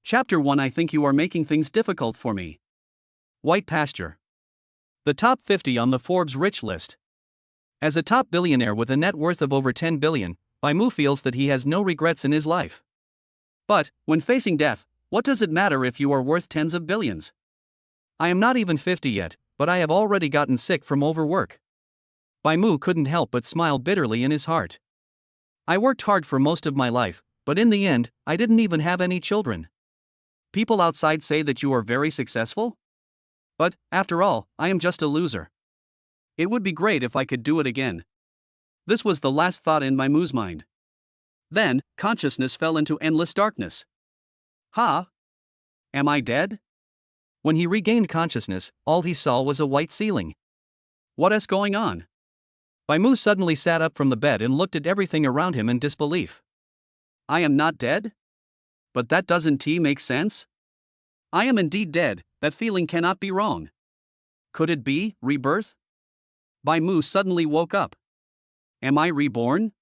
Chapter 1. I think you are making things difficult for me. White pasture. The top 50 on the Forbes rich list. As a top billionaire with a net worth of over 10 billion, Mu feels that he has no regrets in his life. But, when facing death, what does it matter if you are worth tens of billions? I am not even 50 yet, but I have already gotten sick from overwork. Mu couldn't help but smile bitterly in his heart. I worked hard for most of my life, but in the end, I didn't even have any children. People outside say that you are very successful? But, after all, I am just a loser. It would be great if I could do it again. This was the last thought in Mu's mind. Then, consciousness fell into endless darkness. Am I dead? When he regained consciousness, all he saw was a white ceiling. What is going on? Mu suddenly sat up from the bed and looked at everything around him in disbelief. I am not dead? But that doesn't make sense? I am indeed dead, that feeling cannot be wrong. Could it be rebirth? Mu suddenly woke up. Am I reborn?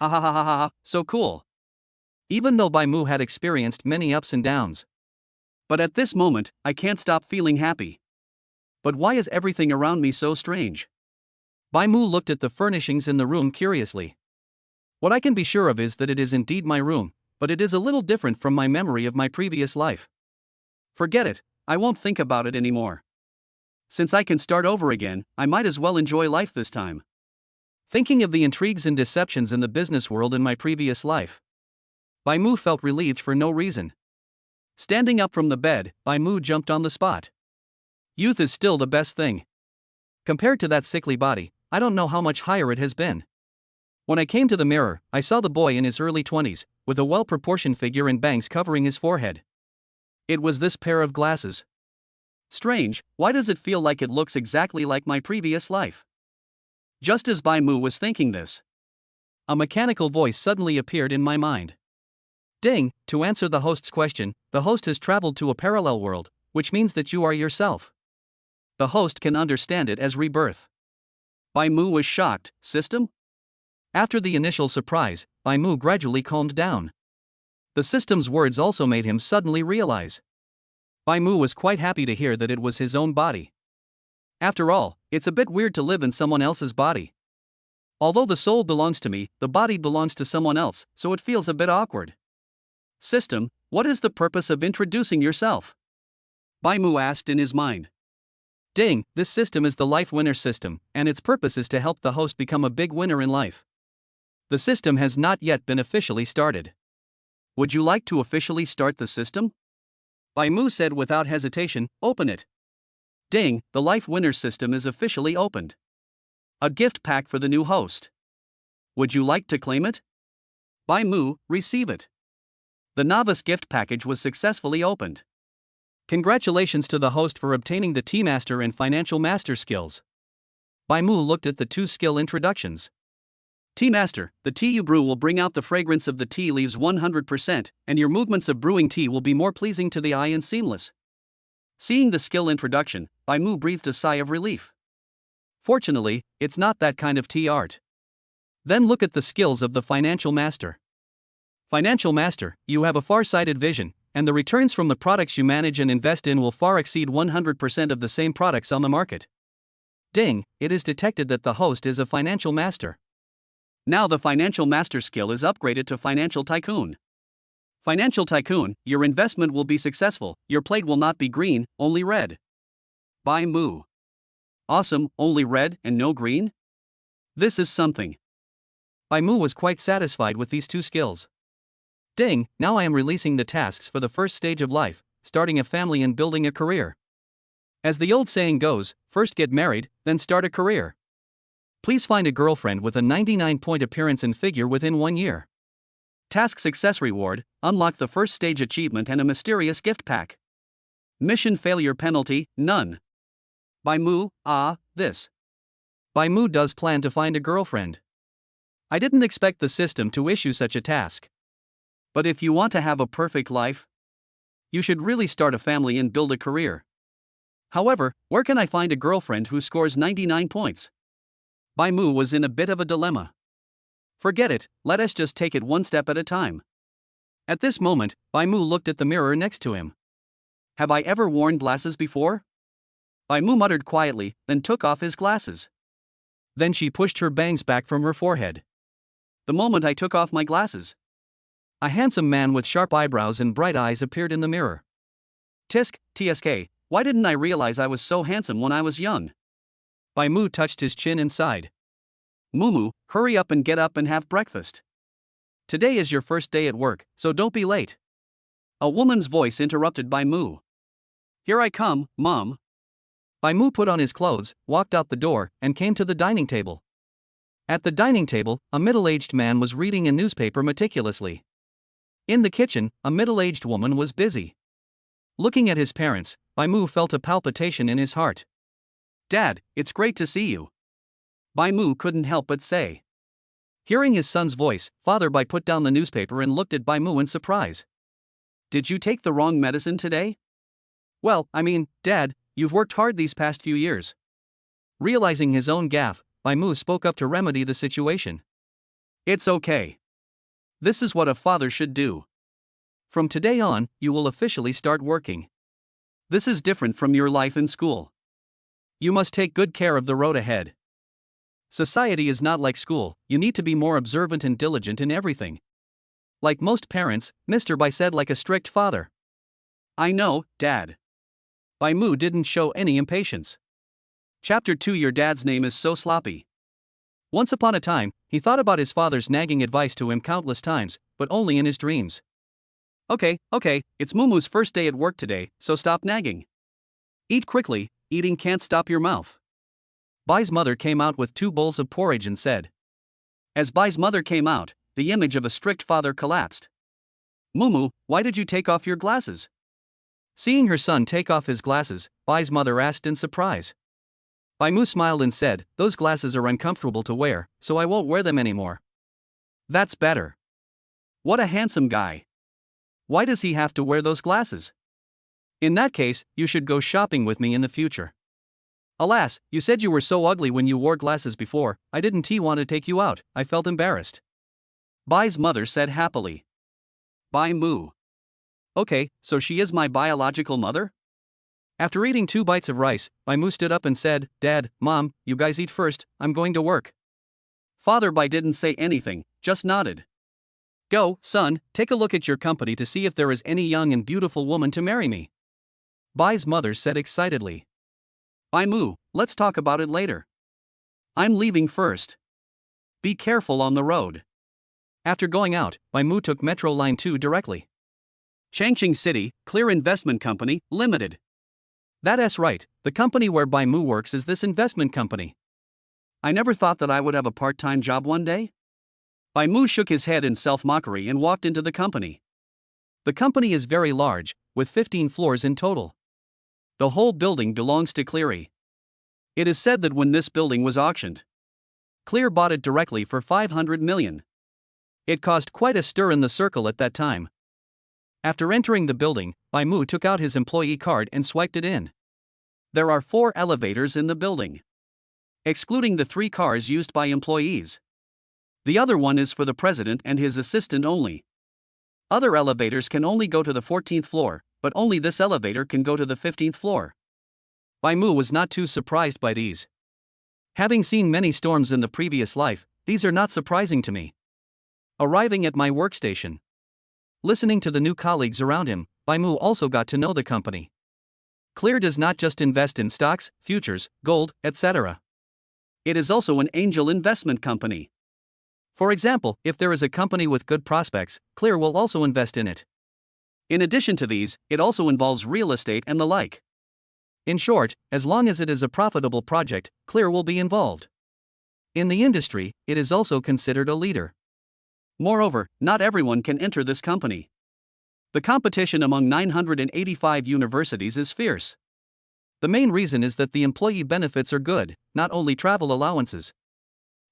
So cool. Even though Mu had experienced many ups and downs. But at this moment, I can't stop feeling happy. But why is everything around me so strange? Mu looked at the furnishings in the room curiously. What I can be sure of is that it is indeed my room, but it is a little different from my memory of my previous life. Forget it, I won't think about it anymore. Since I can start over again, I might as well enjoy life this time. Thinking of the intrigues and deceptions in the business world in my previous life, Mu felt relieved for no reason. Standing up from the bed, Mu jumped on the spot. Youth is still the best thing. Compared to that sickly body, I don't know how much higher it has been. When I came to the mirror, I saw the boy in his early 20s, with a well-proportioned figure and bangs covering his forehead. It was this pair of glasses. Strange, why does it feel like it looks exactly like my previous life? Just as Mu was thinking this, a mechanical voice suddenly appeared in my mind. Ding, to answer the host's question, the host has traveled to a parallel world, which means that you are yourself. The host can understand it as rebirth. Mu was shocked. System? After the initial surprise, Mu gradually calmed down. The system's words also made him suddenly realize. Mu was quite happy to hear that it was his own body. After all, it's a bit weird to live in someone else's body. Although the soul belongs to me, the body belongs to someone else, so it feels a bit awkward. System, what is the purpose of introducing yourself? Mu asked in his mind. Ding, this system is the Life Winner system, and its purpose is to help the host become a big winner in life. The system has not yet been officially started. Would you like to officially start the system? Mu said without hesitation, open it. Ding, the Life Winner system is officially opened. A gift pack for the new host. Would you like to claim it? Mu, receive it. The novice gift package was successfully opened. Congratulations to the host for obtaining the Tea Master and Financial Master skills. Mu looked at the two skill introductions. Tea Master, the tea you brew will bring out the fragrance of the tea leaves 100%, and your movements of brewing tea will be more pleasing to the eye and seamless. Seeing the skill introduction, Mu breathed a sigh of relief. Fortunately, it's not that kind of tea art. Then look at the skills of the Financial Master. Financial Master, you have a far-sighted vision, and the returns from the products you manage and invest in will far exceed 100% of the same products on the market. Ding, it is detected that the host is a Financial Master. Now the Financial Master skill is upgraded to Financial Tycoon. Financial Tycoon, your investment will be successful, your plate will not be green, only red. Mu. Awesome, only red and no green? This is something. Mu was quite satisfied with these two skills. Ding, now I am releasing the tasks for the first stage of life, starting a family and building a career. As the old saying goes, first get married, then start a career. Please find a girlfriend with a 99-point appearance and figure within 1 year. Task success reward, unlock the first stage achievement and a mysterious gift pack. Mission failure penalty, none. Mu, this. Mu does plan to find a girlfriend. I didn't expect the system to issue such a task. But if you want to have a perfect life, you should really start a family and build a career. However, where can I find a girlfriend who scores 99 points? Mu was in a bit of a dilemma. Forget it, let us just take it one step at a time. At this moment, Bai Mu looked at the mirror next to him. Have I ever worn glasses before? Bai Mu muttered quietly, then took off his glasses. Then she pushed her bangs back from her forehead. The moment I took off my glasses, a handsome man with sharp eyebrows and bright eyes appeared in the mirror. TSK, why didn't I realize I was so handsome when I was young? Bai Mu touched his chin and sighed. Mumu, hurry up and get up and have breakfast. Today is your first day at work, so don't be late. A woman's voice interrupted Bai Mu. Here I come, Mom. Bai Mu put on his clothes, walked out the door, and came to the dining table. At the dining table, a middle-aged man was reading a newspaper meticulously. In the kitchen, a middle-aged woman was busy. Looking at his parents, Bai Mu felt a palpitation in his heart. Dad, it's great to see you. Bai Mu couldn't help but say. Hearing his son's voice, Father Bai put down the newspaper and looked at Bai Mu in surprise. Did you take the wrong medicine today? Well, Dad, you've worked hard these past few years. Realizing his own gaffe, Bai Mu spoke up to remedy the situation. It's okay. This is what a father should do. From today on, you will officially start working. This is different from your life in school. You must take good care of the road ahead. Society is not like school, you need to be more observant and diligent in everything. Like most parents, Mr. Bai said like a strict father. I know, Dad. Bai Mu didn't show any impatience. Chapter 2 Your dad's name is so sloppy. Once upon a time, he thought about his father's nagging advice to him countless times, but only in his dreams. Okay, it's Mumu's first day at work today, so stop nagging. Eat quickly, eating can't stop your mouth. Bai's mother came out with 2 bowls of porridge and said. As Bai's mother came out, the image of a strict father collapsed. Mumu, why did you take off your glasses? Seeing her son take off his glasses, Bai's mother asked in surprise. Bai Mu smiled and said, those glasses are uncomfortable to wear, so I won't wear them anymore. That's better. What a handsome guy. Why does he have to wear those glasses? In that case, you should go shopping with me in the future. Alas, you said you were so ugly when you wore glasses before, I didn't want to take you out, I felt embarrassed. Bai's mother said happily. Bai Mu. Okay, so she is my biological mother? After eating 2 bites of rice, Bai Mu stood up and said, Dad, Mom, you guys eat first, I'm going to work. Father Bai didn't say anything, just nodded. Go, son, take a look at your company to see if there is any young and beautiful woman to marry me. Bai's mother said excitedly. Bai Mu, let's talk about it later. I'm leaving first. Be careful on the road. After going out, Bai Mu took Metro Line 2 directly. Changqing City, Clear Investment Company, Limited. That's right, the company where Bai Mu works is this investment company. I never thought that I would have a part-time job one day. Bai Mu shook his head in self-mockery and walked into the company. The company is very large, with 15 floors in total. The whole building belongs to Cleary. It is said that when this building was auctioned, Clear bought it directly for 500 million. It caused quite a stir in the circle at that time. After entering the building, Bai Mu took out his employee card and swiped it in. There are 4 elevators in the building, excluding the 3 cars used by employees. The other one is for the president and his assistant only. Other elevators can only go to the 14th floor, but only this elevator can go to the 15th floor. Bai Mu was not too surprised by these. Having seen many storms in the previous life, these are not surprising to me. Arriving at my workstation, listening to the new colleagues around him, Bai Mu also got to know the company. Clear does not just invest in stocks, futures, gold, etc. It is also an angel investment company. For example, if there is a company with good prospects, Clear will also invest in it. In addition to these, it also involves real estate and the like. In short, as long as it is a profitable project, Clear will be involved. In the industry, it is also considered a leader. Moreover, not everyone can enter this company. The competition among 985 universities is fierce. The main reason is that the employee benefits are good, not only travel allowances.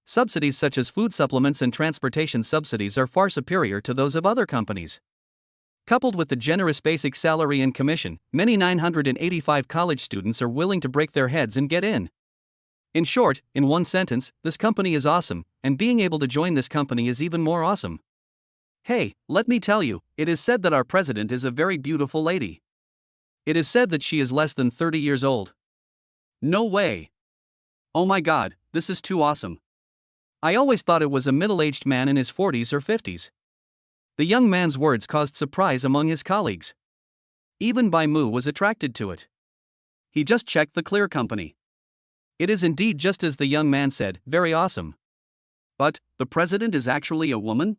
Subsidies such as food supplements and transportation subsidies are far superior to those of other companies. Coupled with the generous basic salary and commission, many 985 college students are willing to break their heads and get in. In short, in one sentence, this company is awesome, and being able to join this company is even more awesome. Hey, let me tell you, it is said that our president is a very beautiful lady. It is said that she is less than 30 years old. No way. Oh my god, this is too awesome. I always thought it was a middle-aged man in his 40s or 50s. The young man's words caused surprise among his colleagues. Even Bai Mu was attracted to it. He just checked the Clear company. It is indeed just as the young man said, very awesome. But, the president is actually a woman?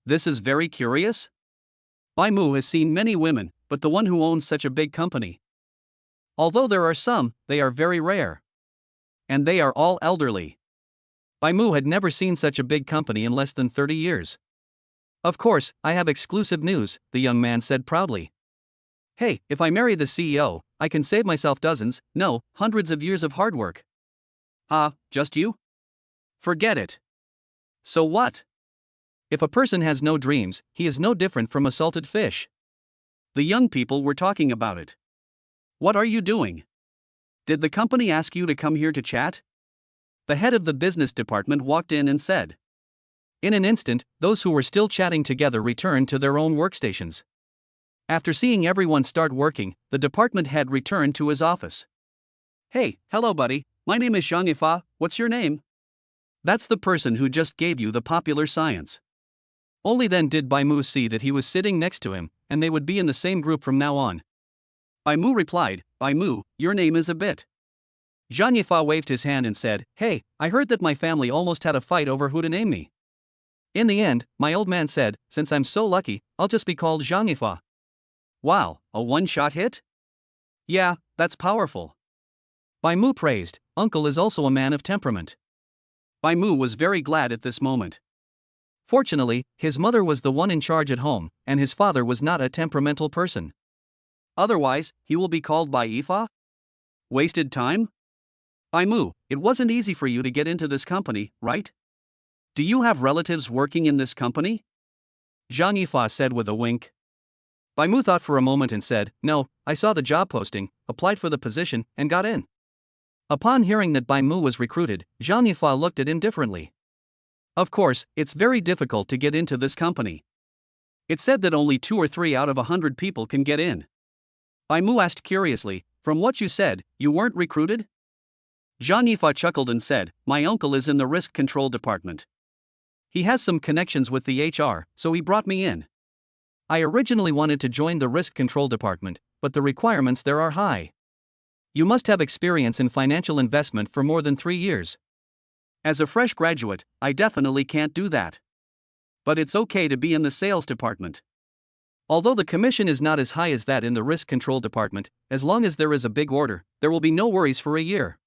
This is very curious. Bai Mu has seen many women, but the one who owns such a big company. Although there are some, they are very rare. And they are all elderly. Bai Mu had never seen such a big company in less than 30 years. Of course, I have exclusive news, the young man said proudly. Hey, if I marry the CEO, I can save myself dozens, no, hundreds of years of hard work. Just you? Forget it. So what? If a person has no dreams, he is no different from a salted fish. The young people were talking about it. What are you doing? Did the company ask you to come here to chat? The head of the business department walked in and said. In an instant, those who were still chatting together returned to their own workstations. After seeing everyone start working, the department head returned to his office. Hey, hello buddy, my name is Zhang Ifa, what's your name? That's the person who just gave you the popular science. Only then did Bai Mu see that he was sitting next to him, and they would be in the same group from now on. Bai Mu replied, Bai Mu, your name is a bit. Zhang Yifa waved his hand and said, Hey, I heard that my family almost had a fight over who to name me. In the end, my old man said, since I'm so lucky, I'll just be called Zhang Yifa. Wow, a one-shot hit? Yeah, that's powerful. Bai Mu praised, Uncle is also a man of temperament. Bai Mu was very glad at this moment. Fortunately, his mother was the one in charge at home, and his father was not a temperamental person. Otherwise, he will be called by Ifa? Wasted time? Bai Mu, it wasn't easy for you to get into this company, right? Do you have relatives working in this company? Zhang Yifa said with a wink. Bai Mu thought for a moment and said, No, I saw the job posting, applied for the position, and got in. Upon hearing that Bai Mu was recruited, Zhang Yifa looked at him differently. Of course, it's very difficult to get into this company. It's said that only 2 or 3 out of 100 people can get in. Bai Mu asked curiously, From what you said, you weren't recruited? Zhang Yifa chuckled and said, My uncle is in the risk control department. He has some connections with the HR, so he brought me in. I originally wanted to join the risk control department, but the requirements there are high. You must have experience in financial investment for more than 3 years. As a fresh graduate, I definitely can't do that. But it's okay to be in the sales department. Although the commission is not as high as that in the risk control department, as long as there is a big order, there will be no worries for a year.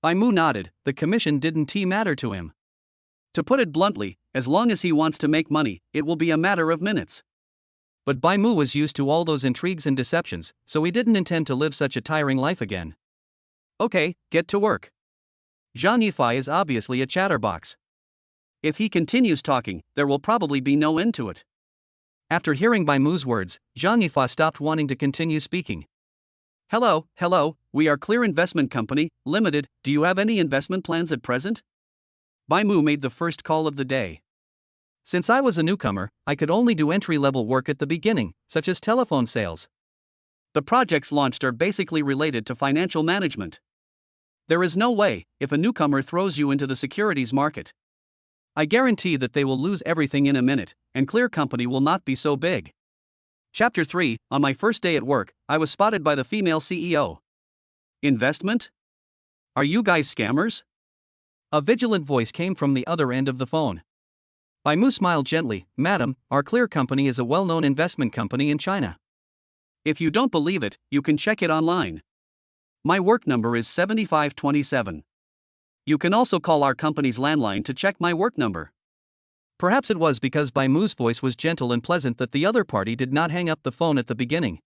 Bai Mu nodded, the commission didn't matter to him. To put it bluntly, as long as he wants to make money, it will be a matter of minutes. But Bai Mu was used to all those intrigues and deceptions, so he didn't intend to live such a tiring life again. Okay, get to work. Zhang Yifai is obviously a chatterbox. If he continues talking, there will probably be no end to it. After hearing Bai Mu's words, Zhang Yifai stopped wanting to continue speaking. Hello, we are Clear Investment Company, Limited, do you have any investment plans at present? Bai Mu made the first call of the day. Since I was a newcomer, I could only do entry-level work at the beginning, such as telephone sales. The projects launched are basically related to financial management. There is no way, if a newcomer throws you into the securities market. I guarantee that they will lose everything in a minute, and Clear Company will not be so big. Chapter 3, on my first day at work, I was spotted by the female CEO. Investment? Are you guys scammers? A vigilant voice came from the other end of the phone. Bai Mu smiled gently, Madam, our Clear Company is a well-known investment company in China. If you don't believe it, you can check it online. My work number is 7527. You can also call our company's landline to check my work number. Perhaps it was because Bai Mu's voice was gentle and pleasant that the other party did not hang up the phone at the beginning.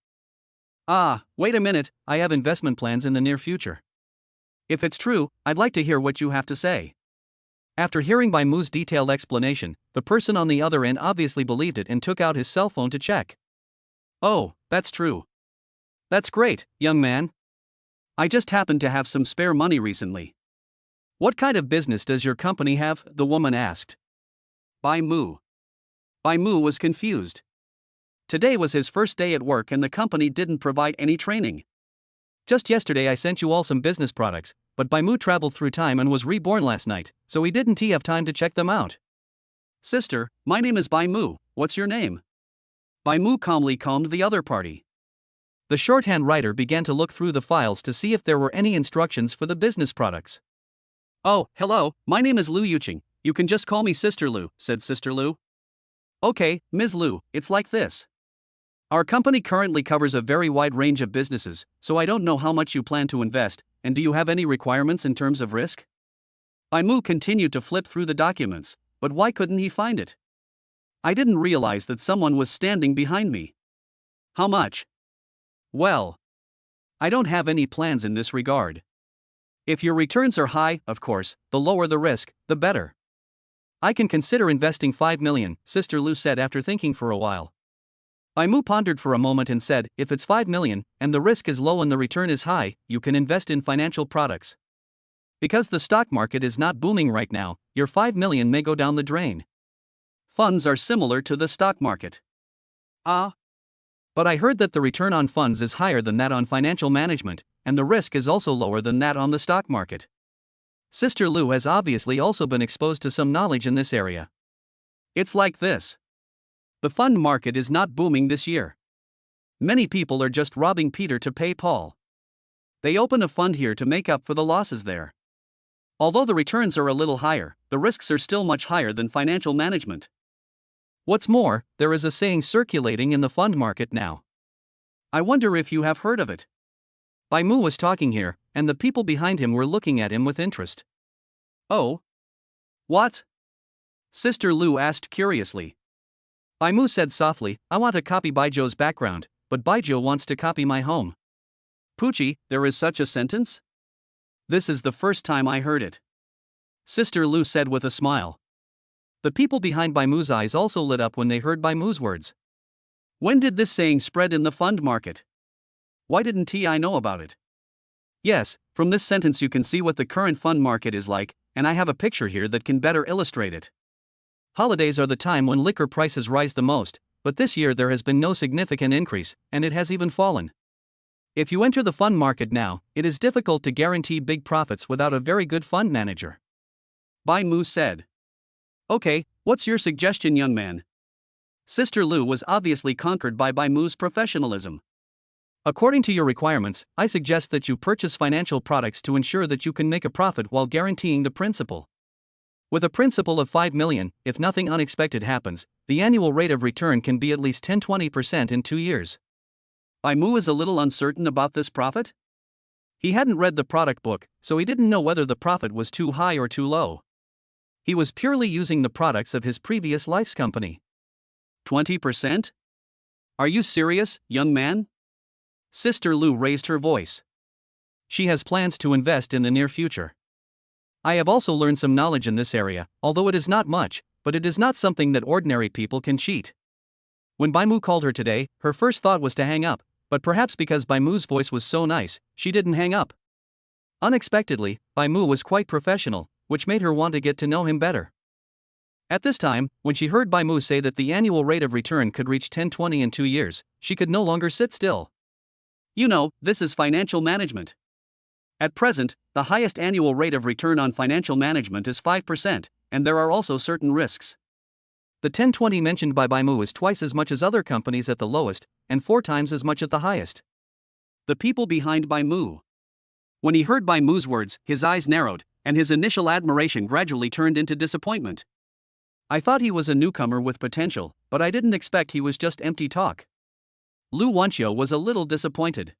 Wait a minute, I have investment plans in the near future. If it's true, I'd like to hear what you have to say. After hearing Bai Mu's detailed explanation, the person on the other end obviously believed it and took out his cell phone to check. Oh, that's true. That's great, young man. I just happened to have some spare money recently. What kind of business does your company have? The woman asked. Bai Mu. Bai Mu was confused. Today was his first day at work and the company didn't provide any training. Just yesterday I sent you all some business products, but Bai Mu traveled through time and was reborn last night, so he didn't have time to check them out. Sister, my name is Bai Mu, what's your name? Bai Mu calmly calmed the other party. The shorthand writer began to look through the files to see if there were any instructions for the business products. Oh, hello, my name is Lu Yuqing, you can just call me Sister Lu, said Sister Lu. Okay, Ms. Lu, it's like this. Our company currently covers a very wide range of businesses, so I don't know how much you plan to invest, and do you have any requirements in terms of risk? Bai Mu continued to flip through the documents, but why couldn't he find it? I didn't realize that someone was standing behind me. How much? Well, I don't have any plans in this regard. If your returns are high, of course, the lower the risk, the better. I can consider investing 5 million, Sister Lu said after thinking for a while. Bai Mu pondered for a moment and said, if it's 5 million, and the risk is low and the return is high, you can invest in financial products. Because the stock market is not booming right now, your 5 million may go down the drain. Funds are similar to the stock market. But I heard that the return on funds is higher than that on financial management, and the risk is also lower than that on the stock market. Sister Lu has obviously also been exposed to some knowledge in this area. It's like this. The fund market is not booming this year. Many people are just robbing Peter to pay Paul. They open a fund here to make up for the losses there. Although the returns are a little higher, the risks are still much higher than financial management. What's more, there is a saying circulating in the fund market now. I wonder if you have heard of it. Bai Mu was talking here, and the people behind him were looking at him with interest. Oh? What? Sister Lu asked curiously. Bai Mu said softly, I want to copy Baijiu's background, but Baijiu wants to copy my home. Poochie, there is such a sentence? This is the first time I heard it. Sister Lu said with a smile. The people behind Bai Mu's eyes also lit up when they heard Bai Mu's words. When did this saying spread in the fund market? Why didn't I know about it? Yes, from this sentence you can see what the current fund market is like, and I have a picture here that can better illustrate it. Holidays are the time when liquor prices rise the most, but this year there has been no significant increase, and it has even fallen. If you enter the fund market now, it is difficult to guarantee big profits without a very good fund manager. Bai Mu said. Okay, what's your suggestion, young man? Sister Lu was obviously conquered by Bai Mu's professionalism. According to your requirements, I suggest that you purchase financial products to ensure that you can make a profit while guaranteeing the principal. With a principal of 5 million, if nothing unexpected happens, the annual rate of return can be at least 10-20% in 2 years. Bai Mu is a little uncertain about this profit? He hadn't read the product book, so he didn't know whether the profit was too high or too low. He was purely using the products of his previous life's company. 20%? Are you serious, young man? Sister Lu raised her voice. She has plans to invest in the near future. I have also learned some knowledge in this area, although it is not much, but it is not something that ordinary people can cheat. When Bai Mu called her today, her first thought was to hang up, but perhaps because Bai Mu's voice was so nice, she didn't hang up. Unexpectedly, Bai Mu was quite professional, which made her want to get to know him better. At this time, when she heard Bai Mu say that the annual rate of return could reach 10-20 in 2 years, she could no longer sit still. You know, this is financial management. At present, the highest annual rate of return on financial management is 5%, and there are also certain risks. The 10-20 mentioned by Bai Mu is twice as much as other companies at the lowest, and 4 times as much at the highest. The people behind Bai Mu. When he heard Bai Mu's words, his eyes narrowed, and his initial admiration gradually turned into disappointment. I thought he was a newcomer with potential, but I didn't expect he was just empty talk. Lu Wanqiu was a little disappointed.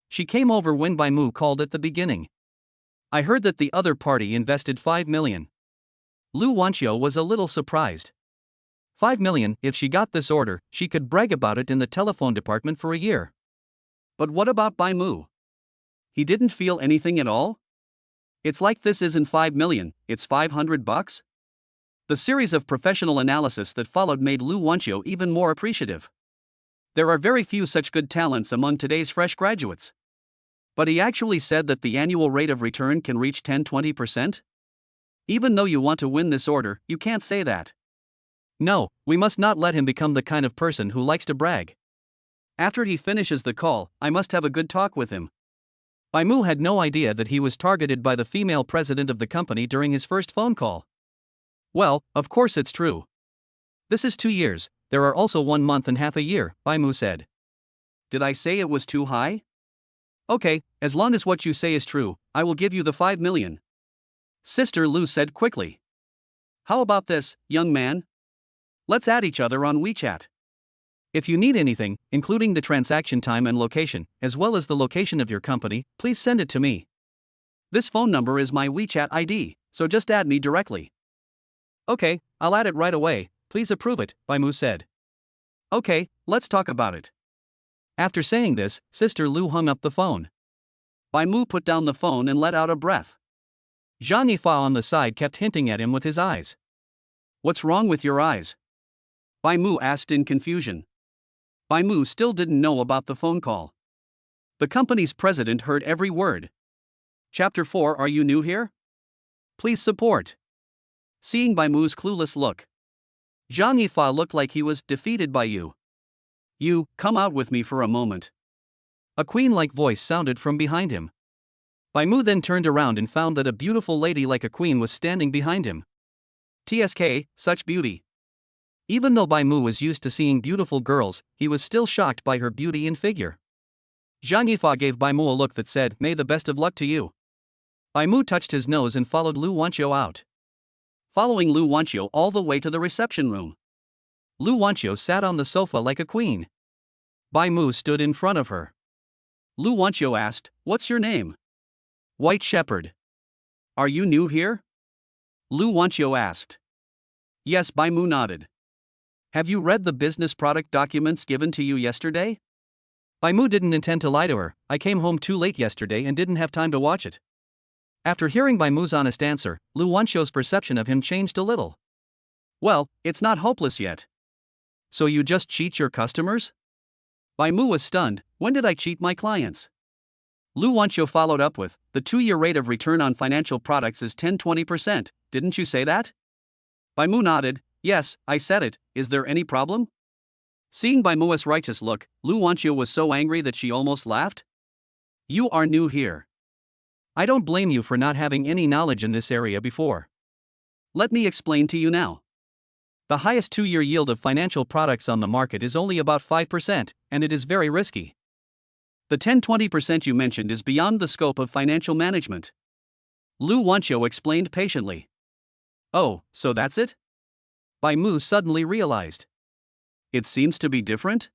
She came over when Bai Mu called at the beginning. I heard that the other party invested 5 million. Lu Wanqiu was a little surprised. 5 million, if she got this order, she could brag about it in the telephone department for a year. But what about Bai Mu? He didn't feel anything at all? It's like this isn't 5 million, it's $500? The series of professional analysis that followed made Lu Wanqiu even more appreciative. There are very few such good talents among today's fresh graduates. But he actually said that the annual rate of return can reach 10-20%? Even though you want to win this order, you can't say that. No, we must not let him become the kind of person who likes to brag. After he finishes the call, I must have a good talk with him. Bai Mu had no idea that he was targeted by the female president of the company during his first phone call. Well, of course it's true. This is 2 years, there are also 1 month and half a year, Bai Mu said. Did I say it was too high? Okay, as long as what you say is true, I will give you the 5 million. Sister Lu said quickly. How about this, young man? Let's add each other on WeChat. If you need anything, including the transaction time and location, as well as the location of your company, please send it to me. This phone number is my WeChat ID, so just add me directly. Okay, I'll add it right away, please approve it, Bai Mu said. Okay, let's talk about it. After saying this, Sister Lu hung up the phone. Bai Mu put down the phone and let out a breath. Zhang Yifa on the side kept hinting at him with his eyes. What's wrong with your eyes? Bai Mu asked in confusion. Bai Mu still didn't know about the phone call. The company's president heard every word. Chapter 4. Are you new here? Please support. Seeing Bai Mu's clueless look, Zhang Yifa looked like he was defeated by you. You, come out with me for a moment. A queen-like voice sounded from behind him. Bai Mu then turned around and found that a beautiful lady like a queen was standing behind him. TSK, such beauty. Even though Bai Mu was used to seeing beautiful girls, he was still shocked by her beauty and figure. Zhang Yifa gave Bai Mu a look that said, "May the best of luck to you." Bai Mu touched his nose and followed Lu Wanqiu out. Following Lu Wanqiu all the way to the reception room. Lu Wanqiu sat on the sofa like a queen. Bai Mu stood in front of her. Lu Wanqiu asked, "What's your name?" White Shepherd. Are you new here? Lu Wanqiu asked. Yes, Bai Mu nodded. Have you read the business product documents given to you yesterday? Bai Mu didn't intend to lie to her. I came home too late yesterday and didn't have time to watch it. After hearing Bai Mu's honest answer, Lu Wanqiu's perception of him changed a little. Well, it's not hopeless yet. So you just cheat your customers? Bai Mu was stunned. When did I cheat my clients? Lu Wanqiu followed up with, the 2-year rate of return on financial products is 10-20%, didn't you say that? Bai Mu nodded. Yes, I said it, is there any problem? Seeing Bai Mu's righteous look, Lu Wanqiu was so angry that she almost laughed. You are new here. I don't blame you for not having any knowledge in this area before. Let me explain to you now. The highest 2-year yield of financial products on the market is only about 5%, and it is very risky. The 10-20% you mentioned is beyond the scope of financial management. Lu Wanqiu explained patiently. Oh, so that's it? Bai Mu suddenly realized. It seems to be different?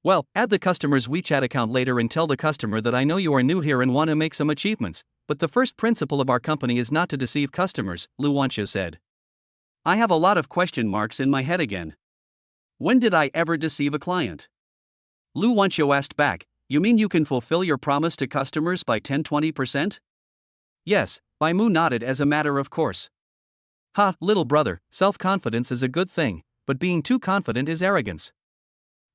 Well, add the customer's WeChat account later and tell the customer that I know you are new here and want to make some achievements, but the first principle of our company is not to deceive customers, Lu Wanqiu said. I have a lot of question marks in my head again. When did I ever deceive a client? Lu Wanqiu asked back, you mean you can fulfill your promise to customers by 10-20%? Yes, Bai Mu nodded as a matter of course. Ha, little brother, self-confidence is a good thing, but being too confident is arrogance.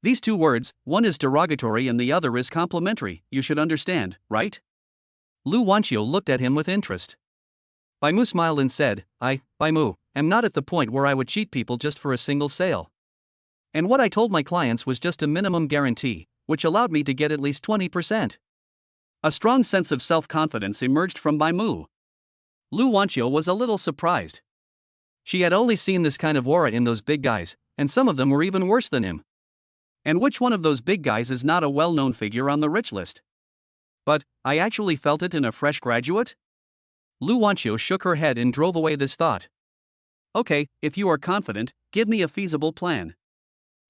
These two words, one is derogatory and the other is complimentary, you should understand, right? Lu Wanqiu looked at him with interest. Bai Mu smiled and said, Bai Mu, am not at the point where I would cheat people just for a single sale. And what I told my clients was just a minimum guarantee, which allowed me to get at least 20%. A strong sense of self-confidence emerged from Bai Mu. Lu Wanqiu was a little surprised. She had only seen this kind of aura in those big guys, and some of them were even worse than him. And which one of those big guys is not a well-known figure on the rich list? But, I actually felt it in a fresh graduate? Lu Wanqiu shook her head and drove away this thought. Okay, if you are confident, give me a feasible plan.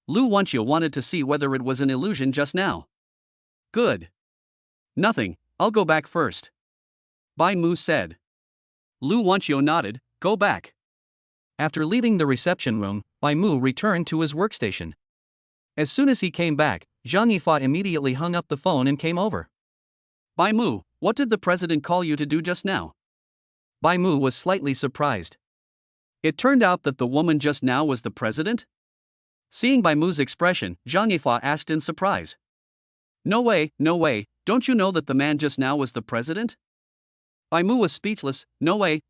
Lu Wanqiu wanted to see whether it was an illusion just now. Good. Nothing, I'll go back first. Bai Mu said. Lu Wanqiu nodded, go back. After leaving the reception room, Bai Mu returned to his workstation. As soon as he came back, Zhang Yifa immediately hung up the phone and came over. Bai Mu, what did the president call you to do just now? Bai Mu was slightly surprised. It turned out that the woman just now was the president? Seeing Bai Mu's expression, Zhang Yifa asked in surprise. No way, don't you know that the man just now was the president? Bai Mu was speechless. No way,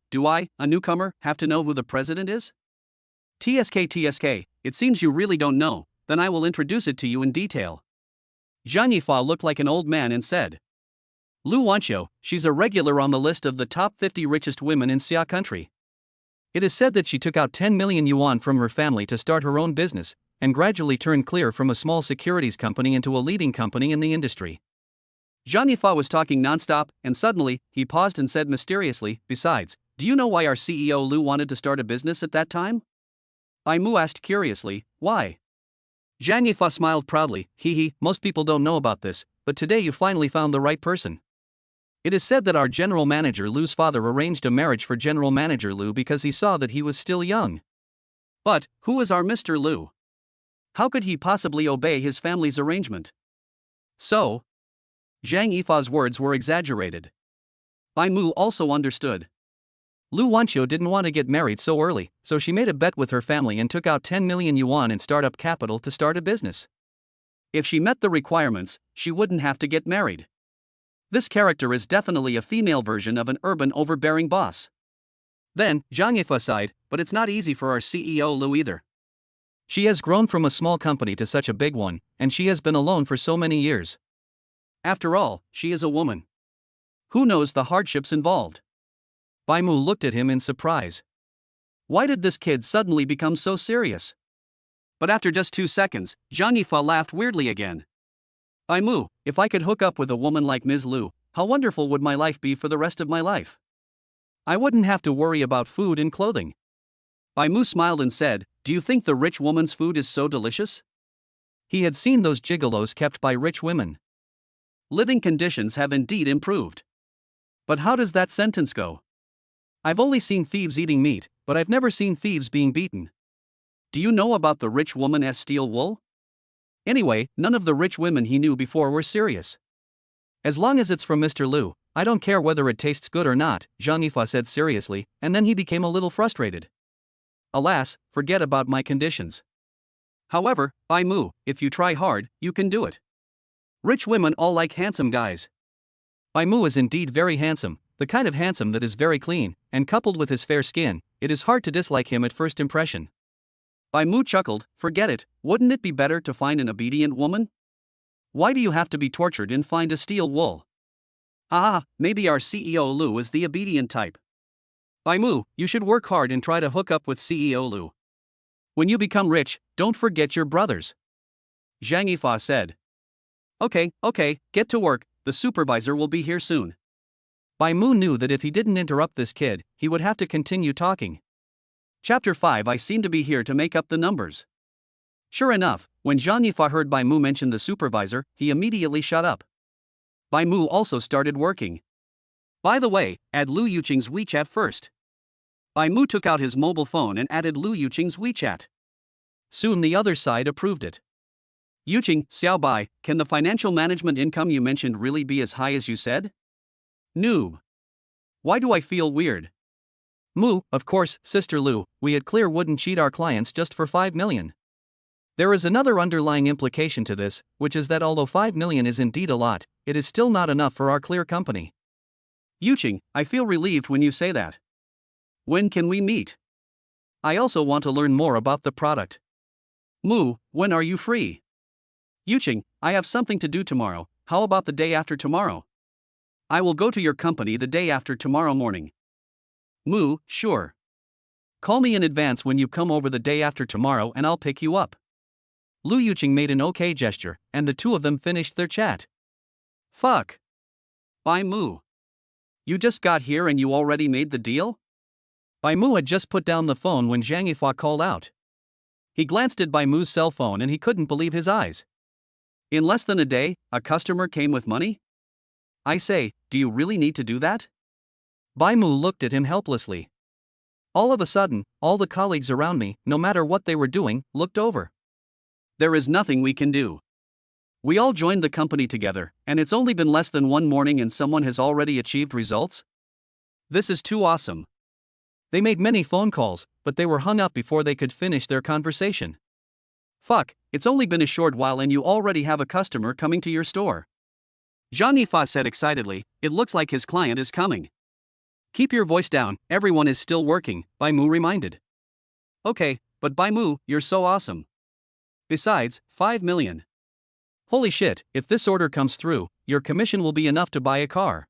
do I, a newcomer, have to know who the president is? TSK, it seems you really don't know, then I will introduce it to you in detail. Zhang Yifei looked like an old man and said. Lu Wanqiu, she's a regular on the list of the top 50 richest women in Xia country. It is said that she took out 10 million yuan from her family to start her own business, and gradually turned clear from a small securities company into a leading company in the industry. Zhang Yifei was talking nonstop, and suddenly, he paused and said mysteriously, besides, do you know why our CEO Lu wanted to start a business at that time? Bai Mu asked curiously, why? Zhang Yifei smiled proudly, most people don't know about this, but today you finally found the right person. It is said that our general manager Lu's father arranged a marriage for general manager Lu because he saw that he was still young. But, who is our Mr. Lu? How could he possibly obey his family's arrangement? So? Zhang Yifei's words were exaggerated. Bai Mu also understood. Lu Wanqiu didn't want to get married so early, so she made a bet with her family and took out 10 million yuan in startup capital to start a business. If she met the requirements, she wouldn't have to get married. This character is definitely a female version of an urban overbearing boss. Then, Zhang Yifei sighed, but it's not easy for our CEO Lu either. She has grown from a small company to such a big one, and she has been alone for so many years. After all, she is a woman. Who knows the hardships involved? Bai Mu looked at him in surprise. Why did this kid suddenly become so serious? But after just 2 seconds, Zhang Yifei laughed weirdly again. Bai Mu, if I could hook up with a woman like Ms. Lu, how wonderful would my life be for the rest of my life? I wouldn't have to worry about food and clothing. Bai Mu smiled and said, do you think the rich woman's food is so delicious? He had seen those gigolos kept by rich women. Living conditions have indeed improved. But how does that sentence go? I've only seen thieves eating meat, but I've never seen thieves being beaten. Do you know about the rich woman's steel wool? Anyway, none of the rich women he knew before were serious. As long as it's from Mr. Lu, I don't care whether it tastes good or not, Zhang Yifei said seriously, and then he became a little frustrated. Alas, forget about my conditions. However, Bai Mu, if you try hard, you can do it. Rich women all like handsome guys. Bai Mu is indeed very handsome, the kind of handsome that is very clean, and coupled with his fair skin, it is hard to dislike him at first impression. Bai Mu chuckled, forget it, wouldn't it be better to find an obedient woman? Why do you have to be tortured and find a steel wool? Maybe our CEO Lu is the obedient type. Bai Mu, you should work hard and try to hook up with CEO Lu. When you become rich, don't forget your brothers. Zhang Yifei said. Okay, get to work, the supervisor will be here soon. Bai Mu knew that if he didn't interrupt this kid, he would have to continue talking. Chapter 5 I seem to be here to make up the numbers. Sure enough, when Zhang Yifei heard Bai Mu mention the supervisor, he immediately shut up. Bai Mu also started working. By the way, add Lu Yuqing's WeChat first. Bai Mu took out his mobile phone and added Lu Yuqing's WeChat. Soon the other side approved it. Yuqing, Xiao Bai, can the financial management income you mentioned really be as high as you said? Noob. Why do I feel weird? Mu, of course, Sister Lu, we at Clear wouldn't cheat our clients just for 5 million. There is another underlying implication to this, which is that although 5 million is indeed a lot, it is still not enough for our Clear company. Yuqing, I feel relieved when you say that. When can we meet? I also want to learn more about the product. Mu, when are you free? Yuqing, I have something to do tomorrow, how about the day after tomorrow? I will go to your company the day after tomorrow morning. Mu, sure. Call me in advance when you come over the day after tomorrow and I'll pick you up. Lu Yuqing made an okay gesture, and the two of them finished their chat. Fuck. Bai Mu. You just got here and you already made the deal? Bai Mu had just put down the phone when Zhang Yifei called out. He glanced at Bai Mu's cell phone and he couldn't believe his eyes. In less than a day, a customer came with money? I say, do you really need to do that? Bai Mu looked at him helplessly. All of a sudden, all the colleagues around me, no matter what they were doing, looked over. There is nothing we can do. We all joined the company together, and it's only been less than one morning and someone has already achieved results? This is too awesome. They made many phone calls, but they were hung up before they could finish their conversation. Fuck, it's only been a short while and you already have a customer coming to your store. Zhang Yifei said excitedly, it looks like his client is coming. Keep your voice down, everyone is still working, Bai Mu reminded. Okay, but Bai Mu, you're so awesome. Besides, 5 million. Holy shit, if this order comes through, your commission will be enough to buy a car.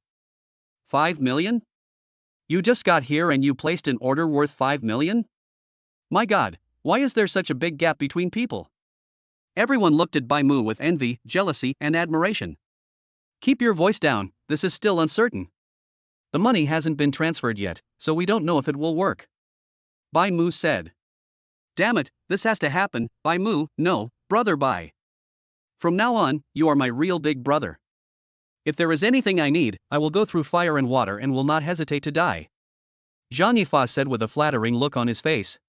5 million? You just got here and you placed an order worth 5 million? My god, why is there such a big gap between people? Everyone looked at Bai Mu with envy, jealousy, and admiration. Keep your voice down, this is still uncertain. The money hasn't been transferred yet, so we don't know if it will work. Bai Mu said. Damn it, this has to happen, Bai Mu, no, brother Bai. From now on, you are my real big brother. If there is anything I need, I will go through fire and water and will not hesitate to die. Zhang Yifa said with a flattering look on his face.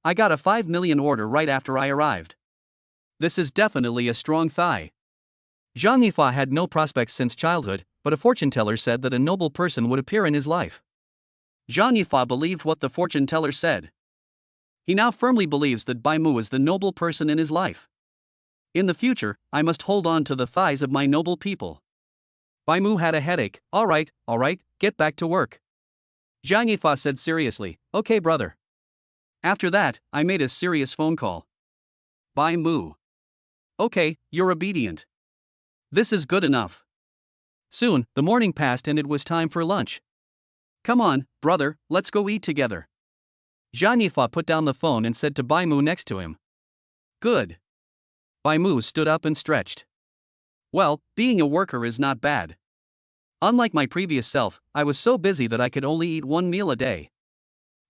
I got a 5 million order right after I arrived. This is definitely a strong thigh. Zhang Yifa had no prospects since childhood, but a fortune teller said that a noble person would appear in his life. Zhang Yifa believed what the fortune teller said. He now firmly believes that Bai Mu is the noble person in his life. In the future, I must hold on to the thighs of my noble people. Bai Mu had a headache. Alright, get back to work. Zhang Yifa said seriously, okay brother. After that, I made a serious phone call. Bai Mu. Okay, you're obedient. This is good enough. Soon, the morning passed and it was time for lunch. Come on, brother, let's go eat together. Zhang Yifa put down the phone and said to Bai Mu next to him. Good. Bai Mu stood up and stretched. Well, being a worker is not bad. Unlike my previous self, I was so busy that I could only eat one meal a day.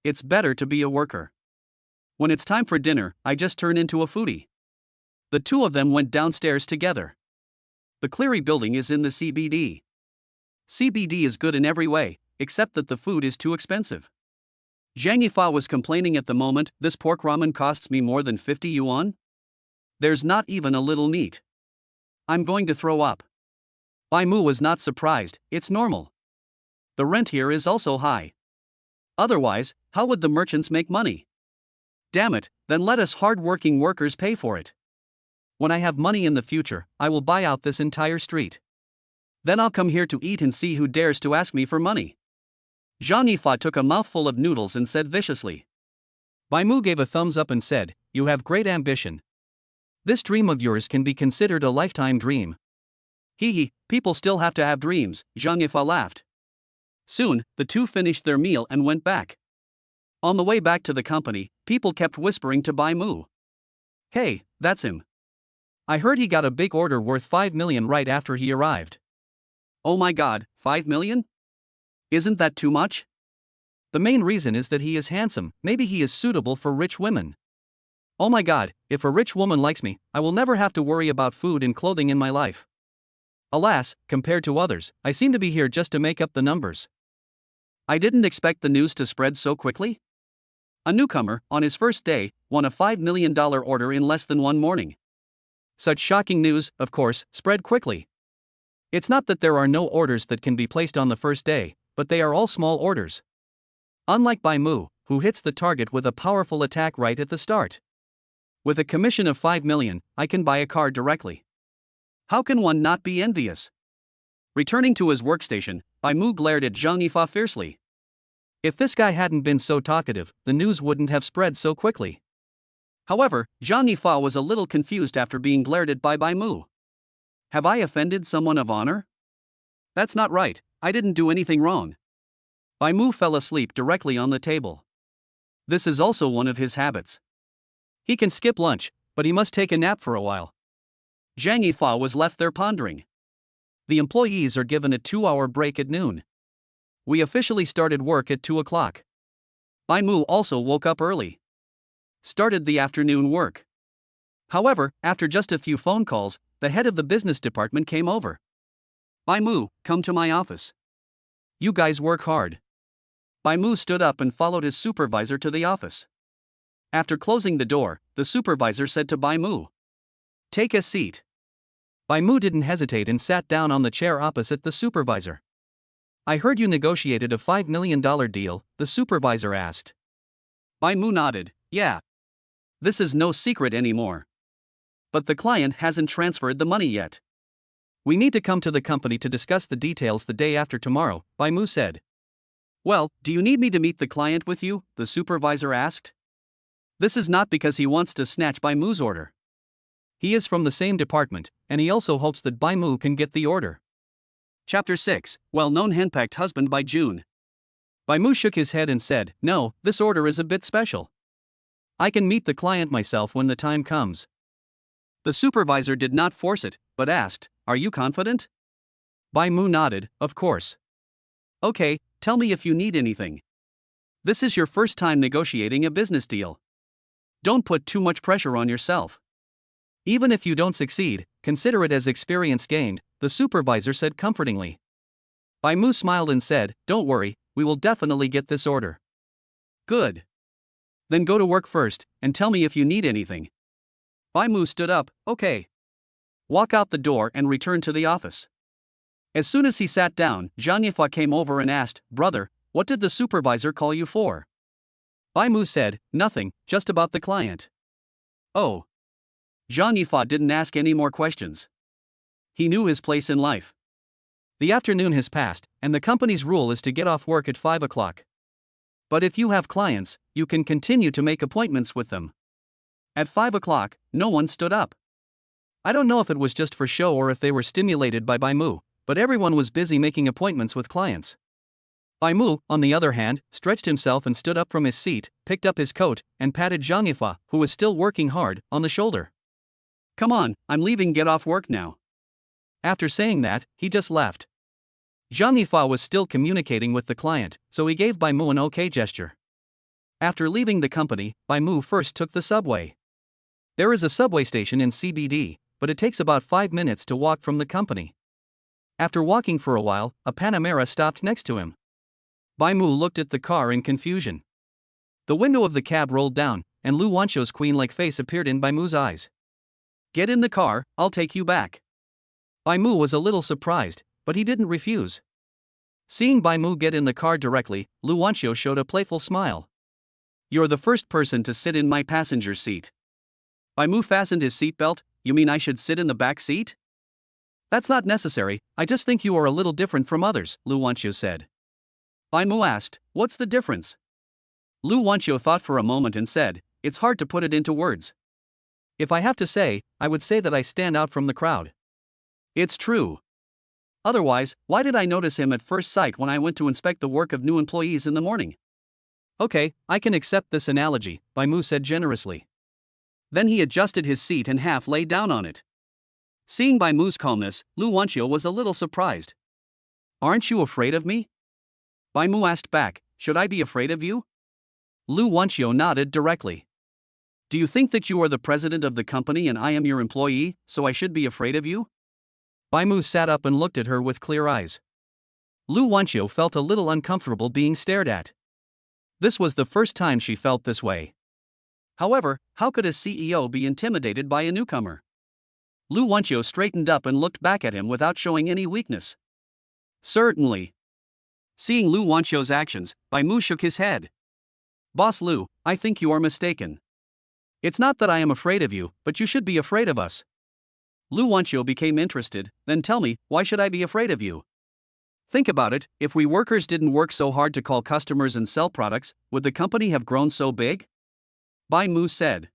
It's better to be a worker. When it's time for dinner, I just turn into a foodie. The two of them went downstairs together. The Cleary building is in the CBD. CBD is good in every way, except that the food is too expensive. Zhang Yifa was complaining at the moment, this pork ramen costs me more than 50 yuan? There's not even a little meat. I'm going to throw up. Bai Mu was not surprised, it's normal. The rent here is also high. Otherwise, how would the merchants make money? Damn it, then let us hard-working workers pay for it. When I have money in the future, I will buy out this entire street. Then I'll come here to eat and see who dares to ask me for money. Zhang Yifa took a mouthful of noodles and said viciously. Bai Mu gave a thumbs up and said, you have great ambition. This dream of yours can be considered a lifetime dream. Hee, people still have to have dreams, Zhang Yifa laughed. Soon, the two finished their meal and went back. On the way back to the company, people kept whispering to Bai Mu. Hey, that's him. I heard he got a big order worth 5 million right after he arrived. Oh my god, 5 million? Isn't that too much? The main reason is that he is handsome, maybe he is suitable for rich women. Oh my god, if a rich woman likes me, I will never have to worry about food and clothing in my life. Alas, compared to others, I seem to be here just to make up the numbers. I didn't expect the news to spread so quickly. A newcomer, on his first day, won a $5 million order in less than one morning. Such shocking news, of course, spread quickly. It's not that there are no orders that can be placed on the first day, but they are all small orders. Unlike Bai Mu, who hits the target with a powerful attack right at the start. With a commission of 5 million, I can buy a car directly. How can one not be envious? Returning to his workstation, Bai Mu glared at Zhang Yifa fiercely. If this guy hadn't been so talkative, the news wouldn't have spread so quickly. However, Zhang Yifa was a little confused after being glared at by Bai Mu. Have I offended someone of honor? That's not right, I didn't do anything wrong. Bai Mu fell asleep directly on the table. This is also one of his habits. He can skip lunch, but he must take a nap for a while. Zhang Yifa was left there pondering. The employees are given a 2-hour break at noon. We officially started work at 2 o'clock. Bai Mu also woke up early. Started the afternoon work. However, after just a few phone calls, the head of the business department came over. Bai Mu, come to my office. You guys work hard. Bai Mu stood up and followed his supervisor to the office. After closing the door, the supervisor said to Bai Mu, take a seat. Bai Mu didn't hesitate and sat down on the chair opposite the supervisor. I heard you negotiated a $5 million deal, the supervisor asked. Bai Mu nodded, yeah. This is no secret anymore. But the client hasn't transferred the money yet. We need to come to the company to discuss the details the day after tomorrow, Bai Mu said. Well, do you need me to meet the client with you? The supervisor asked. This is not because he wants to snatch Bai Mu's order. He is from the same department, and he also hopes that Bai Mu can get the order. Chapter 6, Well-known henpecked husband by June. Bai Mu shook his head and said, "No, this order is a bit special. I can meet the client myself when the time comes." The supervisor did not force it, but asked, "Are you confident?" Bai Mu nodded, "Of course." "Okay, tell me if you need anything. This is your first time negotiating a business deal. Don't put too much pressure on yourself. Even if you don't succeed, consider it as experience gained," the supervisor said comfortingly. Bai Mu smiled and said, "Don't worry, we will definitely get this order." "Good. Then go to work first, and tell me if you need anything." Bai Mu stood up, "Okay." Walk out the door and return to the office. As soon as he sat down, Zhang Yifei came over and asked, "Brother, what did the supervisor call you for?" Bai Mu said, "Nothing, just about the client." "Oh." Zhang Yifei didn't ask any more questions. He knew his place in life. The afternoon has passed, and the company's rule is to get off work at 5 o'clock. But if you have clients, you can continue to make appointments with them. At 5 o'clock, no one stood up. I don't know if it was just for show or if they were stimulated by Bai Mu, but everyone was busy making appointments with clients. Bai Mu, on the other hand, stretched himself and stood up from his seat, picked up his coat, and patted Zhang Yifei, who was still working hard, on the shoulder. "Come on, I'm leaving, get off work now." After saying that, he just left. Zhang Yifei was still communicating with the client, so he gave Bai Mu an okay gesture. After leaving the company, Bai Mu first took the subway. There is a subway station in CBD, but it takes about 5 minutes to walk from the company. After walking for a while, a Panamera stopped next to him. Bai Mu looked at the car in confusion. The window of the cab rolled down, and Lu Wanshou's queen-like face appeared in Bai Mu's eyes. "Get in the car, I'll take you back." Bai Mu was a little surprised, but he didn't refuse. Seeing Bai Mu get in the car directly, Lu Wanshou showed a playful smile. "You're the first person to sit in my passenger seat." Bai Mu fastened his seatbelt. "You mean I should sit in the back seat?" "That's not necessary, I just think you are a little different from others," Lu Wanshou said. Bai Mu asked, "What's the difference?" Lu Wanshou thought for a moment and said, "It's hard to put it into words. If I have to say, I would say that I stand out from the crowd. It's true. Otherwise, why did I notice him at first sight when I went to inspect the work of new employees in the morning?" "Okay, I can accept this analogy," Bai Mu said generously. Then he adjusted his seat and half lay down on it. Seeing Bai Mu's calmness, Lu Wanshou was a little surprised. "Aren't you afraid of me?" Bai Mu asked back, "Should I be afraid of you?" Lu Wanshou nodded directly. "Do you think that you are the president of the company and I am your employee, so I should be afraid of you?" Bai Mu sat up and looked at her with clear eyes. Lu Wanshou felt a little uncomfortable being stared at. This was the first time she felt this way. However, how could a CEO be intimidated by a newcomer? Lu Wanshou straightened up and looked back at him without showing any weakness. "Certainly." Seeing Lu Wanshou's actions, Bai Mu shook his head. "Boss Lu, I think you are mistaken. It's not that I am afraid of you, but you should be afraid of us." Lu Wanshou became interested. "Then tell me, why should I be afraid of you?" "Think about it, if we workers didn't work so hard to call customers and sell products, would the company have grown so big?" Bai Mu said.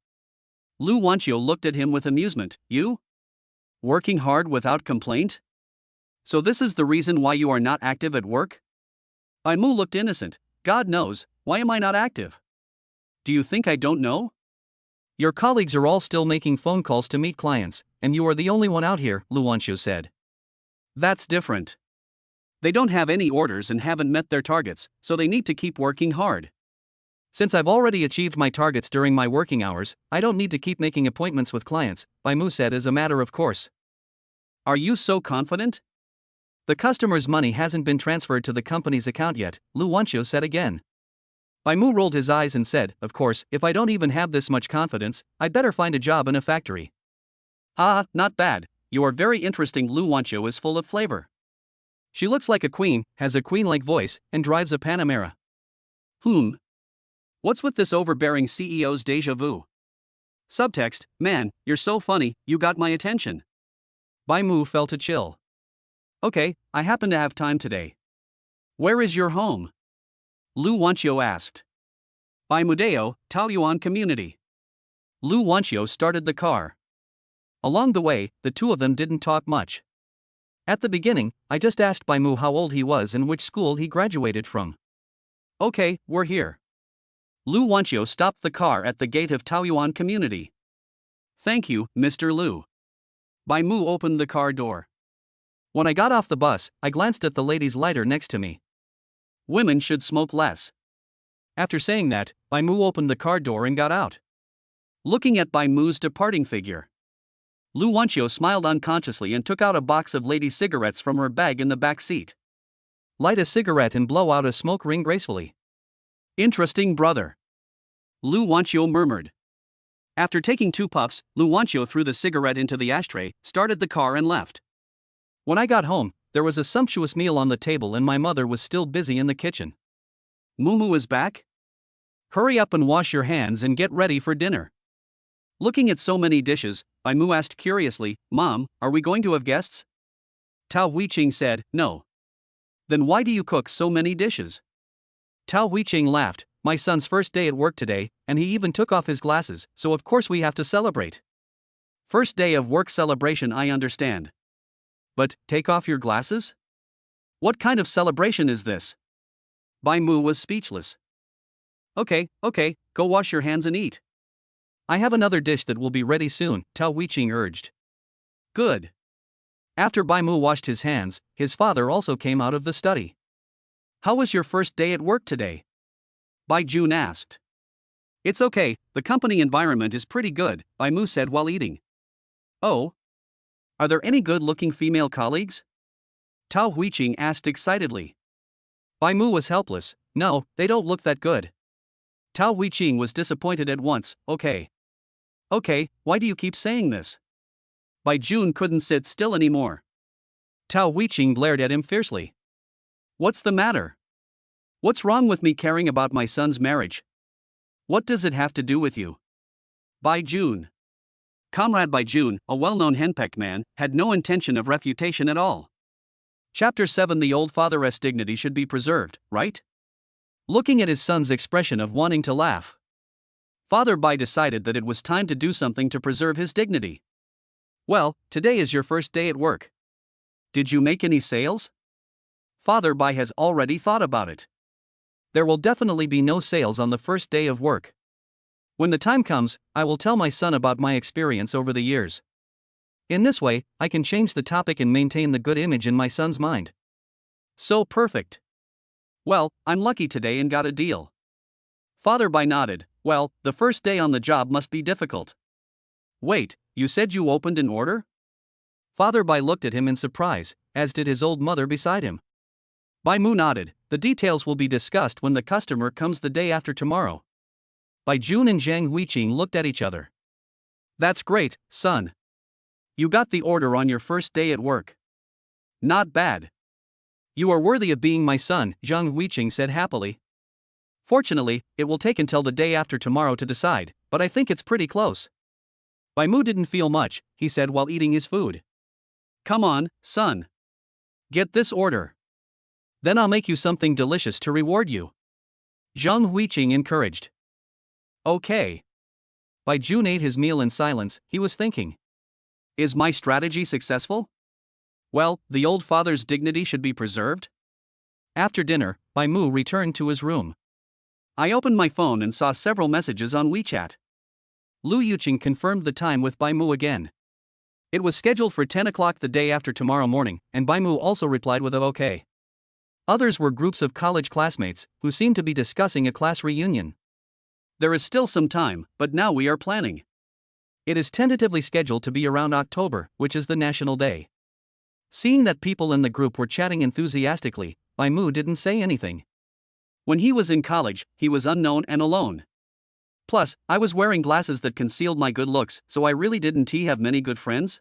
Lu Wanshou looked at him with amusement. "You? Working hard without complaint? So this is the reason why you are not active at work?" Bai Mu looked innocent. "God knows, why am I not active? Do you think I don't know? Your colleagues are all still making phone calls to meet clients, and you are the only one out here," Lu Wanshou said. "That's different. They don't have any orders and haven't met their targets, so they need to keep working hard. Since I've already achieved my targets during my working hours, I don't need to keep making appointments with clients," Bai Mu said as a matter of course. "Are you so confident?" "The customer's money hasn't been transferred to the company's account yet," Lu Wanshou said again. Bai Mu rolled his eyes and said, "Of course, if I don't even have this much confidence, I'd better find a job in a factory." "Ah, not bad, you are very interesting." Lu Wanshou is full of flavor. "She looks like a queen, has a queen-like voice, and drives a Panamera." What's with this overbearing CEO's deja vu? Subtext, "Man, you're so funny, you got my attention." Bai Mu felt a chill. "Okay, I happen to have time today. Where is your home?" Lu Wanshou asked. By Mudeo, Taoyuan Community. Lu Wanqiu started the car. Along the way, the two of them didn't talk much. At the beginning, I just asked Bai Mu how old he was and which school he graduated from. Okay, we're here. Lu Wanqiu stopped the car at the gate of Taoyuan Community. Thank you, Mr. Lu. Bai Mu opened the car door. When I got off the bus, I glanced at the lady's lighter next to me. Women should smoke less. After saying that, Bai Mu opened the car door and got out. Looking at Bai Mu's departing figure, Lu Wanqiu smiled unconsciously and took out a box of lady cigarettes from her bag in the back seat. Light a cigarette and blow out a smoke ring gracefully. Interesting, brother. Lu Wanqiu murmured. After taking 2 puffs, Lu Wanqiu threw the cigarette into the ashtray, started the car and left. When I got home, there was a sumptuous meal on the table and my mother was still busy in the kitchen. Mumu is back? Hurry up and wash your hands and get ready for dinner. Looking at so many dishes, Bai Mu asked curiously, Mom, are we going to have guests? Tao Huiqing said, no. Then why do you cook so many dishes? Tao Huiqing laughed, my son's first day at work today, and he even took off his glasses, so of course we have to celebrate. First day of work celebration, I understand. But, take off your glasses? What kind of celebration is this? Bai Mu was speechless. Okay, go wash your hands and eat. I have another dish that will be ready soon, Tao Huiqing urged. Good. After Bai Mu washed his hands, his father also came out of the study. How was your first day at work today? Bai Jun asked. It's okay, the company environment is pretty good, Bai Mu said while eating. Oh? Are there any good-looking female colleagues? Tao Huiqing asked excitedly. Bai Mu was helpless. No, they don't look that good. Tao Huiqing was disappointed at once. Okay, why do you keep saying this? Bai Jun couldn't sit still anymore. Tao Huiqing glared at him fiercely. What's the matter? What's wrong with me caring about my son's marriage? What does it have to do with you? Bai Jun. Comrade Bai Jun, a well-known henpecked man, had no intention of refutation at all. Chapter 7. The old father's dignity should be preserved, right? Looking at his son's expression of wanting to laugh, Father Bai decided that it was time to do something to preserve his dignity. Well, today is your first day at work. Did you make any sales? Father Bai has already thought about it. There will definitely be no sales on the first day of work. When the time comes, I will tell my son about my experience over the years. In this way, I can change the topic and maintain the good image in my son's mind. So perfect. Well, I'm lucky today and got a deal. Father Bai nodded. Well, the first day on the job must be difficult. Wait, you said you opened an order? Father Bai looked at him in surprise, as did his old mother beside him. Bai Mu nodded. The details will be discussed when the customer comes the day after tomorrow. Bai Jun and Zhang Huiqing looked at each other. That's great, son. You got the order on your first day at work. Not bad. You are worthy of being my son, Zhang Huiqing said happily. Fortunately, it will take until the day after tomorrow to decide, but I think it's pretty close. Bai Mu didn't feel much, he said while eating his food. Come on, son. Get this order. Then I'll make you something delicious to reward you. Zhang Huiqing encouraged. Okay. Bai Jun ate his meal in silence. He was thinking. Is my strategy successful? Well, the old father's dignity should be preserved. After dinner, Bai Mu returned to his room. I opened my phone and saw several messages on WeChat. Lu Yuqing confirmed the time with Bai Mu again. It was scheduled for 10 o'clock the day after tomorrow morning, and Bai Mu also replied with a okay. Others were groups of college classmates, who seemed to be discussing a class reunion. There is still some time, but now we are planning. It is tentatively scheduled to be around October, which is the National Day. Seeing that people in the group were chatting enthusiastically, Bai Mu didn't say anything. When he was in college, he was unknown and alone. Plus, I was wearing glasses that concealed my good looks, so I really didn't have many good friends.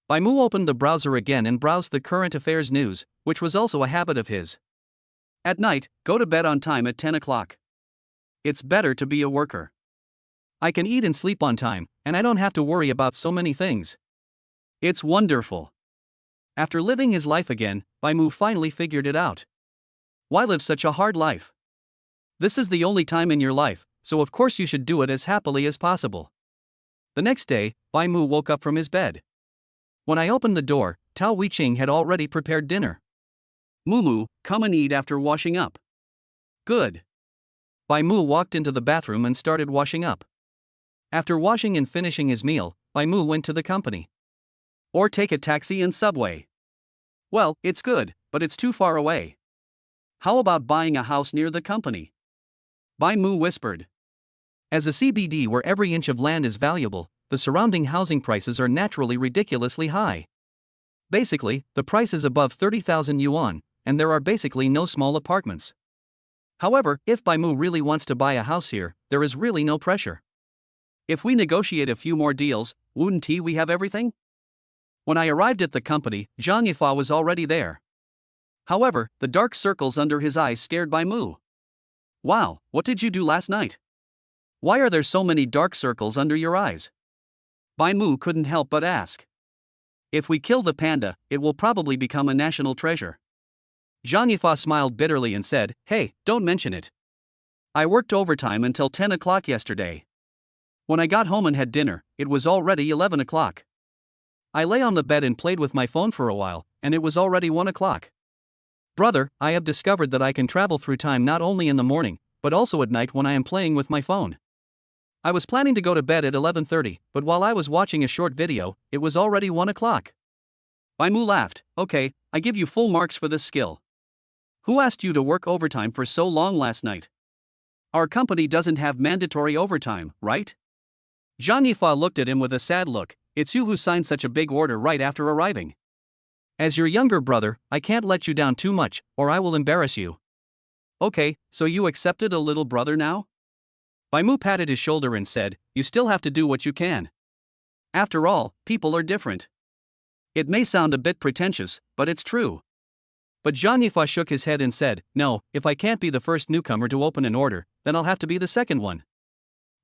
Bai Mu opened the browser again and browsed the current affairs news, which was also a habit of his. At night, go to bed on time at 10 o'clock. It's better to be a worker. I can eat and sleep on time, and I don't have to worry about so many things. It's wonderful. After living his life again, Bai Mu finally figured it out. Why live such a hard life? This is the only time in your life, so of course you should do it as happily as possible. The next day, Bai Mu woke up from his bed. When I opened the door, Tao Weiqing had already prepared dinner. Mumu, come and eat after washing up. Good. Bai Mu walked into the bathroom and started washing up. After washing and finishing his meal, Bai Mu went to the company. Or take a taxi and subway. Well, it's good, but it's too far away. How about buying a house near the company? Bai Mu whispered. As a CBD where every inch of land is valuable, the surrounding housing prices are naturally ridiculously high. Basically, the price is above 30,000 yuan, and there are basically no small apartments. However, if Bai Mu really wants to buy a house here, there is really no pressure. If we negotiate a few more deals, wouldn't we have everything? When I arrived at the company, Zhang Yifa was already there. However, the dark circles under his eyes scared Bai Mu. Wow, what did you do last night? Why are there so many dark circles under your eyes? Bai Mu couldn't help but ask. If we kill the panda, it will probably become a national treasure. Zhang Yifa smiled bitterly and said, Hey, don't mention it. I worked overtime until 10 o'clock yesterday. When I got home and had dinner, it was already 11 o'clock. I lay on the bed and played with my phone for a while, and it was already 1 o'clock. Brother, I have discovered that I can travel through time not only in the morning, but also at night when I am playing with my phone. I was planning to go to bed at 11:30, but while I was watching a short video, it was already 1 o'clock. Bai Mu laughed. Okay, I give you full marks for this skill. Who asked you to work overtime for so long last night? Our company doesn't have mandatory overtime, right? Zhang Yifa looked at him with a sad look. It's you who signed such a big order right after arriving. As your younger brother, I can't let you down too much, or I will embarrass you. Okay, so you accepted a little brother now? Bai Mu patted his shoulder and said, You still have to do what you can. After all, people are different. It may sound a bit pretentious, but it's true. But Zhang Yifa shook his head and said, No, if I can't be the first newcomer to open an order, then I'll have to be the second one.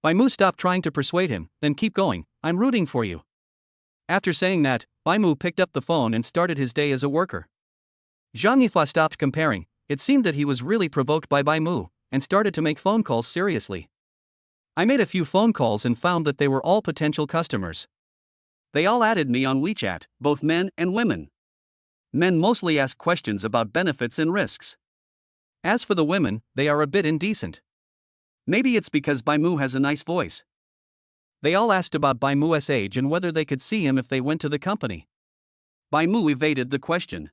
Bai Mu stopped trying to persuade him, then keep going, I'm rooting for you. After saying that, Bai Mu picked up the phone and started his day as a worker. Zhang Yifa stopped comparing. It seemed that he was really provoked by Bai Mu, and started to make phone calls seriously. I made a few phone calls and found that they were all potential customers. They all added me on WeChat, both men and women. Men mostly ask questions about benefits and risks. As for the women, they are a bit indecent. Maybe it's because Bai Mu has a nice voice. They all asked about Bai Mu's age and whether they could see him if they went to the company. Bai Mu evaded the question.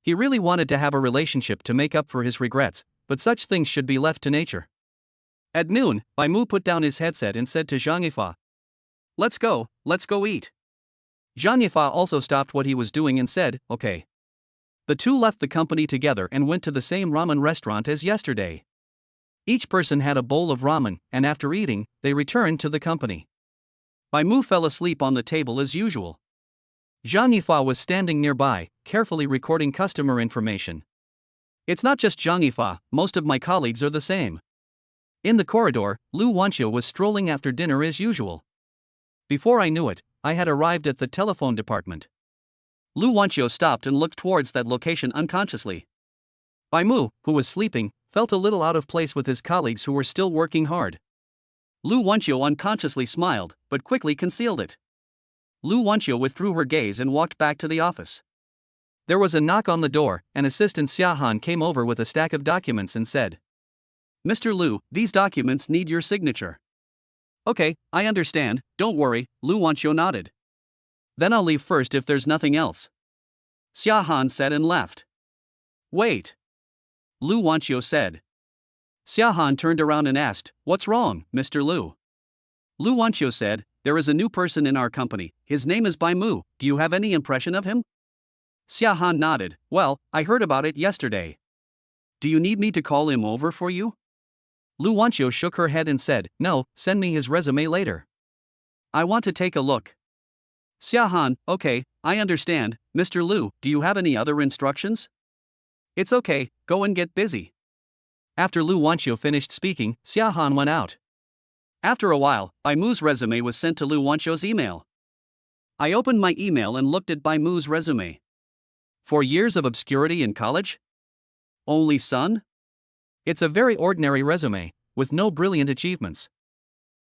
He really wanted to have a relationship to make up for his regrets, but such things should be left to nature. At noon, Bai Mu put down his headset and said to Zhang Yifa, let's go eat. Zhang Yifa also stopped what he was doing and said, okay. The two left the company together and went to the same ramen restaurant as yesterday. Each person had a bowl of ramen, and after eating, they returned to the company. Bai Mu fell asleep on the table as usual. Zhang Yifa was standing nearby, carefully recording customer information. It's not just Zhang Yifa, most of my colleagues are the same. In the corridor, Lu Wanqiu was strolling after dinner as usual. Before I knew it, I had arrived at the telephone department. Lu Wanqiu stopped and looked towards that location unconsciously. Bai Mu, who was sleeping, felt a little out of place with his colleagues who were still working hard. Lu Wanqiu unconsciously smiled, but quickly concealed it. Lu Wanqiu withdrew her gaze and walked back to the office. There was a knock on the door, and assistant Xia Han came over with a stack of documents and said, Mr. Lu, these documents need your signature. Okay, I understand, don't worry, Lu Wanqiu nodded. Then I'll leave first if there's nothing else. Xia Han said and left. Wait. Lu Wanqiu said. Xia Han turned around and asked, What's wrong, Mr. Lu? Lu Wanqiu said, There is a new person in our company, his name is Bai Mu, do you have any impression of him? Xia Han nodded, Well, I heard about it yesterday. Do you need me to call him over for you? Lu Wanqiu shook her head and said, No, send me his resume later. I want to take a look. Xia Han, okay, I understand, Mr. Lu, do you have any other instructions? It's okay, go and get busy. After Lu Wanqiu finished speaking, Xia Han went out. After a while, Bai Mu's resume was sent to Lu Wanqiu's email. I opened my email and looked at Bai Mu's resume. 4 years of obscurity in college? Only son? It's a very ordinary resume, with no brilliant achievements.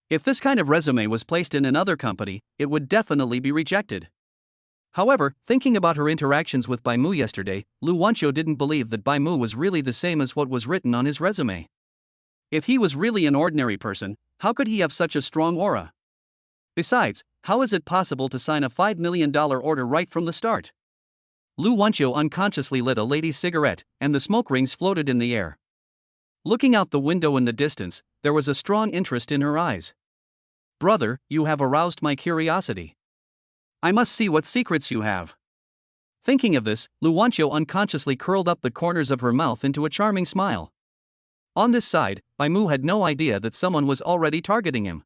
If this kind of resume was placed in another company, it would definitely be rejected. However, thinking about her interactions with Bai Mu yesterday, Lu Wanqiu didn't believe that Bai Mu was really the same as what was written on his resume. If he was really an ordinary person, how could he have such a strong aura? Besides, how is it possible to sign a $5 million order right from the start? Lu Wanqiu unconsciously lit a lady's cigarette, and the smoke rings floated in the air. Looking out the window in the distance, there was a strong interest in her eyes. Brother, you have aroused my curiosity. I must see what secrets you have. Thinking of this, Lu Wanqiu unconsciously curled up the corners of her mouth into a charming smile. On this side, Bai Mu had no idea that someone was already targeting him.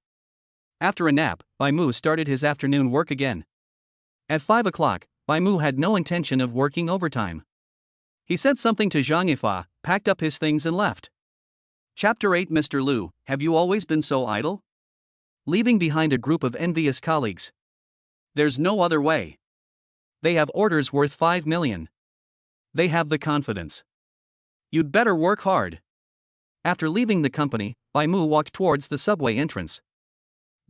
After a nap, Bai Mu started his afternoon work again. At 5 o'clock, Bai Mu had no intention of working overtime. He said something to Zhang Yifa, packed up his things and left. Chapter 8. Mr. Lu, have you always been so idle? Leaving behind a group of envious colleagues. There's no other way. They have orders worth 5 million. They have the confidence. You'd better work hard. After leaving the company, Bai Mu walked towards the subway entrance.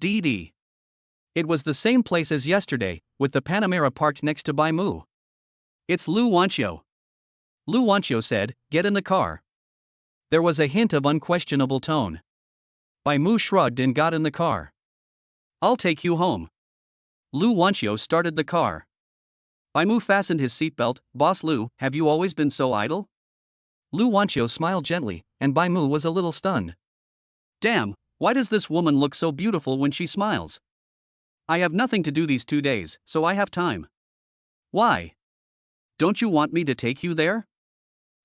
DD. It was the same place as yesterday, with the Panamera parked next to Bai Mu. It's Lu Wanqiu. Lu Wanqiu said, "Get in the car." There was a hint of unquestionable tone. Bai Mu shrugged and got in the car. I'll take you home. Lu Wanqiu started the car. Bai Mu fastened his seatbelt. Boss Lu, have you always been so idle? Lu Wanqiu smiled gently, and Bai Mu was a little stunned. Damn, why does this woman look so beautiful when she smiles? I have nothing to do these 2 days, so I have time. Why? Don't you want me to take you there?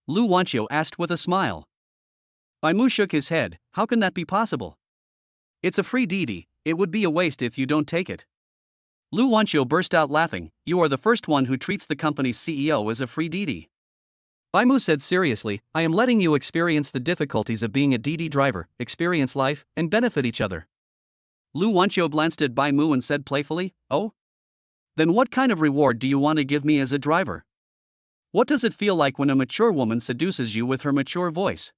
Lu Wanqiu asked with a smile. Bai Mu shook his head. How can that be possible? It's a free deity, it would be a waste if you don't take it. Lu Wanqiu burst out laughing. You are the first one who treats the company's CEO as a free deity. Bai Mu said seriously, I am letting you experience the difficulties of being a DD driver, experience life, and benefit each other. Lu Wanqiu glanced at Bai Mu and said playfully, Oh? Then what kind of reward do you want to give me as a driver? What does it feel like when a mature woman seduces you with her mature voice?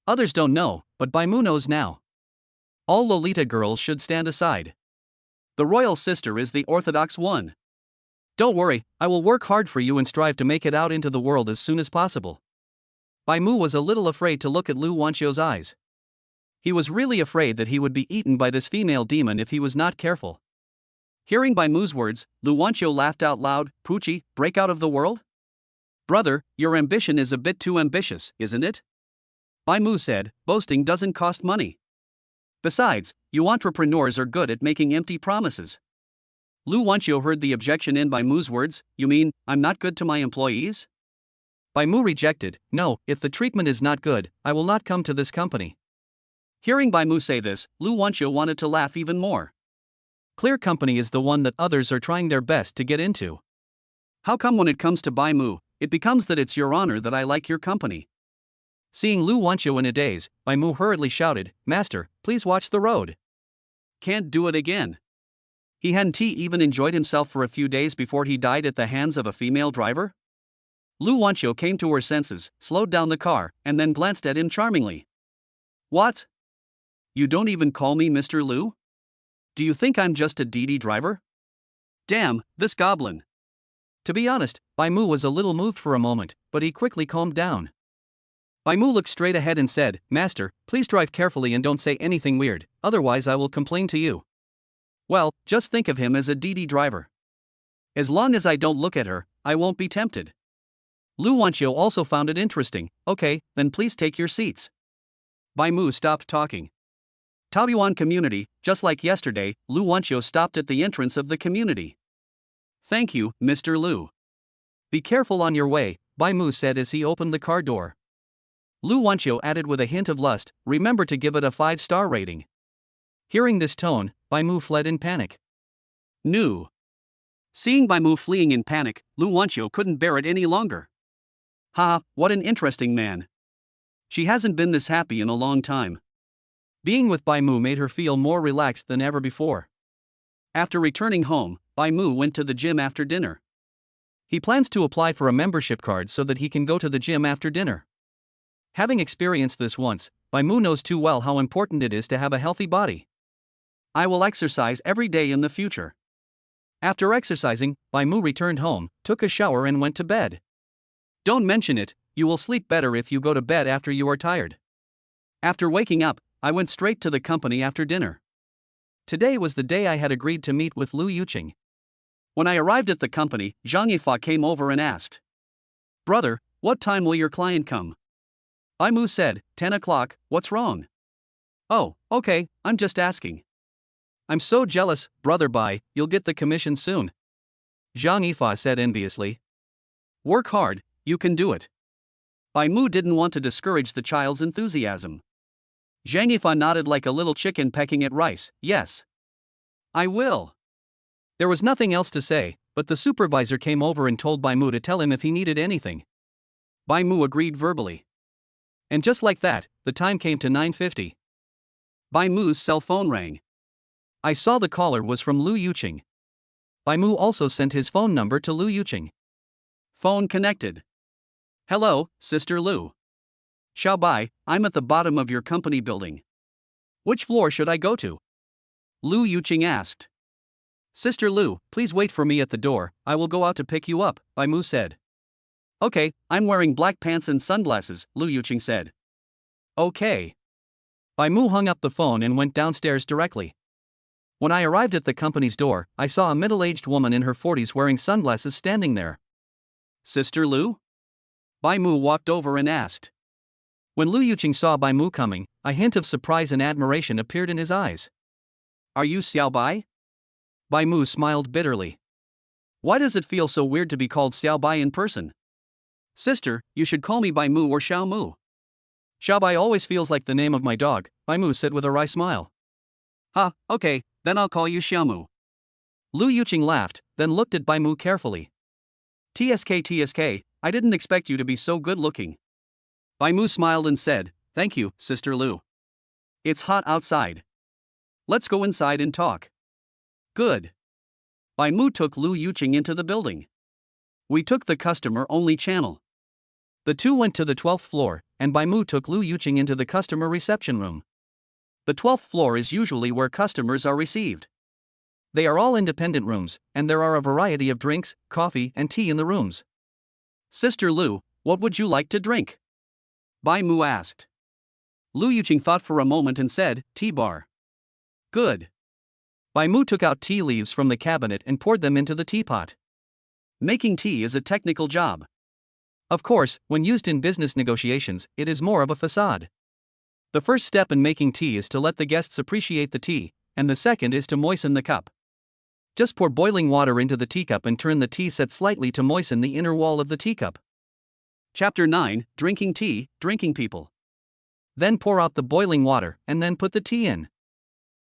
Others don't know, but Bai Mu knows now. All Lolita girls should stand aside. The royal sister is the orthodox one. Don't worry, I will work hard for you and strive to make it out into the world as soon as possible. Bai Mu was a little afraid to look at Lu Wanqiu's eyes. He was really afraid that he would be eaten by this female demon if he was not careful. Hearing Bai Mu's words, Lu Wanqiu laughed out loud. Poochie, break out of the world? Brother, your ambition is a bit too ambitious, isn't it? Bai Mu said, boasting doesn't cost money. Besides, you entrepreneurs are good at making empty promises. Lu Wanqiu heard the objection in Bai Mu's words. You mean, I'm not good to my employees? Bai Mu rejected, no, if the treatment is not good, I will not come to this company. Hearing Bai Mu say this, Lu Wanqiu wanted to laugh even more. Clear company is the one that others are trying their best to get into. How come when it comes to Bai Mu, it becomes that it's your honor that I like your company? Seeing Lu Wanqiu in a daze, Bai Mu hurriedly shouted, Master, please watch the road. Can't do it again. He hadn't even enjoyed himself for a few days before he died at the hands of a female driver? Lu Wanqiu came to her senses, slowed down the car, and then glanced at him charmingly. What? You don't even call me Mr. Lu? Do you think I'm just a DD driver? Damn, this goblin. To be honest, Bai Mu was a little moved for a moment, but he quickly calmed down. Bai Mu looked straight ahead and said, Master, please drive carefully and don't say anything weird, otherwise I will complain to you. Well, just think of him as a DD driver. As long as I don't look at her, I won't be tempted. Lu Wanqiu also found it interesting. Okay, then please take your seats. Bai Mu stopped talking. Taoyuan community, just like yesterday, Lu Wanqiu stopped at the entrance of the community. Thank you, Mr. Lu. Be careful on your way, Bai Mu said as he opened the car door. Lu Wanqiu added with a hint of lust, remember to give it a 5-star rating. Hearing this tone, Bai Mu fled in panic. No. Seeing Bai Mu fleeing in panic, Lu Wanqiu couldn't bear it any longer. Ha, what an interesting man. She hasn't been this happy in a long time. Being with Bai Mu made her feel more relaxed than ever before. After returning home, Bai Mu went to the gym after dinner. He plans to apply for a membership card so that he can go to the gym after dinner. Having experienced this once, Bai Mu knows too well how important it is to have a healthy body. I will exercise every day in the future. After exercising, Bai Mu returned home, took a shower and went to bed. Don't mention it, you will sleep better if you go to bed after you are tired. After waking up, I went straight to the company after dinner. Today was the day I had agreed to meet with Lu Yuqing. When I arrived at the company, Zhang Yifa came over and asked, "Brother, what time will your client come?" Bai Mu said, 10 o'clock, what's wrong? Oh, okay, I'm just asking. I'm so jealous, brother Bai, you'll get the commission soon. Zhang Yifa said enviously. Work hard, you can do it. Bai Mu didn't want to discourage the child's enthusiasm. Zhang Yifa nodded like a little chicken pecking at rice, yes. I will. There was nothing else to say, but the supervisor came over and told Bai Mu to tell him if he needed anything. Bai Mu agreed verbally. And just like that, the time came to 9:50. Bai Mu's cell phone rang. I saw the caller was from Lu Yuqing. Bai Mu also sent his phone number to Lu Yuqing. Phone connected. Hello, Sister Lu. Xiao Bai, I'm at the bottom of your company building. Which floor should I go to? Lu Yuqing asked. Sister Lu, please wait for me at the door, I will go out to pick you up, Bai Mu said. Okay, I'm wearing black pants and sunglasses, Lu Yuqing said. Okay. Bai Mu hung up the phone and went downstairs directly. When I arrived at the company's door, I saw a middle-aged woman in her 40s wearing sunglasses standing there. Sister Lu? Bai Mu walked over and asked. When Lu Yuqing saw Bai Mu coming, a hint of surprise and admiration appeared in his eyes. Are you Xiao Bai? Bai Mu smiled bitterly. Why does it feel so weird to be called Xiao Bai in person? Sister, you should call me Bai Mu or Xiao Mu. Xiao Bai always feels like the name of my dog, Bai Mu said with a wry smile. Okay, then I'll call you Xiao Mu. Lu Yuqing laughed, then looked at Bai Mu carefully. TSK, I didn't expect you to be so good looking. Bai Mu smiled and said, Thank you, Sister Lu. It's hot outside. Let's go inside and talk. Good. Bai Mu took Lu Yuqing into the building. We took the customer-only channel. The two went to the 12th floor, and Bai Mu took Lu Yuqing into the customer reception room. The 12th floor is usually where customers are received. They are all independent rooms, and there are a variety of drinks, coffee, and tea in the rooms. Sister Lu, what would you like to drink? Bai Mu asked. Lu Yuqing thought for a moment and said, tea bar. Good. Bai Mu took out tea leaves from the cabinet and poured them into the teapot. Making tea is a technical job. Of course, when used in business negotiations, it is more of a facade. The first step in making tea is to let the guests appreciate the tea, and the second is to moisten the cup. Just pour boiling water into the teacup and turn the tea set slightly to moisten the inner wall of the teacup. Chapter 9, Drinking Tea, Drinking People. Then pour out the boiling water, and then put the tea in.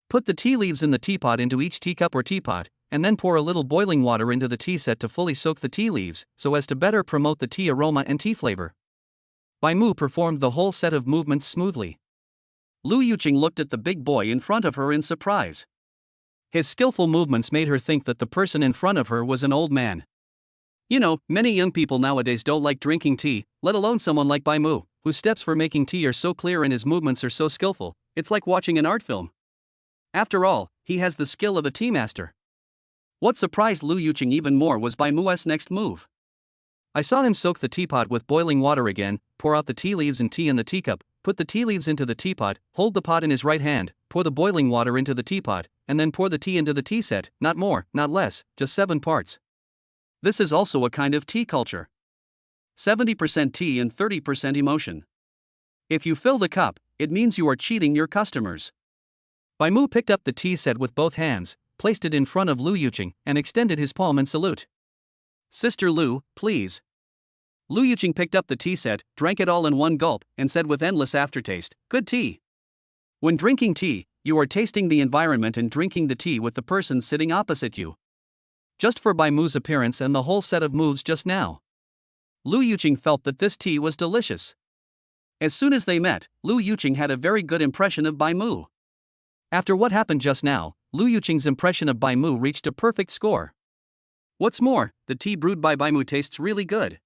Put the tea leaves in the teapot into each teacup or teapot, and then pour a little boiling water into the tea set to fully soak the tea leaves, so as to better promote the tea aroma and tea flavor. Bai Mu performed the whole set of movements smoothly. Lu Yuqing looked at the big boy in front of her in surprise. His skillful movements made her think that the person in front of her was an old man. You know, many young people nowadays don't like drinking tea, let alone someone like Bai Mu, whose steps for making tea are so clear and his movements are so skillful, it's like watching an art film. After all, he has the skill of a tea master. What surprised Lu Yuqing even more was Bai Mu's next move. I saw him soak the teapot with boiling water again, pour out the tea leaves and tea in the teacup, put the tea leaves into the teapot, hold the pot in his right hand, pour the boiling water into the teapot, and then pour the tea into the tea set, not more, not less, just 7 parts. This is also a kind of tea culture. 70% tea and 30% emotion. If you fill the cup, it means you are cheating your customers. Bai Mu picked up the tea set with both hands, placed it in front of Lu Yuqing, and extended his palm in salute. Sister Lu, please. Lu Yuqing picked up the tea set, drank it all in one gulp, and said with endless aftertaste, good tea. When drinking tea, you are tasting the environment and drinking the tea with the person sitting opposite you. Just for Bai Mu's appearance and the whole set of moves just now. Lu Yuqing felt that this tea was delicious. As soon as they met, Lu Yuqing had a very good impression of Bai Mu. After what happened just now, Lu Yuqing's impression of Bai Mu reached a perfect score. What's more, the tea brewed by Bai Mu tastes really good.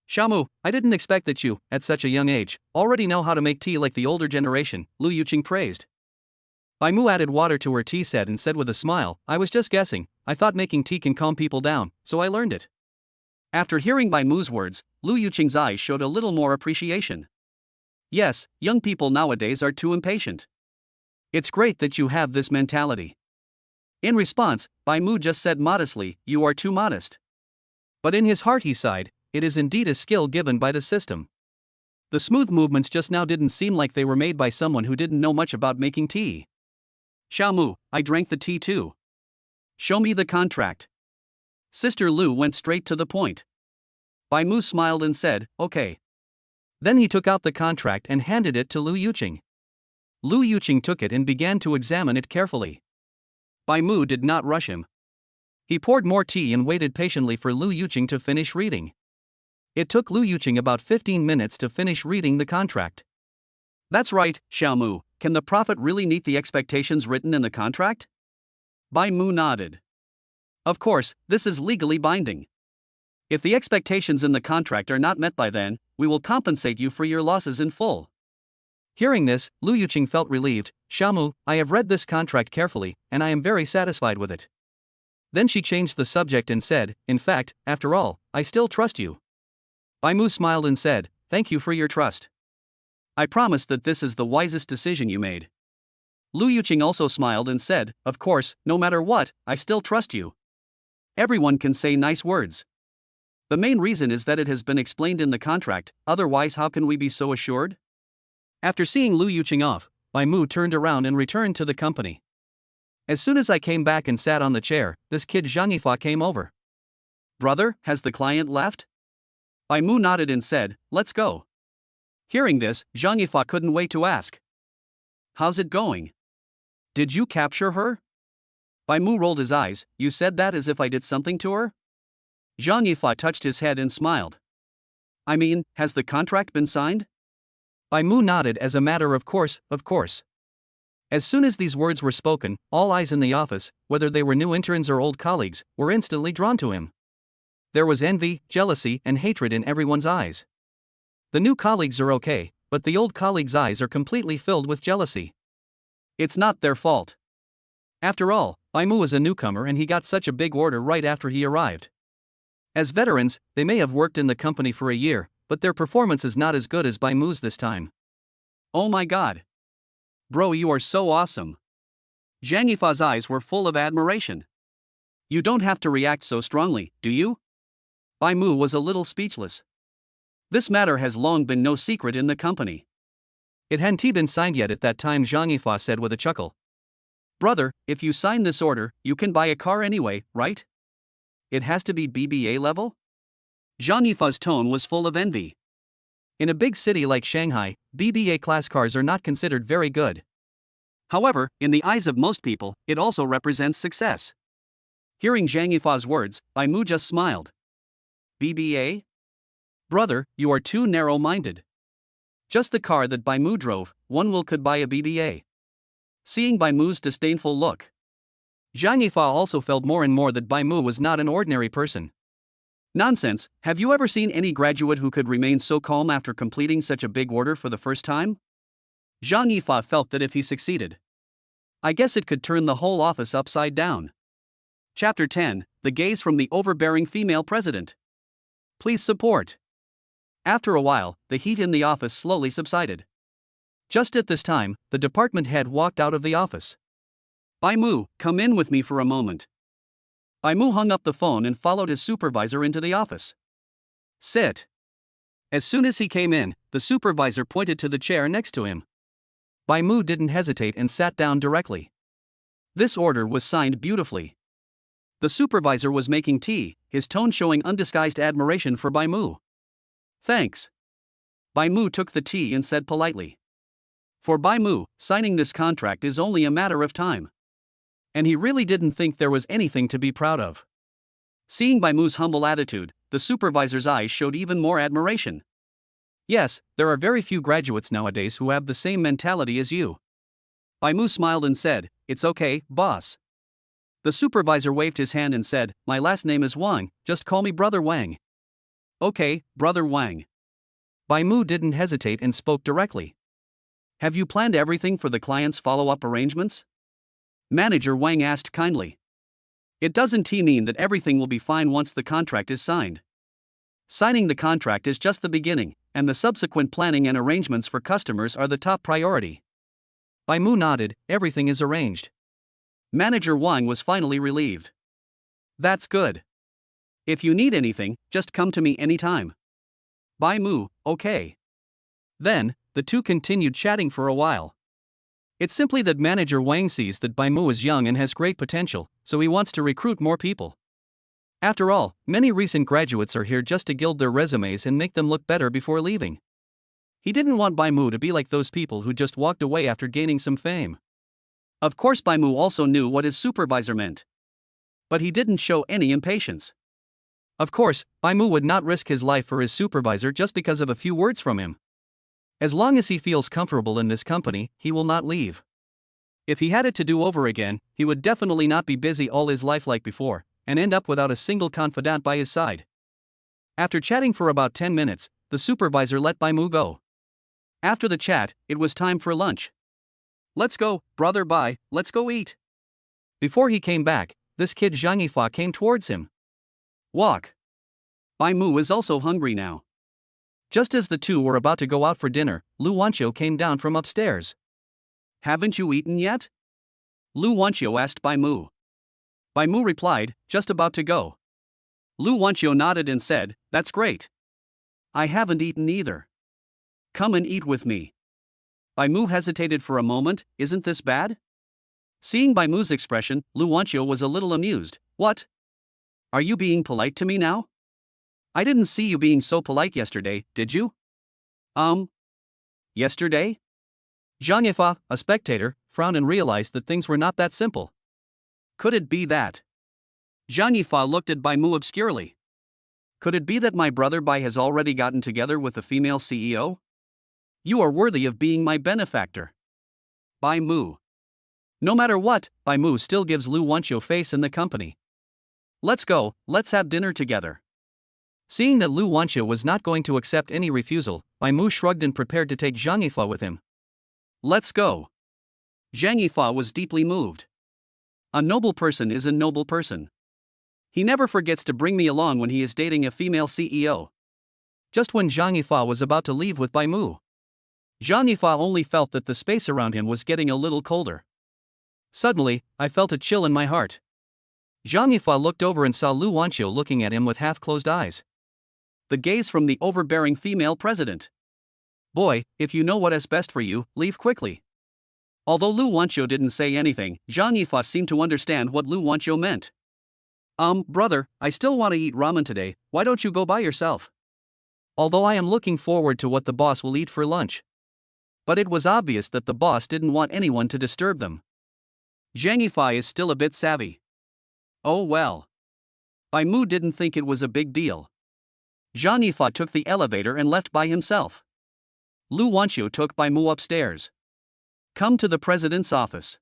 Shamu, I didn't expect that you, at such a young age, already know how to make tea like the older generation, Lu Yuqing praised. Bai Mu added water to her tea set and said with a smile, I was just guessing, I thought making tea can calm people down, so I learned it. After hearing Bai Mu's words, Lu Yuqing's eyes showed a little more appreciation. Yes, young people nowadays are too impatient. It's great that you have this mentality. In response, Bai Mu just said modestly, you are too modest. But in his heart he sighed, it is indeed a skill given by the system. The smooth movements just now didn't seem like they were made by someone who didn't know much about making tea. Xiaomu, I drank the tea too. Show me the contract. Sister Lu went straight to the point. Bai Mu smiled and said, okay. Then he took out the contract and handed it to Lu Yuqing. Lu Yuqing took it and began to examine it carefully. Bai Mu did not rush him. He poured more tea and waited patiently for Lu Yuqing to finish reading. It took Lu Yuqing about 15 minutes to finish reading the contract. That's right, Xiaomu, can the profit really meet the expectations written in the contract? Bai Mu nodded. Of course, this is legally binding. If the expectations in the contract are not met by then, we will compensate you for your losses in full. Hearing this, Lu Yuqing felt relieved. Xiaomu, I have read this contract carefully, and I am very satisfied with it. Then she changed the subject and said, in fact, after all, I still trust you. Bai Mu smiled and said, thank you for your trust. I promise that this is the wisest decision you made. Lu Yuqing also smiled and said, of course, no matter what, I still trust you. Everyone can say nice words. The main reason is that it has been explained in the contract, otherwise how can we be so assured? After seeing Lu Yuqing off, Bai Mu turned around and returned to the company. As soon as I came back and sat on the chair, this kid Zhang Yifei came over. Brother, has the client left? Bai Mu nodded and said, let's go. Hearing this, Zhang Yifei couldn't wait to ask. How's it going? Did you capture her? Bai Mu rolled his eyes, you said that as if I did something to her? Zhang Yifei touched his head and smiled. I mean, has the contract been signed? Bai Mu nodded as a matter of course, of course. As soon as these words were spoken, all eyes in the office, whether they were new interns or old colleagues, were instantly drawn to him. There was envy, jealousy, and hatred in everyone's eyes. The new colleagues are okay, but the old colleagues' eyes are completely filled with jealousy. It's not their fault. After all, Bai Mu is a newcomer and he got such a big order right after he arrived. As veterans, they may have worked in the company for a year, but their performance is not as good as Bai Mu's this time. Oh my god. Bro, you are so awesome. Zhang Yifei's eyes were full of admiration. You don't have to react so strongly, do you? Bai Mu was a little speechless. This matter has long been no secret in the company. It hadn't been signed yet at that time, Zhang Yifei said with a chuckle. Brother, if you sign this order, you can buy a car anyway, right? It has to be BBA level? Zhang Yifei's tone was full of envy. In a big city like Shanghai, BBA class cars are not considered very good. However, in the eyes of most people, it also represents success. Hearing Zhang Yifei's words, Bai Mu just smiled. BBA? Brother, you are too narrow-minded. Just the car that Bai Mu drove, one could buy a BBA. Seeing Bai Mu's disdainful look, Zhang Yifei also felt more and more that Bai Mu was not an ordinary person. Nonsense, have you ever seen any graduate who could remain so calm after completing such a big order for the first time? Zhang Yifei felt that if he succeeded, I guess it could turn the whole office upside down. Chapter 10, The Gaze from the Overbearing Female President. Please support. After a while, the heat in the office slowly subsided. Just at this time, the department head walked out of the office. Bai Mu, come in with me for a moment. Bai Mu hung up the phone and followed his supervisor into the office. Sit. As soon as he came in, the supervisor pointed to the chair next to him. Bai Mu didn't hesitate and sat down directly. This order was signed beautifully. The supervisor was making tea, his tone showing undisguised admiration for Bai Mu. Thanks. Bai Mu took the tea and said politely. For Bai Mu, signing this contract is only a matter of time. And he really didn't think there was anything to be proud of. Seeing Bai Mu's humble attitude, the supervisor's eyes showed even more admiration. Yes, there are very few graduates nowadays who have the same mentality as you. Bai Mu smiled and said, it's okay, boss. The supervisor waved his hand and said, my last name is Wang, just call me Brother Wang. Okay, Brother Wang. Bai Mu didn't hesitate and spoke directly. Have you planned everything for the client's follow-up arrangements? Manager Wang asked kindly. It doesn't mean that everything will be fine once the contract is signed. Signing the contract is just the beginning, and the subsequent planning and arrangements for customers are the top priority. Bai Mu nodded, everything is arranged. Manager Wang was finally relieved. That's good. If you need anything, just come to me anytime. Bai Mu, okay. Then, the two continued chatting for a while. It's simply that Manager Wang sees that Bai Mu is young and has great potential, so he wants to recruit more people. After all, many recent graduates are here just to gild their resumes and make them look better before leaving. He didn't want Bai Mu to be like those people who just walked away after gaining some fame. Of course, Bai Mu also knew what his supervisor meant. But he didn't show any impatience. Of course, Bai Mu would not risk his life for his supervisor just because of a few words from him. As long as he feels comfortable in this company, he will not leave. If he had it to do over again, he would definitely not be busy all his life like before, and end up without a single confidant by his side. After chatting for about 10 minutes, the supervisor let Bai Mu go. After the chat, it was time for lunch. Let's go, Brother Bai, let's go eat. Before he came back, this kid Zhang Yifei came towards him. Walk. Bai Mu is also hungry now. Just as the two were about to go out for dinner, Lu Wanqiu came down from upstairs. Haven't you eaten yet? Lu Wanqiu asked Bai Mu. Bai Mu replied, just about to go. Lu Wanqiu nodded and said, that's great. I haven't eaten either. Come and eat with me. Bai Mu hesitated for a moment, isn't this bad? Seeing Bai Mu's expression, Lu Wanqiu was a little amused. What? Are you being polite to me now? I didn't see you being so polite yesterday, did you? Yesterday? Zhang Yifei, a spectator, frowned and realized that things were not that simple. Could it be that? Zhang Yifei looked at Bai Mu obscurely. Could it be that my brother Bai has already gotten together with the female CEO? You are worthy of being my benefactor. Bai Mu. No matter what, Bai Mu still gives Lu Wanqiu face in the company. Let's go, let's have dinner together. Seeing that Lu Wanqiu was not going to accept any refusal, Bai Mu shrugged and prepared to take Zhang Yifei with him. Let's go. Zhang Yifei was deeply moved. A noble person is a noble person. He never forgets to bring me along when he is dating a female CEO. Just when Zhang Yifei was about to leave with Bai Mu, Zhang Yifei only felt that the space around him was getting a little colder. Suddenly, I felt a chill in my heart. Zhang Yifei looked over and saw Lu Wanqiu looking at him with half-closed eyes. The gaze from the overbearing female president. Boy, if you know what is best for you, leave quickly. Although Lu Wanqiu didn't say anything, Zhang Yifei seemed to understand what Lu Wanqiu meant. Brother, I still want to eat ramen today, why don't you go by yourself? Although I am looking forward to what the boss will eat for lunch. But it was obvious that the boss didn't want anyone to disturb them. Zhang Yifei is still a bit savvy. Oh well. Bai Mu didn't think it was a big deal. Zhang Yifei took the elevator and left by himself. Lu Wanqiu took Bai Mu upstairs. Come to the president's office.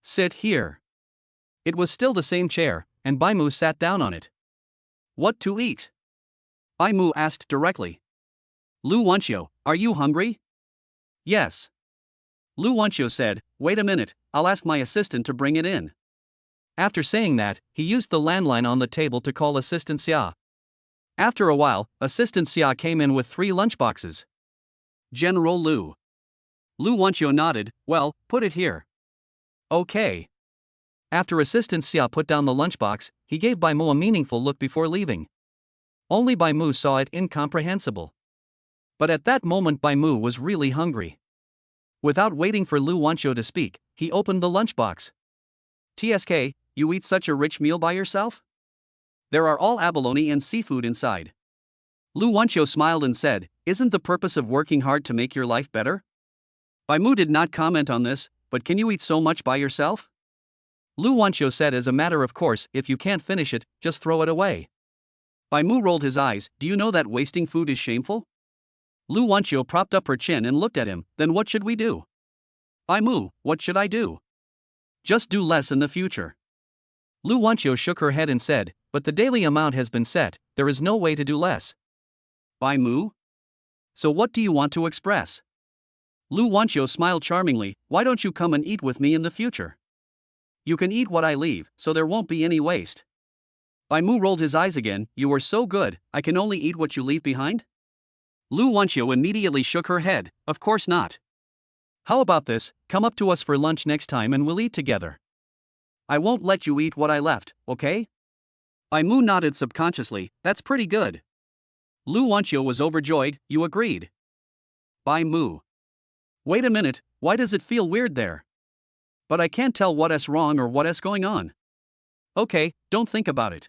Sit here. It was still the same chair, and Bai Mu sat down on it. What to eat? Bai Mu asked directly. Lu Wanqiu, are you hungry? Yes. Lu Wanqiu said, wait a minute, I'll ask my assistant to bring it in. After saying that, he used the landline on the table to call Assistant Xia. After a while, Assistant Xia came in with 3 lunchboxes. General Lu. Lu Wanqiu nodded, well, put it here. Okay. After Assistant Xia put down the lunchbox, he gave Bai Mu a meaningful look before leaving. Only Bai Mu saw it incomprehensible. But at that moment Bai Mu was really hungry. Without waiting for Lu Wanqiu to speak, he opened the lunchbox. TSK, you eat such a rich meal by yourself? There are all abalone and seafood inside. Lu Wanqiu smiled and said, isn't the purpose of working hard to make your life better? Bai Mu did not comment on this, but can you eat so much by yourself? Lu Wanqiu said as a matter of course, if you can't finish it, just throw it away. Bai Mu rolled his eyes, do you know that wasting food is shameful? Lu Wanqiu propped up her chin and looked at him, then what should we do? Bai Mu, what should I do? Just do less in the future. Lu Wanqiu shook her head and said, but the daily amount has been set, there is no way to do less. By Mu? So what do you want to express? Lu Wanqiu smiled charmingly. Why don't you come and eat with me in the future? You can eat what I leave, so there won't be any waste. Bai Mu rolled his eyes again. You are so good, I can only eat what you leave behind? Lu Wanqiu immediately shook her head. Of course not. How about this, come up to us for lunch next time and we'll eat together. I won't let you eat what I left, okay? Bai Mu nodded subconsciously. That's pretty good. Lu Wanqiu was overjoyed. You agreed. Bai Mu. Wait a minute, why does it feel weird there? But I can't tell what's wrong or what's going on. Okay, don't think about it.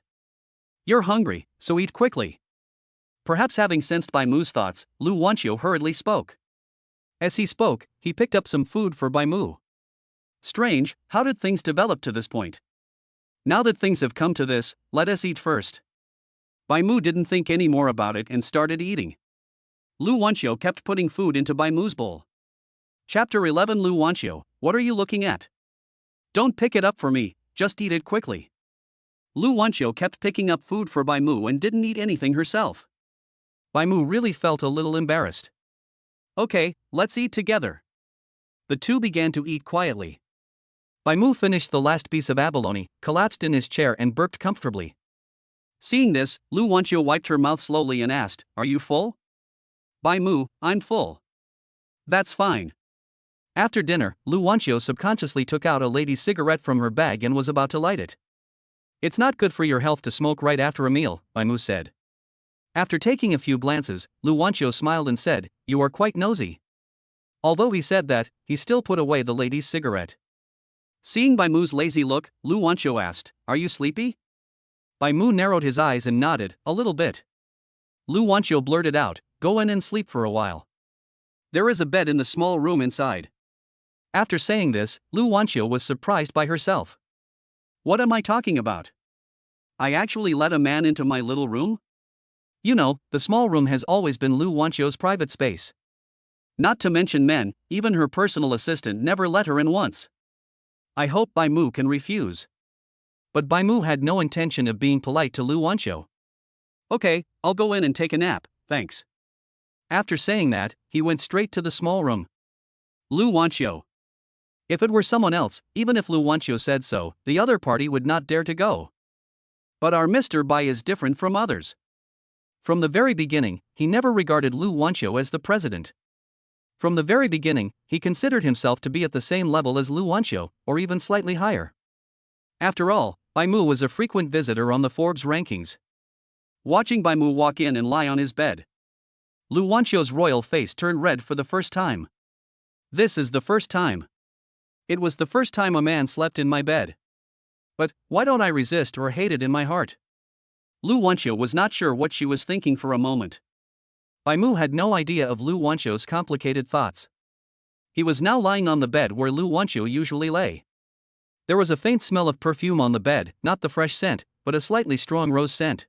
You're hungry, so eat quickly. Perhaps having sensed Bai Mu's thoughts, Lu Wanqiu hurriedly spoke. As he spoke, he picked up some food for Bai Mu. Strange, how did things develop to this point? Now that things have come to this, let us eat first. Bai Mu didn't think any more about it and started eating. Lu Wanqiu kept putting food into Bai Mu's bowl. Chapter 11. Lu Wanqiu, what are you looking at? Don't pick it up for me, just eat it quickly. Lu Wanqiu kept picking up food for Bai Mu and didn't eat anything herself. Bai Mu really felt a little embarrassed. Okay, let's eat together. The two began to eat quietly. Bai Mu finished the last piece of abalone, collapsed in his chair and burped comfortably. Seeing this, Lu Wanqiu wiped her mouth slowly and asked, Are you full? Bai Mu, I'm full. That's fine. After dinner, Lu Wanqiu subconsciously took out a lady's cigarette from her bag and was about to light it. It's not good for your health to smoke right after a meal, Bai Mu said. After taking a few glances, Lu Wanqiu smiled and said, You are quite nosy. Although he said that, he still put away the lady's cigarette. Seeing Bai Mu's lazy look, Lu Wanqiu asked, Are you sleepy? Bai Mu narrowed his eyes and nodded, a little bit. Lu Wanqiu blurted out, Go in and sleep for a while. There is a bed in the small room inside. After saying this, Lu Wanqiu was surprised by herself. What am I talking about? I actually let a man into my little room? You know, the small room has always been Lu Wanqiu's private space. Not to mention men, even her personal assistant never let her in once. I hope Bai Mu can refuse. But Bai Mu had no intention of being polite to Lu Wanqiu. Okay, I'll go in and take a nap, thanks. After saying that, he went straight to the small room. Lu Wanqiu. If it were someone else, even if Lu Wanqiu said so, the other party would not dare to go. But our Mr. Bai is different from others. From the very beginning, he never regarded Lu Wanqiu as the president. From the very beginning, he considered himself to be at the same level as Lu Wanqiu, or even slightly higher. After all, Bai Mu was a frequent visitor on the Forbes rankings. Watching Bai Mu walk in and lie on his bed, Lu Wanqiu's royal face turned red for the first time. This is the first time. It was the first time a man slept in my bed. But why don't I resist or hate it in my heart? Lu Wanqiu was not sure what she was thinking for a moment. Bai Mu had no idea of Lu Wanqiu's complicated thoughts. He was now lying on the bed where Lu Wanqiu usually lay. There was a faint smell of perfume on the bed, not the fresh scent, but a slightly strong rose scent.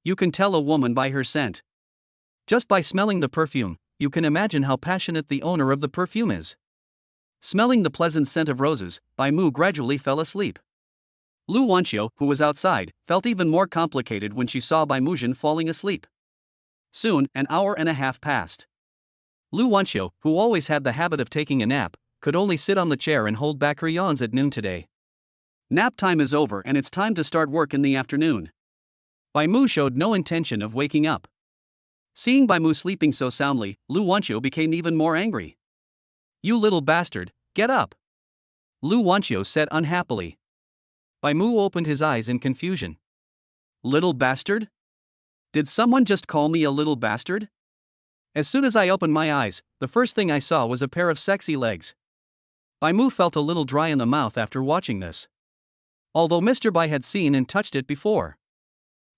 You can tell a woman by her scent. Just by smelling the perfume, you can imagine how passionate the owner of the perfume is. Smelling the pleasant scent of roses, Bai Mu gradually fell asleep. Lu Wanqiu, who was outside, felt even more complicated when she saw Bai Muzhen falling asleep. Soon, an hour and a half passed. Lu Wanqiu, who always had the habit of taking a nap, could only sit on the chair and hold back her yawns at noon today. Nap time is over and it's time to start work in the afternoon. Bai Mu showed no intention of waking up. Seeing Bai Mu sleeping so soundly, Lu Wanqiu became even more angry. You little bastard, get up! Lu Wanqiu said unhappily. Bai Mu opened his eyes in confusion. Little bastard? Did someone just call me a little bastard? As soon as I opened my eyes, the first thing I saw was a pair of sexy legs. Bai Mu felt a little dry in the mouth after watching this. Although Mr. Bai had seen and touched it before.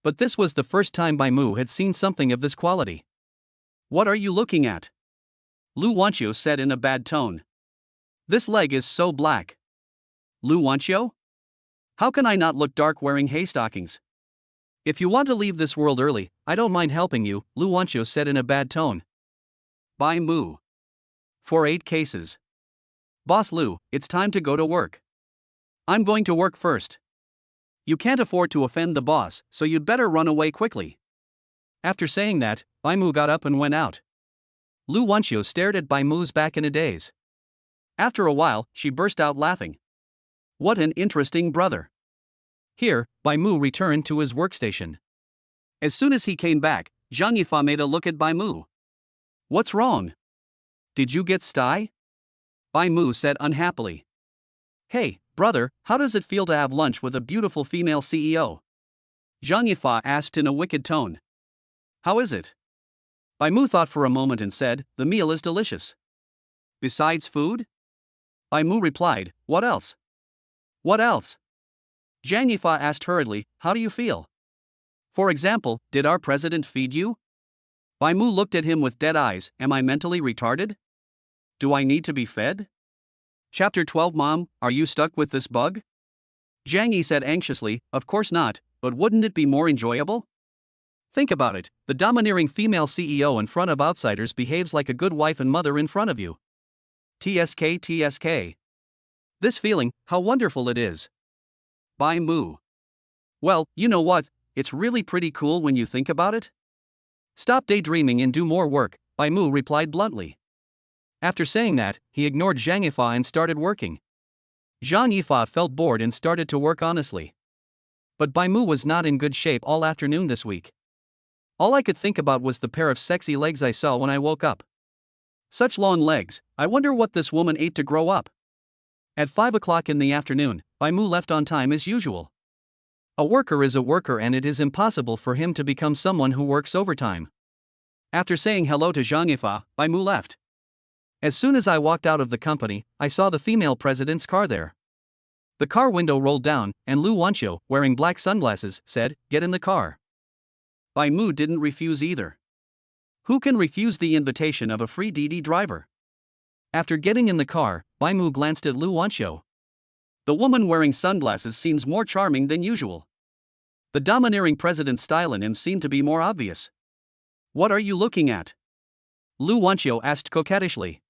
But this was the first time Bai Mu had seen something of this quality. What are you looking at? Lu Wanqiu said in a bad tone. This leg is so black. Lu Wanqiu? How can I not look dark wearing haystockings? If you want to leave this world early, I don't mind helping you, Lu Wanqiu said in a bad tone. Bai Mu. For 8 cases. Boss Lu, it's time to go to work. I'm going to work first. You can't afford to offend the boss, so you'd better run away quickly. After saying that, Bai Mu got up and went out. Lu Wanxiu stared at Bai Mu's back in a daze. After a while, she burst out laughing. What an interesting brother. Here, Bai Mu returned to his workstation. As soon as he came back, Zhang Yifa made a look at Bai Mu. What's wrong? Did you get sty? Bai Mu said unhappily. Hey, brother, how does it feel to have lunch with a beautiful female CEO? Zhang Yifa asked in a wicked tone. How is it? Bai Mu thought for a moment and said, the meal is delicious. Besides food? Bai Mu replied, what else? What else? Zhang Yifa asked hurriedly, how do you feel? For example, did our president feed you? Bai Mu looked at him with dead eyes, am I mentally retarded? Do I need to be fed? Chapter 12 Mom, are you stuck with this bug? Zhang Yi said anxiously, of course not, but wouldn't it be more enjoyable? Think about it, the domineering female CEO in front of outsiders behaves like a good wife and mother in front of you. TSK TSK. This feeling, how wonderful it is. Bai Mu. Well, you know what, it's really pretty cool when you think about it. Stop daydreaming and do more work, Bai Mu replied bluntly. After saying that, he ignored Zhang Yifa and started working. Zhang Yifa felt bored and started to work honestly. But Bai Mu was not in good shape all afternoon this week. All I could think about was the pair of sexy legs I saw when I woke up. Such long legs, I wonder what this woman ate to grow up. At 5 o'clock in the afternoon, Bai Mu left on time as usual. A worker is a worker and it is impossible for him to become someone who works overtime. After saying hello to Zhang Yifa, Bai Mu left. As soon as I walked out of the company, I saw the female president's car there. The car window rolled down, and Lu Wanxiu, wearing black sunglasses, said, get in the car. Bai Mu didn't refuse either. Who can refuse the invitation of a free DD driver? After getting in the car, Bai Mu glanced at Lu Wanxiu. The woman wearing sunglasses seems more charming than usual. The domineering president's style in him seemed to be more obvious. What are you looking at? Lu Wanxiu asked coquettishly.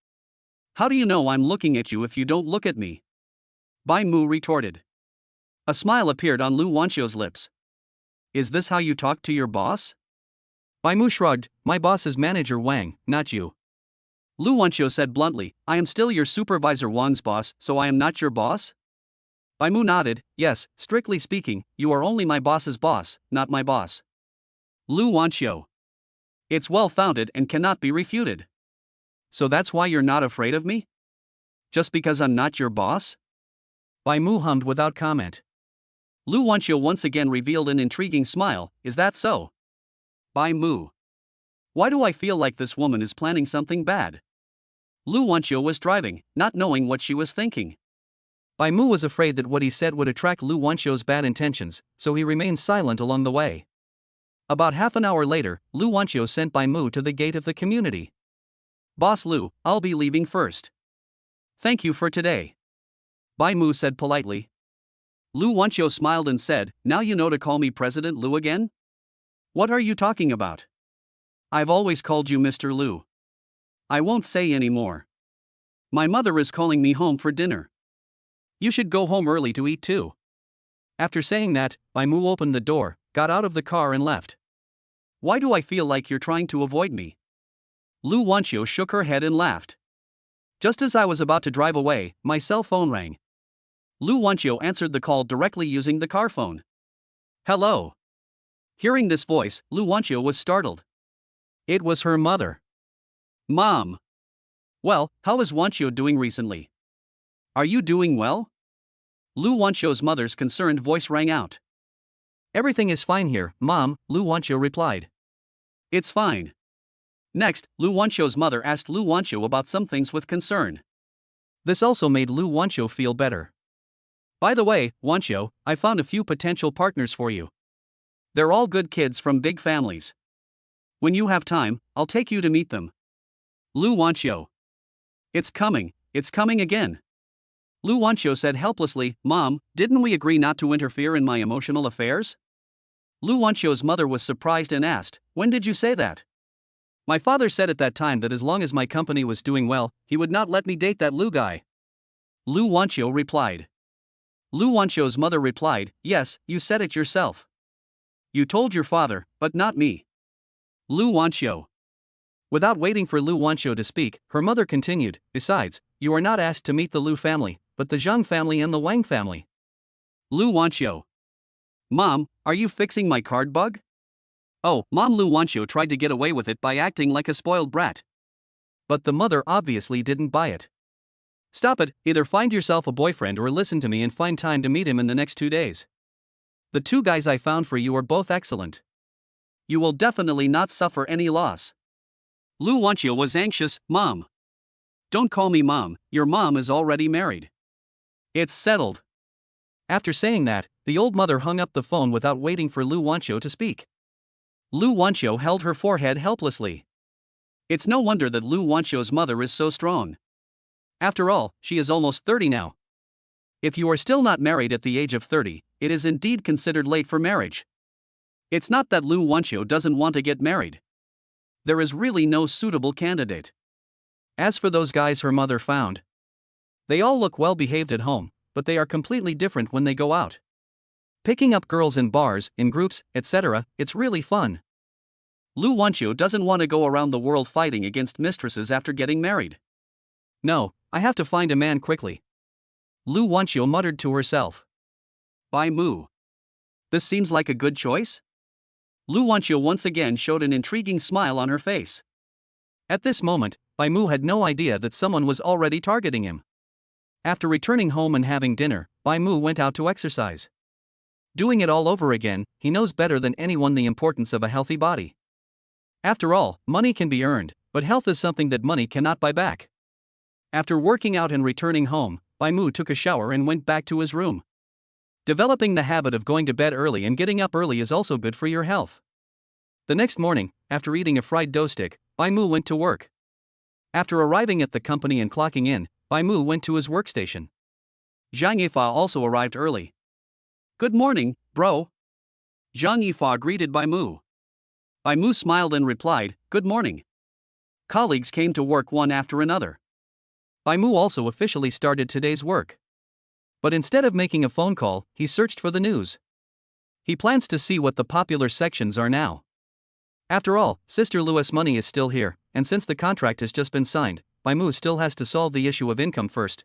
How do you know I'm looking at you if you don't look at me? Bai Mu retorted. A smile appeared on Lu Wanxiu's lips. Is this how you talk to your boss? Bai Mu shrugged, my boss is manager Wang, not you. Lu Wanxiu said bluntly, I am still your supervisor Wang's boss, so I am not your boss? Bai Mu nodded, yes, strictly speaking, you are only my boss's boss, not my boss. Lu Wanxiu. It's well-founded and cannot be refuted. So that's why you're not afraid of me? Just because I'm not your boss? Bai Mu hummed without comment. Lu Wanxiu once again revealed an intriguing smile, is that so? Bai Mu. Why do I feel like this woman is planning something bad? Lu Wanxiu was driving, not knowing what she was thinking. Bai Mu was afraid that what he said would attract Lu Wanxiu's bad intentions, so he remained silent along the way. About half an hour later, Lu Wanxiu sent Bai Mu to the gate of the community. Boss Lu, I'll be leaving first. Thank you for today. Bai Mu said politely. Lu Wanxiu smiled and said, now you know to call me President Lu again? What are you talking about? I've always called you Mr. Lu. I won't say any more. My mother is calling me home for dinner. You should go home early to eat too. After saying that, Bai Mu opened the door, got out of the car and left. Why do I feel like you're trying to avoid me? Lu Wanxiu shook her head and laughed. Just as I was about to drive away, my cell phone rang. Lu Wanxiu answered the call directly using the car phone. Hello. Hearing this voice, Lu Wanxiu was startled. It was her mother. Mom. Well, how is Wanxiu doing recently? Are you doing well? Lu Wanxiu's mother's concerned voice rang out. Everything is fine here, Mom, Lu Wanxiu replied. It's fine. Next, Lu Wanxiu's mother asked Lu Wanxiu about some things with concern. This also made Lu Wanxiu feel better. By the way, Wanxiu, I found a few potential partners for you. They're all good kids from big families. When you have time, I'll take you to meet them. Lu Wanxiu. It's coming again. Lu Wanxiu said helplessly, Mom, didn't we agree not to interfere in my emotional affairs? Lu Wanxiu's mother was surprised and asked, when did you say that? My father said at that time that as long as my company was doing well, he would not let me date that Lu guy. Lu Wanxiu replied. Lu Wanxiu's mother replied, yes, you said it yourself. You told your father, but not me. Lu Wanxiu. Without waiting for Lu Wanxiu to speak, her mother continued, besides, you are not asked to meet the Lu family, but the Zhang family and the Wang family. Lu Wanxiu. Mom, are you fixing my card bug? Oh, Mom. Lu Wanxiu tried to get away with it by acting like a spoiled brat. But the mother obviously didn't buy it. Stop it, either find yourself a boyfriend or listen to me and find time to meet him in the next 2 days. The 2 guys I found for you are both excellent. You will definitely not suffer any loss. Lu Wanxiu was anxious. Mom. Don't call me mom, your mom is already married. It's settled. After saying that, the old mother hung up the phone without waiting for Lu Wanxiu to speak. Lu Wanxiu held her forehead helplessly. It's no wonder that Lu Wanxiu's mother is so strong. After all, she is almost 30 now. If you are still not married at the age of 30, it is indeed considered late for marriage. It's not that Lu Wanxiu doesn't want to get married. There is really no suitable candidate. As for those guys her mother found, they all look well behaved at home, but they are completely different when they go out. Picking up girls in bars, in groups, etc., it's really fun. Lu Wanxiu doesn't want to go around the world fighting against mistresses after getting married. No, I have to find a man quickly. Lu Wanxiu muttered to herself. Bai Mu. This seems like a good choice? Lu Wanxiu once again showed an intriguing smile on her face. At this moment, Bai Mu had no idea that someone was already targeting him. After returning home and having dinner, Bai Mu went out to exercise. Doing it all over again, he knows better than anyone the importance of a healthy body. After all, money can be earned, but health is something that money cannot buy back. After working out and returning home, Bai Mu took a shower and went back to his room. Developing the habit of going to bed early and getting up early is also good for your health. The next morning, after eating a fried dough stick, Bai Mu went to work. After arriving at the company and clocking in, Bai Mu went to his workstation. Zhang Yifa also arrived early. Good morning, bro. Zhang Yifa greeted Bai Mu. Bai Mu smiled and replied, good morning. Colleagues came to work one after another. Bai Mu also officially started today's work. But instead of making a phone call, he searched for the news. He plans to see what the popular sections are now. After all, Sister Louis' money is still here, and since the contract has just been signed, Bai Mu still has to solve the issue of income first.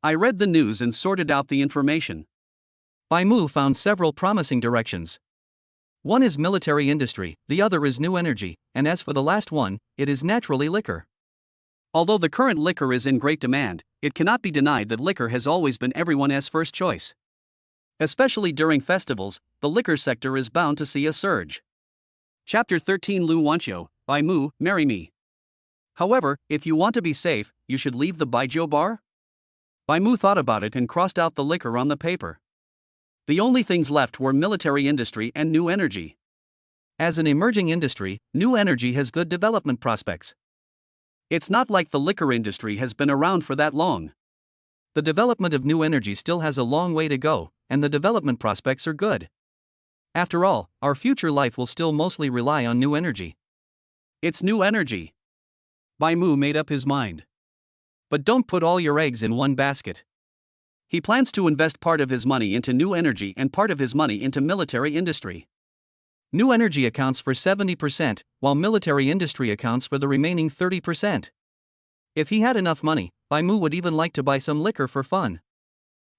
I read the news and sorted out the information. Bai Mu found several promising directions. One is military industry, the other is new energy, and as for the last one, it is naturally liquor. Although the current liquor is in great demand, it cannot be denied that liquor has always been everyone's first choice. Especially during festivals, the liquor sector is bound to see a surge. Chapter 13 Lu Wanxiu, Bai Mu, marry me. However, if you want to be safe, you should leave the Baijiu bar? Bai Mu thought about it and crossed out the liquor on the paper. The only things left were military industry and new energy. As an emerging industry, new energy has good development prospects. It's not like the liquor industry has been around for that long. The development of new energy still has a long way to go, and the development prospects are good. After all, our future life will still mostly rely on new energy. It's new energy. Bai Mu made up his mind. But don't put all your eggs in one basket. He plans to invest part of his money into new energy and part of his money into military industry. New energy accounts for 70%, while military industry accounts for the remaining 30%. If he had enough money, Bai Mu would even like to buy some liquor for fun.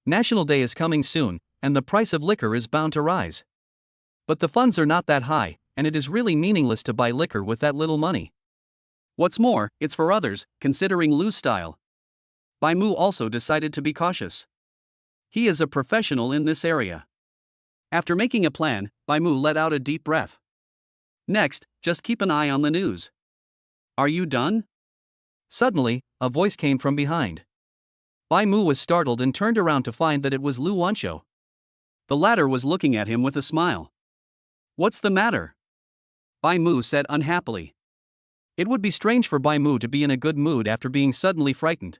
National Day is coming soon, and the price of liquor is bound to rise. But the funds are not that high, and it is really meaningless to buy liquor with that little money. What's more, it's for others, considering Lu's style. Bai Mu also decided to be cautious. He is a professional in this area. After making a plan, Bai Mu let out a deep breath. Next, just keep an eye on the news. Are you done? Suddenly, a voice came from behind. Bai Mu was startled and turned around to find that it was Lu Wanxiu. The latter was looking at him with a smile. What's the matter? Bai Mu said unhappily. It would be strange for Bai Mu to be in a good mood after being suddenly frightened.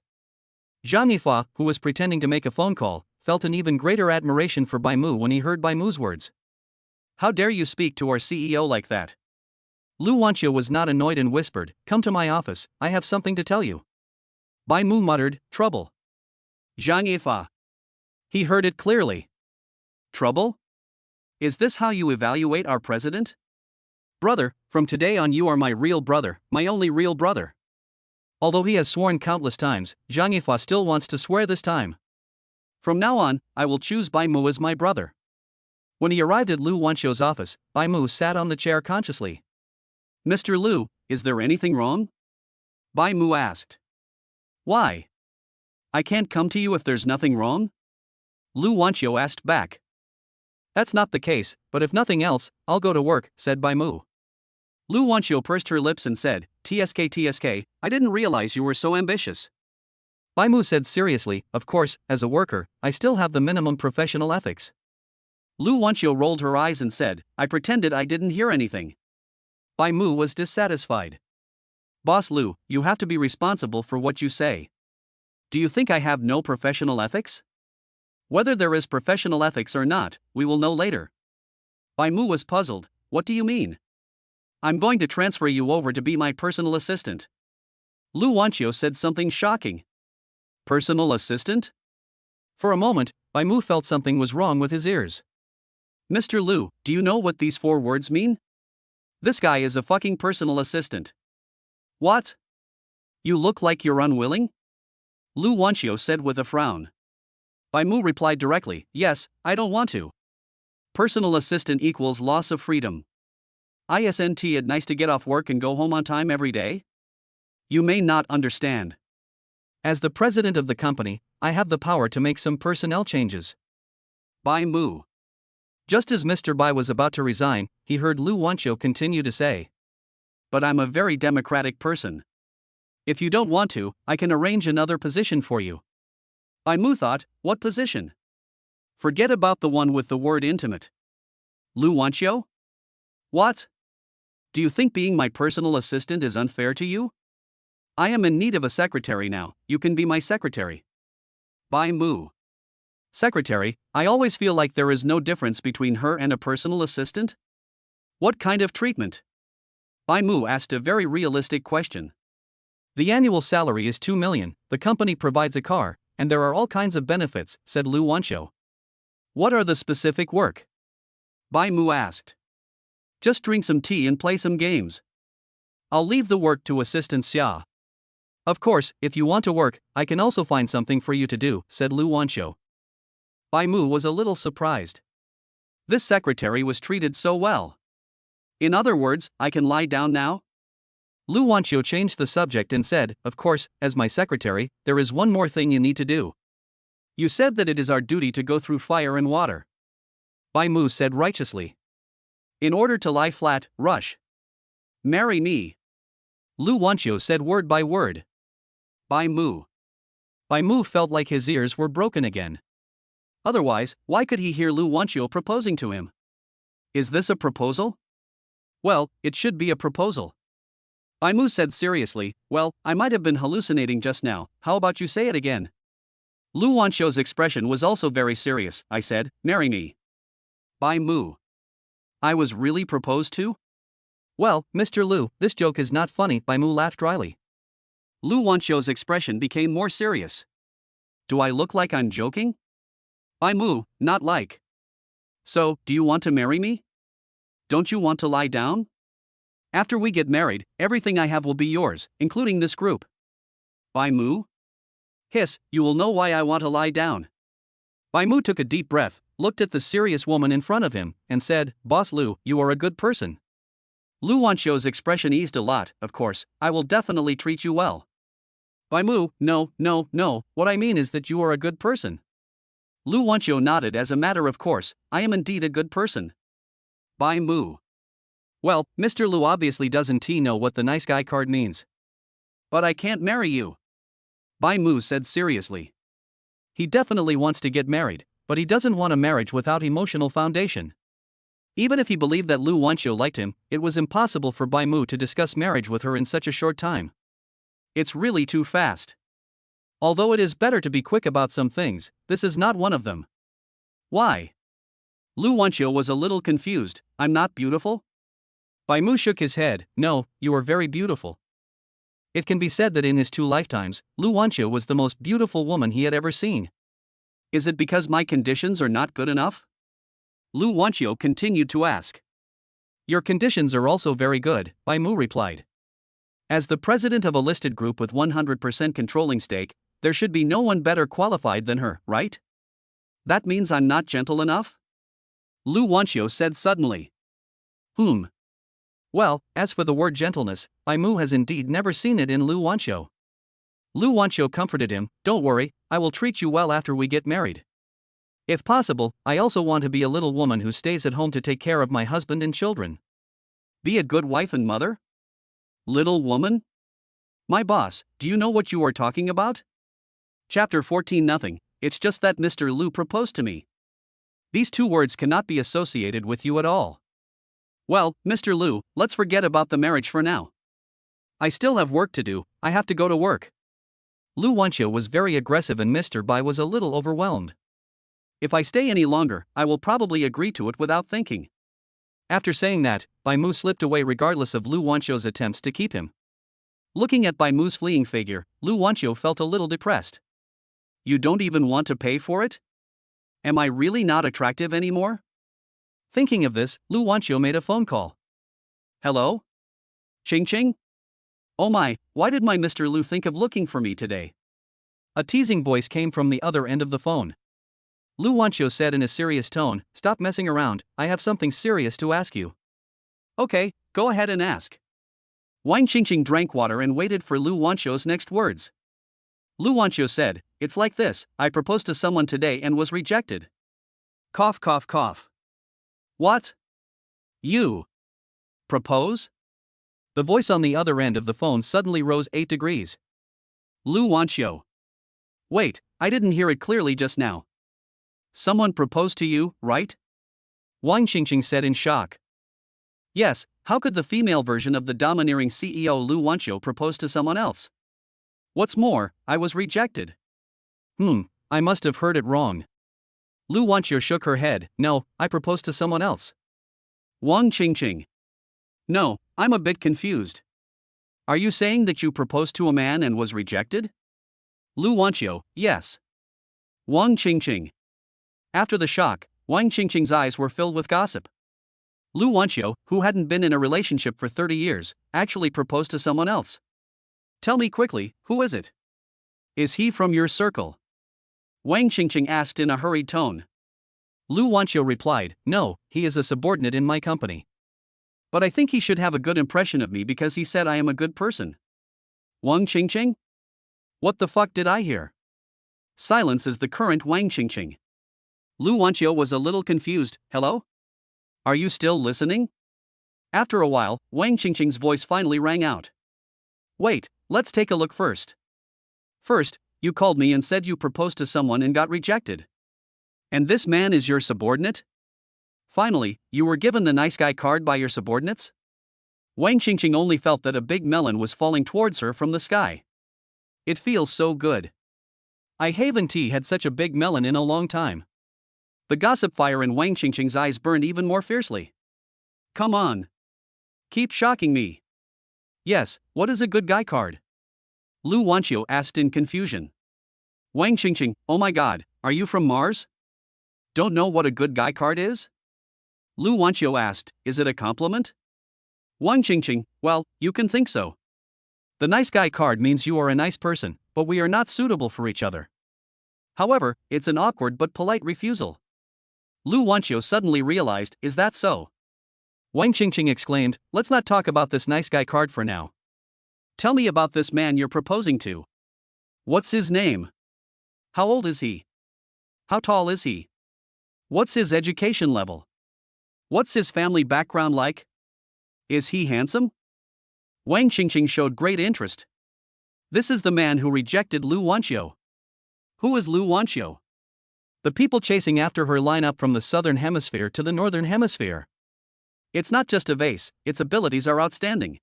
Zhang Yifa, who was pretending to make a phone call, felt an even greater admiration for Bai Mu when he heard Bai Mu's words. How dare you speak to our CEO like that? Lu Wanxiu was not annoyed and whispered, come to my office, I have something to tell you. Bai Mu muttered, trouble. Zhang Yifa. He heard it clearly. Trouble? Is this how you evaluate our president? Brother, from today on you are my real brother, my only real brother. Although he has sworn countless times, Zhang Yifei still wants to swear this time. From now on, I will choose Bai Mu as my brother. When he arrived at Lu Wanqiu's office, Bai Mu sat on the chair consciously. Mr. Lu, is there anything wrong? Bai Mu asked. Why? I can't come to you if there's nothing wrong? Lu Wanqiu asked back. That's not the case, but if nothing else, I'll go to work, said Bai Mu. Lu Wanqiu pursed her lips and said, TSK, I didn't realize you were so ambitious. Bai Mu said seriously, of course, as a worker, I still have the minimum professional ethics. Lu Wanqiu rolled her eyes and said, I pretended I didn't hear anything. Bai Mu was dissatisfied. Boss Lu, you have to be responsible for what you say. Do you think I have no professional ethics? Whether there is professional ethics or not, we will know later. Bai Mu was puzzled. What do you mean? I'm going to transfer you over to be my personal assistant. Lu Wanqiu said something shocking. Personal assistant? For a moment, Bai Mu felt something was wrong with his ears. Mr. Lu, do you know what these 4 words mean? This guy is a fucking personal assistant. What? You look like you're unwilling? Lu Wanqiu said with a frown. Bai Mu replied directly, yes, I don't want to. Personal assistant equals loss of freedom. Isn't it nice to get off work and go home on time every day? You may not understand. As the president of the company, I have the power to make some personnel changes. Bai Mu. Just as Mr. Bai was about to resign, he heard Lu Wanqiu continue to say. But I'm a very democratic person. If you don't want to, I can arrange another position for you. Bai Mu thought, what position? Forget about the one with the word intimate. Lu Wanqiu? What? Do you think being my personal assistant is unfair to you? I am in need of a secretary now, you can be my secretary. Bai Mu. Secretary, I always feel like there is no difference between her and a personal assistant? What kind of treatment? Bai Mu asked a very realistic question. The annual salary is 2 million, the company provides a car, and there are all kinds of benefits, said Lu Wanqiu. What are the specific work? Bai Mu asked. Just drink some tea and play some games. I'll leave the work to assistant Xia. Of course, if you want to work, I can also find something for you to do, said Lu Wanqiu. Bai Mu was a little surprised. This secretary was treated so well. In other words, I can lie down now? Lu Wanqiu changed the subject and said, of course, as my secretary, there is one more thing you need to do. You said that it is our duty to go through fire and water. Bai Mu said righteously. In order to lie flat, rush. Marry me. Lu Wanqiu said word by word. Bai Mu. Bai Mu felt like his ears were broken again. Otherwise, why could he hear Lu Wanqiu proposing to him? Is this a proposal? Well, it should be a proposal. Bai Mu said seriously, well, I might have been hallucinating just now, how about you say it again? Lu Wanqiu's expression was also very serious. I said, marry me. Bai Mu. I was really proposed to? Well, Mr. Lu, this joke is not funny, Bai Mu laughed dryly. Lu Wanqiu's expression became more serious. Do I look like I'm joking? Bai Mu, not like. So, do you want to marry me? Don't you want to lie down? After we get married, everything I have will be yours, including this group. Bai Mu? Hiss, you will know why I want to lie down. Bai Mu took a deep breath, looked at the serious woman in front of him, and said, Boss Lu, you are a good person. Lu Wanqiu's expression eased a lot, of course, I will definitely treat you well. Bai Mu, no, what I mean is that you are a good person. Lu Wanqiu nodded as a matter of course, I am indeed a good person. Bai Mu. Well, Mr. Lu obviously doesn't know what the nice guy card means. But I can't marry you. Bai Mu said seriously. He definitely wants to get married, but he doesn't want a marriage without emotional foundation. Even if he believed that Lu Wanqiu liked him, it was impossible for Bai Mu to discuss marriage with her in such a short time. It's really too fast. Although it is better to be quick about some things, this is not one of them. Why? Lu Wanqiu was a little confused. I'm not beautiful? Bai Mu shook his head. No, you are very beautiful. It can be said that in his 2 lifetimes, Lu Wanqiu was the most beautiful woman he had ever seen. Is it because my conditions are not good enough? Lu Wanqiu continued to ask. Your conditions are also very good, Bai Mu replied. As the president of a listed group with 100% controlling stake, there should be no one better qualified than her, right? That means I'm not gentle enough? Lu Wanxiu said suddenly. Well, as for the word gentleness, Bai Mu has indeed never seen it in Lu Wanxiu. Lu Wanxiu comforted him, don't worry, I will treat you well after we get married. If possible, I also want to be a little woman who stays at home to take care of my husband and children. Be a good wife and mother? Little woman? My boss, do you know what you are talking about? Chapter 14. Nothing, it's just that Mr. Lu proposed to me. These two words cannot be associated with you at all. Well, Mr. Lu, let's forget about the marriage for now. I still have work to do, I have to go to work. Lu Wanxiu was very aggressive and Mr. Bai was a little overwhelmed. If I stay any longer, I will probably agree to it without thinking. After saying that, Bai Mu slipped away regardless of Lu Wanxiu's attempts to keep him. Looking at Bai Mu's fleeing figure, Lu Wanxiu felt a little depressed. You don't even want to pay for it? Am I really not attractive anymore? Thinking of this, Lu Wanxiu made a phone call. Hello? Ching Ching? Oh my, why did my Mr. Lu think of looking for me today? A teasing voice came from the other end of the phone. Lu Wanxiu said in a serious tone, stop messing around, I have something serious to ask you. Okay, go ahead and ask. Wang Qingqing drank water and waited for Lu Wanxiu's next words. Lu Wanxiu said, it's like this, I proposed to someone today and was rejected. Cough cough cough. What? You propose? The voice on the other end of the phone suddenly rose 8 degrees. Lu Wanxiu. Wait, I didn't hear it clearly just now. Someone proposed to you, right? Wang Qingqing said in shock. Yes, how could the female version of the domineering CEO Lu Wanxiu propose to someone else? What's more, I was rejected. I must have heard it wrong. Lu Wanxiu shook her head, no, I proposed to someone else. Wang Qingqing. No, I'm a bit confused. Are you saying that you proposed to a man and was rejected? Lu Wanxiu, yes. Wang Qingqing. After the shock, Wang Qingqing's eyes were filled with gossip. Lu Wanxiu, who hadn't been in a relationship for 30 years, actually proposed to someone else. Tell me quickly, who is it? Is he from your circle? Wang Qingqing asked in a hurried tone. Lu Wanxiu replied, no, he is a subordinate in my company. But I think he should have a good impression of me because he said I am a good person. Wang Qingqing? What the fuck did I hear? Silence is the current Wang Qingqing. Lu Wanxiu was a little confused, hello? Are you still listening? After a while, Wang Qingqing's voice finally rang out. Wait, let's take a look first. First, you called me and said you proposed to someone and got rejected. And this man is your subordinate? Finally, you were given the nice guy card by your subordinates? Wang Qingqing only felt that a big melon was falling towards her from the sky. It feels so good. I haven't had such a big melon in a long time. The gossip fire in Wang Qingqing's eyes burned even more fiercely. Come on. Keep shocking me. Yes, what is a good guy card? Lu Wanxiu asked in confusion. Wang Qingqing, oh my god, are you from Mars? Don't know what a good guy card is? Lu Wanxiu asked, is it a compliment? Wang Qingqing, well, you can think so. The nice guy card means you are a nice person, but we are not suitable for each other. However, it's an awkward but polite refusal. Lu Wanxiu suddenly realized, is that so? Wang Qingqing exclaimed, let's not talk about this nice guy card for now. Tell me about this man you're proposing to. What's his name? How old is he? How tall is he? What's his education level? What's his family background like? Is he handsome? Wang Qingqing showed great interest. This is the man who rejected Lu Wanxiu. Who is Lu Wanxiu? The people chasing after her line up from the southern hemisphere to the northern hemisphere. It's not just a vase, its abilities are outstanding.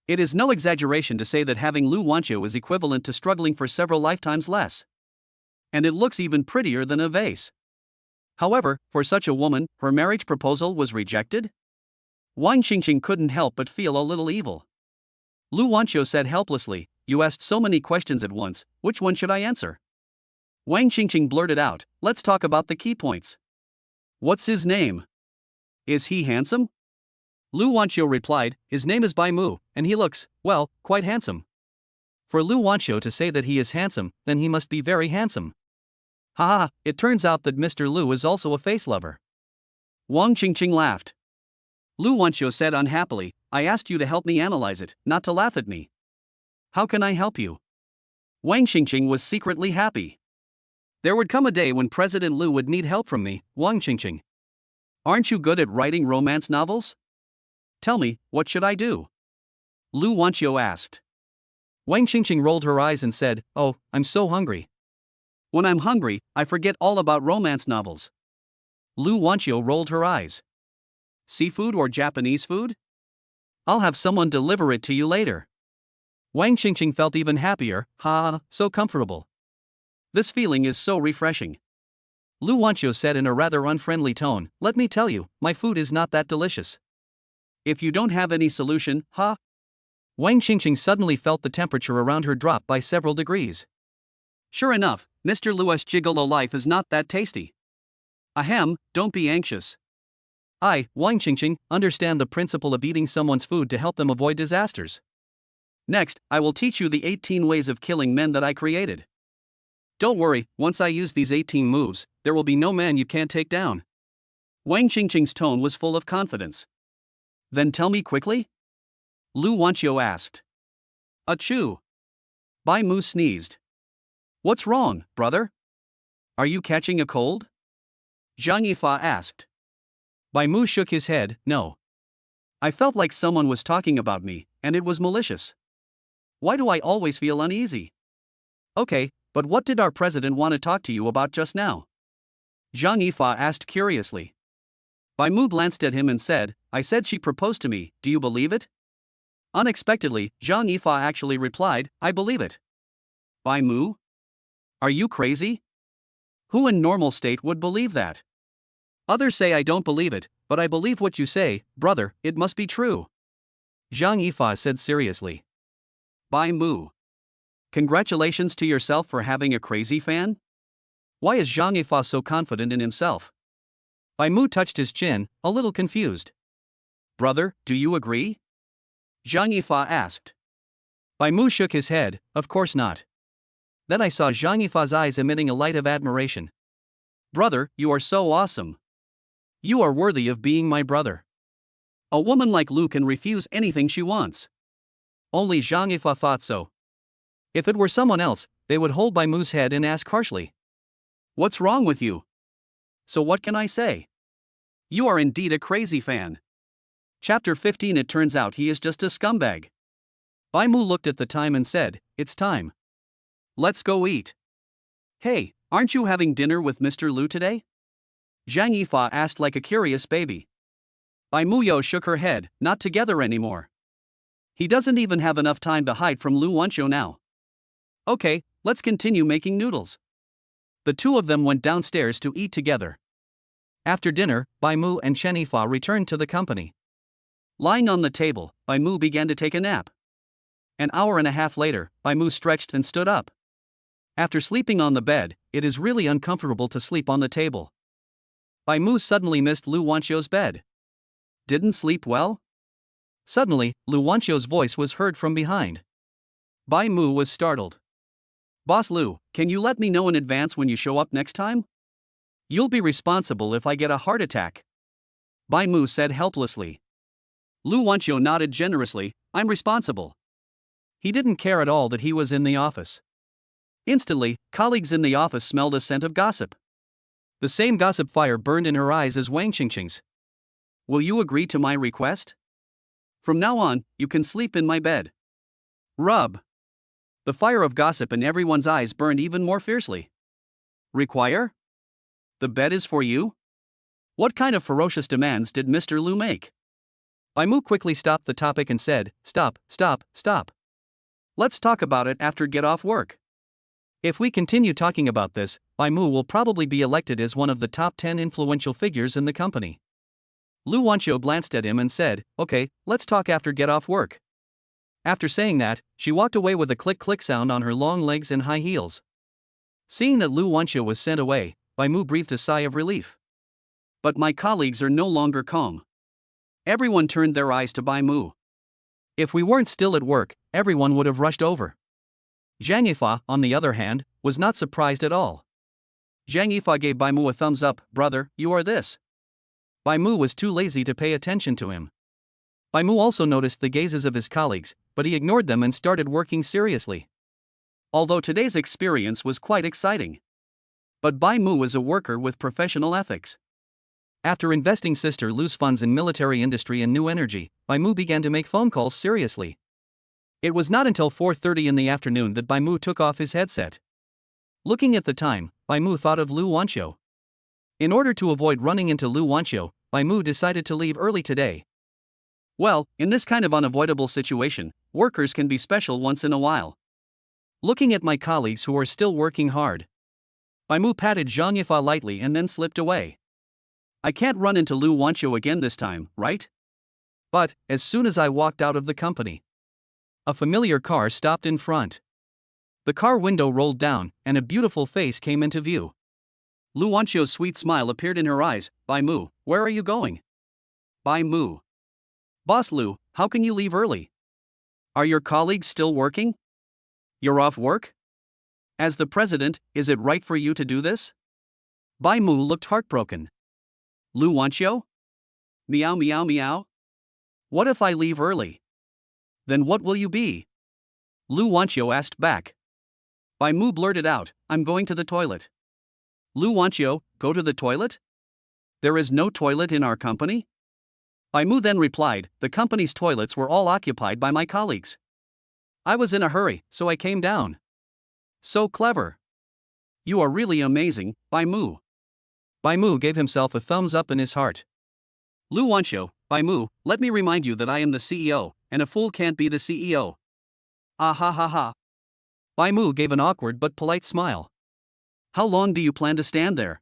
It is no exaggeration to say that having Lu Wanxiu is equivalent to struggling for several lifetimes less. And it looks even prettier than a vase. However, for such a woman, her marriage proposal was rejected? Wang Qingqing couldn't help but feel a little evil. Lu Wanxiu said helplessly, you asked so many questions at once, which one should I answer? Wang Qingqing blurted out, let's talk about the key points. What's his name? Is he handsome? Lu Wanqiu replied, his name is Bai Mu, and he looks, well, quite handsome. For Lu Wanqiu to say that he is handsome, then he must be very handsome. Haha, it turns out that Mr. Lu is also a face lover. Wang Qingqing laughed. Lu Wanqiu said unhappily, I asked you to help me analyze it, not to laugh at me. How can I help you? Wang Qingqing was secretly happy. There would come a day when President Lu would need help from me, Wang Qingqing. Aren't you good at writing romance novels? Tell me, what should I do? Lu Wanqiu asked. Wang Qingqing rolled her eyes and said, oh, I'm so hungry. When I'm hungry, I forget all about romance novels. Lu Wanqiu rolled her eyes. Seafood or Japanese food? I'll have someone deliver it to you later. Wang Qingqing felt even happier, so comfortable. This feeling is so refreshing. Lu Wanqiu said in a rather unfriendly tone, let me tell you, my food is not that delicious. If you don't have any solution, Wang Qingqing suddenly felt the temperature around her drop by several degrees. Sure enough, Mr. Lu's gigolo life is not that tasty. Ahem, don't be anxious. I, Wang Qingqing, understand the principle of eating someone's food to help them avoid disasters. Next, I will teach you the 18 ways of killing men that I created. Don't worry, once I use these 18 moves, there will be no man you can't take down. Wang Qingqing's tone was full of confidence. Then tell me quickly? Lu Wanqiu asked. Achoo! Bai Mu sneezed. What's wrong, brother? Are you catching a cold? Zhang Yifa asked. Bai Mu shook his head, no. I felt like someone was talking about me, and it was malicious. Why do I always feel uneasy? Okay, but what did our president want to talk to you about just now? Zhang Yifa asked curiously. Bai Mu glanced at him and said, I said she proposed to me, do you believe it? Unexpectedly, Zhang Yifa actually replied, I believe it. Bai Mu? Are you crazy? Who in normal state would believe that? Others say I don't believe it, but I believe what you say, brother, it must be true. Zhang Yifa said seriously. Bai Mu. Congratulations to yourself for having a crazy fan? Why is Zhang Yifa so confident in himself? Bai Mu touched his chin, a little confused. Brother, do you agree? Zhang Yifa asked. Bai Mu shook his head, of course not. Then I saw Zhang Yifa's eyes emitting a light of admiration. Brother, you are so awesome. You are worthy of being my brother. A woman like Lu can refuse anything she wants. Only Zhang Yifa thought so. If it were someone else, they would hold Bai Mu's head and ask harshly. What's wrong with you? So what can I say? You are indeed a crazy fan. Chapter 15. It turns out he is just a scumbag. Bai Mu looked at the time and said, it's time. Let's go eat. Hey, aren't you having dinner with Mr. Lu today? Zhang Yifa asked like a curious baby. Bai Muyo shook her head, not together anymore. He doesn't even have enough time to hide from Lu Wanqiu now. Okay, let's continue making noodles. The two of them went downstairs to eat together. After dinner, Bai Mu and Chen Yifa returned to the company. Lying on the table, Bai Mu began to take a nap. An hour and a half later, Bai Mu stretched and stood up. After sleeping on the bed, it is really uncomfortable to sleep on the table. Bai Mu suddenly missed Lu Wanqiu's bed. Didn't sleep well? Suddenly, Lu Wanqiu's voice was heard from behind. Bai Mu was startled. Boss Lu, can you let me know in advance when you show up next time? You'll be responsible if I get a heart attack. Bai Mu said helplessly. Lu Wanqiu nodded generously, I'm responsible. He didn't care at all that he was in the office. Instantly, colleagues in the office smelled a scent of gossip. The same gossip fire burned in her eyes as Wang Qingqing's. Will you agree to my request? From now on, you can sleep in my bed. Rub. The fire of gossip in everyone's eyes burned even more fiercely. Require? The bed is for you? What kind of ferocious demands did Mr. Lu make? Bai Mu quickly stopped the topic and said, Stop. Let's talk about it after get off work. If we continue talking about this, Bai Mu will probably be elected as one of the top 10 influential figures in the company. Lu Wanqiu glanced at him and said, Okay, let's talk after get off work. After saying that, she walked away with a click-click sound on her long legs and high heels. Seeing that Lu Wanqiu was sent away, Bai Mu breathed a sigh of relief. But my colleagues are no longer calm. Everyone turned their eyes to Bai Mu. If we weren't still at work, everyone would have rushed over. Zhang Yifa, on the other hand, was not surprised at all. Zhang Yifa gave Bai Mu a thumbs up. Brother, you are this. Bai Mu was too lazy to pay attention to him. Bai Mu also noticed the gazes of his colleagues, but he ignored them and started working seriously. Although today's experience was quite exciting. But Bai Mu was a worker with professional ethics. After investing Sister Lu's funds in military industry and new energy, Bai Mu began to make phone calls seriously. It was not until 4:30 in the afternoon that Bai Mu took off his headset. Looking at the time, Bai Mu thought of Lu Wanqiu. In order to avoid running into Lu Wanqiu, Bai Mu decided to leave early today. Well, in this kind of unavoidable situation, workers can be special once in a while. Looking at my colleagues who are still working hard, Bai Mu patted Zhang Yifa lightly and then slipped away. I can't run into Lu Wanqiu again this time, right? But, as soon as I walked out of the company, a familiar car stopped in front. The car window rolled down, and a beautiful face came into view. Lu Wanqiu's sweet smile appeared in her eyes. Bai Mu, where are you going? Bai Mu. Boss Lu, how can you leave early? Are your colleagues still working? You're off work? As the president, is it right for you to do this? Bai Mu looked heartbroken. Lu Wanqiu? Meow meow meow. What if I leave early? Then what will you be? Lu Wanqiu asked back. Bai Mu blurted out, I'm going to the toilet. Lu Wanqiu, go to the toilet? There is no toilet in our company? Bai Mu then replied, the company's toilets were all occupied by my colleagues. I was in a hurry, so I came down. So clever. You are really amazing, Bai Mu. Bai Mu gave himself a thumbs up in his heart. Lu Wanqiu, Bai Mu, let me remind you that I am the CEO, and a fool can't be the CEO. Ah ha ha ha. Bai Mu gave an awkward but polite smile. How long do you plan to stand there?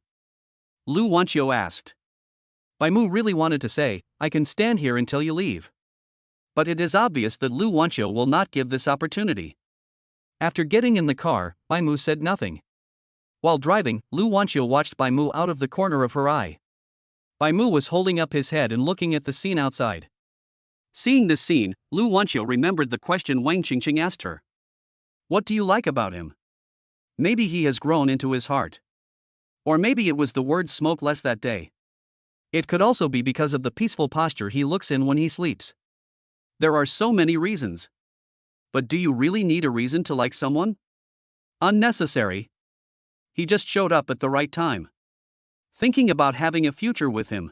Lu Wanqiu asked. Bai Mu really wanted to say, I can stand here until you leave. But it is obvious that Lu Wanqiu will not give this opportunity. After getting in the car, Bai Mu said nothing. While driving, Lu Wanqiu watched Bai Mu out of the corner of her eye. Bai Mu was holding up his head and looking at the scene outside. Seeing this scene, Lu Wanqiu remembered the question Wang Qingqing asked her. What do you like about him? Maybe he has grown into his heart. Or maybe it was the word smoke less that day. It could also be because of the peaceful posture he looks in when he sleeps. There are so many reasons. But do you really need a reason to like someone? Unnecessary. He just showed up at the right time. Thinking about having a future with him.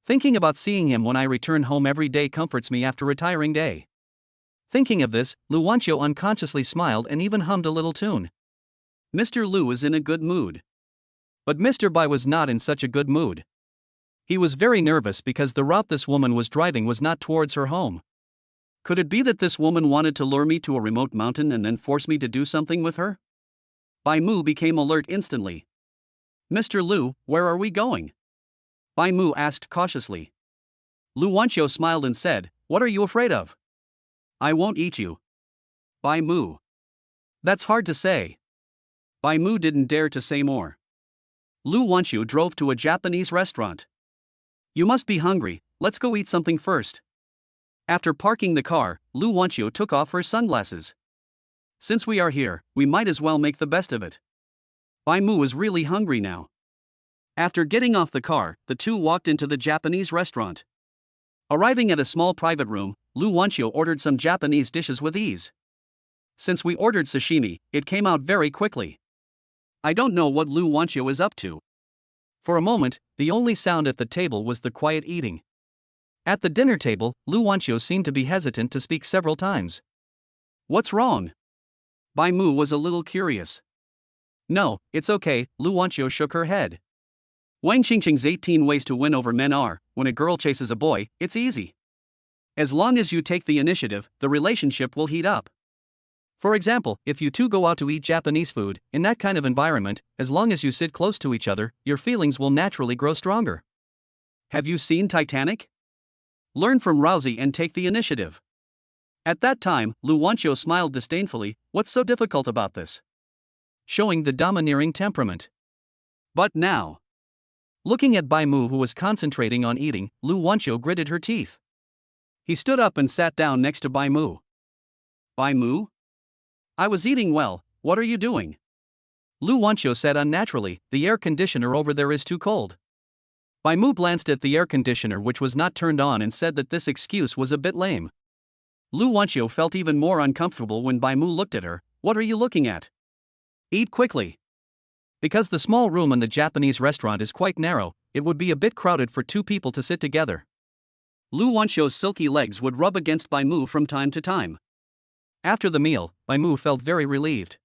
Thinking about seeing him when I return home every day comforts me after retiring day. Thinking of this, Lu Wanqiu unconsciously smiled and even hummed a little tune. Mr. Lu is in a good mood. But Mr. Bai was not in such a good mood. He was very nervous because the route this woman was driving was not towards her home. Could it be that this woman wanted to lure me to a remote mountain and then force me to do something with her? Bai Mu became alert instantly. Mr. Lu, where are we going? Bai Mu asked cautiously. Lu Wanqiu smiled and said, what are you afraid of? I won't eat you. Bai Mu. That's hard to say. Bai Mu didn't dare to say more. Lu Wanqiu drove to a Japanese restaurant. You must be hungry, let's go eat something first. After parking the car, Lu Wanqiu took off her sunglasses. Since we are here, we might as well make the best of it. Bai Mu was really hungry now. After getting off the car, the two walked into the Japanese restaurant. Arriving at a small private room, Lu Wanqiu ordered some Japanese dishes with ease. Since we ordered sashimi, it came out very quickly. I don't know what Lu Wanqiu is up to. For a moment, the only sound at the table was the quiet eating. At the dinner table, Lu Wanqiu seemed to be hesitant to speak several times. What's wrong? Bai Mu was a little curious. No, it's okay, Lu Wanqiu shook her head. Wang Qingqing's 18 ways to win over men are, when a girl chases a boy, it's easy. As long as you take the initiative, the relationship will heat up. For example, if you two go out to eat Japanese food, in that kind of environment, as long as you sit close to each other, your feelings will naturally grow stronger. Have you seen Titanic? Learn from Rousey and take the initiative. At that time, Lu Wanqiu smiled disdainfully, what's so difficult about this? Showing the domineering temperament. But now. Looking at Bai Mu, who was concentrating on eating, Lu Wanqiu gritted her teeth. He stood up and sat down next to Bai Mu. Bai Mu? I was eating well, what are you doing? Lu Wanqiu said unnaturally, the air conditioner over there is too cold. Bai Mu glanced at the air conditioner, which was not turned on, and said that this excuse was a bit lame. Lu Wanqiu felt even more uncomfortable when Bai Mu looked at her. What are you looking at? Eat quickly. Because the small room in the Japanese restaurant is quite narrow, it would be a bit crowded for two people to sit together. Lu Wanqiu's silky legs would rub against Bai Mu from time to time. After the meal, Bai Mu felt very relieved.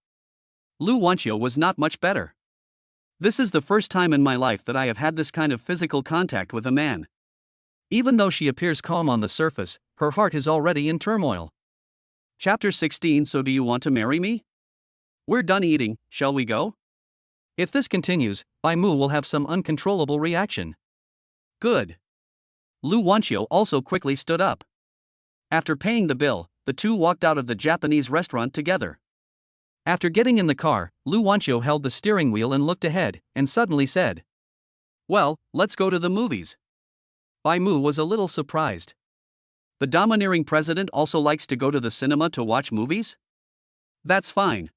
Lu Wanqiu was not much better. This is the first time in my life that I have had this kind of physical contact with a man. Even though she appears calm on the surface, her heart is already in turmoil. Chapter 16. So do you want to marry me? We're done eating, shall we go? If this continues, Bai Mu will have some uncontrollable reaction. Good. Lu Wanqiu also quickly stood up. After paying the bill, the two walked out of the Japanese restaurant together. After getting in the car, Lu Wanqiu held the steering wheel and looked ahead, and suddenly said, "Well, let's go to the movies." Bai Mu was a little surprised. The domineering president also likes to go to the cinema to watch movies? That's fine.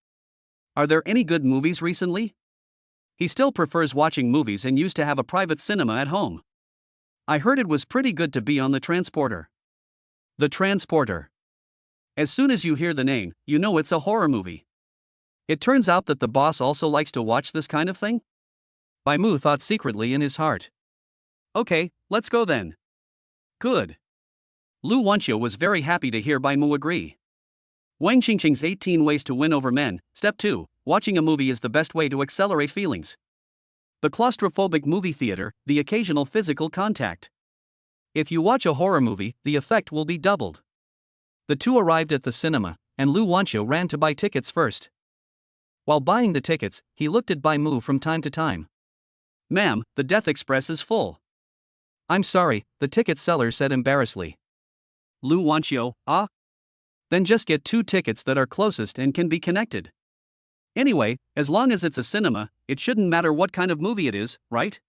Are there any good movies recently? He still prefers watching movies and used to have a private cinema at home. I heard it was pretty good to be on the transporter. The transporter. As soon as you hear the name, you know it's a horror movie. It turns out that the boss also likes to watch this kind of thing? Bai Mu thought secretly in his heart. Okay, let's go then. Good. Lu Wanqiu was very happy to hear Bai Mu agree. Wang Qingqing's 18 Ways to Win Over Men. Step 2. Watching a movie is the best way to accelerate feelings. The claustrophobic movie theater, the occasional physical contact. If you watch a horror movie, the effect will be doubled. The two arrived at the cinema, and Lu Wanqiu ran to buy tickets first. While buying the tickets, he looked at Bai Mu from time to time. "Ma'am, the Death Express is full." "I'm sorry," the ticket seller said embarrassedly. Lu Wanqiu, ah? Then just get 2 tickets that are closest and can be connected. Anyway, as long as it's a cinema, it shouldn't matter what kind of movie it is, right?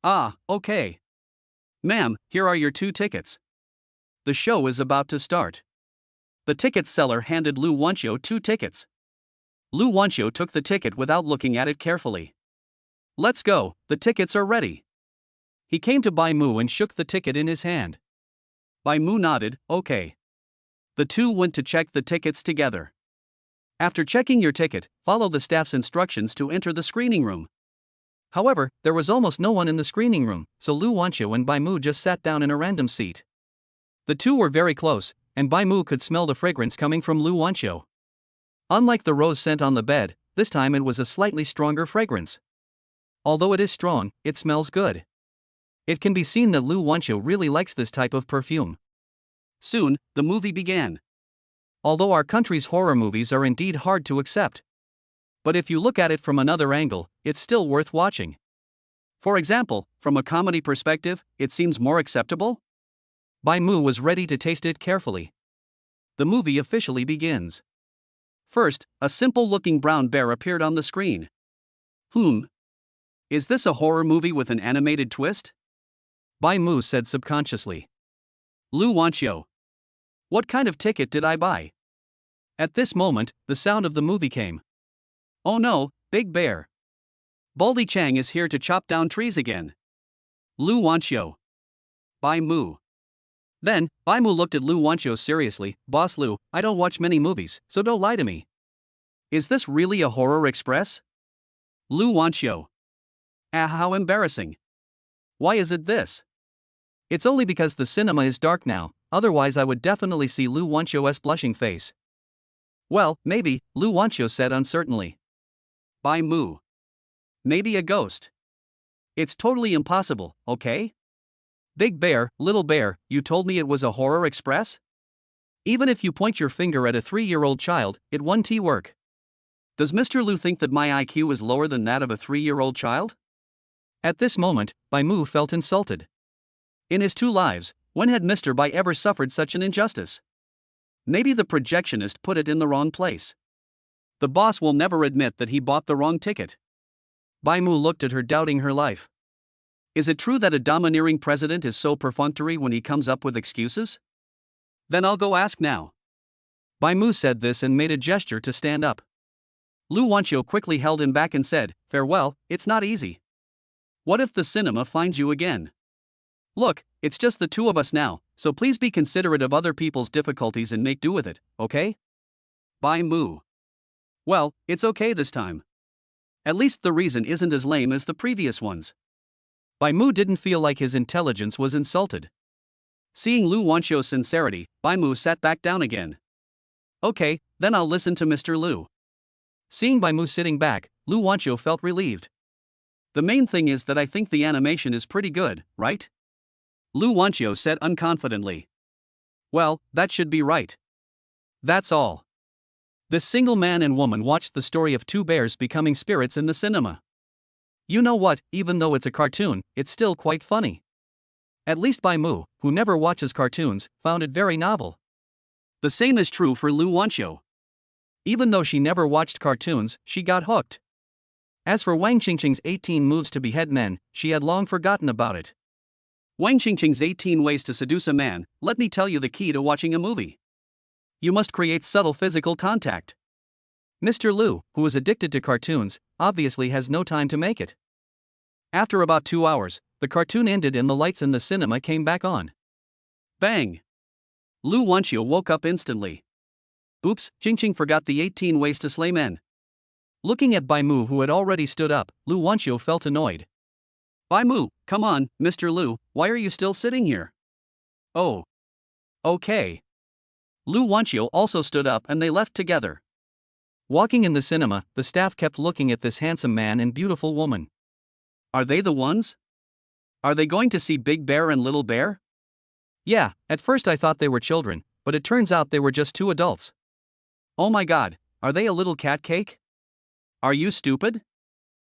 Ah, okay. Ma'am, here are your 2 tickets. The show is about to start. The ticket seller handed Lu Wanqiu 2 tickets. Lu Wanqiu took the ticket without looking at it carefully. "Let's go, the tickets are ready." He came to Bai Mu and shook the ticket in his hand. Bai Mu nodded, okay. The two went to check the tickets together. After checking your ticket, follow the staff's instructions to enter the screening room. However, there was almost no one in the screening room, so Lu Wanqiu and Bai Mu just sat down in a random seat. The two were very close, and Bai Mu could smell the fragrance coming from Lu Wanqiu. Unlike the rose scent on the bed, this time it was a slightly stronger fragrance. Although it is strong, it smells good. It can be seen that Lu Wanqiu really likes this type of perfume. Soon, the movie began. Although our country's horror movies are indeed hard to accept. But if you look at it from another angle, it's still worth watching. For example, from a comedy perspective, it seems more acceptable? Bai Mu was ready to taste it carefully. The movie officially begins. First, a simple-looking brown bear appeared on the screen. Is this a horror movie with an animated twist? Bai Mu said subconsciously. Lu Wanqiu. What kind of ticket did I buy? At this moment, the sound of the movie came. Oh no, Big Bear. Baldy Chang is here to chop down trees again. Lu Wanqiu. Bai Mu. Then, Bai Mu looked at Lu Wanqiu seriously. Boss Lu, I don't watch many movies, so don't lie to me. Is this really a horror express? Lu Wanqiu. Ah, how embarrassing. Why is it this? It's only because the cinema is dark now, otherwise I would definitely see Lu Wanqiu's blushing face. Well, maybe, Lu Wanqiu said uncertainly. Bai Mu. Maybe a ghost. It's totally impossible, okay? Big Bear, Little Bear, you told me it was a horror express? Even if you point your finger at a 3-year-old child, it won't work. Does Mr. Lu think that my IQ is lower than that of a 3-year-old child? At this moment, Bai Mu felt insulted. In his 2 lives, when had Mr. Bai ever suffered such an injustice? Maybe the projectionist put it in the wrong place. The boss will never admit that he bought the wrong ticket. Bai Mu looked at her, doubting her life. Is it true that a domineering president is so perfunctory when he comes up with excuses? Then I'll go ask now. Bai Mu said this and made a gesture to stand up. Lu Wanqiu quickly held him back and said, "Farewell, it's not easy. What if the cinema finds you again? Look, it's just the two of us now, so please be considerate of other people's difficulties and make do with it, okay?" Bai Mu. Well, it's okay this time. At least the reason isn't as lame as the previous ones. Bai Mu didn't feel like his intelligence was insulted. Seeing Lu Wanqiu's sincerity, Bai Mu sat back down again. Okay, then I'll listen to Mr. Lu. Seeing Bai Mu sitting back, Lu Wanqiu felt relieved. The main thing is that I think the animation is pretty good, right? Lu Wanqiu said unconfidently. Well, that should be right. That's all. This single man and woman watched the story of two bears becoming spirits in the cinema. You know what, even though it's a cartoon, it's still quite funny. At least Bai Mu, who never watches cartoons, found it very novel. The same is true for Lu Wanqiu. Even though she never watched cartoons, she got hooked. As for Wang Qingqing's 18 moves to behead men, she had long forgotten about it. Wang Qingqing's 18 ways to seduce a man, let me tell you the key to watching a movie. You must create subtle physical contact. Mr. Lu, who is addicted to cartoons, obviously has no time to make it. After about 2 hours, the cartoon ended and the lights in the cinema came back on. Bang! Lu Wanqiu woke up instantly. Oops, Qingqing forgot the 18 ways to slay men. Looking at Bai Mu, who had already stood up, Lu Wanqiu felt annoyed. Bai Mu, come on, Mr. Lu, why are you still sitting here? Oh. Okay. Lu Wanqiu also stood up and they left together. Walking in the cinema, the staff kept looking at this handsome man and beautiful woman. Are they the ones? Are they going to see Big Bear and Little Bear? Yeah, at first I thought they were children, but it turns out they were just two adults. Oh my god, are they a little cat cake? Are you stupid?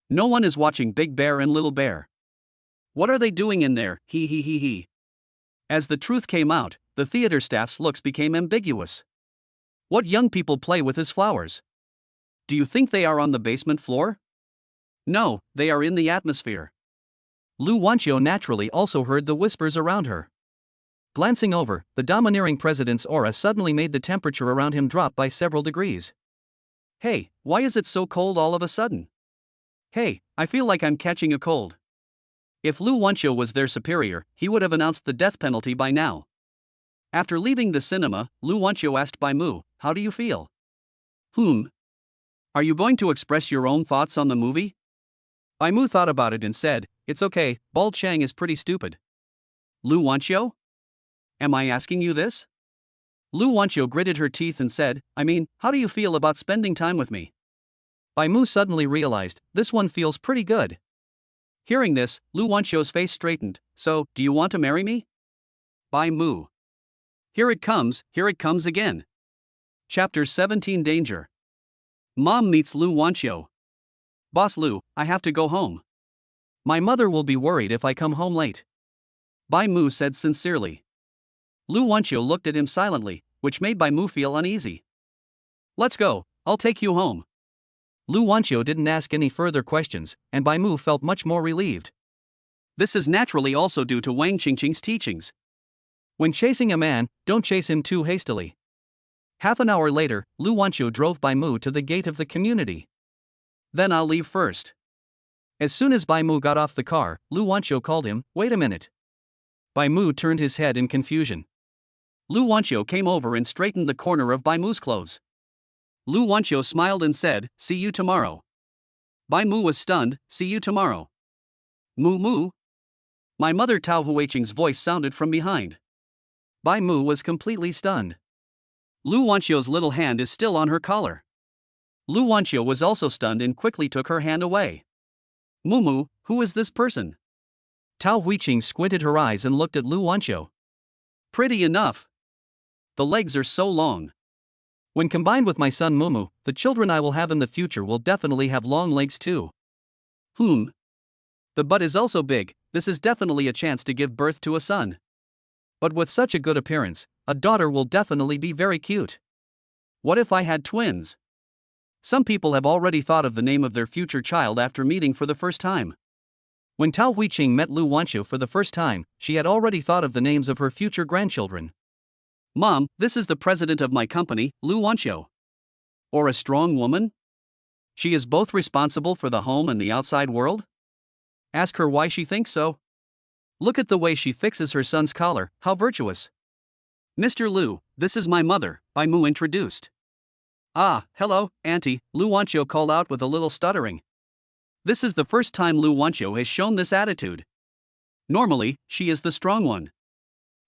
No one is watching Big Bear and Little Bear. What are they doing in there, he he he he. As the truth came out, the theater staff's looks became ambiguous. What young people play with his flowers? Do you think they are on the basement floor? No, they are in the atmosphere. Lu Wanqiu naturally also heard the whispers around her. Glancing over, the domineering president's aura suddenly made the temperature around him drop by several degrees. Hey, why is it so cold all of a sudden? Hey, I feel like I'm catching a cold. If Lu Wanqiu was their superior, he would have announced the death penalty by now. After leaving the cinema, Lu Wanqiu asked Bai Mu, how do you feel? Are you going to express your own thoughts on the movie? Bai Mu thought about it and said, it's okay, Bald Chang is pretty stupid. Lu Wanqiu? Am I asking you this? Lu Wanqiu gritted her teeth and said, I mean, how do you feel about spending time with me? Bai Mu suddenly realized, this one feels pretty good. Hearing this, Lu Wanqiu's face straightened, so, do you want to marry me? Bai Mu. Here it comes again. Chapter 17 Danger. Mom meets Lu Wanqiu. Boss Lu, I have to go home. My mother will be worried if I come home late. Bai Mu said sincerely. Lu Wanqiu looked at him silently, which made Bai Mu feel uneasy. Let's go, I'll take you home. Lu Wanqiu didn't ask any further questions, and Bai Mu felt much more relieved. This is naturally also due to Wang Qingqing's teachings. When chasing a man, don't chase him too hastily. Half an hour later, Lu Wanqiu drove Bai Mu to the gate of the community. Then I'll leave first. As soon as Bai Mu got off the car, Lu Wanqiu called him, wait a minute. Bai Mu turned his head in confusion. Lu Wanqiu came over and straightened the corner of Bai Mu's clothes. Lu Wanqiu smiled and said, see you tomorrow. Bai Mu was stunned, see you tomorrow. Mu? My mother Tao Huiqing's voice sounded from behind. Bai Mu was completely stunned. Lu Wanqiu's little hand is still on her collar. Lu Wanqiu was also stunned and quickly took her hand away. Mu, who is this person? Tao Huiqing squinted her eyes and looked at Lu Wanqiu. Pretty enough. The legs are so long. When combined with my son Mumu, the children I will have in the future will definitely have long legs too. The butt is also big, this is definitely a chance to give birth to a son. But with such a good appearance, a daughter will definitely be very cute. What if I had twins? Some people have already thought of the name of their future child after meeting for the first time. When Tao Huiqing met Lu Wanqiu for the first time, she had already thought of the names of her future grandchildren. Mom, this is the president of my company, Lu Wanqiu. Or a strong woman? She is both responsible for the home and the outside world? Ask her why she thinks so. Look at the way she fixes her son's collar, how virtuous. Mr. Lu, this is my mother, Bai Mu introduced. Ah, hello, Auntie, Lu Wanqiu called out with a little stuttering. This is the first time Lu Wanqiu has shown this attitude. Normally, she is the strong one.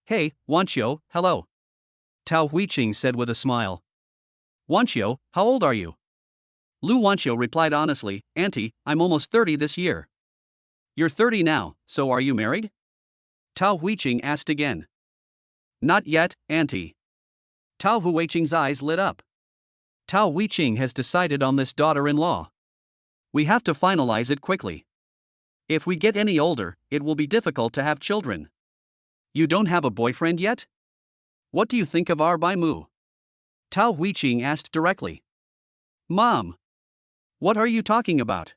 Hey, Wanqiu, hello. Tao Huiqing said with a smile. Wanqiu, how old are you? Lu Wanqiu replied honestly, Auntie, I'm almost 30 this year. You're 30 now, so are you married? Tao Huiqing asked again. Not yet, Auntie. Tao Huiqing's eyes lit up. Tao Huiqing has decided on this daughter-in-law. We have to finalize it quickly. If we get any older, it will be difficult to have children. You don't have a boyfriend yet? What do you think of our Bai Mu? Tao Huiqing asked directly. Mom! What are you talking about?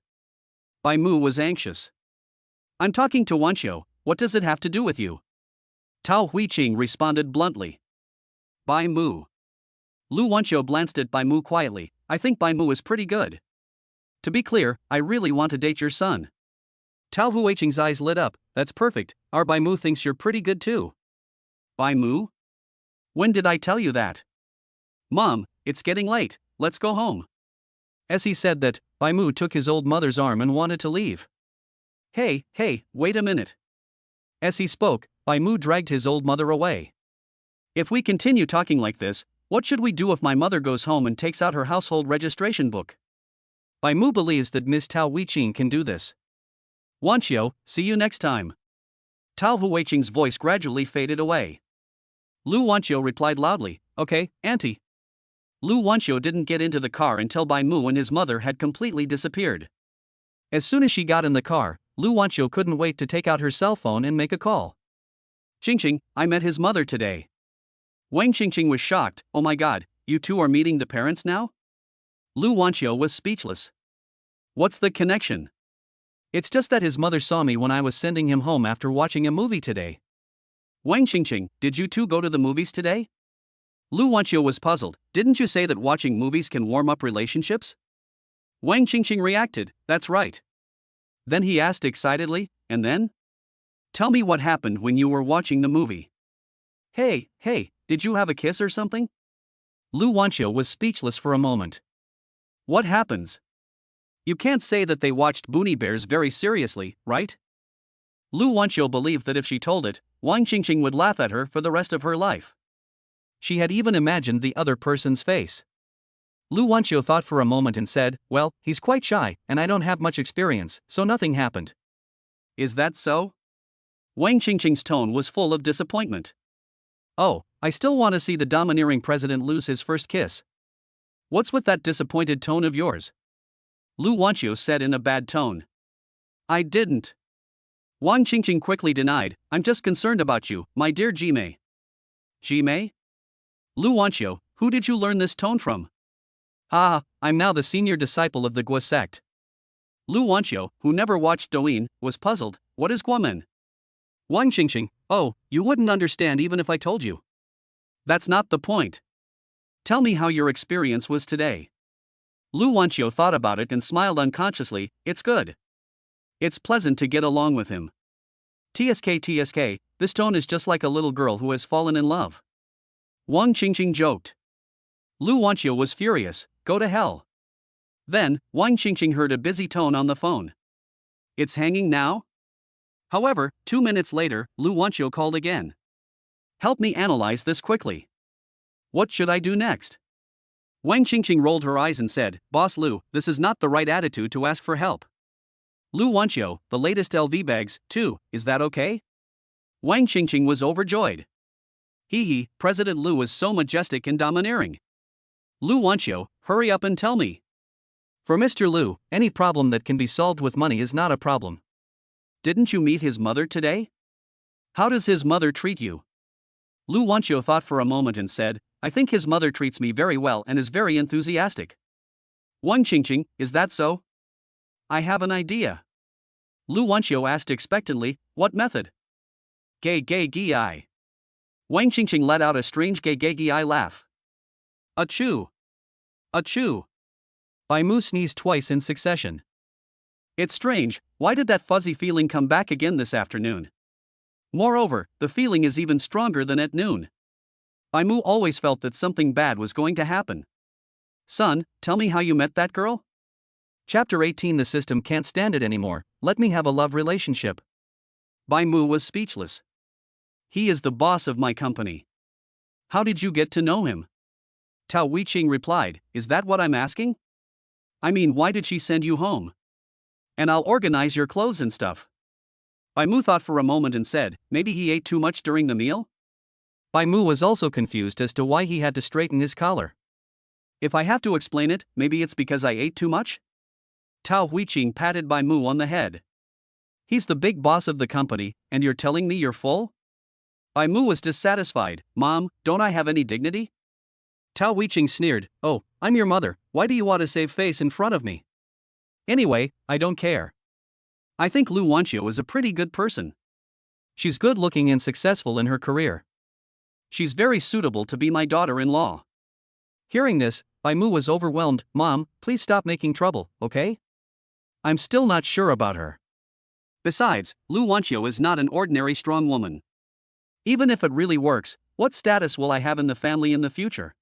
Bai Mu was anxious. I'm talking to Wanqiu, what does it have to do with you? Tao Huiqing responded bluntly. Bai Mu. Lu Wanqiu glanced at Bai Mu quietly. I think Bai Mu is pretty good. To be clear, I really want to date your son. Tao Huiqing's eyes lit up. That's perfect, our Bai Mu thinks you're pretty good too. Bai Mu? When did I tell you that? Mom, it's getting late, let's go home. As he said that, Bai Mu took his old mother's arm and wanted to leave. Hey, wait a minute. As he spoke, Bai Mu dragged his old mother away. If we continue talking like this, what should we do if my mother goes home and takes out her household registration book? Bai Mu believes that Miss Tao Huiqing can do this. Wanqiu, see you next time. Tao Huiqing's voice gradually faded away. Lu Wanqiu replied loudly, okay, Auntie. Lu Wanqiu didn't get into the car until Bai Mu and his mother had completely disappeared. As soon as she got in the car, Lu Wanqiu couldn't wait to take out her cell phone and make a call. Qingqing, I met his mother today. Wang Qingqing was shocked, oh my god, you two are meeting the parents now? Lu Wanqiu was speechless. What's the connection? It's just that his mother saw me when I was sending him home after watching a movie today. Wang Qingqing, did you two go to the movies today? Lu Wanqiu was puzzled. Didn't you say that watching movies can warm up relationships? Wang Qingqing reacted, that's right. Then he asked excitedly, and then? Tell me what happened when you were watching the movie. Hey, did you have a kiss or something? Lu Wanqiu was speechless for a moment. What happens? You can't say that they watched Boonie Bears very seriously, right? Lu Wanqiu believed that if she told it, Wang Qingqing would laugh at her for the rest of her life. She had even imagined the other person's face. Lu Wanqiu thought for a moment and said, well, he's quite shy, and I don't have much experience, so nothing happened. Is that so? Wang Qingqing's tone was full of disappointment. Oh, I still want to see the domineering president lose his first kiss. What's with that disappointed tone of yours? Lu Wanqiu said in a bad tone. I didn't. Wang Qingqing quickly denied, I'm just concerned about you, my dear Jimei. Jimei? Lu Wanqiu, who did you learn this tone from? I'm now the senior disciple of the Gua sect. Lu Wanqiu, who never watched Douyin, was puzzled, what is Guamen? Wang Qingqing, oh, you wouldn't understand even if I told you. That's not the point. Tell me how your experience was today. Lu Wanqiu thought about it and smiled unconsciously, it's good. It's pleasant to get along with him. TSK, this tone is just like a little girl who has fallen in love. Wang Qingqing joked. Lu Wanqiu was furious, go to hell. Then, Wang Qingqing heard a busy tone on the phone. It's hanging now? However, 2 minutes later, Lu Wanqiu called again. Help me analyze this quickly. What should I do next? Wang Qingqing rolled her eyes and said, Boss Lu, this is not the right attitude to ask for help. Lu Wanqiu, the latest LV bags, too, is that okay? Wang Qingqing was overjoyed. President Lu was so majestic and domineering. Lu Wanqiu, hurry up and tell me. For Mr. Lu, any problem that can be solved with money is not a problem. Didn't you meet his mother today? How does his mother treat you? Lu Wanqiu thought for a moment and said, I think his mother treats me very well and is very enthusiastic. Wang Qingqing, is that so? I have an idea. Lu Wanqiu asked expectantly, what method? Gay gay gi I. Wang Qingqing let out a strange gay gay gi I laugh. Achoo! Achoo! Bai Mu sneezed twice in succession. It's strange, why did that fuzzy feeling come back again this afternoon? Moreover, the feeling is even stronger than at noon. Bai Mu always felt that something bad was going to happen. Son, tell me how you met that girl? Chapter 18. The system can't stand it anymore, let me have a love relationship. Bai Mu was speechless. He is the boss of my company. How did you get to know him? Tao Weiqing replied, is that what I'm asking? I mean, why did she send you home? And I'll organize your clothes and stuff. Bai Mu thought for a moment and said, maybe he ate too much during the meal? Bai Mu was also confused as to why he had to straighten his collar. If I have to explain it, maybe it's because I ate too much? Tao Weiqing patted Bai Mu on the head. He's the big boss of the company, and you're telling me you're full? Bai Mu was dissatisfied. Mom, don't I have any dignity? Tao Weiqing sneered, oh, I'm your mother, why do you want to save face in front of me? Anyway, I don't care. I think Lu Wanqiu is a pretty good person. She's good looking and successful in her career. She's very suitable to be my daughter-in-law. Hearing this, Bai Mu was overwhelmed. Mom, please stop making trouble, okay? I'm still not sure about her. Besides, Lu Wanqiu is not an ordinary strong woman. Even if it really works, what status will I have in the family in the future?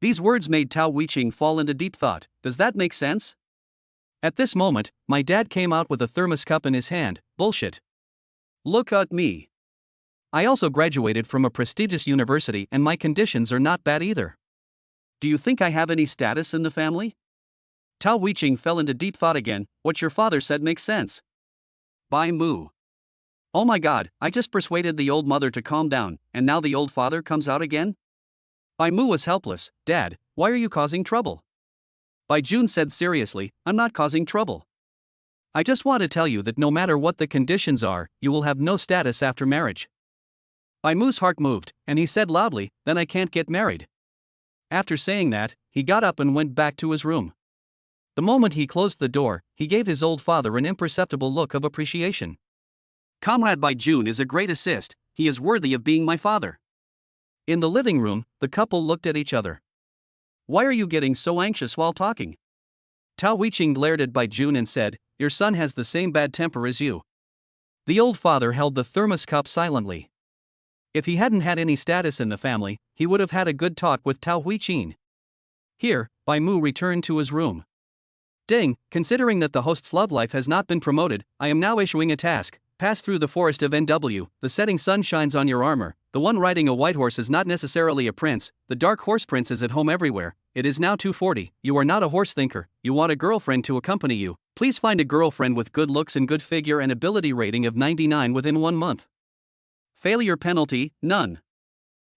These words made Tao Weiqing fall into deep thought. Does that make sense? At this moment, my dad came out with a thermos cup in his hand. Bullshit. Look at me. I also graduated from a prestigious university and my conditions are not bad either. Do you think I have any status in the family? Tao Weiqing fell into deep thought again. What your father said makes sense. Bai Mu. Oh my god, I just persuaded the old mother to calm down, and now the old father comes out again? Bai Mu was helpless. Dad, why are you causing trouble? Bai Jun said seriously, I'm not causing trouble. I just want to tell you that no matter what the conditions are, you will have no status after marriage. Bai Mu's heart moved, and he said loudly, then I can't get married. After saying that, he got up and went back to his room. The moment he closed the door, he gave his old father an imperceptible look of appreciation. Comrade Bai Jun is a great assist, he is worthy of being my father. In the living room, the couple looked at each other. Why are you getting so anxious while talking? Tao Weiqing glared at Bai Jun and said, your son has the same bad temper as you. The old father held the thermos cup silently. If he hadn't had any status in the family, he would have had a good talk with Tao Weiqing. Here, Bai Mu returned to his room. Ding, considering that the host's love life has not been promoted, I am now issuing a task. Pass through the forest of NW, the setting sun shines on your armor, the one riding a white horse is not necessarily a prince, the dark horse prince is at home everywhere, it is now 2:40, you are not a horse thinker, you want a girlfriend to accompany you, please find a girlfriend with good looks and good figure and ability rating of 99 within 1 month. Failure penalty, none.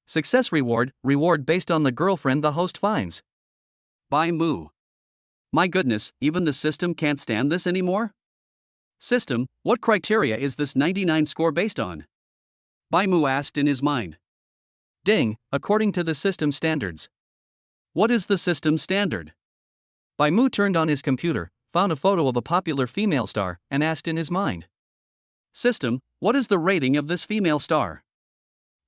Success reward based on the girlfriend the host finds. Bai Mu. My goodness, even the system can't stand this anymore? System, what criteria is this 99 score based on? Bai Mu asked in his mind. Ding, according to the system standards. What is the system standard? Bai Mu turned on his computer, found a photo of a popular female star, and asked in his mind. System, what is the rating of this female star?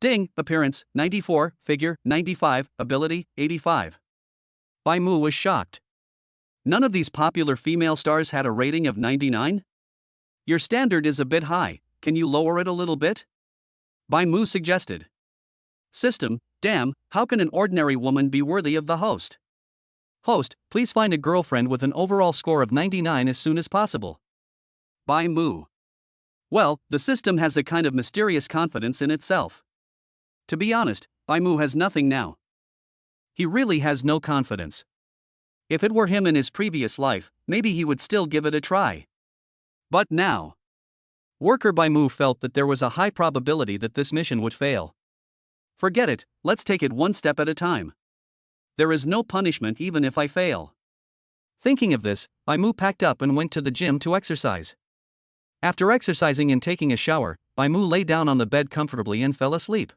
Ding, appearance, 94, figure, 95, ability, 85. Bai Mu was shocked. None of these popular female stars had a rating of 99? Your standard is a bit high, can you lower it a little bit? Bai Mu suggested. System, damn, how can an ordinary woman be worthy of the host? Host, please find a girlfriend with an overall score of 99 as soon as possible. Bai Mu. Well, the system has a kind of mysterious confidence in itself. To be honest, Bai Mu has nothing now. He really has no confidence. If it were him in his previous life, maybe he would still give it a try. But now, worker Bai Mu felt that there was a high probability that this mission would fail. Forget it, let's take it one step at a time. There is no punishment even if I fail. Thinking of this, Bai Mu packed up and went to the gym to exercise. After exercising and taking a shower, Bai Mu lay down on the bed comfortably and fell asleep.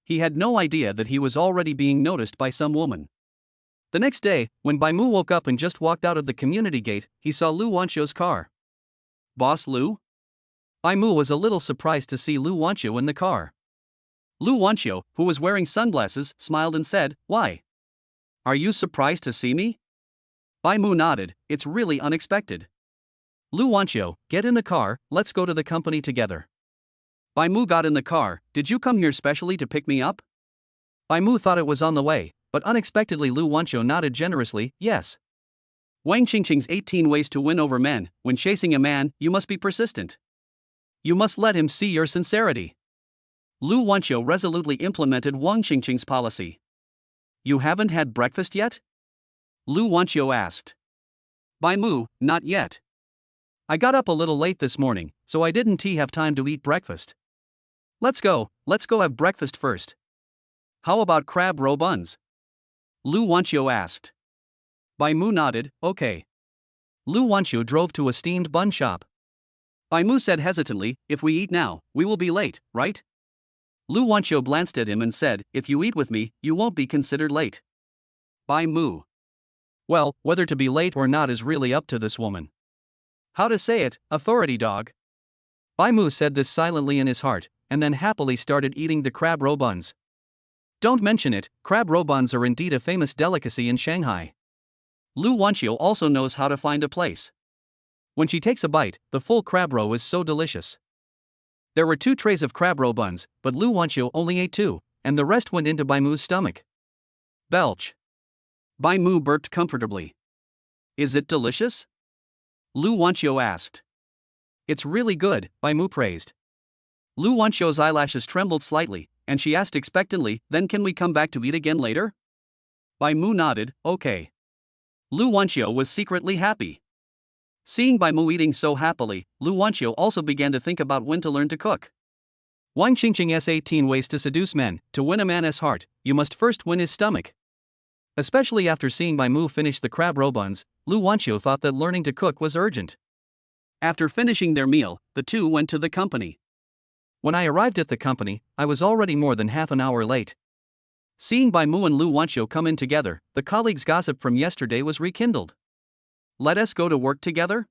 He had no idea that he was already being noticed by some woman. The next day, when Bai Mu woke up and just walked out of the community gate, he saw Lu Wanqiu's car. Boss Lu? Bai Mu was a little surprised to see Lu Wanqiu in the car. Lu Wanqiu, who was wearing sunglasses, smiled and said, "Why? Are you surprised to see me?" Bai Mu nodded, "It's really unexpected." Lu Wanqiu, get in the car, let's go to the company together. Bai Mu got in the car, "Did you come here specially to pick me up?" Bai Mu thought it was on the way, but unexpectedly Lu Wanqiu nodded generously, "Yes." Wang Qingqing's 18 ways to win over men. When chasing a man, you must be persistent. You must let him see your sincerity. Lu Wanqiu resolutely implemented Wang Qingqing's policy. You haven't had breakfast yet? Lu Wanqiu asked. Bai Mu, not yet. I got up a little late this morning, so I didn't have time to eat breakfast. Let's go have breakfast first. How about crab roe buns? Lu Wanqiu asked. Bai Mu nodded, okay. Lu Wanqiu drove to a steamed bun shop. Bai Mu said hesitantly, if we eat now, we will be late, right? Lu Wanqiu glanced at him and said, if you eat with me, you won't be considered late. Bai Mu. Well, whether to be late or not is really up to this woman. How to say it, authority dog. Bai Mu said this silently in his heart, and then happily started eating the crab roe buns. Don't mention it, crab roe buns are indeed a famous delicacy in Shanghai. Lu Wanqiu also knows how to find a place. When she takes a bite, the full crab roe is so delicious. There were 2 trays of crab roe buns, but Lu Wanqiu only ate 2, and the rest went into Bai Mu's stomach. Belch. Bai Mu burped comfortably. Is it delicious? Lu Wanqiu asked. It's really good, Bai Mu praised. Lu Wanqiu's eyelashes trembled slightly, and she asked expectantly, then can we come back to eat again later? Bai Mu nodded, okay. Lu Wanqiu was secretly happy. Seeing Bai Mu eating so happily, Lu Wanqiu also began to think about when to learn to cook. Wang Qingqing's 18 ways to seduce men. To win a man's heart, you must first win his stomach. Especially after seeing Bai Mu finish the crab roe buns, Lu Wanqiu thought that learning to cook was urgent. After finishing their meal, the two went to the company. When I arrived at the company, I was already more than half an hour late. Seeing Bai Mu and Lu Wanqiu come in together, the colleagues' gossip from yesterday was rekindled. Let us go to work together?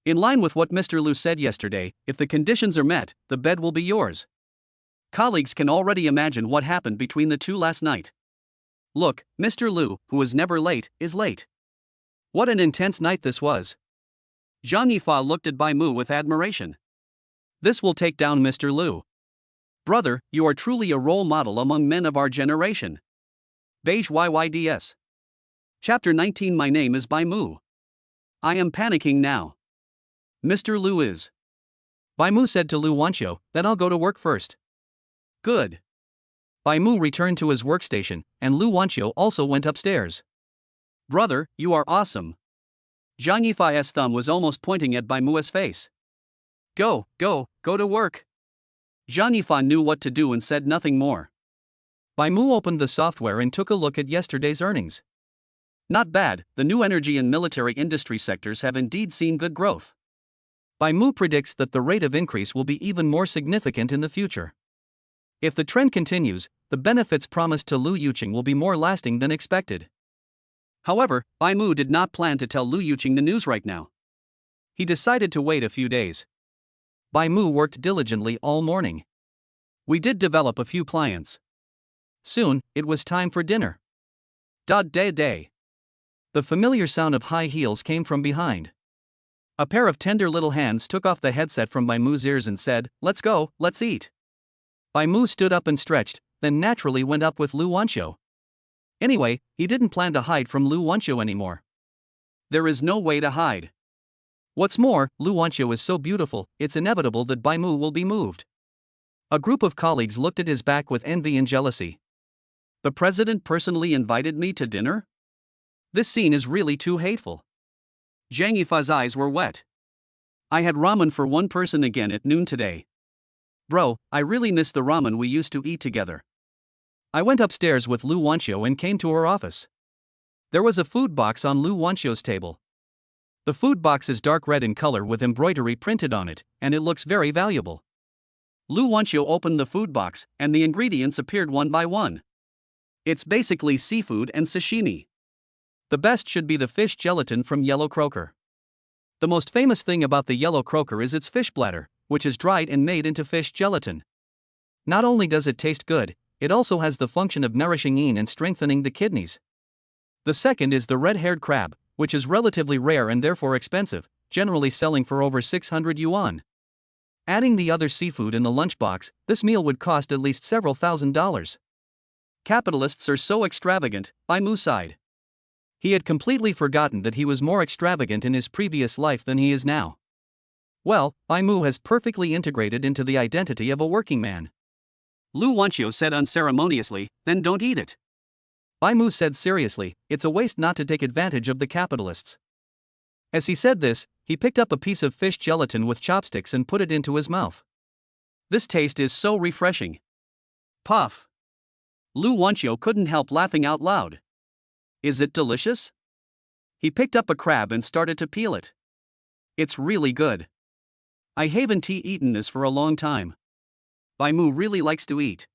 In line with what Mr. Lu said yesterday, if the conditions are met, the bed will be yours. Colleagues can already imagine what happened between the two last night. Look, Mr. Lu, who was never late, is late. What an intense night this was. Zhang Yifa looked at Bai Mu with admiration. This will take down Mr. Lu. Brother, you are truly a role model among men of our generation. Beige YYDS. Chapter 19. My name is Bai Mu. I am panicking now. Mr. Lu is. Bai Mu said to Lu Wanqiu, then I'll go to work first. Good. Bai Mu returned to his workstation, and Lu Wanqiu also went upstairs. Brother, you are awesome. Zhang Yifai's thumb was almost pointing at Bai Mu's face. Go to work. Zhang Yifan knew what to do and said nothing more. Bai Mu opened the software and took a look at yesterday's earnings. Not bad, the new energy and military industry sectors have indeed seen good growth. Bai Mu predicts that the rate of increase will be even more significant in the future. If the trend continues, the benefits promised to Lu Yuqing will be more lasting than expected. However, Bai Mu did not plan to tell Lu Yuqing the news right now. He decided to wait a few days. Bai Mu worked diligently all morning. We did develop a few clients. Soon, it was time for dinner. Day. The familiar sound of high heels came from behind. A pair of tender little hands took off the headset from Bai Mu's ears and said, let's go, let's eat. Bai Mu stood up and stretched, then naturally went up with Lu Wanqiu. Anyway, he didn't plan to hide from Lu Wanqiu anymore. There is no way to hide. What's more, Lu Wanqiu is so beautiful, it's inevitable that Bai Mu will be moved. A group of colleagues looked at his back with envy and jealousy. The president personally invited me to dinner? This scene is really too hateful. Zhang Yifa's eyes were wet. I had ramen for one person again at noon today. Bro, I really miss the ramen we used to eat together. I went upstairs with Lu Wanqiu and came to her office. There was a food box on Lu Wanqiu's table. The food box is dark red in color with embroidery printed on it, and it looks very valuable. Lu Wanqiu opened the food box, and the ingredients appeared one by one. It's basically seafood and sashimi. The best should be the fish gelatin from yellow croaker. The most famous thing about the yellow croaker is its fish bladder, which is dried and made into fish gelatin. Not only does it taste good, it also has the function of nourishing and strengthening the kidneys. The second is the red-haired crab, which is relatively rare and therefore expensive, generally selling for over 600 yuan. Adding the other seafood in the lunchbox, this meal would cost at least several $1,000s. Capitalists are so extravagant, Bai Mu sighed. He had completely forgotten that he was more extravagant in his previous life than he is now. Well, Bai Mu has perfectly integrated into the identity of a working man. Lu Wanqiu said unceremoniously, then don't eat it. Bai Mu said seriously, it's a waste not to take advantage of the capitalists. As he said this, he picked up a piece of fish gelatin with chopsticks and put it into his mouth. This taste is so refreshing. Puff. Lu Wanqiu couldn't help laughing out loud. Is it delicious? He picked up a crab and started to peel it. It's really good. I haven't eaten this for a long time. Bai Mu really likes to eat.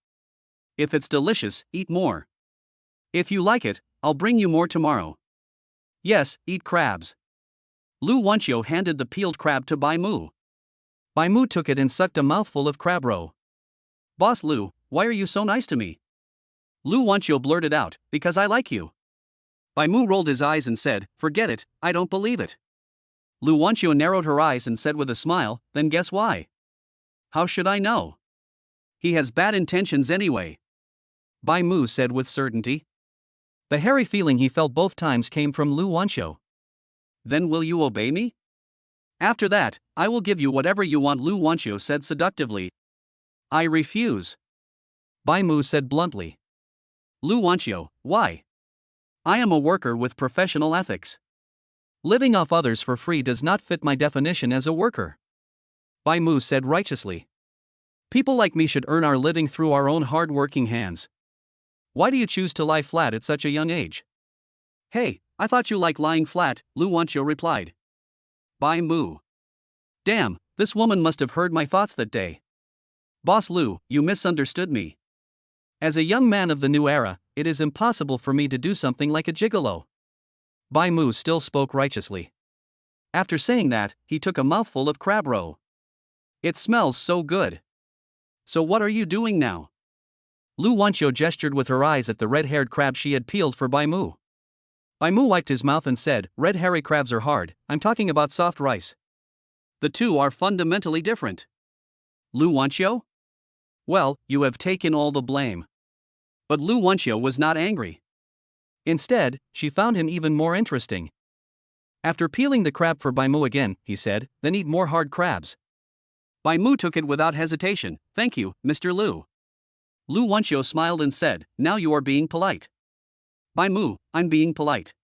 If it's delicious, eat more. If you like it, I'll bring you more tomorrow. Yes, eat crabs. Lu Wanqiu handed the peeled crab to Bai Mu. Bai Mu took it and sucked a mouthful of crab roe. Boss Lu, why are you so nice to me? Lu Wanqiu blurted out, because I like you. Bai Mu rolled his eyes and said, forget it, I don't believe it. Lu Wanqiu narrowed her eyes and said with a smile, then guess why? How should I know? He has bad intentions anyway. Bai Mu said with certainty. The hairy feeling he felt both times came from Lu Wanqiu. Then will you obey me? After that, I will give you whatever you want, Lu Wanqiu said seductively. I refuse. Bai Mu said bluntly. Lu Wanqiu, why? I am a worker with professional ethics. Living off others for free does not fit my definition as a worker. Bai Mu said righteously. People like me should earn our living through our own hard-working hands. Why do you choose to lie flat at such a young age? Hey, I thought you liked lying flat, Lu Wanqiu replied. Bai Mu. Damn, this woman must have heard my thoughts that day. Boss Lu, you misunderstood me. As a young man of the new era, it is impossible for me to do something like a gigolo. Bai Mu still spoke righteously. After saying that, he took a mouthful of crab roe. It smells so good. So what are you doing now? Lu Wanqiu gestured with her eyes at the red-haired crab she had peeled for Bai Mu. Bai Mu wiped his mouth and said, red hairy crabs are hard, I'm talking about soft rice. The two are fundamentally different. Lu Wanqiu? Well, you have taken all the blame. But Lu Wanqiu was not angry. Instead, she found him even more interesting. After peeling the crab for Bai Mu again, he said, then eat more hard crabs. Bai Mu took it without hesitation. Thank you, Mr. Lu. Lu Wanqiu smiled and said, now you are being polite. Bai Mu, I'm being polite.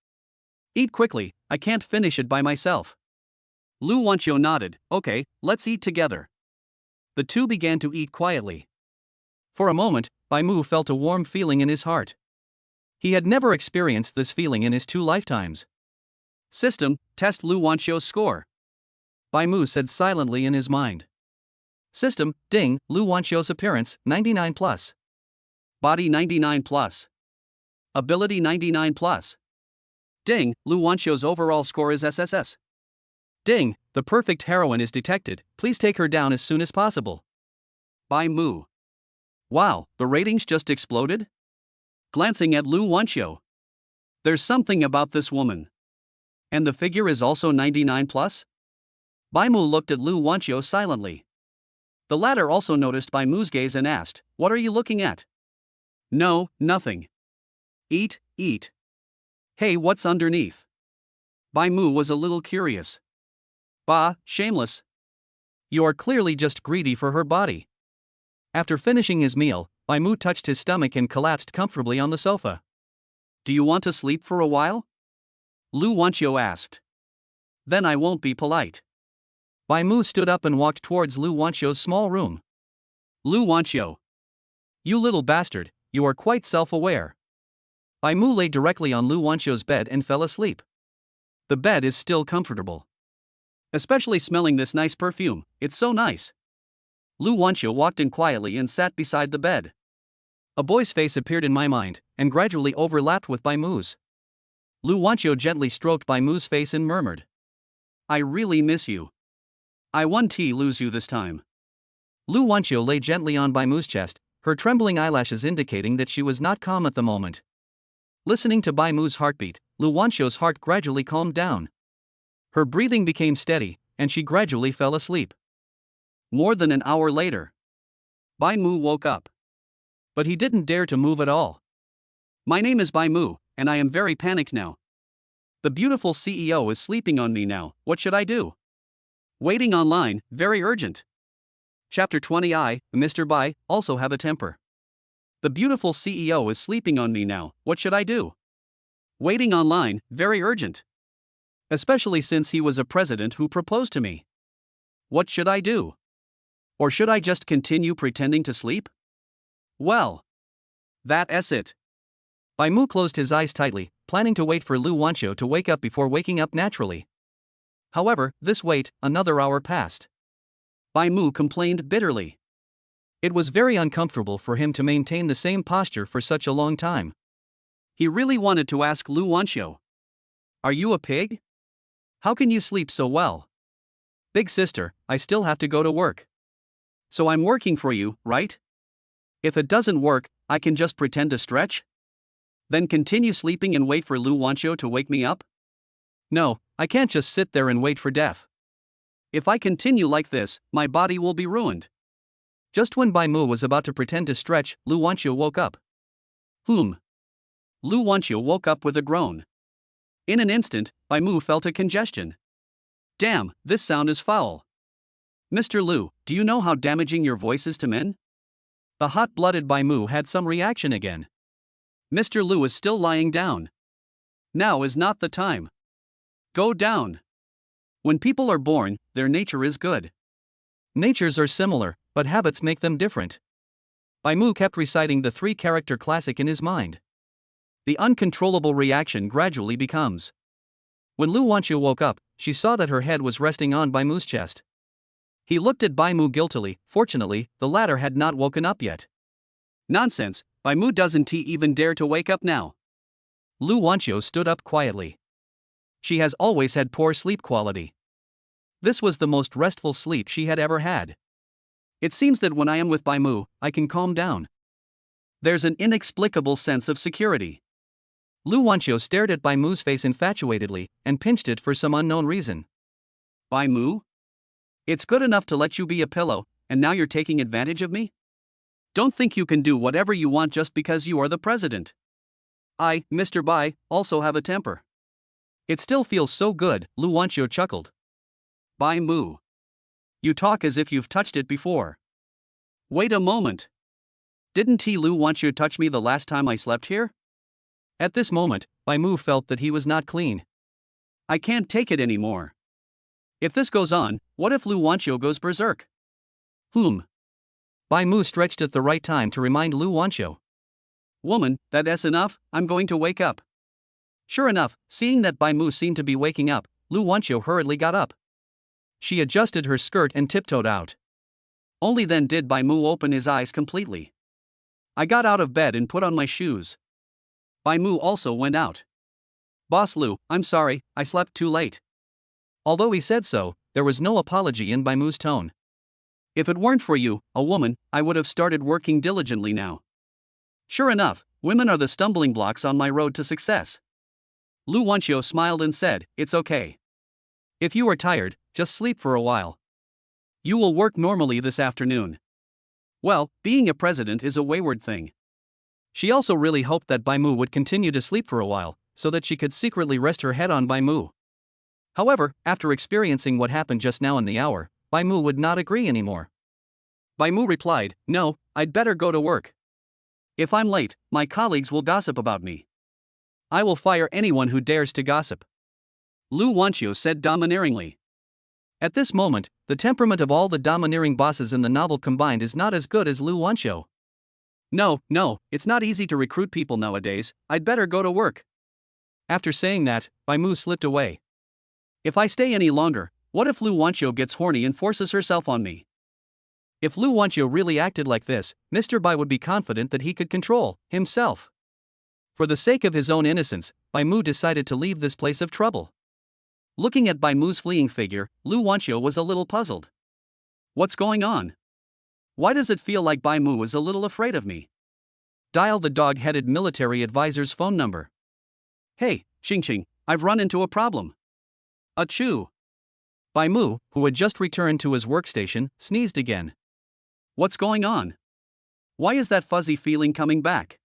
Eat quickly, I can't finish it by myself. Lu Wanqiu nodded, okay, let's eat together. The two began to eat quietly. For a moment, Bai Mu felt a warm feeling in his heart. He had never experienced this feeling in his 2 lifetimes. System, test Lu Wanqiu's score. Bai Mu said silently in his mind. System, ding, Lu Wanqiu's appearance, 99 plus. Body 99 plus. Ability 99 plus. Ding, Lu Wanqiu's overall score is SSS. Ding, the perfect heroine is detected, please take her down as soon as possible. Bai Mu. Wow, the ratings just exploded? Glancing at Lu Wanqiu. There's something about this woman. And the figure is also 99 plus? Bai Mu looked at Lu Wanqiu silently. The latter also noticed Bai Mu's gaze and asked, what are you looking at? No, nothing. Eat, eat. Hey, what's underneath? Bai Mu was a little curious. Bah, shameless. You are clearly just greedy for her body. After finishing his meal, Bai Mu touched his stomach and collapsed comfortably on the sofa. Do you want to sleep for a while? Lu Wanqiu asked. Then I won't be polite. Bai Mu stood up and walked towards Lu Wanqiu's small room. Lu Wanqiu. You little bastard, you are quite self-aware. Bai Mu lay directly on Lu Wanqiu's bed and fell asleep. The bed is still comfortable. Especially smelling this nice perfume, it's so nice. Lu Wanqiu walked in quietly and sat beside the bed. A boy's face appeared in my mind, and gradually overlapped with Bai Mu's. Lu Wanqiu gently stroked Bai Mu's face and murmured. I really miss you. I won't lose you this time. Lu Wanqiu lay gently on Bai Mu's chest, her trembling eyelashes indicating that she was not calm at the moment. Listening to Bai Mu's heartbeat, Lu Wanqiu's heart gradually calmed down. Her breathing became steady, and she gradually fell asleep. More than an hour later, Bai Mu woke up. But he didn't dare to move at all. My name is Bai Mu, and I am very panicked now. The beautiful CEO is sleeping on me now, what should I do? Waiting online, very urgent. Chapter 20. I, Mr. Bai, also have a temper. The beautiful CEO is sleeping on me now, what should I do? Waiting online, very urgent. Especially since he was a president who proposed to me. What should I do? Or should I just continue pretending to sleep? Well, that's it. Bai Mu closed his eyes tightly, planning to wait for Lu Wanqiu to wake up before waking up naturally. However, this wait, another hour passed. Bai Mu complained bitterly. It was very uncomfortable for him to maintain the same posture for such a long time. He really wanted to ask Lu Wanqiu, "Are you a pig? How can you sleep so well?" "Big sister, I still have to go to work. So I'm working for you, right? If it doesn't work, I can just pretend to stretch? Then continue sleeping and wait for Lu Wanqiu to wake me up? No, I can't just sit there and wait for death. If I continue like this, my body will be ruined." Just when Bai Mu was about to pretend to stretch, Lu Wanqiu woke up. Lu Wanqiu woke up with a groan. In an instant, Bai Mu felt a congestion. Damn, this sound is foul. Mr. Lu, do you know how damaging your voice is to men? The hot-blooded Bai Mu had some reaction again. Mr. Lu is still lying down. Now is not the time. Go down. When people are born, their nature is good. Natures are similar, but habits make them different. Bai Mu kept reciting the three-character classic in his mind. The uncontrollable reaction gradually becomes. When Lu Wanqiu woke up, she saw that her head was resting on Bai Mu's chest. He looked at Bai Mu guiltily. Fortunately, the latter had not woken up yet. Nonsense, Bai Mu doesn't even dare to wake up now. Lu Wanqiu stood up quietly. She has always had poor sleep quality. This was the most restful sleep she had ever had. It seems that when I am with Bai Mu, I can calm down. There's an inexplicable sense of security. Lu Wanqiu stared at Bai Mu's face infatuatedly and pinched it for some unknown reason. Bai Mu? It's good enough to let you be a pillow, and now you're taking advantage of me? Don't think you can do whatever you want just because you are the president. I, Mr. Bai, also have a temper. It still feels so good, Lu Wanqiu chuckled. Bai Mu. You talk as if you've touched it before. Wait a moment. Didn't Lu Wanqiu touch me the last time I slept here? At this moment, Bai Mu felt that he was not clean. I can't take it anymore. If this goes on, what if Lu Wanqiu goes berserk? Bai Mu stretched at the right time to remind Lu Wanqiu. Woman, that's enough, I'm going to wake up. Sure enough, seeing that Bai Mu seemed to be waking up, Lu Wanqiu hurriedly got up. She adjusted her skirt and tiptoed out. Only then did Bai Mu open his eyes completely. I got out of bed and put on my shoes. Bai Mu also went out. Boss Lu, I'm sorry, I slept too late. Although he said so, there was no apology in Bai Mu's tone. If it weren't for you, a woman, I would have started working diligently now. Sure enough, women are the stumbling blocks on my road to success. Lu Wanqiu smiled and said, It's okay. If you are tired, just sleep for a while. You will work normally this afternoon. Well, being a president is a wayward thing. She also really hoped that Bai Mu would continue to sleep for a while, so that she could secretly rest her head on Bai Mu. However, after experiencing what happened just now in the hour, Bai Mu would not agree anymore. Bai Mu replied, No, I'd better go to work. If I'm late, my colleagues will gossip about me. I will fire anyone who dares to gossip. Lu Wanqiu said domineeringly. At this moment, the temperament of all the domineering bosses in the novel combined is not as good as Lu Wanqiu. No, it's not easy to recruit people nowadays, I'd better go to work. After saying that, Bai Mu slipped away. If I stay any longer, what if Lu Wanqiu gets horny and forces herself on me? If Lu Wanqiu really acted like this, Mr. Bai would be confident that he could control himself. For the sake of his own innocence, Bai Mu decided to leave this place of trouble. Looking at Bai Mu's fleeing figure, Lu Wanxiu was a little puzzled. What's going on? Why does it feel like Bai Mu is a little afraid of me? Dial the dog-headed military advisor's phone number. Hey, Xing, I've run into a problem. Achoo! Bai Mu, who had just returned to his workstation, sneezed again. What's going on? Why is that fuzzy feeling coming back?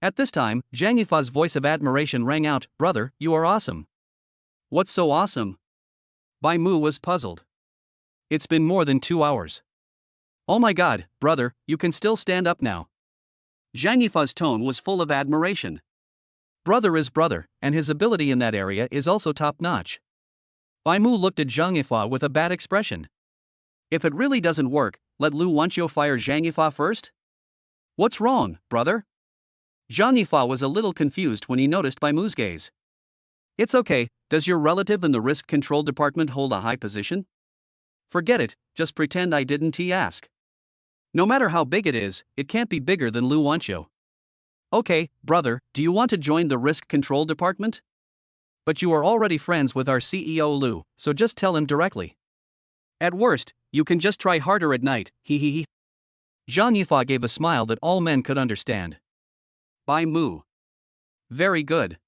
At this time, Zhang Yifa's voice of admiration rang out, "Brother, you are awesome." What's so awesome? Bai Mu was puzzled. It's been more than 2 hours. Oh my god, brother, you can still stand up now. Zhang Yifa's tone was full of admiration. Brother is brother, and his ability in that area is also top-notch. Bai Mu looked at Zhang Yifa with a bad expression. If it really doesn't work, let Lu Wanxiu fire Zhang Yifa first? What's wrong, brother? Zhang Yifa was a little confused when he noticed Bai Mu's gaze. It's okay, does your relative in the risk control department hold a high position? Forget it, just pretend I didn't ask. No matter how big it is, it can't be bigger than Lu Wanxiu. Okay, brother, do you want to join the risk control department? But you are already friends with our CEO Lu, so just tell him directly. At worst, you can just try harder at night, he. Zhang Yifa gave a smile that all men could understand. Bai Mu. Very good.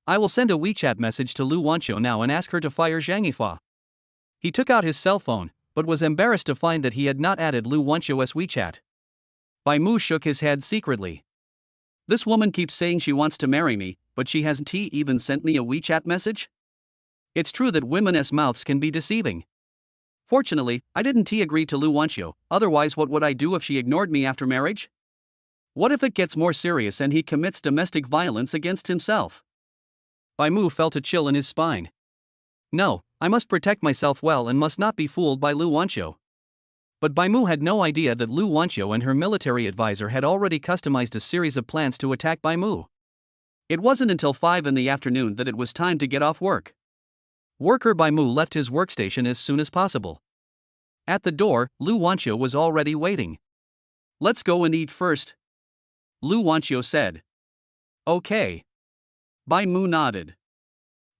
I will send a WeChat message to Lu Wanxiu now and ask her to fire Zhang Yifa. He took out his cell phone, but was embarrassed to find that he had not added Lu Wanxiu's WeChat. Bai Mu shook his head secretly. This woman keeps saying she wants to marry me, but she hasn't even sent me a WeChat message? It's true that women's mouths can be deceiving. Fortunately, I didn't agree to Lu Wanxiu, otherwise what would I do if she ignored me after marriage? What if it gets more serious and he commits domestic violence against himself? Bai Mu felt a chill in his spine. No, I must protect myself well and must not be fooled by Lu Wanxiu. But Bai Mu had no idea that Lu Wanxiu and her military advisor had already customized a series of plans to attack Bai Mu. It wasn't until 5 in the afternoon that it was time to get off work. Worker Bai Mu left his workstation as soon as possible. At the door, Lu Wanxiu was already waiting. Let's go and eat first, Lu Wanxiu said. Okay. Bai Mu nodded.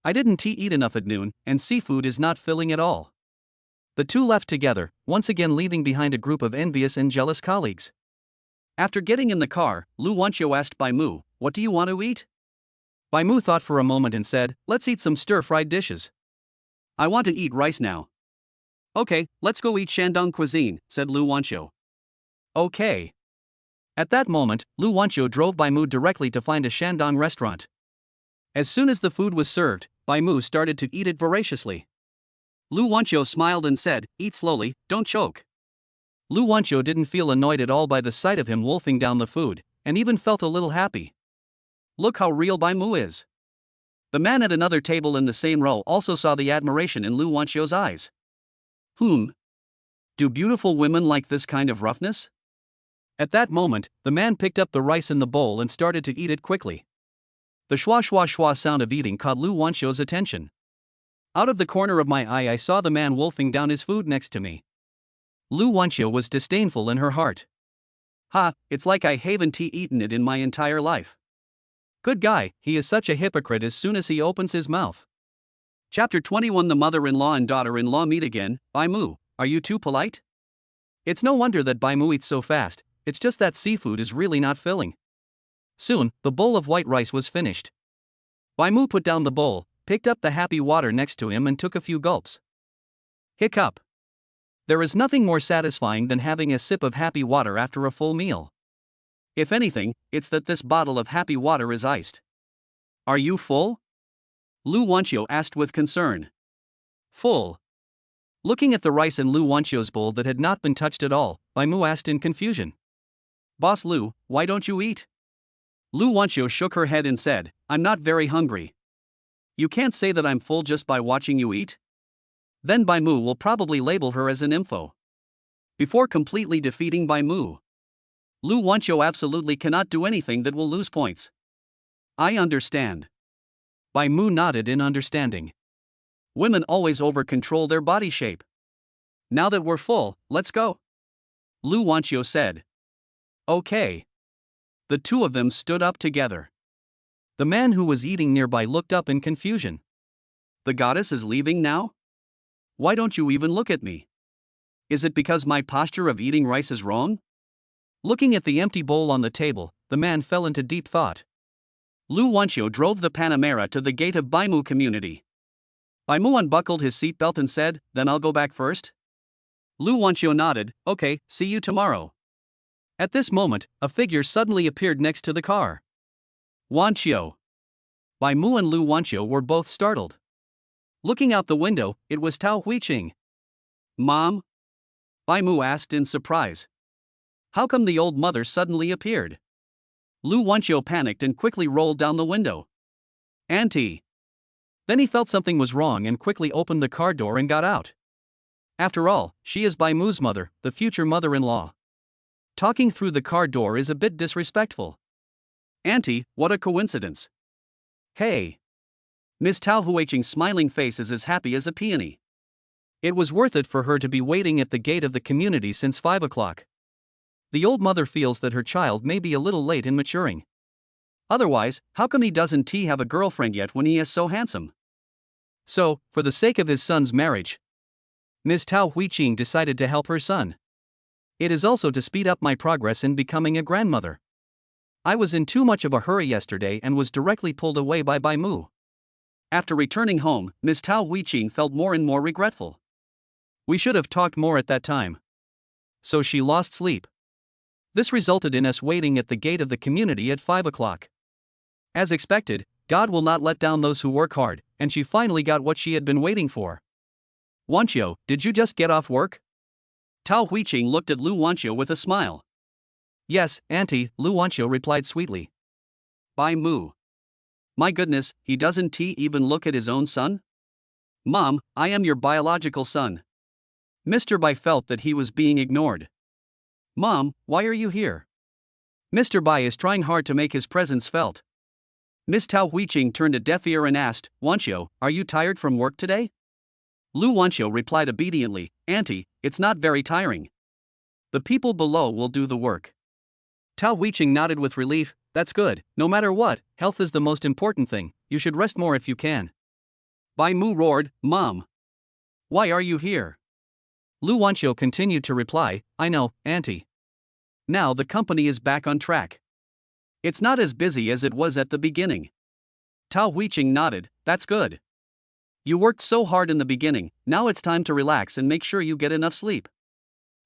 I didn't eat enough at noon, and seafood is not filling at all. The two left together, once again leaving behind a group of envious and jealous colleagues. After getting in the car, Lu Wanxiu asked Bai Mu, "What do you want to eat?" Bai Mu thought for a moment and said, "Let's eat some stir-fried dishes." I want to eat rice now. Okay, let's go eat Shandong cuisine, said Lu Wanxiu. Okay. At that moment, Lu Wanxiu drove Bai Mu directly to find a Shandong restaurant. As soon as the food was served, Bai Mu started to eat it voraciously. Lu Wanxiu smiled and said, "Eat slowly, don't choke." Lu Wanxiu didn't feel annoyed at all by the sight of him wolfing down the food, and even felt a little happy. Look how real Bai Mu is. The man at another table in the same row also saw the admiration in Lu Wanxiu's eyes. Do beautiful women like this kind of roughness? At that moment, the man picked up the rice in the bowl and started to eat it quickly. The schwa schwa schwa sound of eating caught Lu Wanxiu's attention. Out of the corner of my eye I saw the man wolfing down his food next to me. Lu Wanxiu was disdainful in her heart. Ha, it's like I haven't eaten it in my entire life. Good guy, he is such a hypocrite as soon as he opens his mouth. Chapter 21. The mother-in-law and daughter-in-law meet again. Bai Mu, are you too polite? It's no wonder that Bai Mu eats so fast, it's just that seafood is really not filling. Soon, the bowl of white rice was finished. Bai Mu put down the bowl, picked up the happy water next to him and took a few gulps. Hiccup. There is nothing more satisfying than having a sip of happy water after a full meal. If anything, it's that this bottle of happy water is iced. Are you full? Lu Wanxiu asked with concern. Full. Looking at the rice in Lu Wanxiu's bowl that had not been touched at all, Bai Mu asked in confusion. Boss Lu, why don't you eat? Lu Wanxiu shook her head and said, I'm not very hungry. You can't say that I'm full just by watching you eat? Then Bai Mu will probably label her as an info. Before completely defeating Bai Mu, Lu Wanxiu absolutely cannot do anything that will lose points. I understand. Bai Mu nodded in understanding. Women always over-control their body shape. Now that we're full, let's go, Lu Wanxiu said. Okay. The two of them stood up together. The man who was eating nearby looked up in confusion. The goddess is leaving now? Why don't you even look at me? Is it because my posture of eating rice is wrong? Looking at the empty bowl on the table, the man fell into deep thought. Lu Wanxiu drove the Panamera to the gate of Baimu community. Baimu unbuckled his seatbelt and said, "Then I'll go back first?" Lu Wanxiu nodded, "Okay, see you tomorrow." At this moment, a figure suddenly appeared next to the car. Wanxiu. Baimu and Lu Wanxiu were both startled. Looking out the window, it was Tao Huiqing. "Mom?" Baimu asked in surprise. How come the old mother suddenly appeared? Lu Wanxiu panicked and quickly rolled down the window. "Auntie." Then he felt something was wrong and quickly opened the car door and got out. After all, she is Baimu's mother, the future mother-in-law. Talking through the car door is a bit disrespectful. "Auntie, what a coincidence." "Hey." Miss Tao Huiqing's smiling face is as happy as a peony. It was worth it for her to be waiting at the gate of the community since 5 o'clock. The old mother feels that her child may be a little late in maturing. Otherwise, how come he doesn't have a girlfriend yet when he is so handsome? So, for the sake of his son's marriage, Miss Tao Huiqing decided to help her son. It is also to speed up my progress in becoming a grandmother. I was in too much of a hurry yesterday and was directly pulled away by Baimu. After returning home, Miss Tao Huiqing felt more and more regretful. We should have talked more at that time. So she lost sleep. This resulted in us waiting at the gate of the community at 5 o'clock. As expected, God will not let down those who work hard, and she finally got what she had been waiting for. "Wanxiu, did you just get off work?" Tao Huiqing looked at Lu Wanxiu with a smile. "Yes, Auntie," Lu Wanxiu replied sweetly. Baimu. My goodness, he doesn't even look at his own son? "Mom, I am your biological son." Mr. Bai felt that he was being ignored. "Mom, why are you here?" Mr. Bai is trying hard to make his presence felt. Miss Tao Huiqing turned a deaf ear and asked, "Wanxiu, are you tired from work today?" Lu Wanxiu replied obediently, "Auntie, it's not very tiring. The people below will do the work." Tao Huiqing nodded with relief, "That's good, no matter what, health is the most important thing, you should rest more if you can." Baimu roared, "Mom! Why are you here?" Lu Wanxiu continued to reply, "I know, Auntie. Now the company is back on track. It's not as busy as it was at the beginning." Tao Huiqing nodded, "That's good. You worked so hard in the beginning, now it's time to relax and make sure you get enough sleep."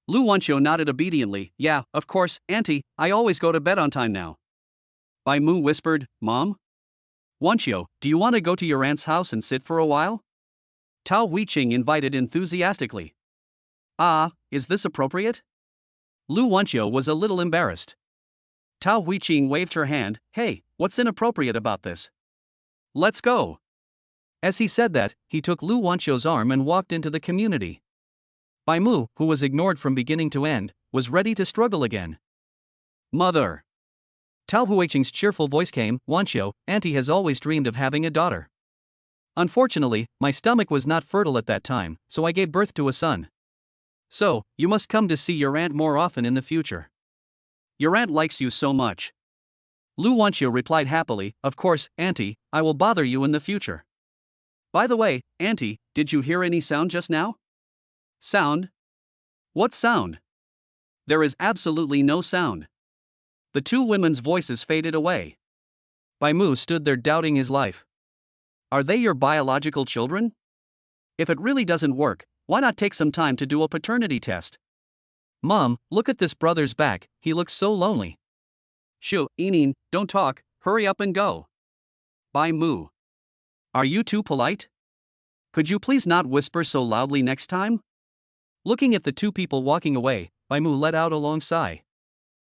Lu Wanxiu nodded obediently, "Yeah, of course, Auntie, I always go to bed on time now." Baimu whispered, "Mom? Wanxiu, do you want to go to your aunt's house and sit for a while?" Tao Huiqing invited enthusiastically. "Ah, is this appropriate?" Lu Wanxiu was a little embarrassed. Tao Huiqing waved her hand, "Hey, what's inappropriate about this? Let's go." As he said that, he took Lu Wanxiu's arm and walked into the community. Baimu, who was ignored from beginning to end, was ready to struggle again. "Mother." Tao Huiqing's cheerful voice came, "Wanxiu, Auntie has always dreamed of having a daughter. Unfortunately, my stomach was not fertile at that time, so I gave birth to a son. So, you must come to see your aunt more often in the future. Your aunt likes you so much." Lu Wanxiu replied happily, "Of course, Auntie, I will bother you in the future. By the way, Auntie, did you hear any sound just now?" "Sound? What sound?" There is absolutely no sound. The two women's voices faded away. Baimu stood there doubting his life. "Are they your biological children? If it really doesn't work, why not take some time to do a paternity test?" "Mom, look at this brother's back, he looks so lonely." "Shoo, Enin, don't talk, hurry up and go." Baimu. Are you too polite? Could you please not whisper so loudly next time? Looking at the two people walking away, Baimu let out a long sigh.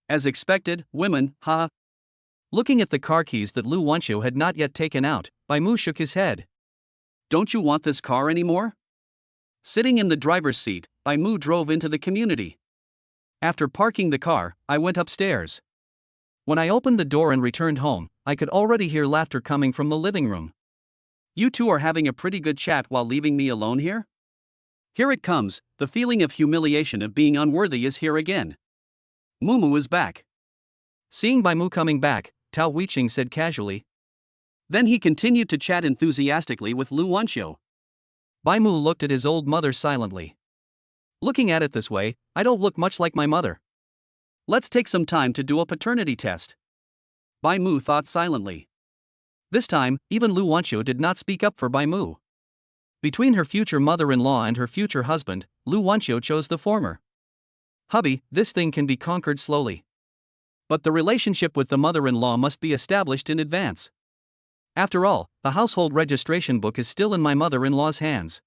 As expected, women, ha. Looking at the car keys that Lu Wanxiu had not yet taken out, Baimu shook his head. "Don't you want this car anymore?" Sitting in the driver's seat, Baimu drove into the community. After parking the car, I went upstairs. When I opened the door and returned home, I could already hear laughter coming from the living room. "You two are having a pretty good chat while leaving me alone here?" Here it comes, the feeling of humiliation of being unworthy is here again. Mumu is back. Seeing Baimu coming back, Tao Huiqing said casually, Then he continued to chat enthusiastically with Lu Wanxiu. Bai Mu looked at his old mother silently. Looking at it this way, I don't look much like my mother. Let's take some time to do a paternity test. Bai Mu thought silently. This time, even Lu Wanxiu did not speak up for Bai Mu. Between her future mother-in-law and her future husband, Lu Wanxiu chose the former. Hubby, this thing can be conquered slowly. But the relationship with the mother-in-law must be established in advance. After all, the household registration book is still in my mother-in-law's hands.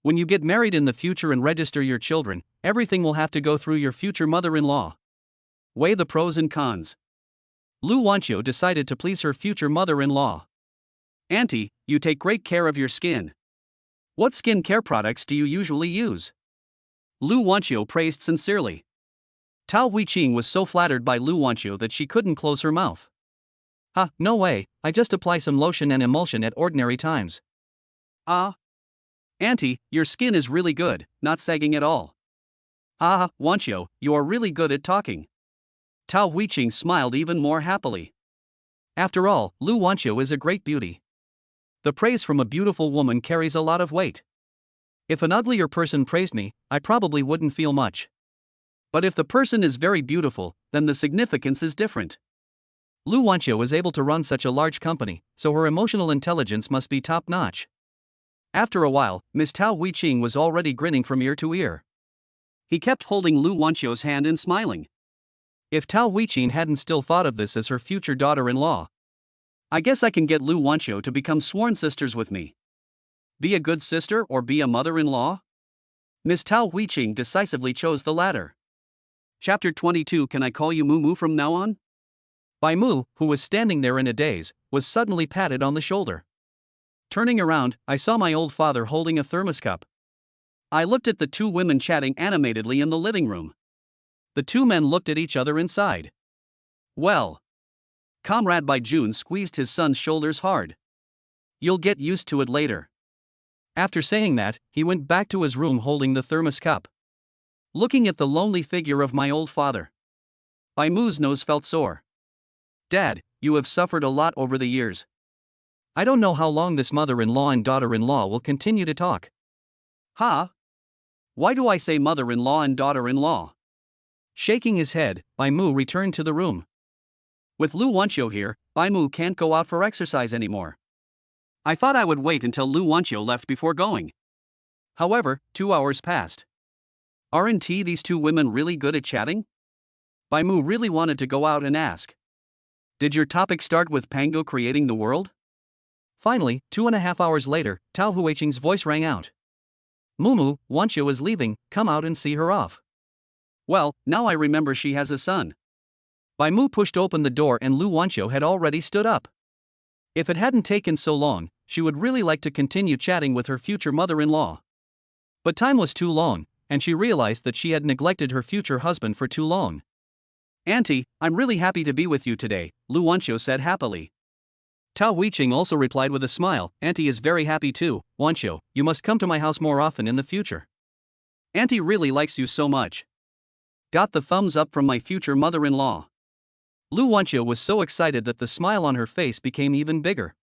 When you get married in the future and register your children, everything will have to go through your future mother-in-law. Weigh the pros and cons. Lu Wanxiu decided to please her future mother-in-law. Auntie, you take great care of your skin. What skin care products do you usually use? Lu Wanxiu praised sincerely. Tao Huiqing was so flattered by Lu Wanxiu that she couldn't close her mouth. No way, I just apply some lotion and emulsion at ordinary times. Auntie, your skin is really good, not sagging at all. Wanxiu, you are really good at talking. Tao Huiqing smiled even more happily. After all, Lu Wanxiu is a great beauty. The praise from a beautiful woman carries a lot of weight. If an uglier person praised me, I probably wouldn't feel much. But if the person is very beautiful, then the significance is different. Lu Wanxiu is able to run such a large company, so her emotional intelligence must be top-notch. After a while, Miss Tao Huiqing was already grinning from ear to ear. He kept holding Lu Wanxiu's hand and smiling. If Tao Huiqing hadn't still thought of this as her future daughter-in-law, I guess I can get Lu Wanxiu to become sworn sisters with me. Be a good sister or be a mother-in-law? Miss Tao Huiqing decisively chose the latter. Chapter 22. Can I call you Moo Moo from now on? Bai Mu, who was standing there in a daze, was suddenly patted on the shoulder. Turning around, I saw my old father holding a thermos cup. I looked at the two women chatting animatedly in the living room. The two men looked at each other inside. Well. Comrade Bai Jun squeezed his son's shoulders hard. You'll get used to it later. After saying that, he went back to his room holding the thermos cup. Looking at the lonely figure of my old father, Bai Mu's nose felt sore. Dad, you have suffered a lot over the years. I don't know how long this mother-in-law and daughter-in-law will continue to talk. Why do I say mother-in-law and daughter-in-law? Shaking his head, Bai Mu returned to the room. With Lu Wanxiu here, Bai Mu can't go out for exercise anymore. I thought I would wait until Lu Wanxiu left before going. However, 2 hours passed. Aren't these two women really good at chatting? Bai Mu really wanted to go out and ask. Did your topic start with Pango creating the world? Finally, 2.5 hours later, Tao Huiqing's voice rang out. Mumu, Wanxiu is leaving, come out and see her off. Well, now I remember she has a son. Bai Mu pushed open the door and Lu Wanxiu had already stood up. If it hadn't taken so long, she would really like to continue chatting with her future mother-in-law. But time was too long, and she realized that she had neglected her future husband for too long. Auntie, I'm really happy to be with you today, Lu Wanxiu said happily. Tao Huiqing also replied with a smile, Auntie is very happy too, Wanxiu, you must come to my house more often in the future. Auntie really likes you so much. Got the thumbs up from my future mother-in-law. Lu Wanxiu was so excited that the smile on her face became even bigger.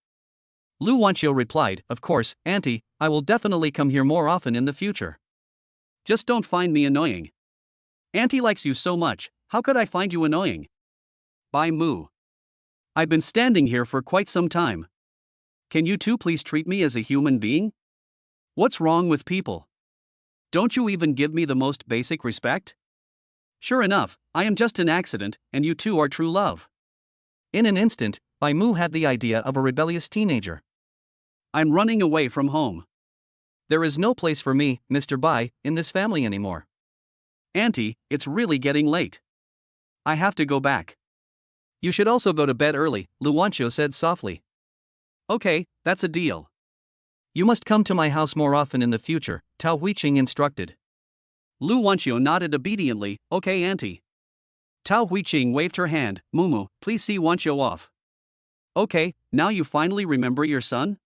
Lu Wanxiu replied, of course, Auntie, I will definitely come here more often in the future. Just don't find me annoying. Auntie likes you so much, how could I find you annoying? Bai Mu. I've been standing here for quite some time. Can you two please treat me as a human being? What's wrong with people? Don't you even give me the most basic respect? Sure enough, I am just an accident, and you two are true love. In an instant, Bai Mu had the idea of a rebellious teenager. I'm running away from home. There is no place for me, Mr. Bai, in this family anymore. Auntie, it's really getting late. I have to go back. You should also go to bed early, Lu Wanxiu said softly. Okay, that's a deal. You must come to my house more often in the future, Tao Huiqing instructed. Lu Wanxiu nodded obediently, okay Auntie. Tao Huiqing waved her hand, Mumu, please see Wanxiu off. Okay, now you finally remember your son?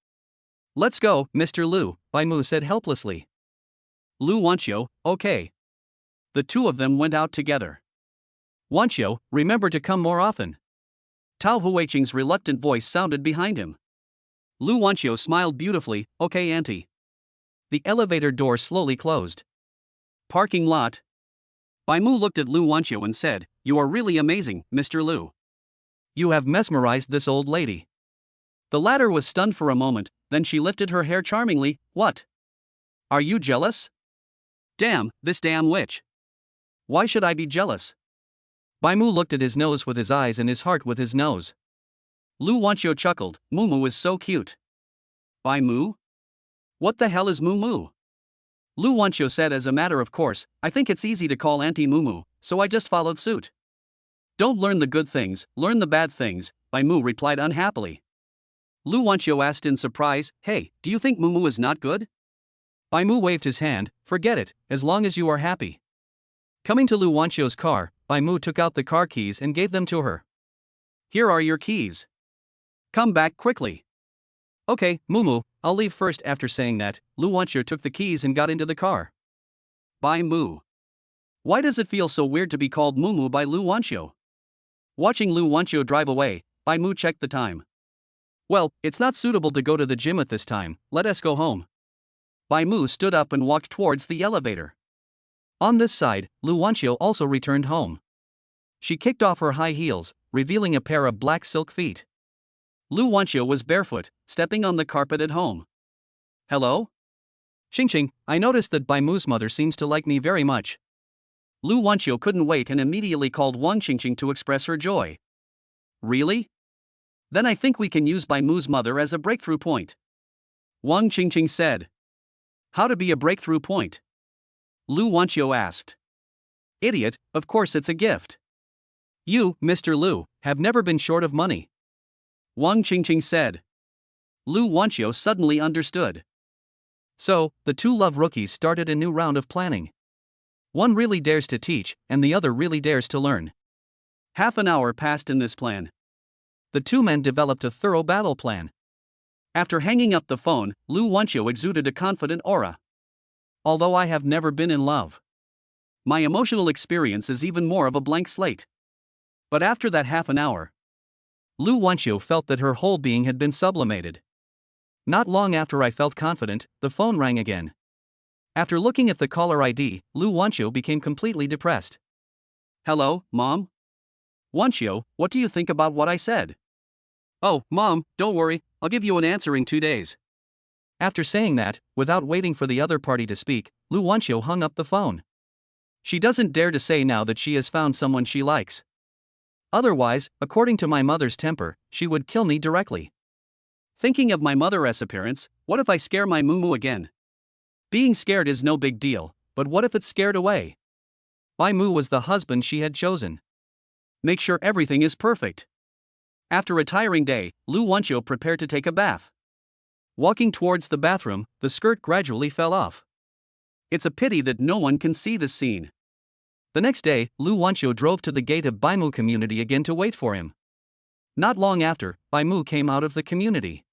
Let's go, Mr. Lu, Bai Mu said helplessly. Lu Wanxiu, okay. The two of them went out together. Wanxiu, remember to come more often. Tao Huiqing's reluctant voice sounded behind him. Lu Wanqiu smiled beautifully, okay auntie. The elevator door slowly closed. Parking lot. Bai Mu looked at Lu Wanqiu and said, "You are really amazing, Mr. Lu. You have mesmerized this old lady." The latter was stunned for a moment, then she lifted her hair charmingly. "What? Are you jealous?" "Damn, this damn witch. Why should I be jealous?" Bai Mu looked at his nose with his eyes and his heart with his nose. Lu Wanqiu chuckled, "Mumu is so cute." "Bai Mu? What the hell is Mumu?" Lu Wanqiu said as a matter of course, "I think it's easy to call Auntie Mumu, so I just followed suit." "Don't learn the good things, learn the bad things," Bai Mu replied unhappily. Lu Wanqiu asked in surprise, "Hey, do you think Mumu is not good?" Bai Mu waved his hand, "Forget it, as long as you are happy." Coming to Lu Wanqiu's car, Bai Mu took out the car keys and gave them to her. "Here are your keys. Come back quickly." "Okay, Mumu, I'll leave first." After saying that, Lu Wanqiu took the keys and got into the car. Bai Mu. Why does it feel so weird to be called Mumu by Lu Wanqiu? Watching Lu Wanqiu drive away, Bai Mu checked the time. "Well, it's not suitable to go to the gym at this time, let us go home." Bai Mu stood up and walked towards the elevator. On this side, Lu Wanqiu also returned home. She kicked off her high heels, revealing a pair of black silk feet. Lu Wanqiu was barefoot, stepping on the carpet at home. "Hello? Xingqing, I noticed that Bai Mu's mother seems to like me very much." Lu Wanqiu couldn't wait and immediately called Wang Xingqing to express her joy. "Really? Then I think we can use Bai Mu's mother as a breakthrough point." Wang Xingqing said. "How to be a breakthrough point?" Lu Wanqiu asked. "Idiot, of course it's a gift. You, Mr. Lu, have never been short of money." Wang Qingqing said. Lu Wanqiu suddenly understood. So, the two love rookies started a new round of planning. One really dares to teach, and the other really dares to learn. Half an hour passed in this plan. The two men developed a thorough battle plan. After hanging up the phone, Lu Wanqiu exuded a confident aura. "Although I have never been in love, my emotional experience is even more of a blank slate." But after that half an hour, Lu Wanqiu felt that her whole being had been sublimated. Not long after I felt confident, the phone rang again. After looking at the caller ID, Lu Wanqiu became completely depressed. "Hello, Mom? Wanqiu, what do you think about what I said?" "Oh, Mom, don't worry, I'll give you an answer in 2 days." After saying that, without waiting for the other party to speak, Lu Wanqiu hung up the phone. She doesn't dare to say now that she has found someone she likes. Otherwise, according to my mother's temper, she would kill me directly. Thinking of my mother's appearance, what if I scare my Mumu again? Being scared is no big deal, but what if it's scared away? Bai Mu was the husband she had chosen. Make sure everything is perfect. After a tiring day, Lu Wanqiu prepared to take a bath. Walking towards the bathroom, the skirt gradually fell off. It's a pity that no one can see this scene. The next day, Lu Wanqiu drove to the gate of Bai Mu community again to wait for him. Not long after, Bai Mu came out of the community.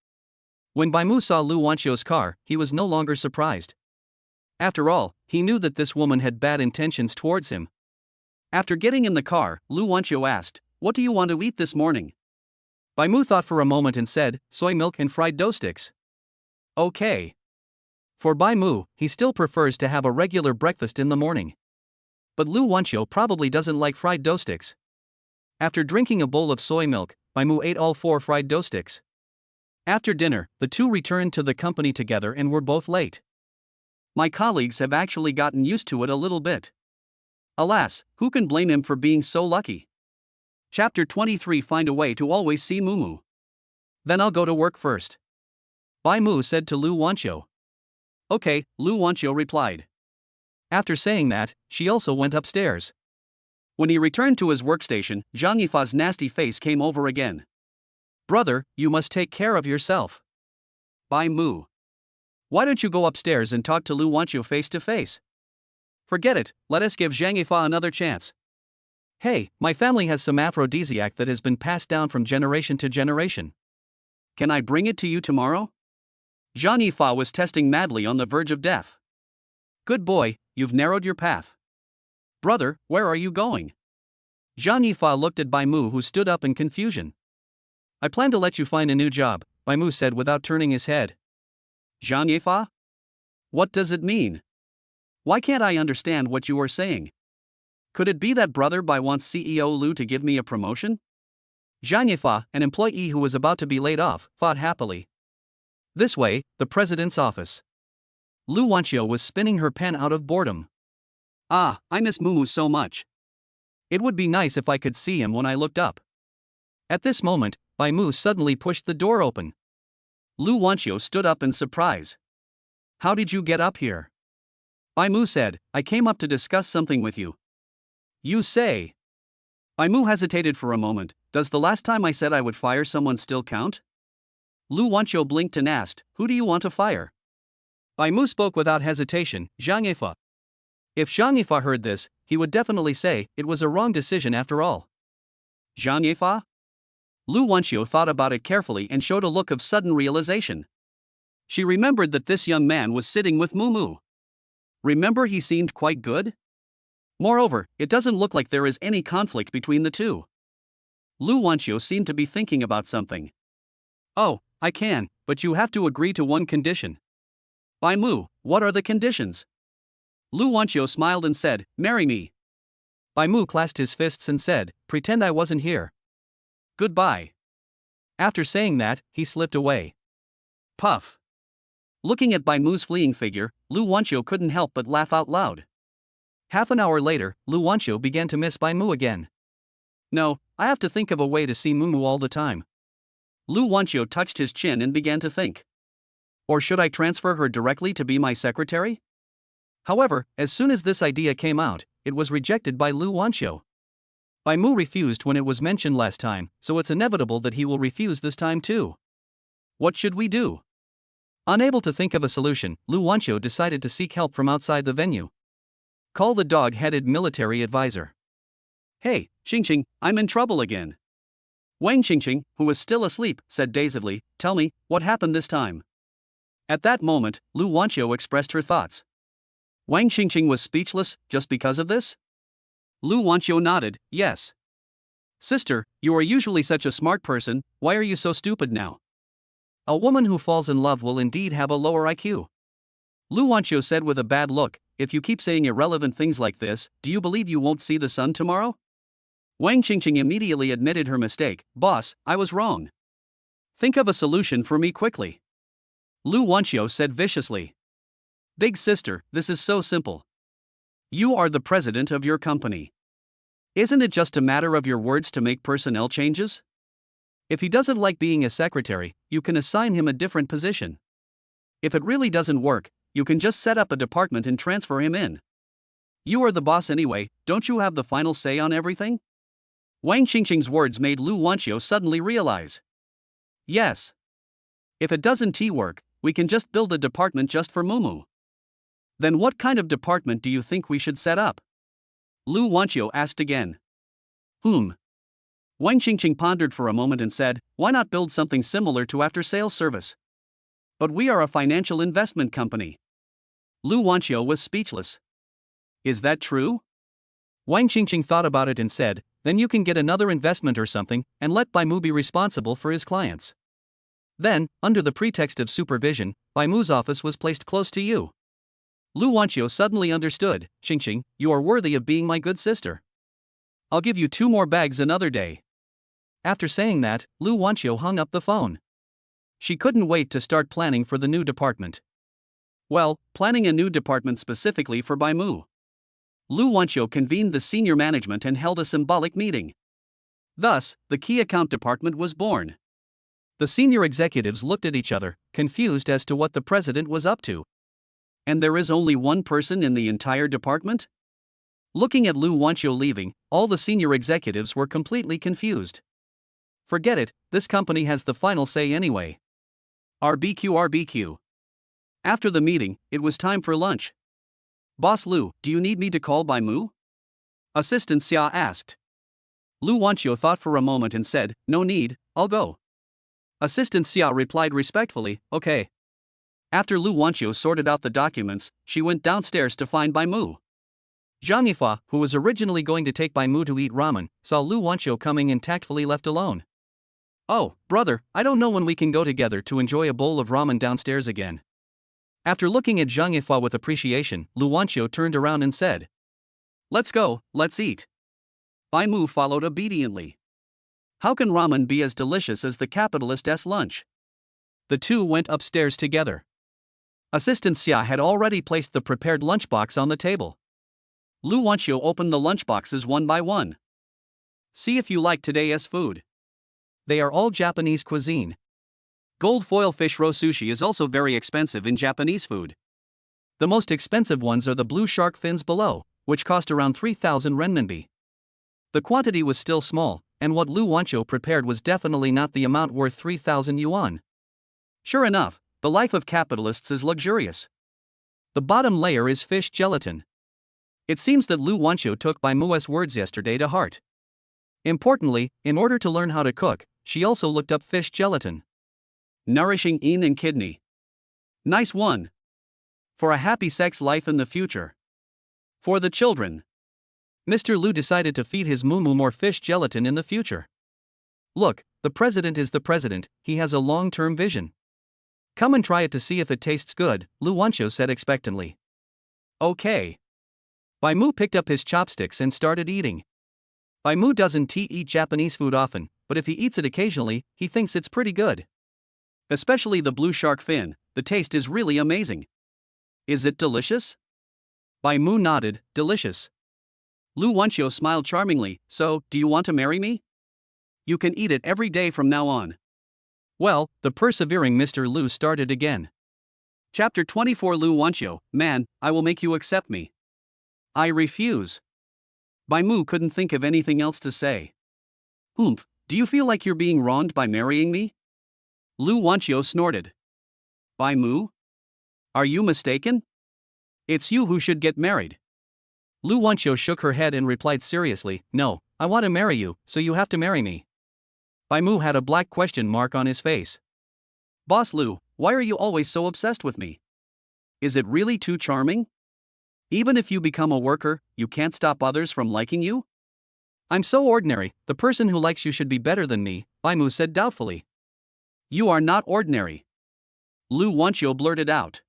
When Bai Mu saw Lu Wanqiu's car, he was no longer surprised. After all, he knew that this woman had bad intentions towards him. After getting in the car, Lu Wanqiu asked, "What do you want to eat this morning?" Bai Mu thought for a moment and said, "Soy milk and fried dough sticks." Okay. For Bai Mu, he still prefers to have a regular breakfast in the morning. But Lu Wanqiu probably doesn't like fried dough sticks. After drinking a bowl of soy milk, Bai Mu ate all 4 fried dough sticks. After dinner, the two returned to the company together and were both late. My colleagues have actually gotten used to it a little bit. Alas, who can blame him for being so lucky? Chapter 23. Find a way to always see Mumu. Then I'll go to work first, Bai Mu said to Lu Wanqiu. Okay, Lu Wanqiu replied. After saying that, she also went upstairs. When he returned to his workstation, Zhang Yifa's nasty face came over again. "Brother, you must take care of yourself." Bai Mu. Why don't you go upstairs and talk to Lu Wanqiu face to face? Forget it, let us give Zhang Yifa another chance. Hey, my family has some aphrodisiac that has been passed down from generation to generation. Can I bring it to you tomorrow? Zhang Yifa was testing madly on the verge of death. Good boy, you've narrowed your path. Brother, where are you going? Zhang Yifa looked at Bai Mu, who stood up in confusion. I plan to let you find a new job, Bai Mu said without turning his head. Zhang Yefa? What does it mean? Why can't I understand what you are saying? Could it be that brother Bai wants CEO Lu to give me a promotion? Zhang Yefa, an employee who was about to be laid off, thought happily. This way, the president's office. Lu Wanqiu was spinning her pen out of boredom. Ah, I miss Mumu so much. It would be nice if I could see him when I looked up. At this moment, Bai Mu suddenly pushed the door open. Lu Wanqiu stood up in surprise. How did you get up here? Bai Mu said, I came up to discuss something with you. You say? Bai Mu hesitated for a moment. Does the last time I said I would fire someone still count? Lu Wanqiu blinked and asked, who do you want to fire? Bai Mu spoke without hesitation, Zhang Yefa. If Zhang Yefa heard this, he would definitely say it was a wrong decision after all. Zhang Yefa? Lu Wanqiu thought about it carefully and showed a look of sudden realization. She remembered that this young man was sitting with Mumu. Remember, he seemed quite good? Moreover, it doesn't look like there is any conflict between the two. Lu Wanqiu seemed to be thinking about something. Oh, I can, but you have to agree to one condition. Bai Mu, what are the conditions? Lu Wanqiu smiled and said, marry me. Bai Mu clasped his fists and said, pretend I wasn't here. Goodbye. After saying that, he slipped away. Puff. Looking at Bai Mu's fleeing figure, Lu Wanqiu couldn't help but laugh out loud. Half an hour later, Lu Wanqiu began to miss Bai Mu again. No, I have to think of a way to see Mumu all the time. Lu Wanqiu touched his chin and began to think. Or should I transfer her directly to be my secretary? However, as soon as this idea came out, it was rejected by Lu Wanqiu. Bai Mu refused when it was mentioned last time, so it's inevitable that he will refuse this time too. What should we do? Unable to think of a solution, Lu Wanqiu decided to seek help from outside the venue. Call the dog-headed military advisor. Hey, Xingqing, I'm in trouble again. Wang Xingqing, who was still asleep, said dazedly, tell me, what happened this time? At that moment, Lu Wanqiu expressed her thoughts. Wang Xingqing was speechless, just because of this? Lu Wanqiu nodded, yes. Sister, you are usually such a smart person, why are you so stupid now? A woman who falls in love will indeed have a lower IQ. Lu Wanqiu said with a bad look, if you keep saying irrelevant things like this, do you believe you won't see the sun tomorrow? Wang Xingqing immediately admitted her mistake, boss, I was wrong. Think of a solution for me quickly. Lu Wanqiu said viciously. Big sister, this is so simple. You are the president of your company. Isn't it just a matter of your words to make personnel changes? If he doesn't like being a secretary, you can assign him a different position. If it really doesn't work, you can just set up a department and transfer him in. You are the boss anyway, don't you have the final say on everything? Wang Xingqing's words made Lu Wanqiu suddenly realize. Yes. If it doesn't work, we can just build a department just for Mumu. Then what kind of department do you think we should set up? Lu Wanqiu asked again. Wang Xingqing pondered for a moment and said, why not build something similar to after-sales service? But we are a financial investment company. Lu Wanqiu was speechless. Is that true? Wang Xingqing thought about it and said, then you can get another investment or something, and let Bai Mu be responsible for his clients. Then, under the pretext of supervision, Bai Mu's office was placed close to you. Lu Wanqiu suddenly understood, Xingqing, you are worthy of being my good sister. I'll give you 2 more bags another day. After saying that, Lu Wanqiu hung up the phone. She couldn't wait to start planning for the new department. Well, planning a new department specifically for Bai Mu. Lu Wanqiu convened the senior management and held a symbolic meeting. Thus, the key account department was born. The senior executives looked at each other, confused as to what the president was up to. And there is only one person in the entire department? Looking at Lu Wanqiu leaving, all the senior executives were completely confused. Forget it, this company has the final say anyway. RBQ. After the meeting, it was time for lunch. Boss Lu, do you need me to call Bai Mu? Assistant Xia asked. Lu Wanqiu thought for a moment and said, no need, I'll go. Assistant Xia replied respectfully, okay. After Lu Wanqiu sorted out the documents, she went downstairs to find Bai Mu. Zhang Yifa, who was originally going to take Bai Mu to eat ramen, saw Lu Wanqiu coming and tactfully left alone. Oh, brother, I don't know when we can go together to enjoy a bowl of ramen downstairs again. After looking at Zhang Yifei with appreciation, Lu Wanqiu turned around and said, Let's go, let's eat. Bai Mu followed obediently. How can ramen be as delicious as the capitalist's lunch? The two went upstairs together. Assistant Xia had already placed the prepared lunchbox on the table. Lu Wanqiu opened the lunchboxes one by one. See if you like today's food. They are all Japanese cuisine. Gold foil fish roe sushi is also very expensive in Japanese food. The most expensive ones are the blue shark fins below, which cost around 3,000 renminbi. The quantity was still small, and what Lu Wanqiu prepared was definitely not the amount worth 3,000 yuan. Sure enough, the life of capitalists is luxurious. The bottom layer is fish gelatin. It seems that Lu Wanqiu took Bai Mu's words yesterday to heart. Importantly, in order to learn how to cook, she also looked up fish gelatin. Nourishing yin and kidney. Nice one. For a happy sex life in the future. For the children. Mr. Lu decided to feed his Mumu more fish gelatin in the future. Look, the president is the president, he has a long-term vision. Come and try it to see if it tastes good, Lu Wanqiu said expectantly. Okay. Bai Mu picked up his chopsticks and started eating. Bai Mu doesn't eat Japanese food often, but if he eats it occasionally, he thinks it's pretty good. Especially the blue shark fin, the taste is really amazing. Is it delicious? Bai Mu nodded, delicious. Lu Wanqiu smiled charmingly, so, do you want to marry me? You can eat it every day from now on. Well, the persevering Mr. Lu started again. Chapter 24 Lu Wanqiu, man, I will make you accept me. I refuse. Bai Mu couldn't think of anything else to say. Humph, do you feel like you're being wronged by marrying me? Lu Wanqiu snorted. Bai Mu? Are you mistaken? It's you who should get married. Lu Wanqiu shook her head and replied seriously, no, I want to marry you, so you have to marry me. Bai Mu had a black question mark on his face. Boss Lu, why are you always so obsessed with me? Is it really too charming? Even if you become a worker, you can't stop others from liking you? I'm so ordinary, the person who likes you should be better than me, Bai Mu said doubtfully. You are not ordinary. Lu Wanqiu blurted out.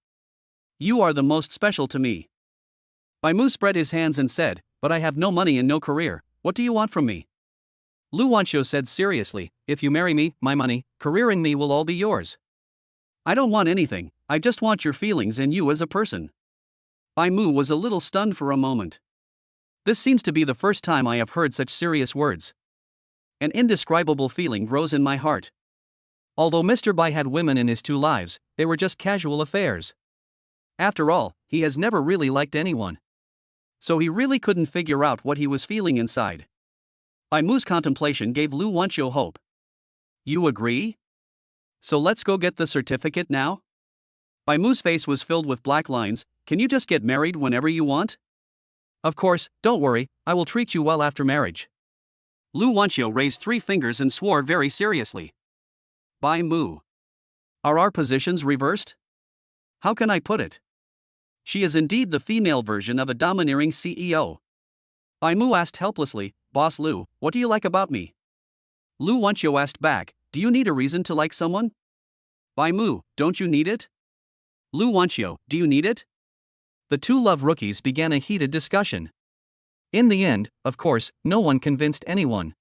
You are the most special to me. Bai Mu spread his hands and said, but I have no money and no career, what do you want from me? Lu Wanqiu said seriously, if you marry me, my money, career and me will all be yours. I don't want anything, I just want your feelings and you as a person. Bai Mu was a little stunned for a moment. This seems to be the first time I have heard such serious words. An indescribable feeling rose in my heart. Although Mr. Bai had women in his two lives, they were just casual affairs. After all, he has never really liked anyone. So he really couldn't figure out what he was feeling inside. Bai Mu's contemplation gave Lu Wanqiu hope. You agree? So let's go get the certificate now? Bai Mu's face was filled with black lines. Can you just get married whenever you want? Of course, don't worry, I will treat you well after marriage. Lu Wanqiu raised 3 fingers and swore very seriously. Bai Mu. Are our positions reversed? How can I put it? She is indeed the female version of a domineering CEO. Bai Mu asked helplessly, Boss Lu, what do you like about me? Lu Wanqiu asked back, do you need a reason to like someone? Bai Mu, don't you need it? Lu Wanqiu, do you need it? The two love rookies began a heated discussion. In the end, of course, no one convinced anyone.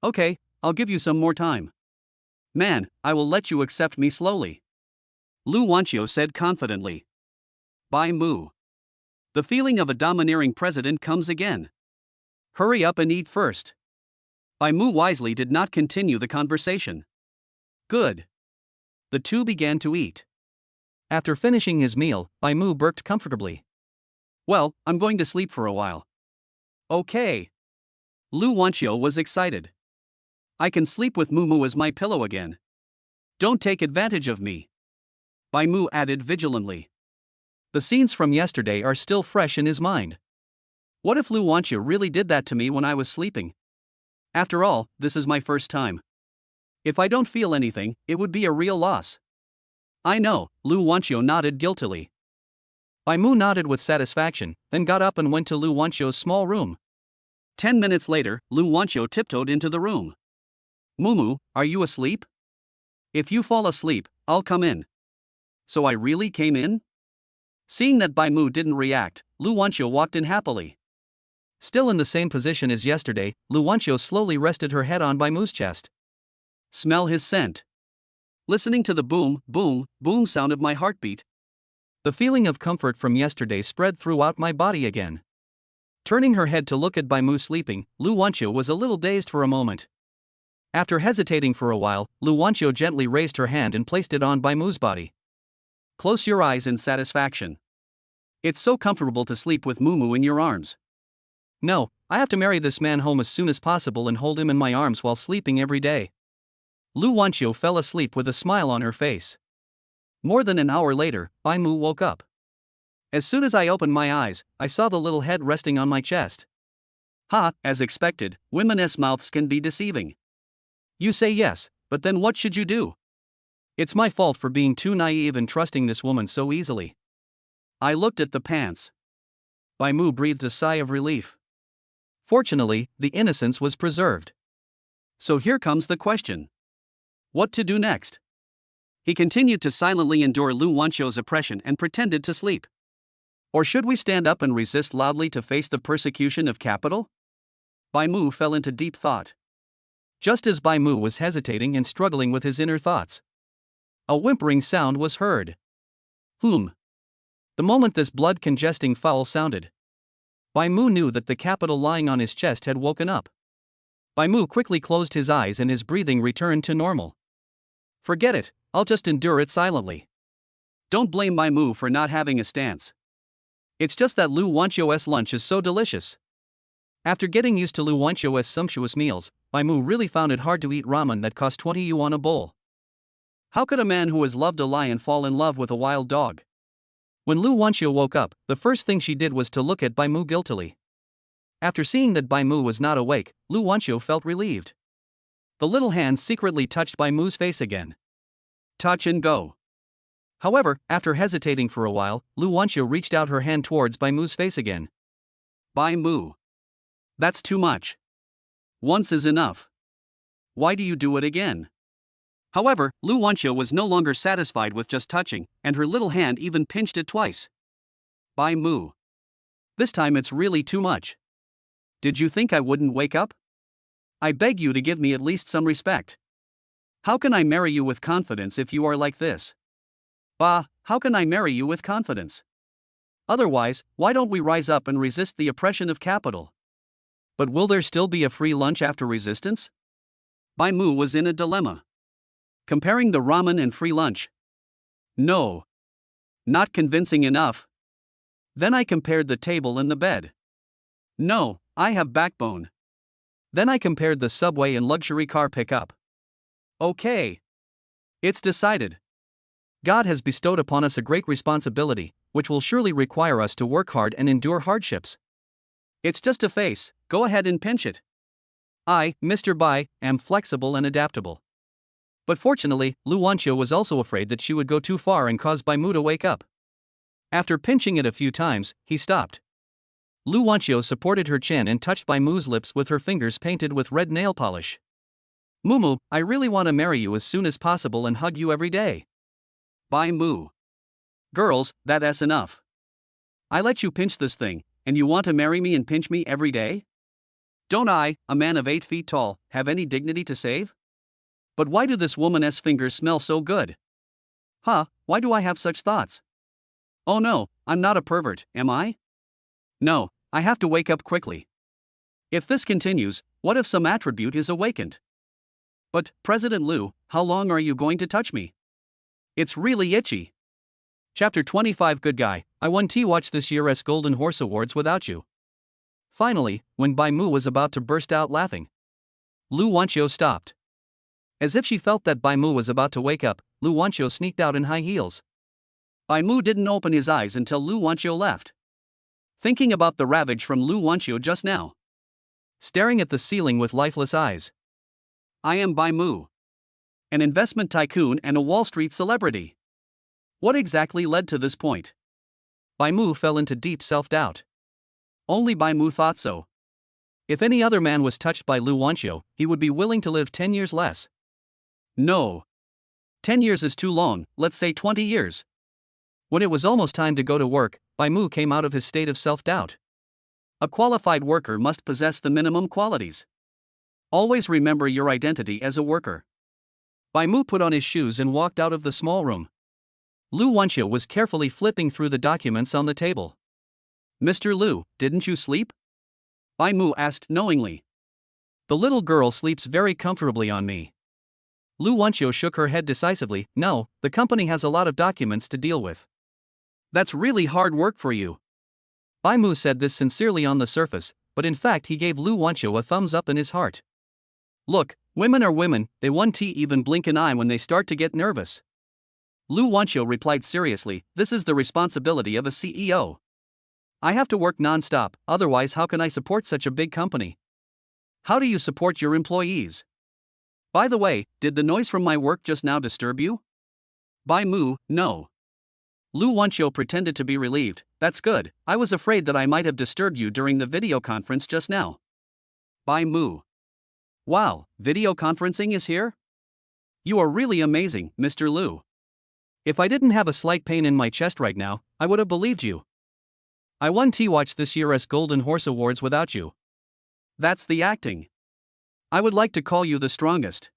Okay, I'll give you some more time. Man, I will let you accept me slowly. Lu Wanqiu said confidently. Bai Mu. The feeling of a domineering president comes again. Hurry up and eat first. Bai Mu wisely did not continue the conversation. Good. The two began to eat. After finishing his meal, Bai Mu burped comfortably. Well, I'm going to sleep for a while. Okay. Lu Wanqiu was excited. I can sleep with Mumu as my pillow again. Don't take advantage of me. Bai Mu added vigilantly. The scenes from yesterday are still fresh in his mind. What if Lu Wanqiu really did that to me when I was sleeping? After all, this is my first time. If I don't feel anything, it would be a real loss. I know, Lu Wanqiu nodded guiltily. Bai Mu nodded with satisfaction, then got up and went to Lu Wanqiu's small room. 10 minutes later, Lu Wanqiu tiptoed into the room. Mumu, are you asleep? If you fall asleep, I'll come in. So I really came in? Seeing that Bai Mu didn't react, Lu Wanxiu walked in happily. Still in the same position as yesterday, Lu Wanxiu slowly rested her head on Bai Mu's chest. Smell his scent. Listening to the boom, boom, boom sound of my heartbeat, the feeling of comfort from yesterday spread throughout my body again. Turning her head to look at Bai Mu sleeping, Lu Wanxiu was a little dazed for a moment. After hesitating for a while, Lu Wanxiu gently raised her hand and placed it on Bai Mu's body. Close your eyes in satisfaction. It's so comfortable to sleep with Mumu in your arms. No, I have to marry this man home as soon as possible and hold him in my arms while sleeping every day. Lu Wanxiu fell asleep with a smile on her face. More than an hour later, Bai Mu woke up. As soon as I opened my eyes, I saw the little head resting on my chest. Ha, as expected, women's mouths can be deceiving. You say yes, but then what should you do? It's my fault for being too naive and trusting this woman so easily. I looked at the pants. Bai Mu breathed a sigh of relief. Fortunately, the innocence was preserved. So here comes the question. What to do next? He continued to silently endure Lu Wanxiu's oppression and pretended to sleep. Or should we stand up and resist loudly to face the persecution of capital? Bai Mu fell into deep thought. Just as Bai Mu was hesitating and struggling with his inner thoughts, a whimpering sound was heard. The moment this blood-congesting fowl sounded, Bai Mu knew that the capital lying on his chest had woken up. Bai Mu quickly closed his eyes and his breathing returned to normal. Forget it, I'll just endure it silently. Don't blame Bai Mu for not having a stance. It's just that Lu Wanxiu's lunch is so delicious. After getting used to Lu Wanxiu's sumptuous meals, Bai Mu really found it hard to eat ramen that cost 20 yuan a bowl. How could a man who has loved a lion fall in love with a wild dog? When Lu Wanxiu woke up, the first thing she did was to look at Bai Mu guiltily. After seeing that Bai Mu was not awake, Lu Wanxiu felt relieved. The little hand secretly touched Bai Mu's face again. Touch and go. However, after hesitating for a while, Lu Wanxiu reached out her hand towards Bai Mu's face again. Bai Mu. That's too much. Once is enough. Why do you do it again? However, Lu Wanxiu was no longer satisfied with just touching, and her little hand even pinched it twice. Bai Mu. This time it's really too much. Did you think I wouldn't wake up? I beg you to give me at least some respect. How can I marry you with confidence if you are like this? Bah, how can I marry you with confidence? Otherwise, why don't we rise up and resist the oppression of capital? But will there still be a free lunch after resistance? Bai Mu was in a dilemma. Comparing the ramen and free lunch. No. Not convincing enough. Then I compared the table and the bed. No, I have backbone. Then I compared the subway and luxury car pickup. Okay. It's decided. God has bestowed upon us a great responsibility, which will surely require us to work hard and endure hardships. It's just a face, go ahead and pinch it. I, Mr. Bai, am flexible and adaptable. But fortunately, Lu Wanxiu was also afraid that she would go too far and cause Bai Mu to wake up. After pinching it a few times, he stopped. Lu Wanxiu supported her chin and touched Bai Mu's lips with her fingers painted with red nail polish. Mumu, I really want to marry you as soon as possible and hug you every day. Bai Mu. Girls, that's enough. I let you pinch this thing, and you want to marry me and pinch me every day? Don't I, a man of 8 feet tall, have any dignity to save? But why do this woman's fingers smell so good? Why do I have such thoughts? Oh no, I'm not a pervert, am I? No, I have to wake up quickly. If this continues, what if some attribute is awakened? But, President Lu, how long are you going to touch me? It's really itchy. Chapter 25 Good Guy, I won T-Watch this year's Golden Horse Awards without you. Finally, when Bai Mu was about to burst out laughing, Lu Wanxiu stopped. As if she felt that Bai Mu was about to wake up, Lu Wanxiu sneaked out in high heels. Bai Mu didn't open his eyes until Lu Wanxiu left. Thinking about the ravage from Lu Wanxiu just now. Staring at the ceiling with lifeless eyes. I am Bai Mu. An investment tycoon and a Wall Street celebrity. What exactly led to this point? Bai Mu fell into deep self-doubt. Only Bai Mu thought so. If any other man was touched by Lu Wanxiu, he would be willing to live 10 years less. No. 10 years is too long, let's say 20 years. When it was almost time to go to work, Bai Mu came out of his state of self-doubt. A qualified worker must possess the minimum qualities. Always remember your identity as a worker. Bai Mu put on his shoes and walked out of the small room. Lu Wanxiu was carefully flipping through the documents on the table. Mr. Lu, didn't you sleep? Bai Mu asked knowingly. The little girl sleeps very comfortably on me. Lu Wanxiu shook her head decisively. No, the company has a lot of documents to deal with. That's really hard work for you. Bai Mu said this sincerely on the surface, but in fact he gave Lu Wanxiu a thumbs up in his heart. Look, women are women, they won't even blink an eye when they start to get nervous. Lu Wanxiu replied seriously, this is the responsibility of a CEO. I have to work non-stop, otherwise how can I support such a big company? How do you support your employees? By the way, did the noise from my work just now disturb you? Bai Mu, no. Lu Wanxiu pretended to be relieved. That's good, I was afraid that I might have disturbed you during the video conference just now. Bai Mu. Wow, video conferencing is here? You are really amazing, Mr. Lu. If I didn't have a slight pain in my chest right now, I would have believed you. I won T-Watch this year's Golden Horse Awards without you. That's the acting. I would like to call you the strongest.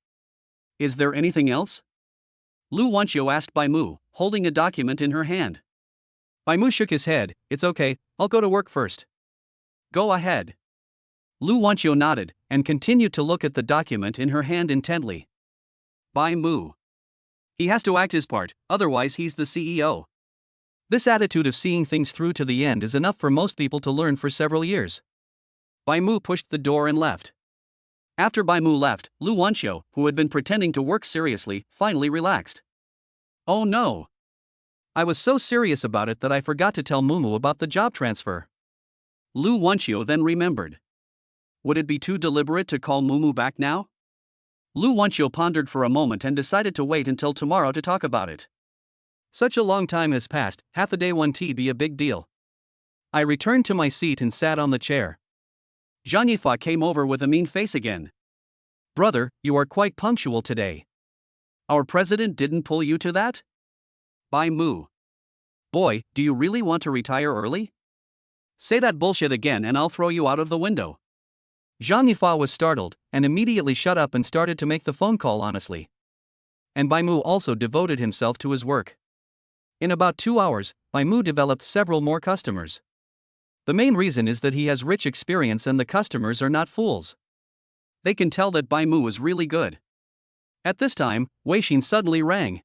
Is there anything else? Lu Wanxiu asked Bai Mu, holding a document in her hand. Bai Mu shook his head, it's okay, I'll go to work first. Go ahead. Lu Wanxiu nodded, and continued to look at the document in her hand intently. Bai Mu. He has to act his part, otherwise he's the CEO. This attitude of seeing things through to the end is enough for most people to learn for several years. Bai Mu pushed the door and left. After Bai Mu left, Lu Wanxiu, who had been pretending to work seriously, finally relaxed. Oh no! I was so serious about it that I forgot to tell Mumu about the job transfer. Lu Wanxiu then remembered. Would it be too deliberate to call Mumu back now? Lu Wanxiu pondered for a moment and decided to wait until tomorrow to talk about it. Such a long time has passed, half a day won't be a big deal. I returned to my seat and sat on the chair. Zhang Yifei came over with a mean face again. Brother, you are quite punctual today. Our president didn't pull you to that? Bai Mu. Boy, do you really want to retire early? Say that bullshit again and I'll throw you out of the window. Zhang Yifei was startled, and immediately shut up and started to make the phone call honestly. And Bai Mu also devoted himself to his work. In about 2 hours, Bai Mu developed several more customers. The main reason is that he has rich experience and the customers are not fools. They can tell that Bai Mu is really good. At this time, Weixin suddenly rang.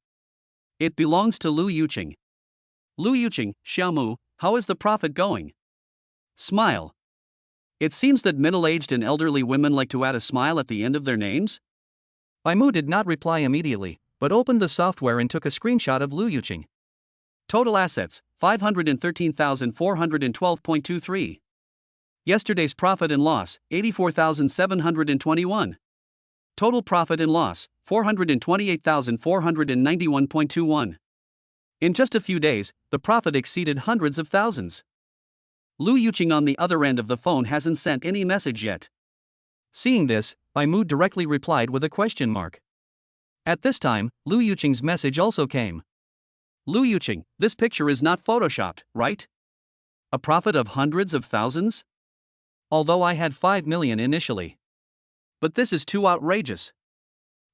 It belongs to Lu Yuqing. Lu Yuqing, Xiaomu, how is the profit going? Smile. It seems that middle-aged and elderly women like to add a smile at the end of their names? Bai Mu did not reply immediately, but opened the software and took a screenshot of Lu Yuqing. Total assets, 513,412.23. Yesterday's profit and loss, 84,721. Total profit and loss, 428,491.21. In just a few days, the profit exceeded hundreds of thousands. Lu Yuqing on the other end of the phone hasn't sent any message yet. Seeing this, Bai Mu directly replied with a question mark. At this time, Lu Yuqing's message also came. Lu Yuqing, this picture is not photoshopped, right? A profit of hundreds of thousands? Although I had 5 million initially. But this is too outrageous.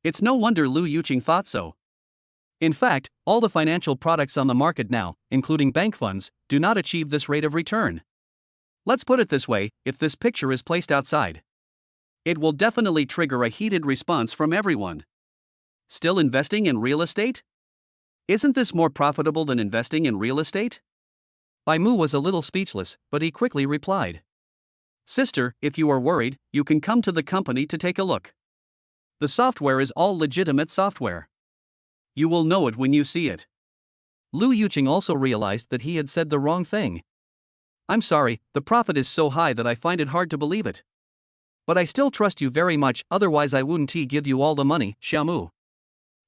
It's no wonder Lu Yuqing thought so. In fact, all the financial products on the market now, including bank funds, do not achieve this rate of return. Let's put it this way, if this picture is placed outside, it will definitely trigger a heated response from everyone. Still investing in real estate? Isn't this more profitable than investing in real estate? Bai Mu was a little speechless, but he quickly replied. Sister, if you are worried, you can come to the company to take a look. The software is all legitimate software. You will know it when you see it. Lu Yuqing also realized that he had said the wrong thing. I'm sorry, the profit is so high that I find it hard to believe it. But I still trust you very much, otherwise I wouldn't give you all the money, Xiaomu.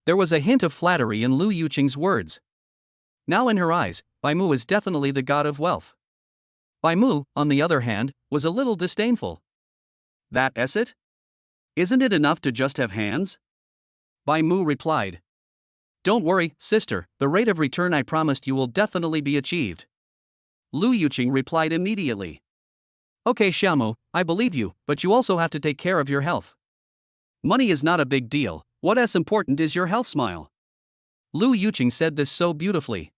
There was a hint of flattery in Lu Yuqing's words. Now in her eyes, Bai Mu is definitely the god of wealth. Bai Mu, on the other hand, was a little disdainful. That's it? Isn't it enough to just have hands? Bai Mu replied. Don't worry, sister, the rate of return I promised you will definitely be achieved. Lu Yuqing replied immediately. Okay Xiaomu, I believe you, but you also have to take care of your health. Money is not a big deal, what's important is your health. Smile. Lu Yuqing said this so beautifully.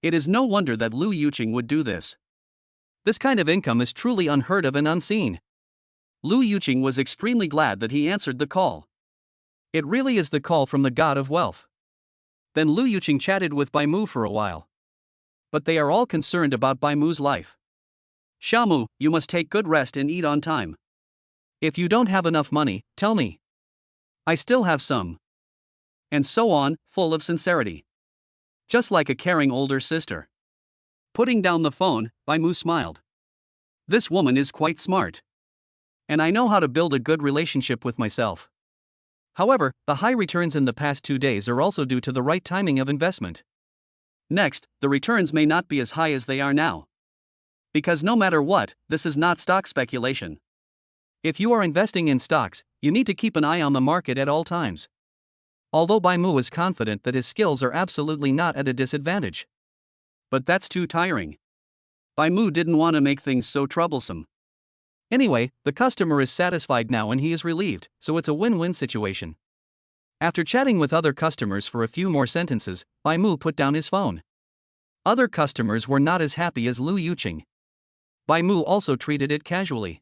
It is no wonder that Lu Yuqing would do this. This kind of income is truly unheard of and unseen. Lu Yuqing was extremely glad that he answered the call. It really is the call from the god of wealth. Then Lu Yuqing chatted with Bai Mu for a while. But they are all concerned about Bai Mu's life. Xiaomu, you must take good rest and eat on time. If you don't have enough money, tell me. I still have some. And so on, full of sincerity. Just like a caring older sister. Putting down the phone, Bai Mu smiled. This woman is quite smart. And I know how to build a good relationship with myself. However, the high returns in the past 2 days are also due to the right timing of investment. Next, the returns may not be as high as they are now. Because no matter what, this is not stock speculation. If you are investing in stocks, you need to keep an eye on the market at all times. Although Bai Mu is confident that his skills are absolutely not at a disadvantage. But that's too tiring. Bai Mu didn't want to make things so troublesome. Anyway, the customer is satisfied now and he is relieved, so it's a win-win situation. After chatting with other customers for a few more sentences, Bai Mu put down his phone. Other customers were not as happy as Lu Yuqing. Bai Mu also treated it casually.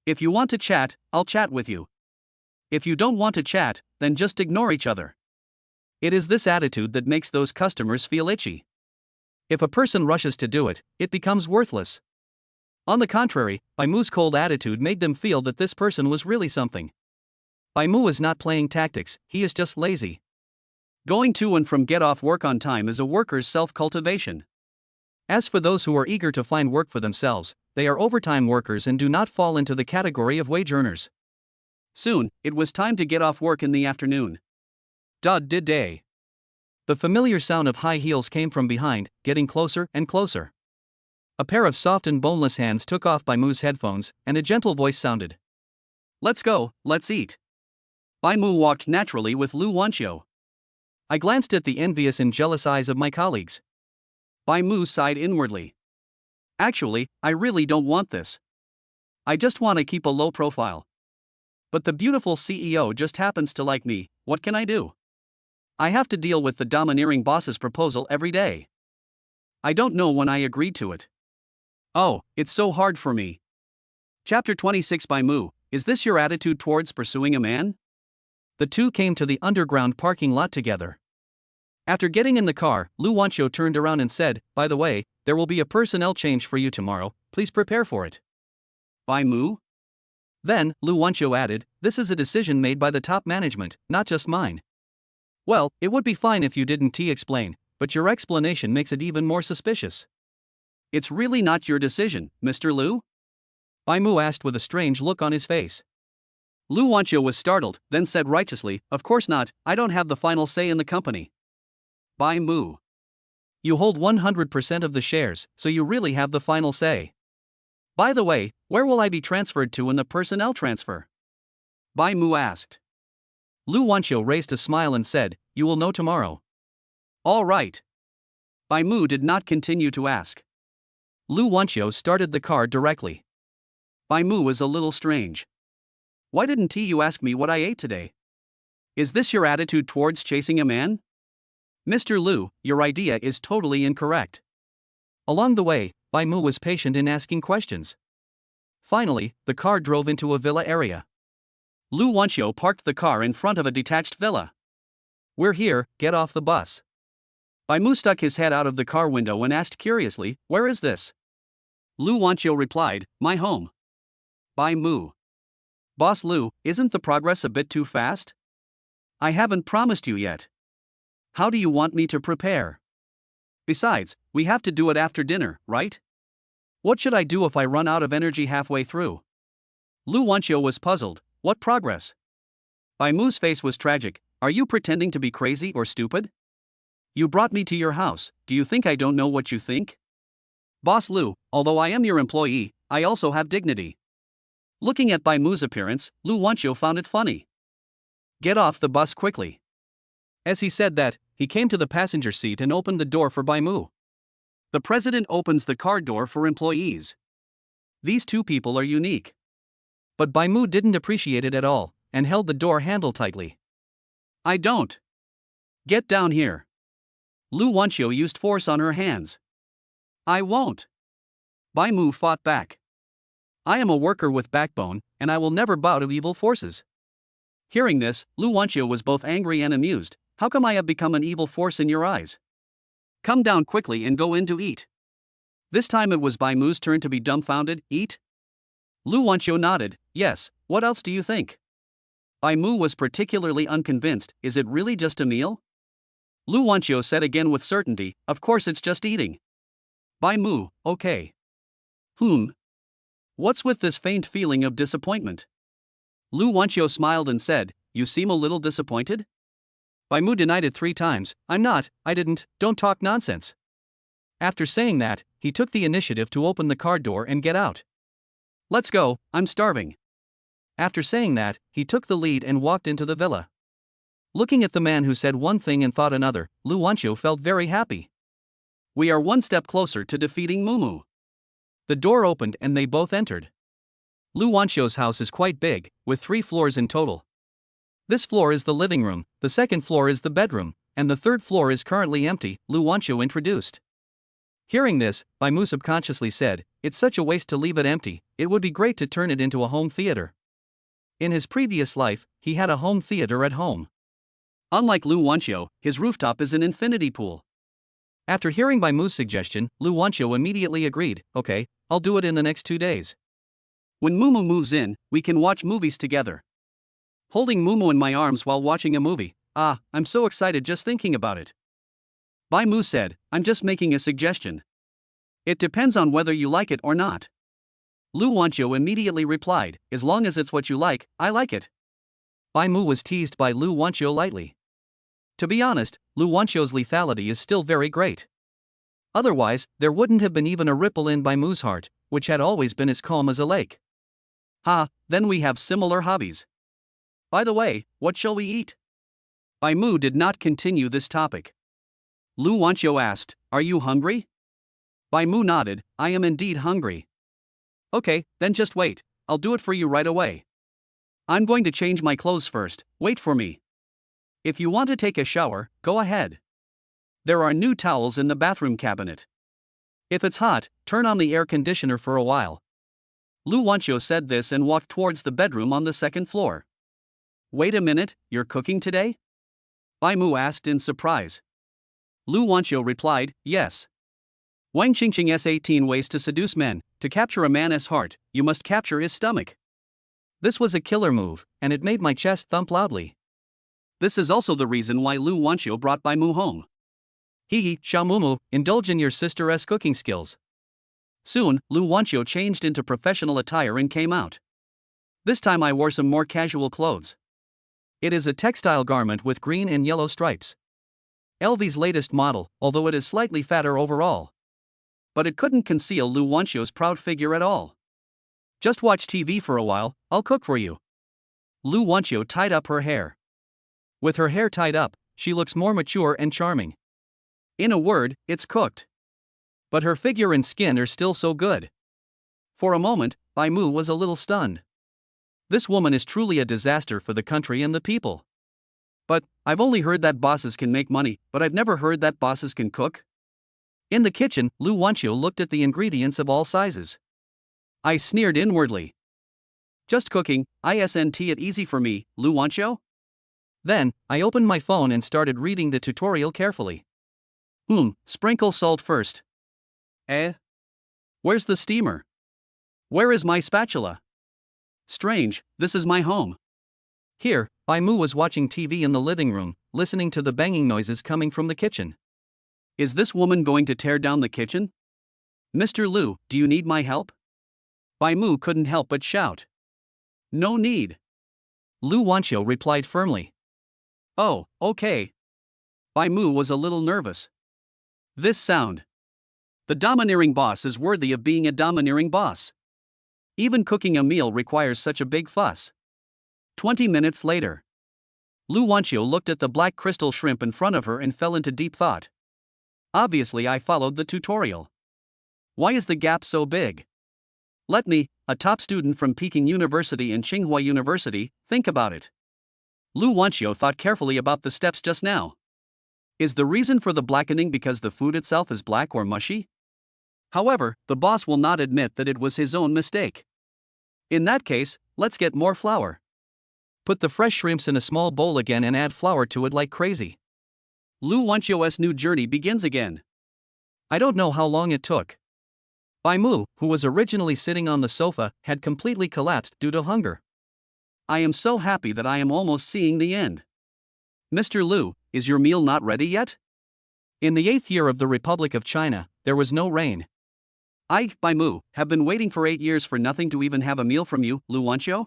If you want to chat, I'll chat with you. If you don't want to chat, then just ignore each other. It is this attitude that makes those customers feel itchy. If a person rushes to do it, it becomes worthless. On the contrary, Bai Mu's cold attitude made them feel that this person was really something. Bai Mu is not playing tactics, he is just lazy. Going to and from get off work on time is a worker's self-cultivation. As for those who are eager to find work for themselves, they are overtime workers and do not fall into the category of wage earners. Soon, it was time to get off work in the afternoon. Day. The familiar sound of high heels came from behind, getting closer and closer. A pair of soft and boneless hands took off Bai Mu's headphones, and a gentle voice sounded. Let's go, let's eat. Bai Mu walked naturally with Lu Wanqiu. I glanced at the envious and jealous eyes of my colleagues. Bai Mu sighed inwardly. Actually, I really don't want this. I just want to keep a low profile. But the beautiful CEO just happens to like me, what can I do? I have to deal with the domineering boss's proposal every day. I don't know when I agreed to it. Oh, it's so hard for me. Chapter 26 Bai Mu, is this your attitude towards pursuing a man? The two came to the underground parking lot together. After getting in the car, Lu Wanqiu turned around and said, by the way, there will be a personnel change for you tomorrow, please prepare for it. Bai Mu? Then, Lu Wanqiu added, this is a decision made by the top management, not just mine. Well, it would be fine if you didn't explain, but your explanation makes it even more suspicious. It's really not your decision, Mr. Lu? Bai Mu asked with a strange look on his face. Lu Wanqiu was startled, then said righteously, of course not, I don't have the final say in the company. Bai Mu. You hold 100% of the shares, so you really have the final say. By the way, where will I be transferred to in the personnel transfer? Bai Mu asked. Lu Wanqiu raised a smile and said, you will know tomorrow. All right. Bai Mu did not continue to ask. Lu Wanqiu started the car directly. Bai Mu was a little strange. Why didn't you ask me what I ate today? Is this your attitude towards chasing a man? Mr. Lu, your idea is totally incorrect. Along the way, Bai Mu was patient in asking questions. Finally, the car drove into a villa area. Lu Wanqiu parked the car in front of a detached villa. We're here, get off the bus. Bai Mu stuck his head out of the car window and asked curiously, where is this? Lu Wanqiu replied, my home. Bai Mu. Boss Lu, isn't the progress a bit too fast? I haven't promised you yet. How do you want me to prepare? Besides, we have to do it after dinner, right? What should I do if I run out of energy halfway through? Lu Wanqiu was puzzled, what progress? Bai Mu's face was tragic, are you pretending to be crazy or stupid? You brought me to your house, do you think I don't know what you think? Boss Lu, although I am your employee, I also have dignity. Looking at Bai Mu's appearance, Lu Wanqiu found it funny. Get off the bus quickly. As he said that, he came to the passenger seat and opened the door for Bai Mu. The president opens the car door for employees. These two people are unique. But Bai Mu didn't appreciate it at all, and held the door handle tightly. I don't. Get down here. Lu Wanqiu used force on her hands. I won't. Bai Mu fought back. I am a worker with backbone, and I will never bow to evil forces. Hearing this, Lu Wanqiu was both angry and amused. How come I have become an evil force in your eyes? Come down quickly and go in to eat. This time it was Bai Mu's turn to be dumbfounded. Eat? Lu Wanqiu nodded. Yes, what else do you think? Bai Mu was particularly unconvinced. Is it really just a meal? Lu Wanqiu said again with certainty, of course it's just eating. Bai Mu, okay. What's with this faint feeling of disappointment? Lu Wanqiu smiled and said, you seem a little disappointed? Bai Mu denied it 3 times. I'm not, I didn't, don't talk nonsense. After saying that, he took the initiative to open the car door and get out. Let's go, I'm starving. After saying that, he took the lead and walked into the villa. Looking at the man who said one thing and thought another, Lu Wanqiu felt very happy. We are one step closer to defeating Mumu. The door opened and they both entered. Lu Wanqiu's house is quite big, with 3 floors in total. This floor is the living room, the second floor is the bedroom, and the third floor is currently empty, Lu Wanqiu introduced. Hearing this, Bai Mu subconsciously said, it's such a waste to leave it empty, it would be great to turn it into a home theater. In his previous life, he had a home theater at home. Unlike Lu Wanqiu, his rooftop is an infinity pool. After hearing Bai Mu's suggestion, Lu Wanqiu immediately agreed, okay, I'll do it in the next 2 days. When Mumu moves in, we can watch movies together. Holding Mumu in my arms while watching a movie, I'm so excited just thinking about it. Bai Mu said, I'm just making a suggestion. It depends on whether you like it or not. Lu Wanqiu immediately replied, as long as it's what you like, I like it. Bai Mu was teased by Lu Wanqiu lightly. To be honest, Lu Wanqiu's lethality is still very great. Otherwise, there wouldn't have been even a ripple in Bai Mu's heart, which had always been as calm as a lake. Then we have similar hobbies. By the way, what shall we eat? Bai Mu did not continue this topic. Lu Wanqiu asked, are you hungry? Bai Mu nodded, I am indeed hungry. Okay, then just wait, I'll do it for you right away. I'm going to change my clothes first, wait for me. If you want to take a shower, go ahead. There are new towels in the bathroom cabinet. If it's hot, turn on the air conditioner for a while. Lu Wanqiu said this and walked towards the bedroom on the second floor. Wait a minute, you're cooking today? Bai Mu asked in surprise. Lu Wanqiu replied, yes. Wang Qingqing's 18 ways to seduce men. To capture a man's heart, you must capture his stomach. This was a killer move, and it made my chest thump loudly. This is also the reason why Lu Wanqiu brought Bai Mu home. Xiao Mumu, indulge in your sister's cooking skills. Soon, Lu Wanqiu changed into professional attire and came out. This time I wore some more casual clothes. It is a textile garment with green and yellow stripes. LV's latest model, although it is slightly fatter overall. But it couldn't conceal Lu Wanqiu's proud figure at all. Just watch TV for a while, I'll cook for you. Lu Wanqiu tied up her hair. With her hair tied up, she looks more mature and charming. In a word, it's cooked. But her figure and skin are still so good. For a moment, Bai Mu was a little stunned. This woman is truly a disaster for the country and the people. But, I've only heard that bosses can make money, but I've never heard that bosses can cook. In the kitchen, Lu Wanqiu looked at the ingredients of all sizes. I sneered inwardly. Just cooking, isn't it easy for me, Lu Wanqiu? Then, I opened my phone and started reading the tutorial carefully. Sprinkle salt first. Where's the steamer? Where is my spatula? Strange, this is my home. Here, Bai Mu was watching TV in the living room, listening to the banging noises coming from the kitchen. Is this woman going to tear down the kitchen? Mr. Lu, do you need my help? Bai Mu couldn't help but shout. No need. Lu Wanqiu replied firmly. Oh, okay. Bai Mu was a little nervous. This sound. The domineering boss is worthy of being a domineering boss. Even cooking a meal requires such a big fuss. 20 minutes later. Lu Wanqiu looked at the black crystal shrimp in front of her and fell into deep thought. Obviously, I followed the tutorial. Why is the gap so big? Let me, a top student from Peking University and Tsinghua University, think about it. Lu Wanqiu thought carefully about the steps just now. Is the reason for the blackening because the food itself is black or mushy? However, the boss will not admit that it was his own mistake. In that case, let's get more flour. Put the fresh shrimps in a small bowl again and add flour to it like crazy. Lu Wanqiu's new journey begins again. I don't know how long it took. Bai Mu, who was originally sitting on the sofa, had completely collapsed due to hunger. I am so happy that I am almost seeing the end. Mr. Lu, is your meal not ready yet? In the 8th year of the Republic of China, there was no rain. I, Bai Mu, have been waiting for 8 years for nothing to even have a meal from you, Lu Wanqiu?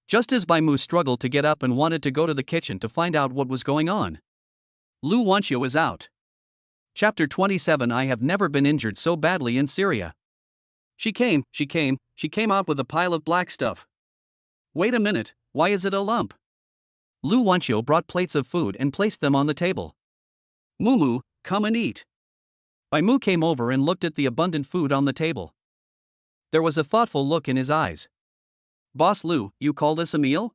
Just as Bai Mu struggled to get up and wanted to go to the kitchen to find out what was going on. Lu Wanqiu is out. Chapter 27. I have never been injured so badly in Syria. She came out with a pile of black stuff. Wait a minute, why is it a lump? Lu Wanqiu brought plates of food and placed them on the table. Mu, come and eat. Bai Mu came over and looked at the abundant food on the table. There was a thoughtful look in his eyes. Boss Lu, you call this a meal?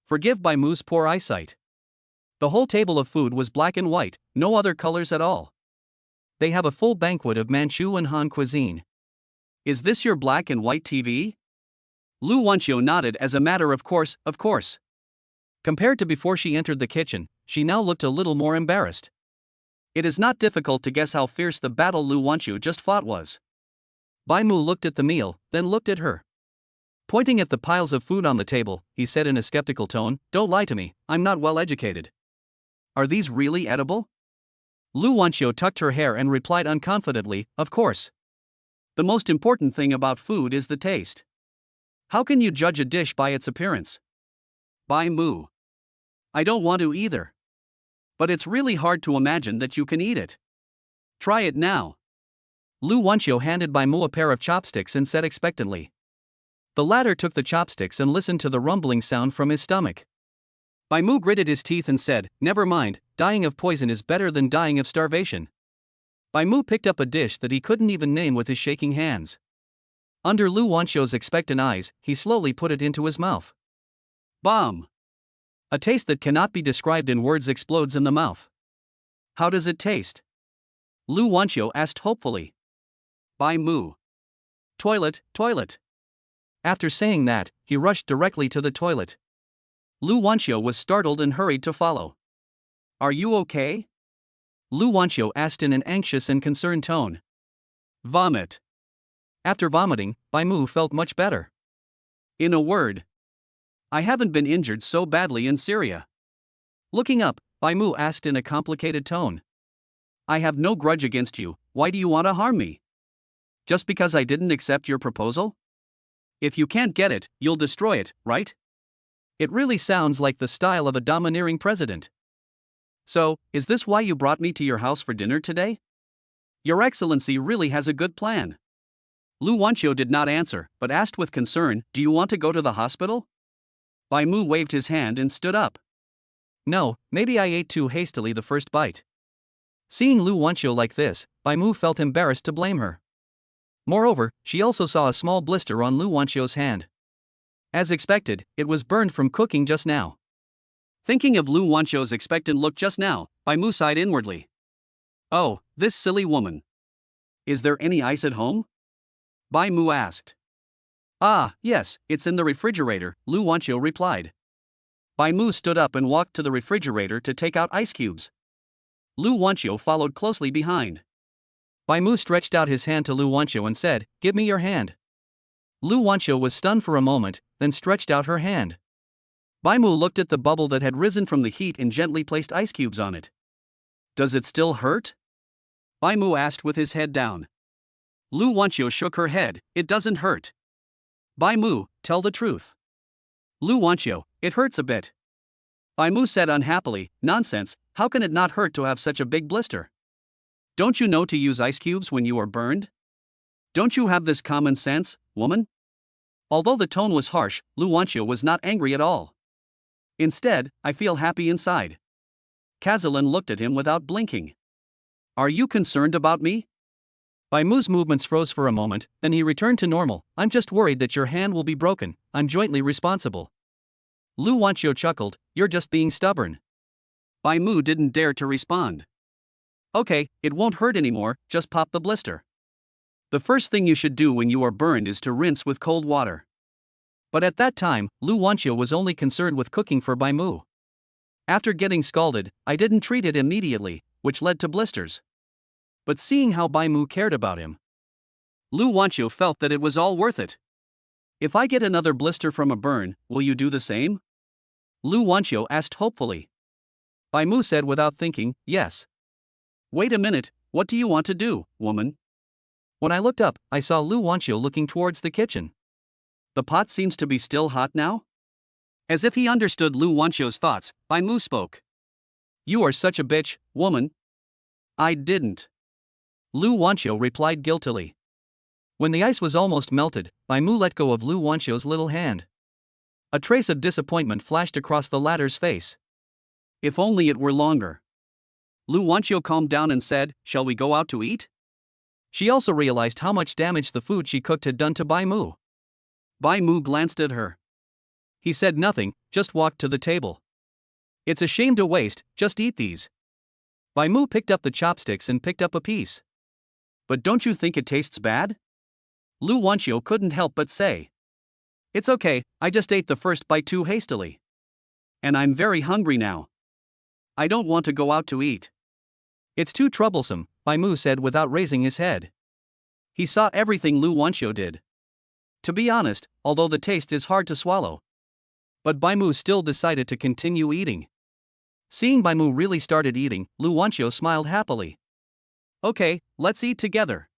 Forgive Bai Mu's poor eyesight. The whole table of food was black and white, no other colors at all. They have a full banquet of Manchu and Han cuisine. Is this your black and white TV? Lu Wanqiu nodded as a matter of course, of course. Compared to before she entered the kitchen, she now looked a little more embarrassed. It is not difficult to guess how fierce the battle Lu Wanqiu just fought was. Bai Mu looked at the meal, then looked at her. Pointing at the piles of food on the table, he said in a skeptical tone, "Don't lie to me, I'm not well educated. Are these really edible?" Lu Wanqiu tucked her hair and replied unconfidently, "Of course. The most important thing about food is the taste. How can you judge a dish by its appearance?" Bai Mu. I don't want to either. But it's really hard to imagine that you can eat it. Try it now. Lu Wanqiu handed Bai Mu a pair of chopsticks and said expectantly. The latter took the chopsticks and listened to the rumbling sound from his stomach. Bai Mu gritted his teeth and said, "Never mind, dying of poison is better than dying of starvation." Bai Mu picked up a dish that he couldn't even name with his shaking hands. Under Lu Wanqiu's expectant eyes, he slowly put it into his mouth. Bomb! A taste that cannot be described in words explodes in the mouth. How does it taste? Lu Wanqiu asked hopefully. Bai Mu. Toilet, toilet. After saying that, he rushed directly to the toilet. Lu Wanqiu was startled and hurried to follow. Are you okay? Lu Wanqiu asked in an anxious and concerned tone. Vomit. After vomiting, Bai Mu felt much better. In a word, I haven't been injured so badly in Syria. Looking up, Bai Mu asked in a complicated tone. I have no grudge against you, why do you want to harm me? Just because I didn't accept your proposal? If you can't get it, you'll destroy it, right? It really sounds like the style of a domineering president. So, is this why you brought me to your house for dinner today? Your Excellency really has a good plan. Lu Wanqiu did not answer, but asked with concern, do you want to go to the hospital? Bai Mu waved his hand and stood up. No, maybe I ate too hastily the first bite. Seeing Lu Wanqiu like this, Bai Mu felt embarrassed to blame her. Moreover, she also saw a small blister on Lu Wanqiu's hand. As expected, it was burned from cooking just now. Thinking of Lu Wanqiu's expectant look just now, Bai Mu sighed inwardly. Oh, this silly woman. Is there any ice at home? Bai Mu asked. Ah, yes, it's in the refrigerator, Lu Wanqiu replied. Bai Mu stood up and walked to the refrigerator to take out ice cubes. Lu Wanqiu followed closely behind. Bai Mu stretched out his hand to Lu Wanqiu and said, "Give me your hand." Lu Wanqiu was stunned for a moment, then stretched out her hand. Bai Mu looked at the bubble that had risen from the heat and gently placed ice cubes on it. Does it still hurt? Bai Mu asked with his head down. Lu Wanqiu shook her head, it doesn't hurt. Bai Mu, tell the truth. Lu Wanqiu, it hurts a bit. Bai Mu said unhappily, nonsense, how can it not hurt to have such a big blister? Don't you know to use ice cubes when you are burned? Don't you have this common sense, woman? Although the tone was harsh, Lu Wanqiu was not angry at all. Instead, I feel happy inside. Kazalin looked at him without blinking. Are you concerned about me? Bai Mu's movements froze for a moment, then he returned to normal. I'm just worried that your hand will be broken. I'm jointly responsible. Lu Wanqiu chuckled, you're just being stubborn. Bai Mu didn't dare to respond. Okay, it won't hurt anymore, just pop the blister. The first thing you should do when you are burned is to rinse with cold water. But at that time, Lu Wanqiu was only concerned with cooking for Bai Mu. After getting scalded, I didn't treat it immediately, which led to blisters. But seeing how Bai Mu cared about him, Lu Wanqiu felt that it was all worth it. If I get another blister from a burn, will you do the same? Lu Wanqiu asked hopefully. Bai Mu said without thinking, yes. Wait a minute, what do you want to do, woman? When I looked up, I saw Lu Wanqiu looking towards the kitchen. The pot seems to be still hot now? As if he understood Lu Wanqiu's thoughts, Bai Mu spoke. You are such a bitch, woman. I didn't. Lu Wanqiu replied guiltily. When the ice was almost melted, Bai Mu let go of Lu Wanqiu's little hand. A trace of disappointment flashed across the latter's face. If only it were longer. Lu Wanqiu calmed down and said, shall we go out to eat? She also realized how much damage the food she cooked had done to Bai Mu. Bai Mu glanced at her. He said nothing, just walked to the table. It's a shame to waste, just eat these. Bai Mu picked up the chopsticks and picked up a piece. But don't you think it tastes bad? Lu Wanqiu couldn't help but say. It's okay, I just ate the first bite too hastily. And I'm very hungry now. I don't want to go out to eat. It's too troublesome, Bai Mu said without raising his head. He saw everything Lu Wanqiu did. To be honest, although the taste is hard to swallow. But Bai Mu still decided to continue eating. Seeing Bai Mu really started eating, Lu Wanqiu smiled happily. Okay, let's eat together.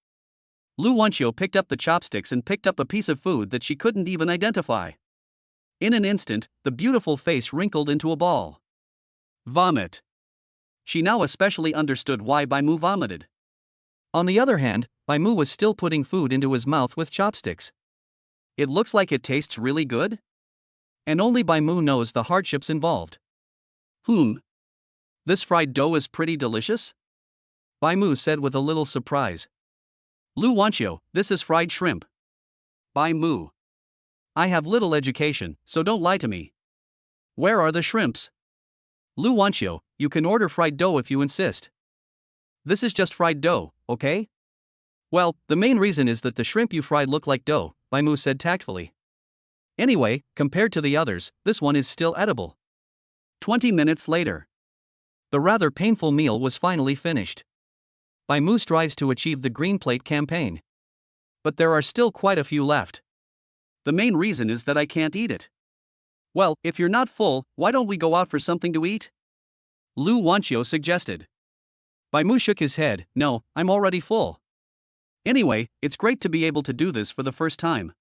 Lu Wanqiu picked up the chopsticks and picked up a piece of food that she couldn't even identify. In an instant, the beautiful face wrinkled into a ball. Vomit. She now especially understood why Bai Mu vomited. On the other hand, Bai Mu was still putting food into his mouth with chopsticks. It looks like it tastes really good? And only Bai Mu knows the hardships involved. This fried dough is pretty delicious? Bai Mu said with a little surprise. Lu Wanqiu, this is fried shrimp. Bai Mu. I have little education, so don't lie to me. Where are the shrimps? Lu Wanqiu, you can order fried dough if you insist. This is just fried dough, okay? Well, the main reason is that the shrimp you fried look like dough, Bai Mu said tactfully. Anyway, compared to the others, this one is still edible. 20 minutes later. The rather painful meal was finally finished. Bai Mu strives to achieve the green plate campaign. But there are still quite a few left. The main reason is that I can't eat it. Well, if you're not full, why don't we go out for something to eat? Lu Wanqiu suggested. Bai Mu shook his head, no, I'm already full. Anyway, it's great to be able to do this for the first time.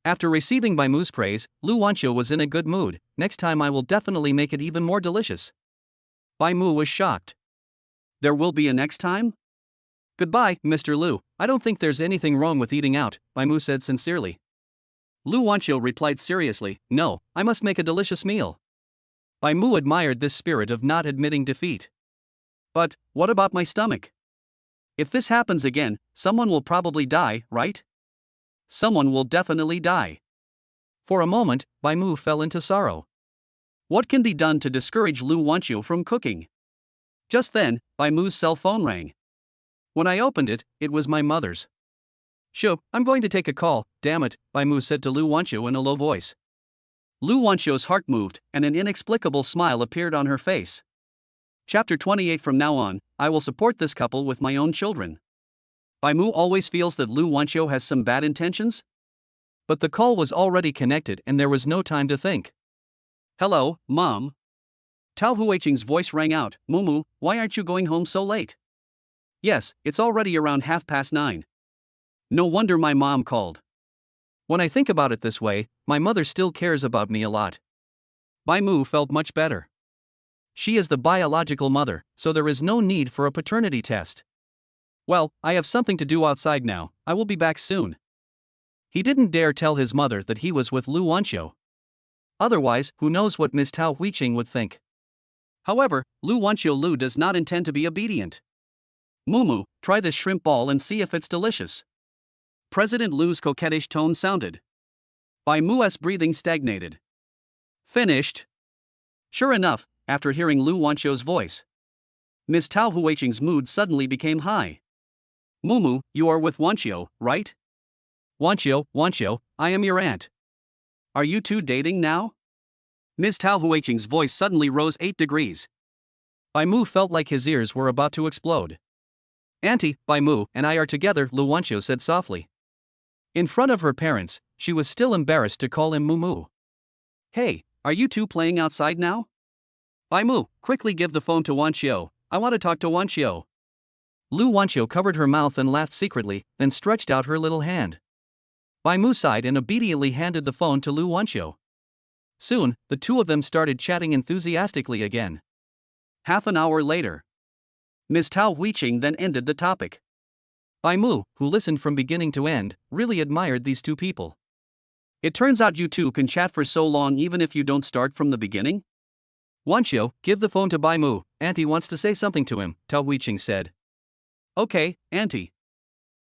After receiving Bai Mu's praise, Lu Wanqiu was in a good mood. Next time I will definitely make it even more delicious. Bai Mu was shocked. There will be a next time? Goodbye, Mr. Lu, I don't think there's anything wrong with eating out, Bai Mu said sincerely. Lu Wanqiu replied seriously, no, I must make a delicious meal. Bai Mu admired this spirit of not admitting defeat. But, what about my stomach? If this happens again, someone will probably die, right? Someone will definitely die. For a moment, Bai Mu fell into sorrow. What can be done to discourage Lu Wanqiu from cooking? Just then, Bai Mu's cell phone rang. When I opened it, it was my mother's. Shoo, I'm going to take a call, damn it, Bai Mu said to Lu Wanqiu in a low voice. Lu Wanqiu's heart moved, and an inexplicable smile appeared on her face. Chapter 28. From now on, I will support this couple with my own children. Bai Mu always feels that Lu Wanqiu has some bad intentions? But the call was already connected and there was no time to think. Hello, Mom. Tao Huiqing's voice rang out, Mumu, why aren't you going home so late? Yes, it's already around 9:30. No wonder my mom called. When I think about it this way, my mother still cares about me a lot. Bai Mu felt much better. She is the biological mother, so there is no need for a paternity test. Well, I have something to do outside now, I will be back soon. He didn't dare tell his mother that he was with Lu Wanqiu. Otherwise, who knows what Miss Tao Huiqing would think. However, Lu Wanqiu does not intend to be obedient. Mumu, try this shrimp ball and see if it's delicious. President Lu's coquettish tone sounded. Bai Mu's breathing stagnated. Finished. Sure enough, after hearing Lu Wanqiu's voice, Miss Tao Huiqing's mood suddenly became high. Mumu, you are with Wanqiu, right? Wanqiu, I am your aunt. Are you two dating now? Miss Tao Huiqing's voice suddenly rose 8 degrees. Bai Mu felt like his ears were about to explode. Auntie, Bai Mu and I are together, Lu Wanqiu said softly. In front of her parents, she was still embarrassed to call him Mumu. Hey, are you two playing outside now? Bai Mu, quickly give the phone to Wanqiu, I want to talk to Wanqiu. Lu Wanqiu covered her mouth and laughed secretly, then stretched out her little hand. Bai Mu sighed and obediently handed the phone to Lu Wanqiu. Soon, the two of them started chatting enthusiastically again. Half an hour later, Ms. Tao Huiqing then ended the topic. Bai Mu, who listened from beginning to end, really admired these two people. It turns out you two can chat for so long even if you don't start from the beginning? Wanqiu, give the phone to Bai Mu, Auntie wants to say something to him, Tao Huiqing said. Okay, Auntie.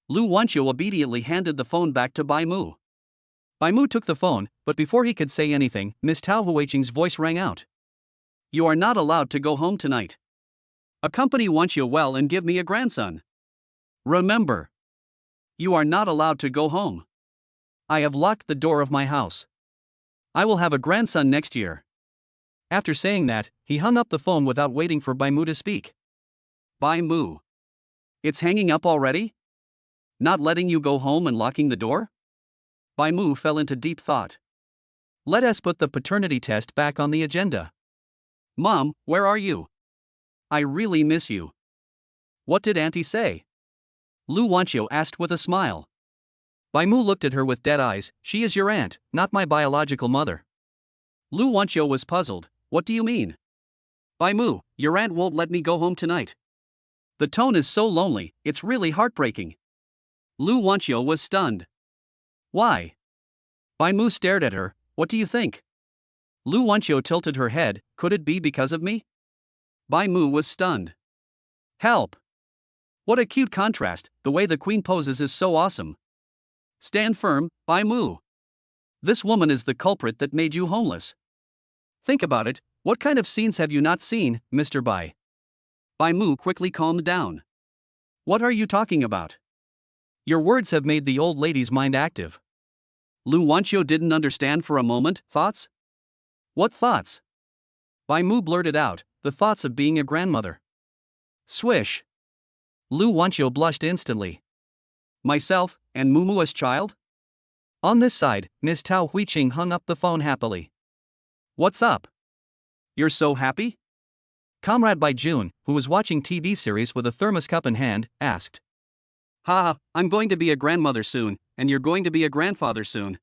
Lu Wanqiu obediently handed the phone back to Bai Mu. Bai Mu took the phone, but before he could say anything, Miss Tao Huiqing's voice rang out. You are not allowed to go home tonight. Accompany Wanqiu well and give me a grandson. Remember. You are not allowed to go home. I have locked the door of my house. I will have a grandson next year. After saying that, he hung up the phone without waiting for Bai Mu to speak. Bai Mu. It's hanging up already? Not letting you go home and locking the door? Bai Mu fell into deep thought. Let us put the paternity test back on the agenda. Mom, where are you? I really miss you. What did Auntie say? Lu Wanqiu asked with a smile. Bai Mu looked at her with dead eyes. She is your aunt, not my biological mother. Lu Wanqiu was puzzled. What do you mean? Bai Mu, your aunt won't let me go home tonight. The tone is so lonely, it's really heartbreaking. Lu Wanqiu was stunned. Why? Bai Mu stared at her. What do you think? Lu Wanqiu tilted her head. Could it be because of me? Bai Mu was stunned. Help! What a cute contrast, the way the queen poses is so awesome. Stand firm, Bai Mu. This woman is the culprit that made you homeless. Think about it, what kind of scenes have you not seen, Mr. Bai? Bai Mu quickly calmed down. What are you talking about? Your words have made the old lady's mind active. Lu Wanqiu didn't understand for a moment. Thoughts? What thoughts? Bai Mu blurted out, the thoughts of being a grandmother. Swish. Lu Wanqiu blushed instantly. Myself, and Mumu's child? On this side, Miss Tao Huiqing hung up the phone happily. What's up? You're so happy? Comrade Bai Jun, who was watching TV series with a thermos cup in hand, asked. Ha, I'm going to be a grandmother soon, and you're going to be a grandfather soon.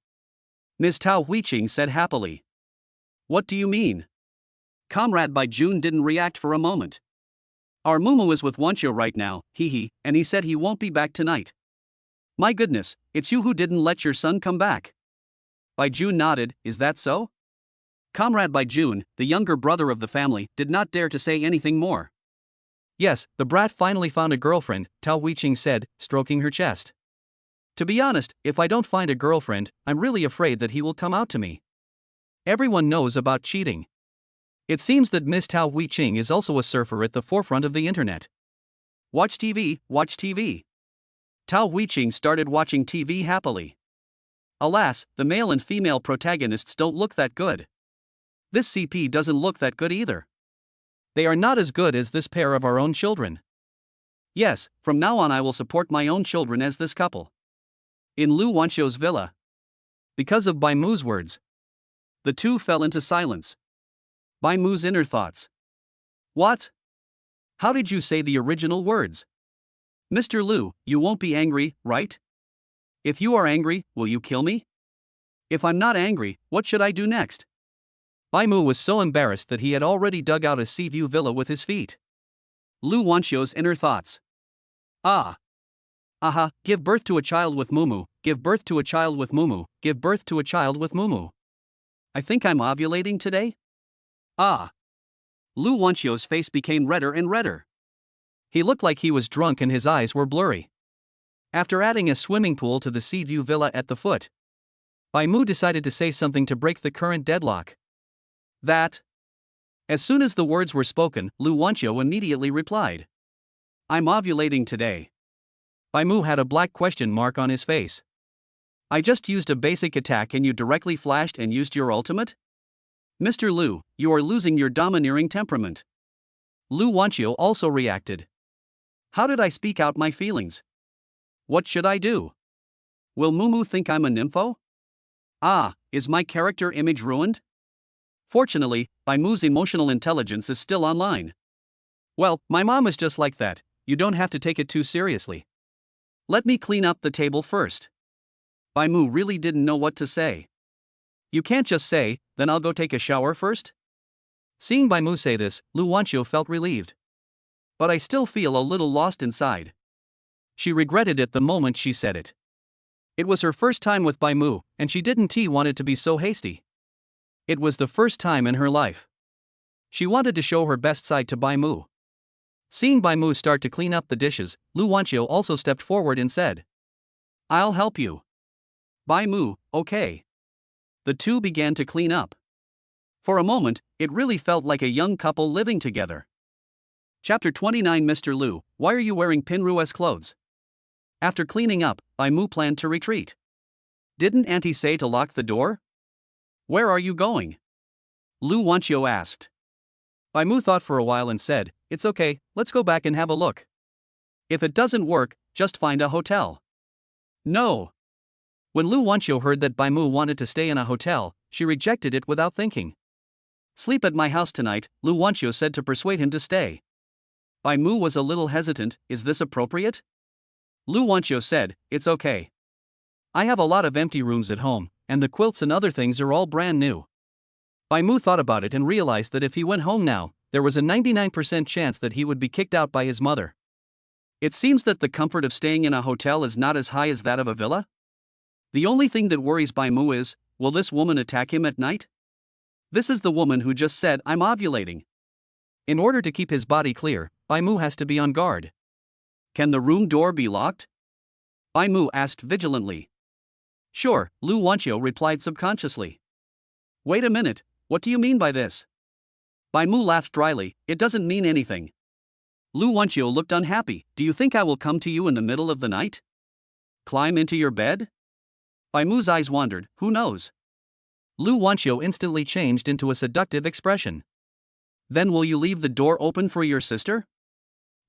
Miss Tao Huiqing said happily. What do you mean? Comrade Bai Jun didn't react for a moment. Our Mumu is with Wanqiu right now, and he said he won't be back tonight. My goodness, it's you who didn't let your son come back. Bai Jun nodded, is that so? Comrade Bai Jun, the younger brother of the family, did not dare to say anything more. Yes, the brat finally found a girlfriend, Tao Huiqing said, stroking her chest. To be honest, if I don't find a girlfriend, I'm really afraid that he will come out to me. Everyone knows about cheating. It seems that Miss Tao Huiqing is also a surfer at the forefront of the internet. Watch TV, watch TV. Tao Huiqing started watching TV happily. Alas, the male and female protagonists don't look that good. This CP doesn't look that good either. They are not as good as this pair of our own children. Yes, from now on I will support my own children as this couple. In Lu Wanqiu's villa. Because of Bai Mu's words. The two fell into silence. Bai Mu's inner thoughts. What? How did you say the original words? Mr. Lu, you won't be angry, right? If you are angry, will you kill me? If I'm not angry, what should I do next? Bai Mu was so embarrassed that he had already dug out a sea view villa with his feet. Lu Wanqiu's inner thoughts. Ah. Aha, give birth to a child with mumu, give birth to a child with mumu, give birth to a child with mumu. I think I'm ovulating today? Ah. Lu Wanchio's face became redder and redder. He looked like he was drunk and his eyes were blurry. After adding a swimming pool to the sea view villa at the foot, Bai Mu decided to say something to break the current deadlock. That. As soon as the words were spoken, Lu Wanchio immediately replied. I'm ovulating today. Bai Mu had a black question mark on his face. I just used a basic attack and you directly flashed and used your ultimate? Mr. Lu, you are losing your domineering temperament. Lu Wanchio also reacted. How did I speak out my feelings? What should I do? Will Mumu think I'm a nympho? Ah, is my character image ruined? Fortunately, Bai Mu's emotional intelligence is still online. Well, my mom is just like that, you don't have to take it too seriously. Let me clean up the table first. Bai Mu really didn't know what to say. You can't just say, then I'll go take a shower first? Seeing Bai Mu say this, Lu Wanchio felt relieved. But I still feel a little lost inside. She regretted it the moment she said it. It was her first time with Bai Mu, and she didn't want it to be so hasty. It was the first time in her life. She wanted to show her best side to Bai Mu. Seeing Bai Mu start to clean up the dishes, Lu Wanchio also stepped forward and said, I'll help you. Bai Mu, okay. The two began to clean up. For a moment, it really felt like a young couple living together. Chapter 29 Mr. Lu, why are you wearing Pinru's clothes? After cleaning up, Bai Mu planned to retreat. Didn't Auntie say to lock the door? Where are you going? Lu Wanchio asked. Bai Mu thought for a while and said, It's okay, let's go back and have a look. If it doesn't work, just find a hotel. No. When Lu Wanchio heard that Bai Mu wanted to stay in a hotel, she rejected it without thinking. Sleep at my house tonight, Lu Wanchio said to persuade him to stay. Bai Mu was a little hesitant, is this appropriate? Lu Wanchio said, it's okay. I have a lot of empty rooms at home, and the quilts and other things are all brand new. Bai Mu thought about it and realized that if he went home now, there was a 99% chance that he would be kicked out by his mother. It seems that the comfort of staying in a hotel is not as high as that of a villa. The only thing that worries Bai Mu is, will this woman attack him at night? This is the woman who just said, I'm ovulating. In order to keep his body clear, Bai Mu has to be on guard. Can the room door be locked? Bai Mu asked vigilantly. Sure, Lu Wanchio replied subconsciously. Wait a minute, what do you mean by this? Bai Mu laughed dryly, it doesn't mean anything. Lu Wanchio looked unhappy, do you think I will come to you in the middle of the night? Climb into your bed? Bai Mu's eyes wandered, who knows? Lu Wanchio instantly changed into a seductive expression. Then will you leave the door open for your sister?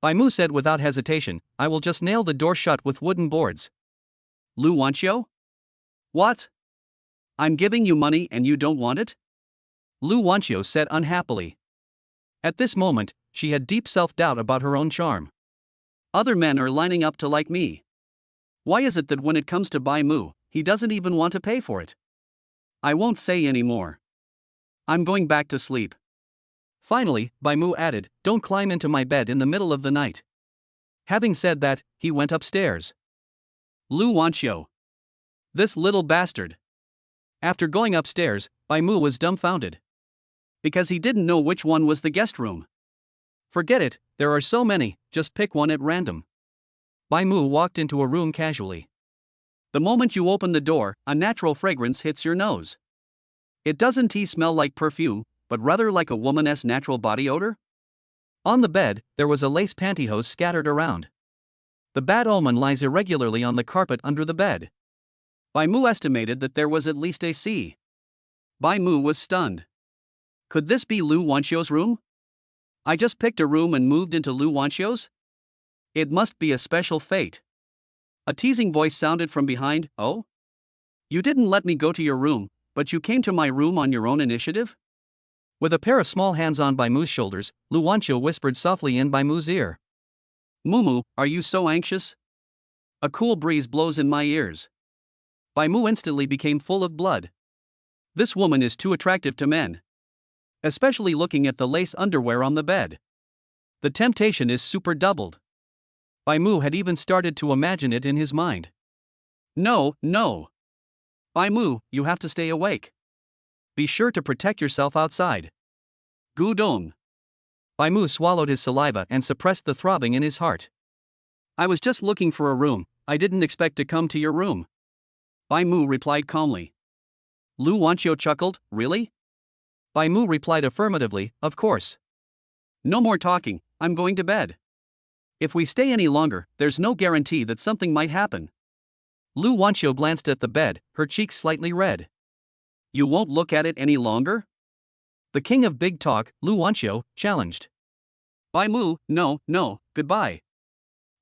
Bai Mu said without hesitation, I will just nail the door shut with wooden boards. Lu Wanchio? What? I'm giving you money and you don't want it? Lu Wanchio said unhappily. At this moment, she had deep self-doubt about her own charm. Other men are lining up to like me. Why is it that when it comes to Bai Mu, he doesn't even want to pay for it? I won't say any more. I'm going back to sleep. Finally, Bai Mu added, don't climb into my bed in the middle of the night. Having said that, he went upstairs. Lu Wanchio. This little bastard. After going upstairs, Bai Mu was dumbfounded. Because he didn't know which one was the guest room. Forget it, there are so many, just pick one at random. Bai Mu walked into a room casually. The moment you open the door, a natural fragrance hits your nose. It doesn't smell like perfume, but rather like a woman's natural body odor? On the bed, there was a lace pantyhose scattered around. The bad omen lies irregularly on the carpet under the bed. Bai Mu estimated that there was at least a C. Bai Mu was stunned. Could this be Lu Wanchio's room? I just picked a room and moved into Lu Wanchio's? It must be a special fate. A teasing voice sounded from behind, oh? You didn't let me go to your room, but you came to my room on your own initiative? With a pair of small hands on Bai Mu's shoulders, Lu Wanchio whispered softly in Bai Mu's ear. Mumu, are you so anxious? A cool breeze blows in my ears. Bai Mu instantly became full of blood. This woman is too attractive to men. Especially looking at the lace underwear on the bed. The temptation is super doubled. Bai Mu had even started to imagine it in his mind. No, no. Bai Mu, you have to stay awake. Be sure to protect yourself outside. Gu Dong. Bai Mu swallowed his saliva and suppressed the throbbing in his heart. I was just looking for a room, I didn't expect to come to your room. Bai Mu replied calmly. Lu Wanqiu chuckled, really? Bai Mu replied affirmatively, of course. No more talking, I'm going to bed. If we stay any longer, there's no guarantee that something might happen. Lu Wanqiu glanced at the bed, her cheeks slightly red. You won't look at it any longer? The king of big talk, Lu Wanqiu, challenged. Bai Mu, no, goodbye.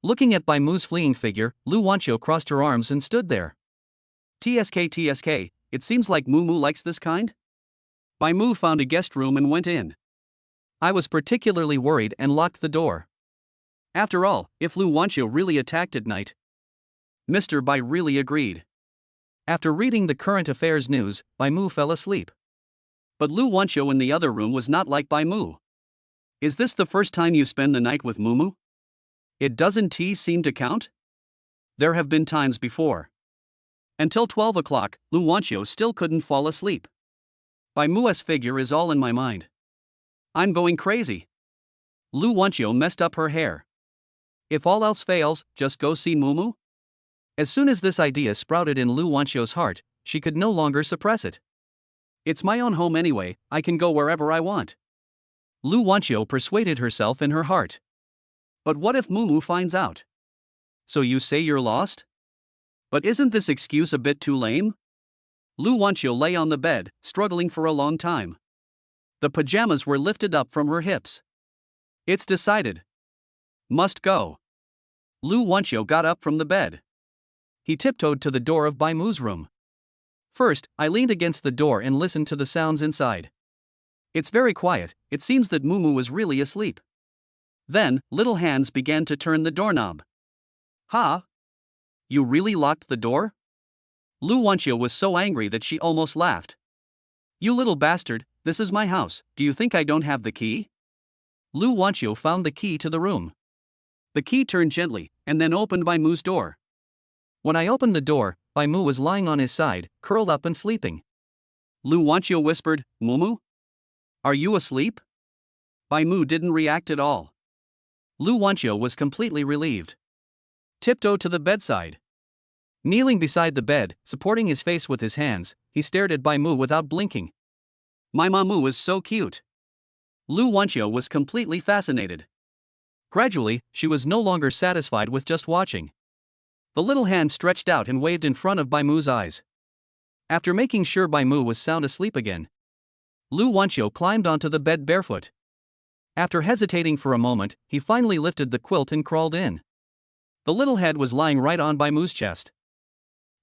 Looking at Bai Mu's fleeing figure, Lu Wanqiu crossed her arms and stood there. TSK, it seems like Mu likes this kind? Bai Mu found a guest room and went in. I was particularly worried and locked the door. After all, if Lu Wanqiu really attacked at night, Mr. Bai really agreed. After reading the current affairs news, Bai Mu fell asleep. But Lu Wanqiu in the other room was not like Bai Mu. Is this the first time you spend the night with Mumu? It doesn't seem to count? There have been times before. Until 12 o'clock, Lu Wanqiu still couldn't fall asleep. Bai Mu's figure is all in my mind. I'm going crazy. Lu Wanqiu messed up her hair. If all else fails, just go see Mumu? As soon as this idea sprouted in Lu Wanqiu's heart, she could no longer suppress it. It's my own home anyway, I can go wherever I want. Lu Wanqiu persuaded herself in her heart. But what if Mumu finds out? So you say you're lost? But isn't this excuse a bit too lame? Lu Wanqiu lay on the bed, struggling for a long time. The pajamas were lifted up from her hips. It's decided. Must go. Lu Wanqiu got up from the bed. He tiptoed to the door of Bai Mu's room. First, I leaned against the door and listened to the sounds inside. It's very quiet, it seems that Mumu was really asleep. Then, little hands began to turn the doorknob. Ha! You really locked the door? Lu Wanqiu was so angry that she almost laughed. You little bastard, this is my house, do you think I don't have the key? Lu Wanqiu found the key to the room. The key turned gently, and then opened Bai Mu's door. When I opened the door, Bai Mu was lying on his side, curled up and sleeping. Lu Wanqiu whispered, Mumu? Are you asleep? Bai Mu didn't react at all. Lu Wanqiu was completely relieved. Tiptoed to the bedside. Kneeling beside the bed, supporting his face with his hands, he stared at Bai Mu without blinking. My Mamu is so cute. Lu Wanqiu was completely fascinated. Gradually, she was no longer satisfied with just watching. The little hand stretched out and waved in front of Bai Mu's eyes. After making sure Bai Mu was sound asleep again, Lu Wanqiu climbed onto the bed barefoot. After hesitating for a moment, he finally lifted the quilt and crawled in. The little head was lying right on Bai Mu's chest.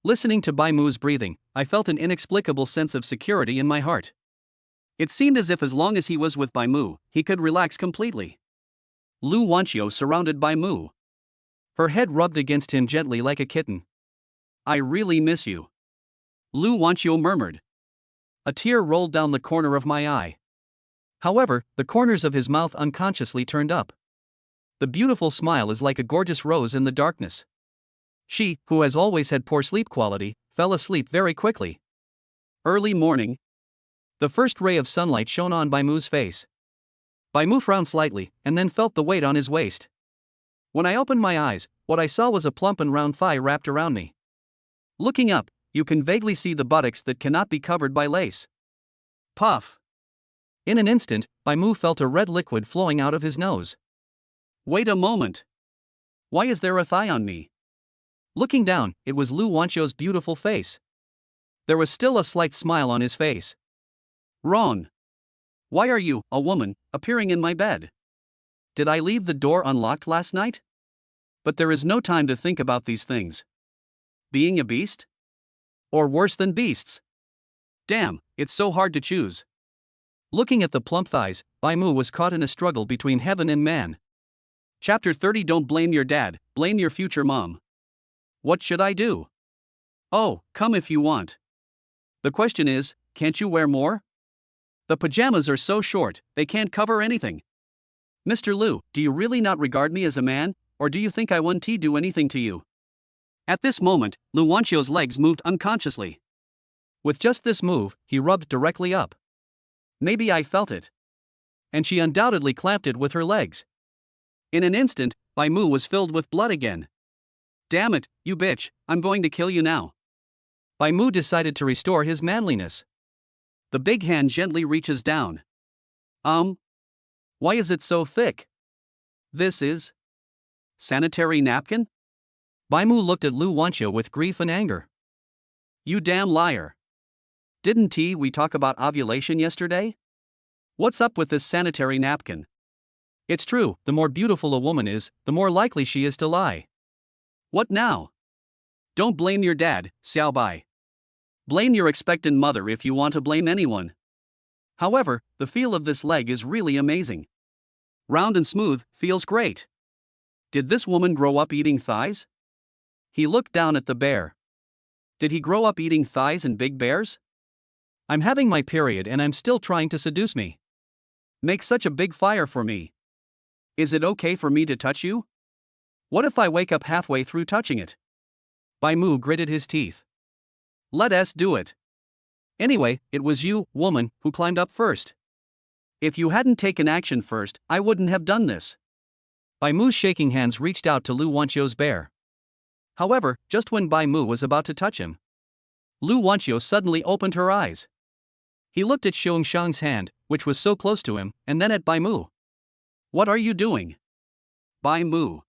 Listening to Bai Mu's breathing, I felt an inexplicable sense of security in my heart. It seemed as if as long as he was with Bai Mu, he could relax completely. Lu Wanqiu surrounded Bai Mu. Her head rubbed against him gently like a kitten. I really miss you. Lu Wanqiu murmured. A tear rolled down the corner of my eye. However, the corners of his mouth unconsciously turned up. The beautiful smile is like a gorgeous rose in the darkness. She, who has always had poor sleep quality, fell asleep very quickly. Early morning. The first ray of sunlight shone on Bai Mu's face. Bai Mu frowned slightly, and then felt the weight on his waist. When I opened my eyes, what I saw was a plump and round thigh wrapped around me. Looking up, you can vaguely see the buttocks that cannot be covered by lace. Puff! In an instant, Bai Mu felt a red liquid flowing out of his nose. Wait a moment. Why is there a thigh on me? Looking down, it was Lu Wanqiu's beautiful face. There was still a slight smile on his face. Ron. Why are you, a woman, appearing in my bed? Did I leave the door unlocked last night? But there is no time to think about these things. Being a beast? Or worse than beasts? Damn, it's so hard to choose. Looking at the plump thighs, Bai Mu was caught in a struggle between heaven and man. Chapter 30. Don't blame your dad, blame your future mom. What should I do? Oh, come if you want. The question is, can't you wear more? The pajamas are so short, they can't cover anything. Mr. Lu, do you really not regard me as a man, or do you think I won't do anything to you? At this moment, Lu Wanqiu's legs moved unconsciously. With just this move, he rubbed directly up. Maybe I felt it. And she undoubtedly clamped it with her legs. In an instant, Bai Mu was filled with blood again. Damn it, you bitch, I'm going to kill you now. Bai Mu decided to restore his manliness. The big hand gently reaches down. Why is it so thick? This is sanitary napkin? Bai Mu looked at Lu Wanqiu with grief and anger. You damn liar. Didn't we talk about ovulation yesterday? What's up with this sanitary napkin? It's true, the more beautiful a woman is, the more likely she is to lie. What now? Don't blame your dad, Xiao Bai. Blame your expectant mother if you want to blame anyone. However, the feel of this leg is really amazing. Round and smooth, feels great. Did this woman grow up eating thighs? He looked down at the bear. Did he grow up eating thighs and big bears? I'm having my period and I'm still trying to seduce me. Make such a big fire for me. Is it okay for me to touch you? What if I wake up halfway through touching it? Bai Mu gritted his teeth. Let us do it. Anyway, it was you, woman, who climbed up first. If you hadn't taken action first, I wouldn't have done this. Bai Mu's shaking hands reached out to Lu Wanqiu's bear. However, just when Bai Mu was about to touch him, Lu Wanqiu suddenly opened her eyes. He looked at Xiong Shang's hand, which was so close to him, and then at Bai Mu. What are you doing? Bai Mu.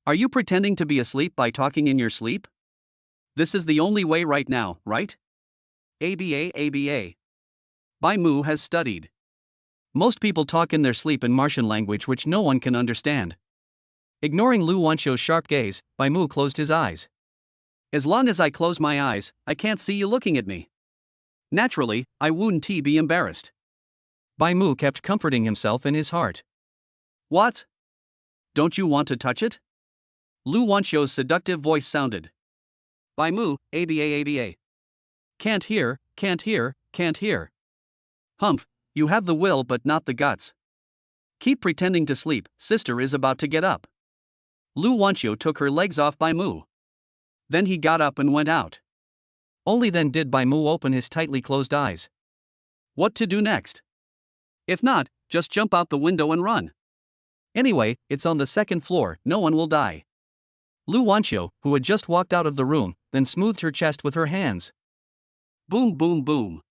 Are you pretending to be asleep by talking in your sleep? This is the only way right now, right? ABA. Bai Mu has studied. Most people talk in their sleep in Martian language which no one can understand. Ignoring Lu Wanqiu's sharp gaze, Bai Mu closed his eyes. As long as I close my eyes, I can't see you looking at me. Naturally, I wouldn't be embarrassed. Bai Mu kept comforting himself in his heart. What? Don't you want to touch it? Lu Wanqiu's seductive voice sounded. Bai Mu, ABA. Can't hear. Humph, you have the will but not the guts. Keep pretending to sleep, sister is about to get up. Lu Wanqiu took her legs off Bai Mu. Then he got up and went out. Only then did Bai Mu open his tightly closed eyes. What to do next? If not, just jump out the window and run. Anyway, it's on the second floor, no one will die. Lu Wanqiu, who had just walked out of the room, then smoothed her chest with her hands. Boom boom boom.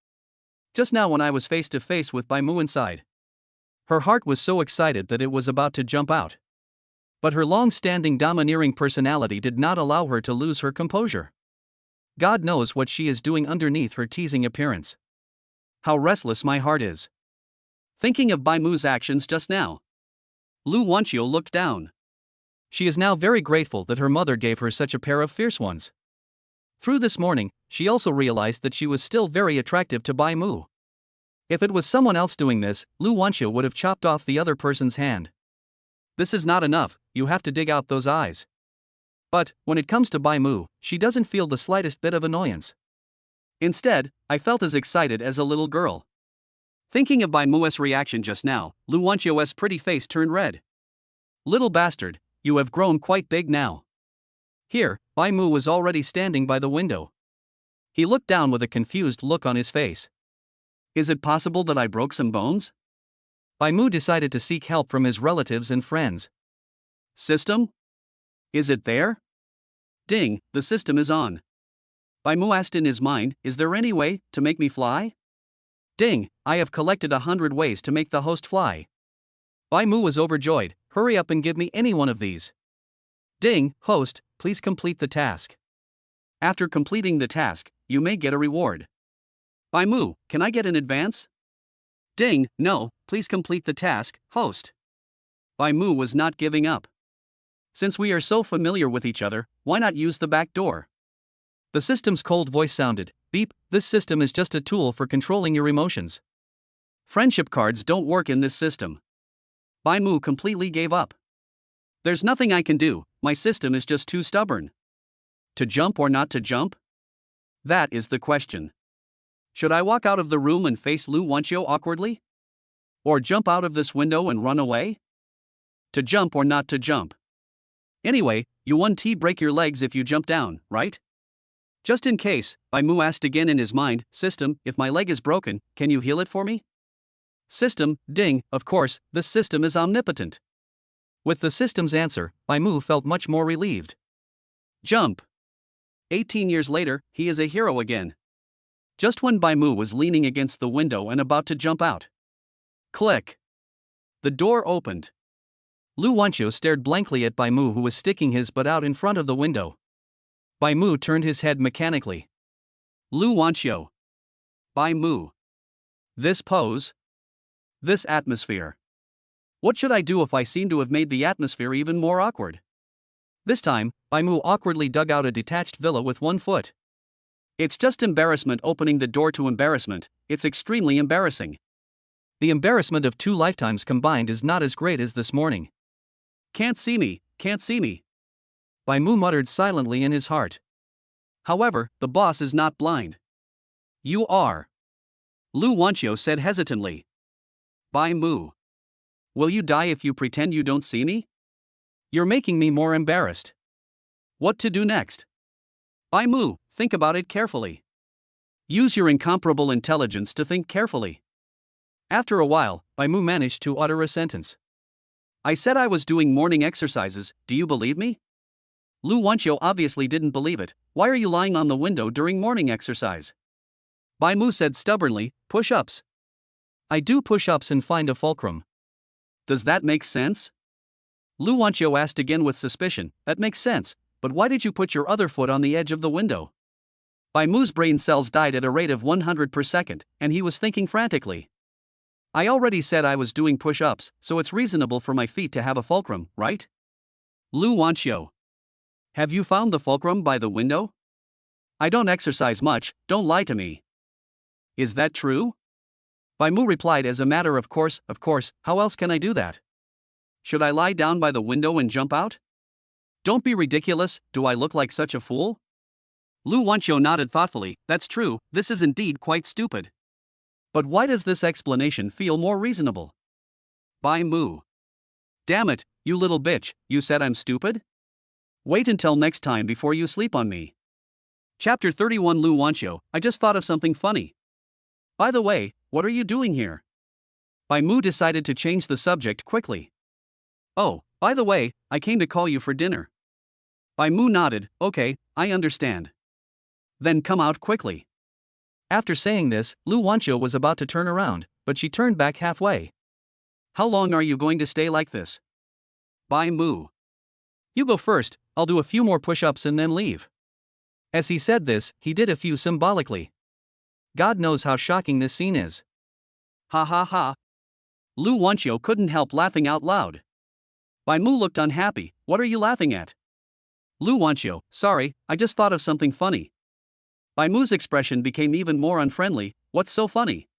Just now when I was face to face with Bai Mu inside. Her heart was so excited that it was about to jump out. But her long-standing domineering personality did not allow her to lose her composure. God knows what she is doing underneath her teasing appearance. How restless my heart is. Thinking of Bai Mu's actions just now. Lu Wanqiu looked down. She is now very grateful that her mother gave her such a pair of fierce ones. Through this morning, she also realized that she was still very attractive to Bai Mu. If it was someone else doing this, Lu Wanqiu would have chopped off the other person's hand. This is not enough, you have to dig out those eyes. But, when it comes to Bai Mu, she doesn't feel the slightest bit of annoyance. Instead, I felt as excited as a little girl. Thinking of Bai Mu's reaction just now, Lu Wanqiu's pretty face turned red. Little bastard, you have grown quite big now. Here, Bai Mu was already standing by the window. He looked down with a confused look on his face. Is it possible that I broke some bones? Bai Mu decided to seek help from his relatives and friends. System? Is it there? Ding, the system is on. Bai Mu asked in his mind, is there any way to make me fly? Ding, I have collected 100 ways to make the host fly. Bai Mu was overjoyed, hurry up and give me any one of these. Ding, host, please complete the task. After completing the task, you may get a reward. Bai Mu, can I get an advance? Ding, no, please complete the task, host. Bai Mu was not giving up. Since we are so familiar with each other, why not use the back door? The system's cold voice sounded, beep, this system is just a tool for controlling your emotions. Friendship cards don't work in this system. Bai Mu completely gave up. There's nothing I can do, my system is just too stubborn. To jump or not to jump? That is the question. Should I walk out of the room and face Lu Wanqiu awkwardly? Or jump out of this window and run away? To jump or not to jump? Anyway, you won't break your legs if you jump down, right? Just in case, Bai Mu asked again in his mind, System, if my leg is broken, can you heal it for me? System, ding, of course, this system is omnipotent. With the system's answer, Bai Mu felt much more relieved. Jump. 18 years later, he is a hero again. Just when Bai Mu was leaning against the window and about to jump out. Click. The door opened. Lu Wanqiu stared blankly at Bai Mu, who was sticking his butt out in front of the window. Bai Mu turned his head mechanically. Lu Wanqiu. Bai Mu. This pose? This atmosphere. What should I do if I seem to have made the atmosphere even more awkward? This time, Bai Mu awkwardly dug out a detached villa with one foot. It's just embarrassment opening the door to embarrassment, it's extremely embarrassing. The embarrassment of 2 lifetimes combined is not as great as this morning. Can't see me, can't see me. Bai Mu muttered silently in his heart. However, the boss is not blind. You are. Lu Wanqiu said hesitantly. Bai Mu. Will you die if you pretend you don't see me? You're making me more embarrassed. What to do next? Bai Mu, think about it carefully. Use your incomparable intelligence to think carefully. After a while, Bai Mu managed to utter a sentence. I said I was doing morning exercises, do you believe me? Lu Wanqiu obviously didn't believe it. Why are you lying on the window during morning exercise? Bai Mu said stubbornly, push-ups. I do push-ups and find a fulcrum. Does that make sense? Lu Wanqiu asked again with suspicion. That makes sense, but why did you put your other foot on the edge of the window? Bai Mu's brain cells died at a rate of 100 per second, and he was thinking frantically. I already said I was doing push-ups, so it's reasonable for my feet to have a fulcrum, right? Lu Wanqiu. Have you found the fulcrum by the window? I don't exercise much, don't lie to me. Is that true? Bai Mu replied as a matter of course, how else can I do that? Should I lie down by the window and jump out? Don't be ridiculous, do I look like such a fool? Lu Wanqiu nodded thoughtfully, that's true, this is indeed quite stupid. But why does this explanation feel more reasonable? Bai Mu. Damn it, you little bitch, you said I'm stupid? Wait until next time before you sleep on me. Chapter 31 Lu Wanqiu, I just thought of something funny. By the way, what are you doing here? Bai Mu decided to change the subject quickly. Oh, by the way, I came to call you for dinner. Bai Mu nodded, okay, I understand. Then come out quickly. After saying this, Lu Wanqiu was about to turn around, but she turned back halfway. How long are you going to stay like this? Bai Mu. You go first, I'll do a few more push-ups and then leave. As he said this, he did a few symbolically. God knows how shocking this scene is. Ha ha ha. Lu Wanqiu couldn't help laughing out loud. Bai Mu looked unhappy, what are you laughing at? Lu Wanqiu, sorry, I just thought of something funny. Bai Mu's expression became even more unfriendly, what's so funny?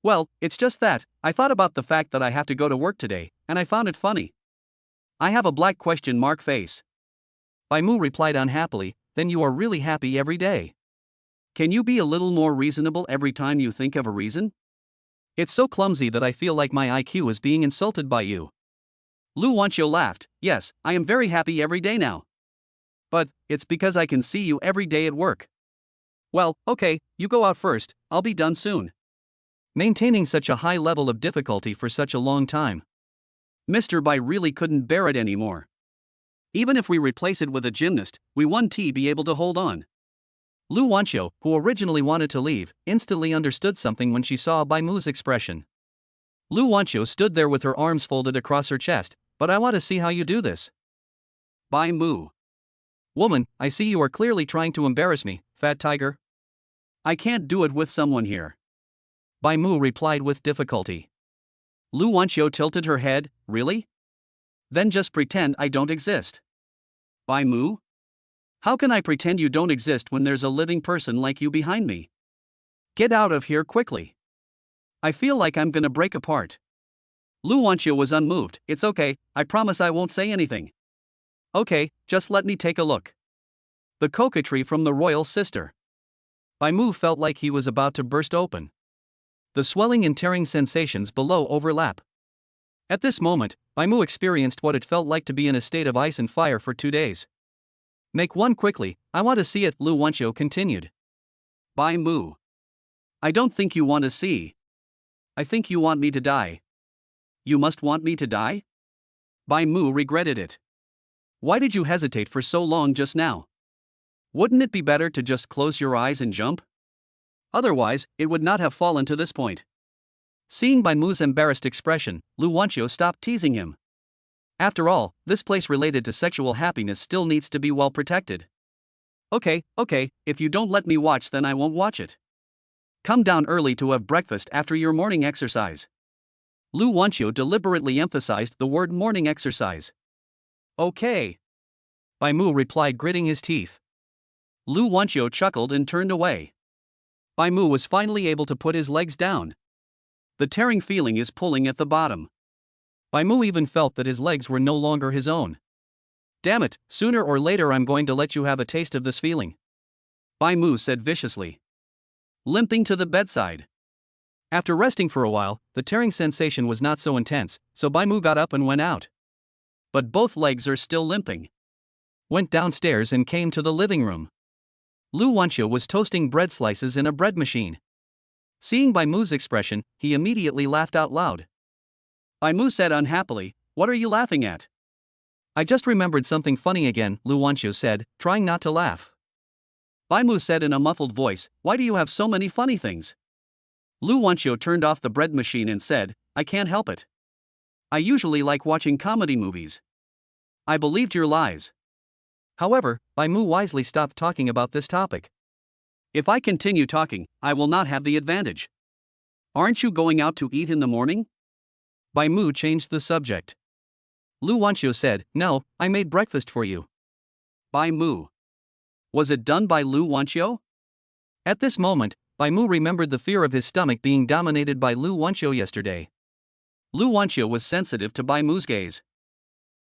Well, it's just that, I thought about the fact that I have to go to work today, and I found it funny. I have a black question mark face. Bai Mu replied unhappily, then you are really happy every day. Can you be a little more reasonable every time you think of a reason? It's so clumsy that I feel like my IQ is being insulted by you. Lu Wanqiu laughed, yes, I am very happy every day now. But, it's because I can see you every day at work. Well, okay, you go out first, I'll be done soon. Maintaining such a high level of difficulty for such a long time. Mr. Bai really couldn't bear it anymore. Even if we replace it with a gymnast, we won't be able to hold on. Lu Wanqiu, who originally wanted to leave, instantly understood something when she saw Bai Mu's expression. Lu Wanqiu stood there with her arms folded across her chest, but I want to see how you do this. Bai Mu. Woman, I see you are clearly trying to embarrass me, fat tiger. I can't do it with someone here. Bai Mu replied with difficulty. Lu Wanqiu tilted her head, really? Then just pretend I don't exist. Bai Mu? How can I pretend you don't exist when there's a living person like you behind me? Get out of here quickly. I feel like I'm gonna break apart. Lu Wanqiu was unmoved, it's okay, I promise I won't say anything. Okay, just let me take a look. The coquetry from the royal sister. Bai Mu felt like he was about to burst open. The swelling and tearing sensations below overlap. At this moment, Bai Mu experienced what it felt like to be in a state of ice and fire for 2 days. Make one quickly, I want to see it, Lu Wanqiu continued. Bai Mu. I don't think you want to see. I think you want me to die. You must want me to die? Bai Mu regretted it. Why did you hesitate for so long just now? Wouldn't it be better to just close your eyes and jump? Otherwise, it would not have fallen to this point. Seeing Bai Mu's embarrassed expression, Lu Wanqiu stopped teasing him. After all, this place related to sexual happiness still needs to be well protected. Okay, if you don't let me watch, then I won't watch it. Come down early to have breakfast after your morning exercise. Lu Wanqiu deliberately emphasized the word morning exercise. Okay. Bai Mu replied, gritting his teeth. Lu Wanqiu chuckled and turned away. Bai Mu was finally able to put his legs down. The tearing feeling is pulling at the bottom. Bai Mu even felt that his legs were no longer his own. Damn it, sooner or later I'm going to let you have a taste of this feeling. Bai Mu said viciously. Limping to the bedside. After resting for a while, the tearing sensation was not so intense, so Bai Mu got up and went out. But both legs are still limping. Went downstairs and came to the living room. Lu Wanqiu was toasting bread slices in a bread machine. Seeing Bai Mu's expression, he immediately laughed out loud. Bai Mu said unhappily, What are you laughing at? I just remembered something funny again, Lu Wanqiu said, trying not to laugh. Bai Mu said in a muffled voice, Why do you have so many funny things? Lu Wanqiu turned off the bread machine and said, I can't help it. I usually like watching comedy movies. I believed your lies. However, Bai Mu wisely stopped talking about this topic. If I continue talking, I will not have the advantage. Aren't you going out to eat in the morning? Bai Mu changed the subject. Lu Wanqiu said, No, I made breakfast for you. Bai Mu. Was it done by Lu Wanqiu? At this moment, Bai Mu remembered the fear of his stomach being dominated by Lu Wanqiu yesterday. Lu Wanqiu was sensitive to Bai Mu's gaze.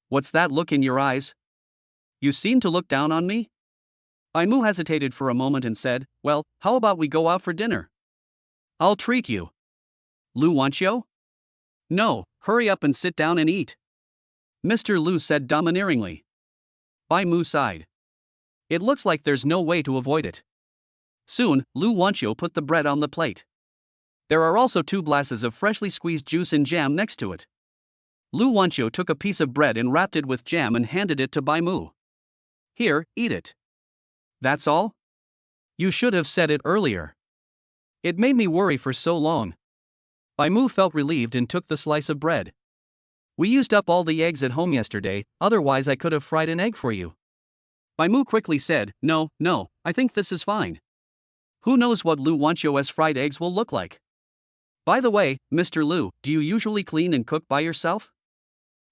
What's that look in your eyes? You seem to look down on me? Bai Mu hesitated for a moment and said, Well, how about we go out for dinner? I'll treat you. Lu Wanqiu? No, hurry up and sit down and eat. Mr. Lu said domineeringly. Bai Mu sighed. It looks like there's no way to avoid it. Soon, Lu Wanqiu put the bread on the plate. There are also 2 glasses of freshly squeezed juice and jam next to it. Lu Wanqiu took a piece of bread and wrapped it with jam and handed it to Bai Mu. Here, eat it. That's all? You should have said it earlier. It made me worry for so long. Bai Mu felt relieved and took the slice of bread. We used up all the eggs at home yesterday, otherwise I could have fried an egg for you. Bai Mu quickly said, No, I think this is fine. Who knows what Lu Wanqiu's fried eggs will look like? By the way, Mr. Lu, do you usually clean and cook by yourself?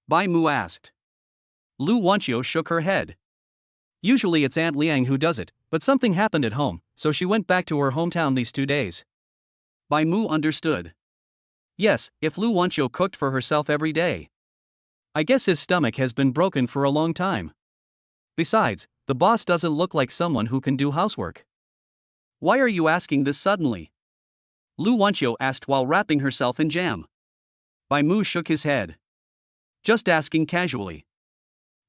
Bai Mu asked. Lu Wanqiu shook her head. Usually it's Aunt Liang who does it, but something happened at home, so she went back to her hometown these 2 days. Bai Mu understood. Yes, if Lu Wanqiu cooked for herself every day. I guess his stomach has been broken for a long time. Besides, the boss doesn't look like someone who can do housework. Why are you asking this suddenly? Lu Wanqiu asked while wrapping herself in jam. Bai Mu shook his head. Just asking casually.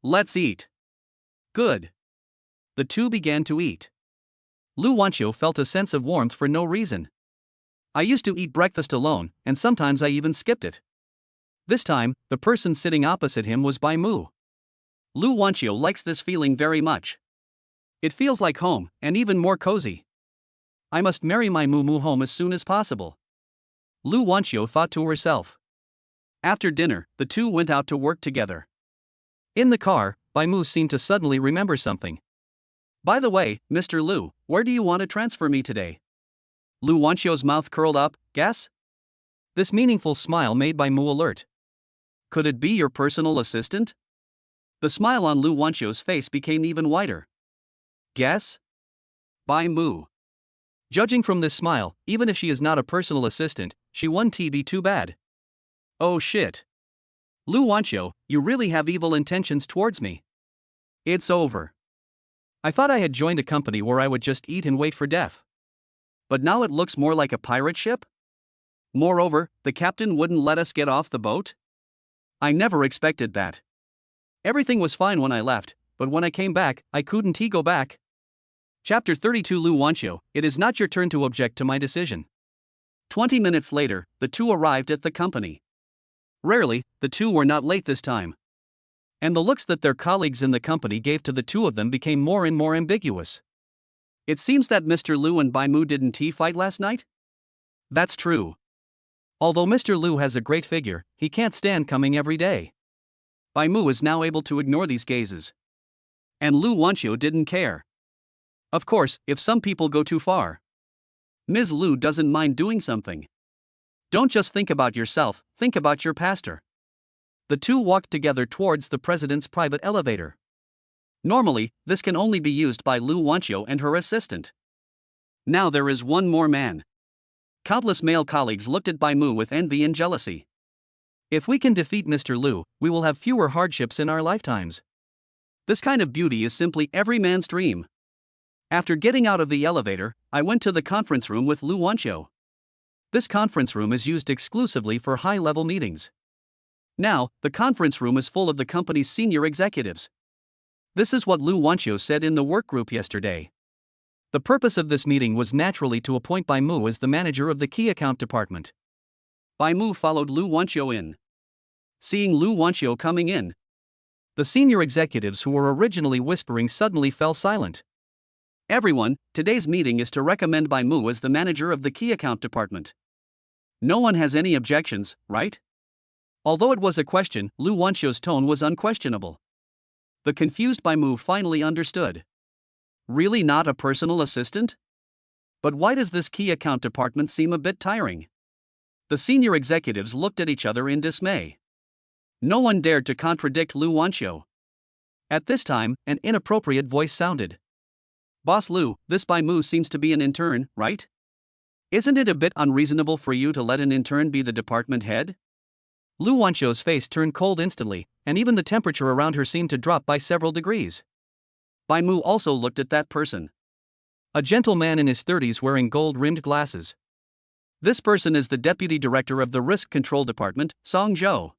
Let's eat. Good. The 2 began to eat. Lu Wanqiu felt a sense of warmth for no reason. I used to eat breakfast alone, and sometimes I even skipped it. This time, the person sitting opposite him was Bai Mu. Lu Wanqiu likes this feeling very much. It feels like home, and even more cozy. I must marry my Mu home as soon as possible. Lu Wanqiu thought to herself. After dinner, the 2 went out to work together. In the car, Bai Mu seemed to suddenly remember something. By the way, Mr. Lu, where do you want to transfer me today? Lu Wanqiu's mouth curled up, guess? This meaningful smile made Bai Mu alert. Could it be your personal assistant? The smile on Lu Wanqiu's face became even wider. Guess? Bai Mu. Judging from this smile, even if she is not a personal assistant, she won't be too bad. Oh shit. Lu Wanqiu, you really have evil intentions towards me. It's over. I thought I had joined a company where I would just eat and wait for death. But now it looks more like a pirate ship? Moreover, the captain wouldn't let us get off the boat? I never expected that. Everything was fine when I left, but when I came back, I couldn't go back. Chapter 32 Lu Wanxiu, it is not your turn to object to my decision. 20 minutes later, the two arrived at the company. Rarely, the two were not late this time. And the looks that their colleagues in the company gave to the two of them became more and more ambiguous. It seems that Mr. Lu and Bai Mu didn't fight last night? That's true. Although Mr. Lu has a great figure, he can't stand coming every day. Bai Mu is now able to ignore these gazes. And Lu Wanxiu didn't care. Of course, if some people go too far. Ms. Lu doesn't mind doing something. Don't just think about yourself, think about your pastor. The two walked together towards the president's private elevator. Normally, this can only be used by Lu Wanxiu and her assistant. Now there is one more man. Countless male colleagues looked at Bai Mu with envy and jealousy. If we can defeat Mr. Lu, we will have fewer hardships in our lifetimes. This kind of beauty is simply every man's dream. After getting out of the elevator, I went to the conference room with Lu Wanxiu. This conference room is used exclusively for high-level meetings. Now, the conference room is full of the company's senior executives. This is what Lu Wanxiu said in the work group yesterday. The purpose of this meeting was naturally to appoint Bai Mu as the manager of the key account department. Bai Mu followed Lu Wanxiu in. Seeing Lu Wanxiu coming in, the senior executives who were originally whispering suddenly fell silent. Everyone, today's meeting is to recommend Bai Mu as the manager of the key account department. No one has any objections, right? Although it was a question, Lu Wanxiu's tone was unquestionable. The confused Bai Mu finally understood. Really not a personal assistant? But why does this key account department seem a bit tiring? The senior executives looked at each other in dismay. No one dared to contradict Lu Wanxiu. At this time, an inappropriate voice sounded. Boss Lu, this Bai Mu seems to be an intern, right? Isn't it a bit unreasonable for you to let an intern be the department head? Lu Wanxiu's face turned cold instantly, and even the temperature around her seemed to drop by several degrees. Bai Mu also looked at that person. A gentleman in his 30s wearing gold-rimmed glasses. This person is the deputy director of the risk control department, Song Zhou.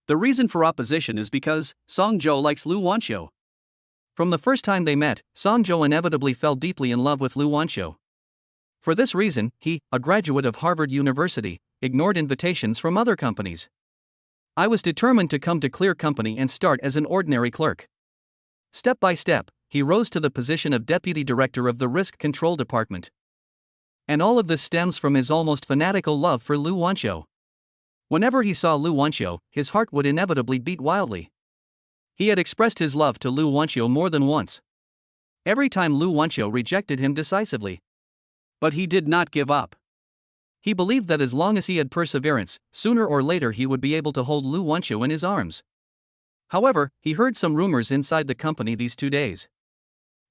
The reason for opposition is because Song Zhou likes Lu Wanxiu. From the first time they met, Song Zhou inevitably fell deeply in love with Lu Wanxiu. For this reason, he, a graduate of Harvard University, ignored invitations from other companies. I was determined to come to Clear Company and start as an ordinary clerk. Step by step, he rose to the position of deputy director of the risk control department. And all of this stems from his almost fanatical love for Lu Wanxiu. Whenever he saw Lu Wanxiu, his heart would inevitably beat wildly. He had expressed his love to Lu Wanxiu more than once. Every time Lu Wanxiu rejected him decisively. But he did not give up. He believed that as long as he had perseverance, sooner or later he would be able to hold Lu Wanxiu in his arms. However, he heard some rumors inside the company these 2 days.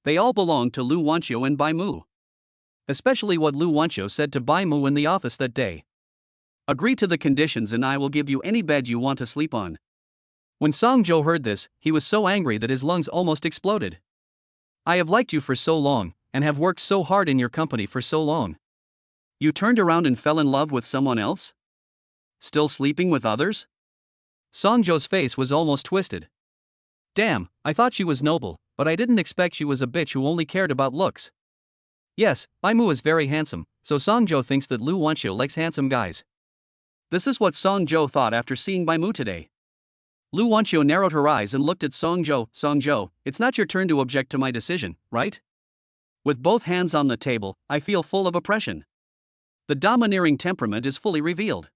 They all belonged to Lu Wanxiu and Bai Mu. Especially what Lu Wanxiu said to Bai Mu in the office that day. Agree to the conditions and I will give you any bed you want to sleep on. When Song Zhou heard this, he was so angry that his lungs almost exploded. I have liked you for so long, and have worked so hard in your company for so long. You turned around and fell in love with someone else? Still sleeping with others? Song Zhou's face was almost twisted. Damn, I thought she was noble, but I didn't expect she was a bitch who only cared about looks. Yes, Bai Mu is very handsome, so Song Zhou thinks that Lu Wanxiu likes handsome guys. This is what Song Zhou thought after seeing Bai Mu today. Lu Wanxiu narrowed her eyes and looked at Song Zhou. Song Zhou, it's not your turn to object to my decision, right? With both hands on the table, I feel full of oppression. The domineering temperament is fully revealed.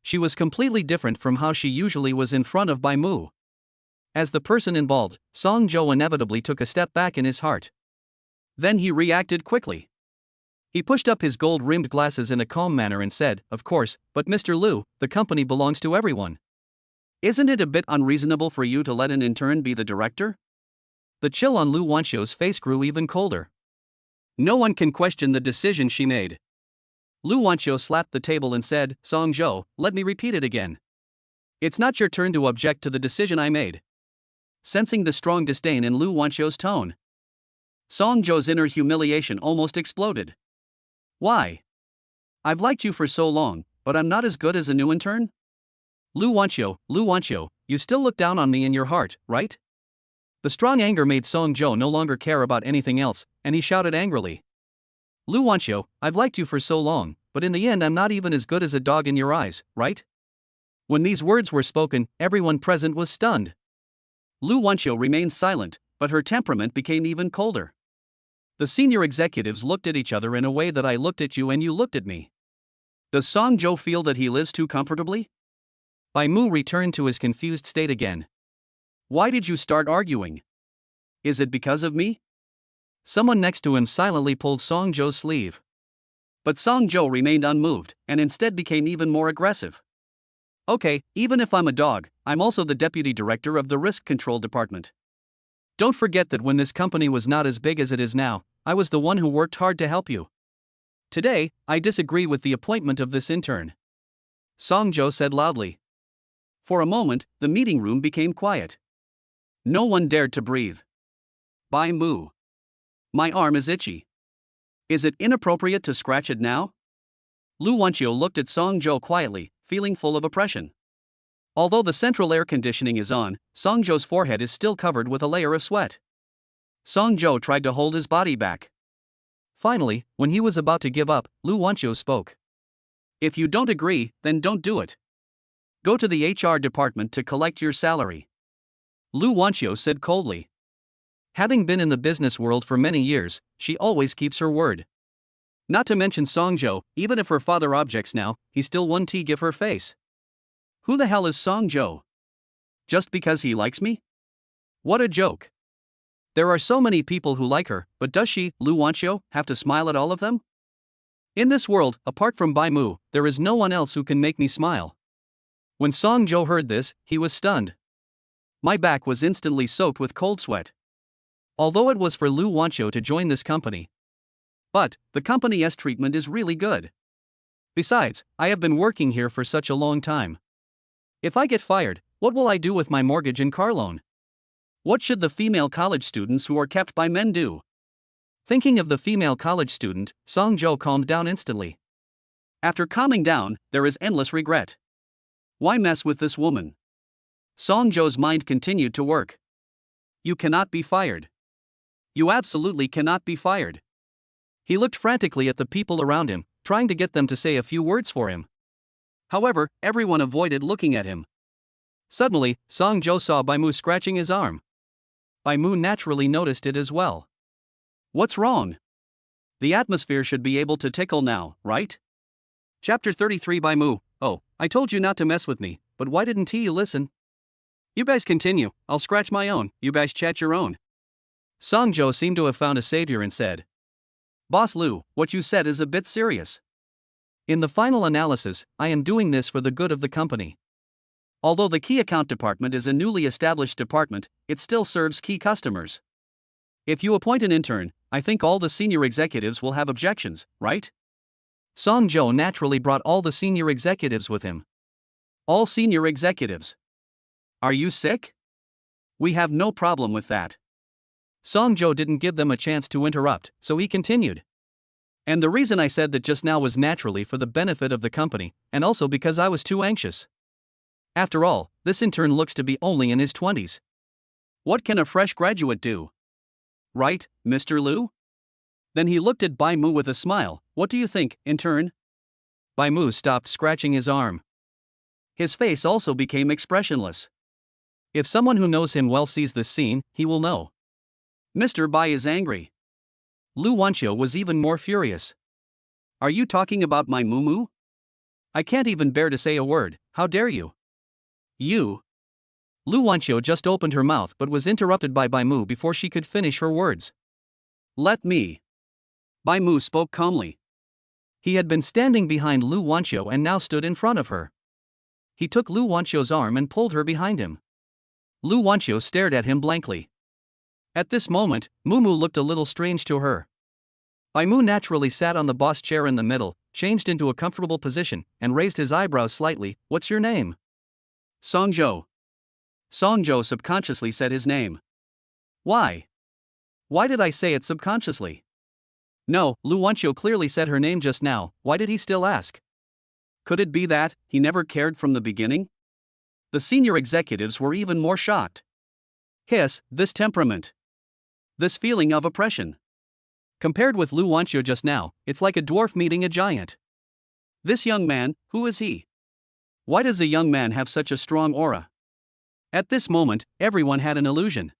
She was completely different from how she usually was in front of Bai Mu. As the person involved, Song Zhou inevitably took a step back in his heart. Then he reacted quickly. He pushed up his gold-rimmed glasses in a calm manner and said, of course, but Mr. Lu, the company belongs to everyone. Isn't it a bit unreasonable for you to let an intern be the director? The chill on Lu Wanxiu's face grew even colder. No one can question the decision she made. Lu Wanxiu slapped the table and said, Song Zhou, let me repeat it again. It's not your turn to object to the decision I made. Sensing the strong disdain in Lu Wanxiu's tone, Song Zhou's inner humiliation almost exploded. Why? I've liked you for so long, but I'm not as good as a new intern? Lu Wanqiu, you still look down on me in your heart, right? The strong anger made Song Zhou no longer care about anything else, and he shouted angrily. Lu Wanqiu, I've liked you for so long, but in the end I'm not even as good as a dog in your eyes, right? When these words were spoken, everyone present was stunned. Lu Wanqiu remained silent, but her temperament became even colder. The senior executives looked at each other in a way that I looked at you and you looked at me. Does Song Zhou feel that he lives too comfortably? Bai Mu returned to his confused state again. Why did you start arguing? Is it because of me? Someone next to him silently pulled Song Zhou's sleeve. But Song Zhou remained unmoved, and instead became even more aggressive. Okay, even if I'm a dog, I'm also the deputy director of the risk control department. Don't forget that when this company was not as big as it is now, I was the one who worked hard to help you. Today, I disagree with the appointment of this intern. Song Zhou said loudly. For a moment, the meeting room became quiet. No one dared to breathe. Bai Mu. My arm is itchy. Is it inappropriate to scratch it now? Lu Wanqiu looked at Song Zhou quietly, feeling full of oppression. Although the central air conditioning is on, Song Zhou's forehead is still covered with a layer of sweat. Song Zhou tried to hold his body back. Finally, when he was about to give up, Lu Wanqiu spoke. If you don't agree, then don't do it. Go to the HR department to collect your salary. Lu Wanqiu said coldly. Having been in the business world for many years, she always keeps her word. Not to mention Song Zhou, even if her father objects now, he still won't give her face. Who the hell is Song Zhou? Just because he likes me? What a joke. There are so many people who like her, but does she, Lu Wanqiu, have to smile at all of them? In this world, apart from Bai Mu, there is no one else who can make me smile. When Song Zhou heard this, he was stunned. My back was instantly soaked with cold sweat. Although it was for Lu Wanqiu to join this company. But, the company's treatment is really good. Besides, I have been working here for such a long time. If I get fired, what will I do with my mortgage and car loan? What should the female college students who are kept by men do? Thinking of the female college student, Song Zhou calmed down instantly. After calming down, there is endless regret. Why mess with this woman? Song Zhou's mind continued to work. You cannot be fired. You absolutely cannot be fired. He looked frantically at the people around him, trying to get them to say a few words for him. However, everyone avoided looking at him. Suddenly, Song Zhou saw Bai Mu scratching his arm. Bai Mu naturally noticed it as well. What's wrong? The atmosphere should be able to tickle now, right? Chapter 33 Bai Mu. Oh, I told you not to mess with me, but why didn't you listen? You guys continue, I'll scratch my own, you guys chat your own. Song Zhou seemed to have found a savior and said. Boss Lu, what you said is a bit serious. In the final analysis, I am doing this for the good of the company. Although the key account department is a newly established department, it still serves key customers. If you appoint an intern, I think all the senior executives will have objections, right? Song Zhou naturally brought all the senior executives with him. All senior executives. Are you sick? We have no problem with that. Song Zhou didn't give them a chance to interrupt, so he continued. And the reason I said that just now was naturally for the benefit of the company, and also because I was too anxious. After all, this intern looks to be only in his 20s. What can a fresh graduate do? Right, Mr. Lu? Then he looked at Bai Mu with a smile. What do you think, intern? Bai Mu stopped scratching his arm. His face also became expressionless. If someone who knows him well sees this scene, he will know. Mr. Bai is angry. Lu Wanqiu was even more furious. Are you talking about my Mumu? I can't even bear to say a word, how dare you? You. Lu Wanqiu just opened her mouth but was interrupted by Bai Mu before she could finish her words. Let me. Bai Mu spoke calmly. He had been standing behind Lu Wanqiu and now stood in front of her. He took Lu Wanqiu's arm and pulled her behind him. Lu Wanqiu stared at him blankly. At this moment, Mumu looked a little strange to her. Bai Mu naturally sat on the boss chair in the middle, changed into a comfortable position, and raised his eyebrows slightly. What's your name? Song Zhou. Song Zhou subconsciously said his name. Why? Why did I say it subconsciously? No, Lu Wanqiu clearly said her name just now, why did he still ask? Could it be that he never cared from the beginning? The senior executives were even more shocked. Hiss, this temperament. This feeling of oppression. Compared with Lu Wanqiu just now, it's like a dwarf meeting a giant. This young man, who is he? Why does a young man have such a strong aura? At this moment, everyone had an illusion.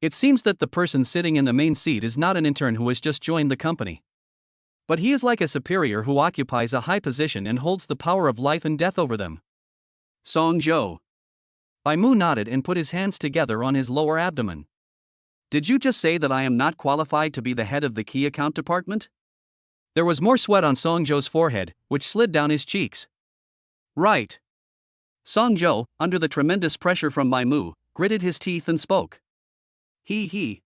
It seems that the person sitting in the main seat is not an intern who has just joined the company. But he is like a superior who occupies a high position and holds the power of life and death over them. Song Zhou. Bai Mu nodded and put his hands together on his lower abdomen. Did you just say that I am not qualified to be the head of the key account department? There was more sweat on Song Zhou's forehead, which slid down his cheeks. Right. Song Zhou, under the tremendous pressure from Bai Mu, gritted his teeth and spoke. He.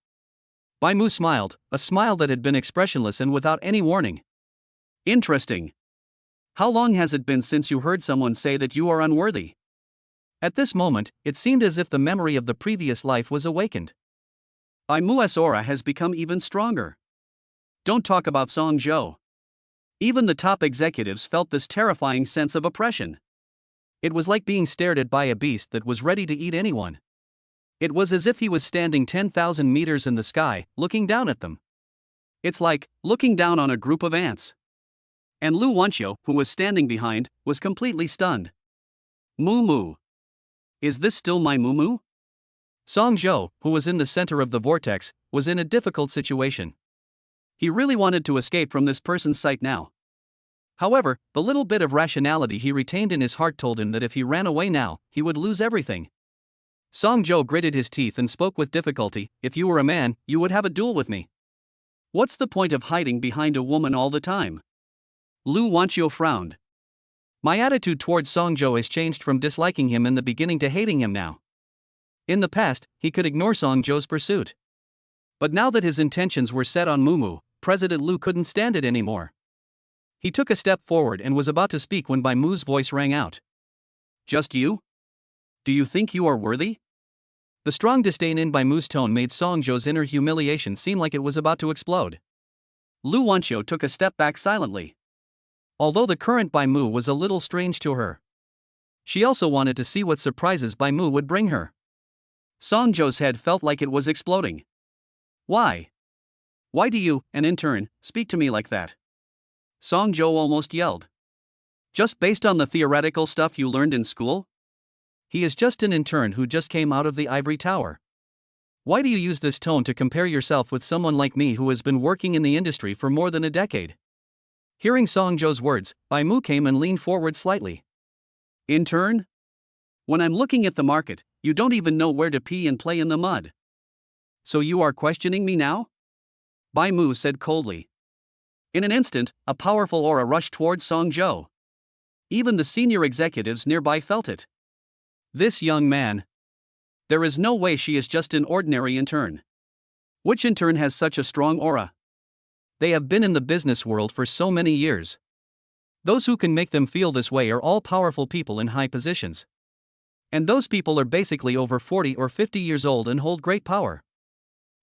Bai Mu smiled, a smile that had been expressionless and without any warning. Interesting. How long has it been since you heard someone say that you are unworthy? At this moment, it seemed as if the memory of the previous life was awakened. Bai Mu's aura has become even stronger. Don't talk about Song Zhou. Even the top executives felt this terrifying sense of oppression. It was like being stared at by a beast that was ready to eat anyone. It was as if he was standing 10,000 meters in the sky, looking down at them. It's like looking down on a group of ants. And Lu Wanqiu, who was standing behind, was completely stunned. Moo. Is this still my Moo? Song Zhou, who was in the center of the vortex, was in a difficult situation. He really wanted to escape from this person's sight now. However, the little bit of rationality he retained in his heart told him that if he ran away now, he would lose everything. Song Zhou gritted his teeth and spoke with difficulty. If you were a man, you would have a duel with me. What's the point of hiding behind a woman all the time? Lu Wanqiu frowned. My attitude towards Song Zhou has changed from disliking him in the beginning to hating him now. In the past, he could ignore Song Zhou's pursuit. But now that his intentions were set on Mumu, President Lu couldn't stand it anymore. He took a step forward and was about to speak when Bai Mu's voice rang out. Just you? Do you think you are worthy? The strong disdain in Bai Mu's tone made Song Zhou's inner humiliation seem like it was about to explode. Lu Wanqiu took a step back silently. Although the current Bai Mu was a little strange to her, she also wanted to see what surprises Bai Mu would bring her. Song Zhou's head felt like it was exploding. Why? Why do you, an intern, speak to me like that? Song Zhou almost yelled. Just based on the theoretical stuff you learned in school? He is just an intern who just came out of the ivory tower. Why do you use this tone to compare yourself with someone like me who has been working in the industry for more than a decade? Hearing Song Zhou's words, Bai Mu came and leaned forward slightly. Intern? When I'm looking at the market, you don't even know where to pee and play in the mud. So you are questioning me now? Bai Mu said coldly. In an instant, a powerful aura rushed towards Song Zhou. Even the senior executives nearby felt it. This young man. There is no way she is just an ordinary intern. Which intern has such a strong aura? They have been in the business world for so many years. Those who can make them feel this way are all powerful people in high positions. And those people are basically over 40 or 50 years old and hold great power.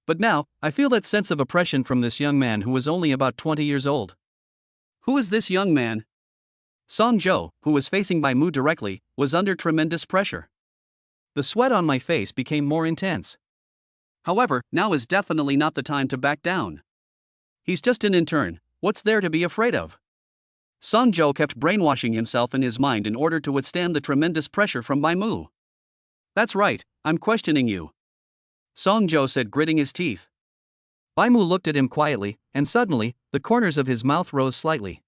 But now, I feel that sense of oppression from this young man who is only about 20 years old. Who is this young man? Song Zhou, who was facing Bai Mu directly, was under tremendous pressure. The sweat on my face became more intense. However, now is definitely not the time to back down. He's just an intern, what's there to be afraid of? Song Zhou kept brainwashing himself in his mind in order to withstand the tremendous pressure from Bai Mu. That's right, I'm questioning you. Song Zhou said, gritting his teeth. Bai Mu looked at him quietly, and suddenly, the corners of his mouth rose slightly.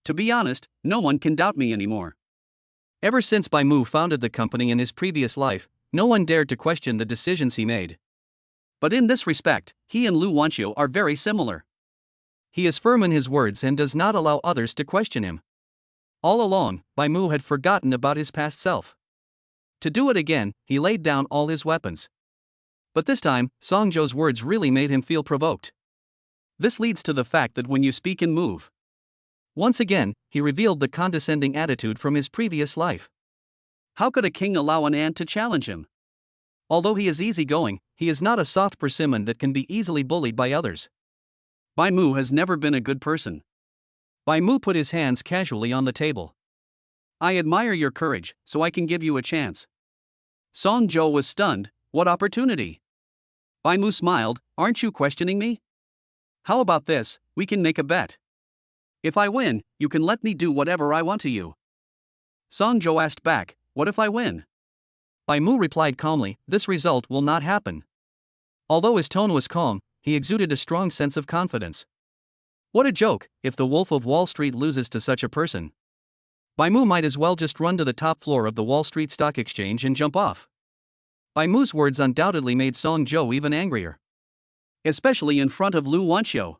To be honest, no one can doubt me anymore. Ever since Bai Mu founded the company in his previous life, no one dared to question the decisions he made. But in this respect, he and Lu Wanqiu are very similar. He is firm in his words and does not allow others to question him. All along, Bai Mu had forgotten about his past self. To do it again, he laid down all his weapons. But this time, Song Zhou's words really made him feel provoked. This leads to the fact that when you speak and move. Once again, he revealed the condescending attitude from his previous life. How could a king allow an ant to challenge him? Although he is easygoing, he is not a soft persimmon that can be easily bullied by others. Bai Mu has never been a good person. Bai Mu put his hands casually on the table. I admire your courage, so I can give you a chance. Song Jo was stunned. What opportunity? Bai Mu smiled. Aren't you questioning me? How about this, we can make a bet. If I win, you can let me do whatever I want to you. Song Jo asked back, what if I win? Bai Mu replied calmly, this result will not happen. Although his tone was calm, he exuded a strong sense of confidence. What a joke, if the Wolf of Wall Street loses to such a person. Bai Mu might as well just run to the top floor of the Wall Street Stock Exchange and jump off. Bai Mu's words undoubtedly made Song Jo even angrier. Especially in front of Lu Wanxiu.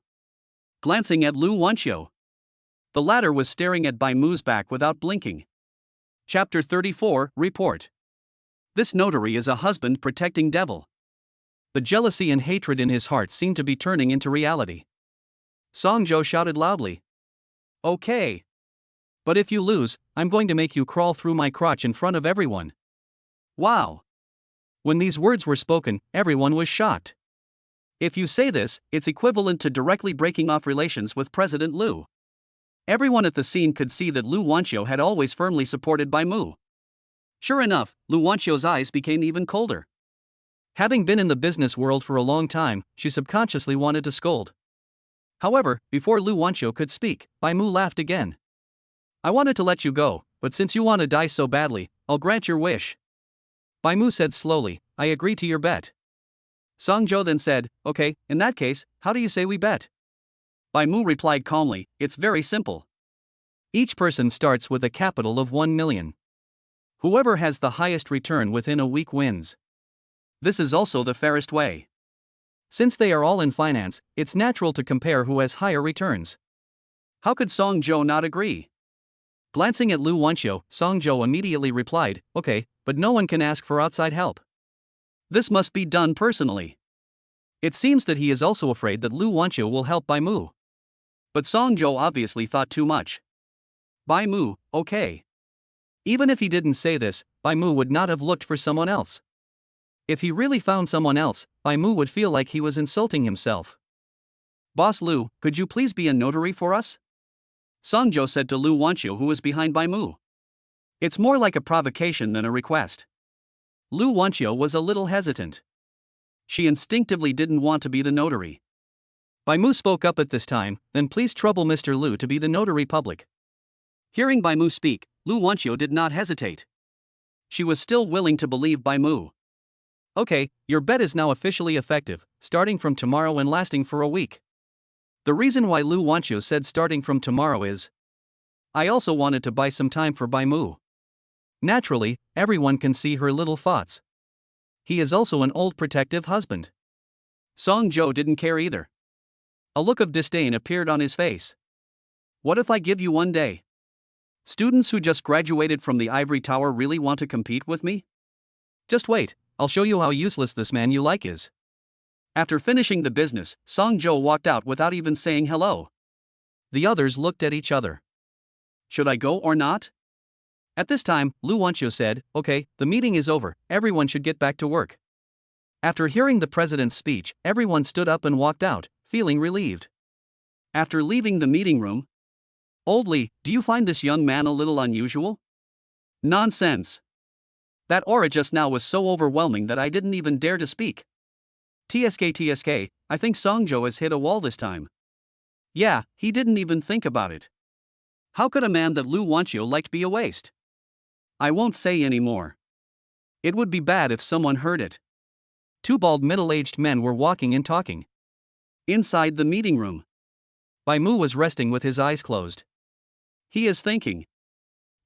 Glancing at Lu Wanxiu, the latter was staring at Bai Mu's back without blinking. Chapter 34, Report. This notary is a husband-protecting devil. The jealousy and hatred in his heart seemed to be turning into reality. Song Jo shouted loudly. Okay. But if you lose, I'm going to make you crawl through my crotch in front of everyone. Wow. When these words were spoken, everyone was shocked. If you say this, it's equivalent to directly breaking off relations with President Lu. Everyone at the scene could see that Lu Wanxiu had always firmly supported Bai Mu. Sure enough, Lu Wanxiu's eyes became even colder. Having been in the business world for a long time, she subconsciously wanted to scold. However, before Lu Wanxiu could speak, Bai Mu laughed again. I wanted to let you go, but since you want to die so badly, I'll grant your wish. Bai Mu said slowly, I agree to your bet. Song Jo then said, okay, in that case, how do you say we bet? Bai Mu replied calmly, it's very simple. Each person starts with a capital of 1 million. Whoever has the highest return within a week wins. This is also the fairest way. Since they are all in finance, it's natural to compare who has higher returns. How could Song Jo not agree? Glancing at Lu Wanxiu, Song Jo immediately replied, okay, but no one can ask for outside help. This must be done personally. It seems that he is also afraid that Lu Wanxiu will help Bai Mu. But Song Jo obviously thought too much. Bai Mu, okay. Even if he didn't say this, Bai Mu would not have looked for someone else. If he really found someone else, Bai Mu would feel like he was insulting himself. Boss Lu, could you please be a notary for us? Song Jo said to Lu Wanxiu, who was behind Bai Mu. It's more like a provocation than a request. Lu Wanxiu was a little hesitant. She instinctively didn't want to be the notary. Bai Mu spoke up at this time, then please trouble Mr. Lu to be the notary public. Hearing Bai Mu speak, Lu Wanxiu did not hesitate. She was still willing to believe Bai Mu. Okay, your bet is now officially effective, starting from tomorrow and lasting for a week. The reason why Lu Wanxiu said starting from tomorrow is, I also wanted to buy some time for Bai Mu. Naturally, everyone can see her little thoughts. He is also an old protective husband. Song Jo didn't care either. A look of disdain appeared on his face. What if I give you 1 day? Students who just graduated from the ivory tower really want to compete with me? Just wait, I'll show you how useless this man you like is. After finishing the business, Song Jo walked out without even saying hello. The others looked at each other. Should I go or not? At this time, Lu Wanxiu said, okay, the meeting is over, everyone should get back to work. After hearing the president's speech, everyone stood up and walked out, feeling relieved. After leaving the meeting room, Old Li, do you find this young man a little unusual? Nonsense. That aura just now was so overwhelming that I didn't even dare to speak. TSK, I think Song Jo has hit a wall this time. Yeah, he didn't even think about it. How could a man that Lu Wanxiu liked be a waste? I won't say any more. It would be bad if someone heard it. Two bald middle-aged men were walking and talking. Inside the meeting room, Bai Mu was resting with his eyes closed. He is thinking.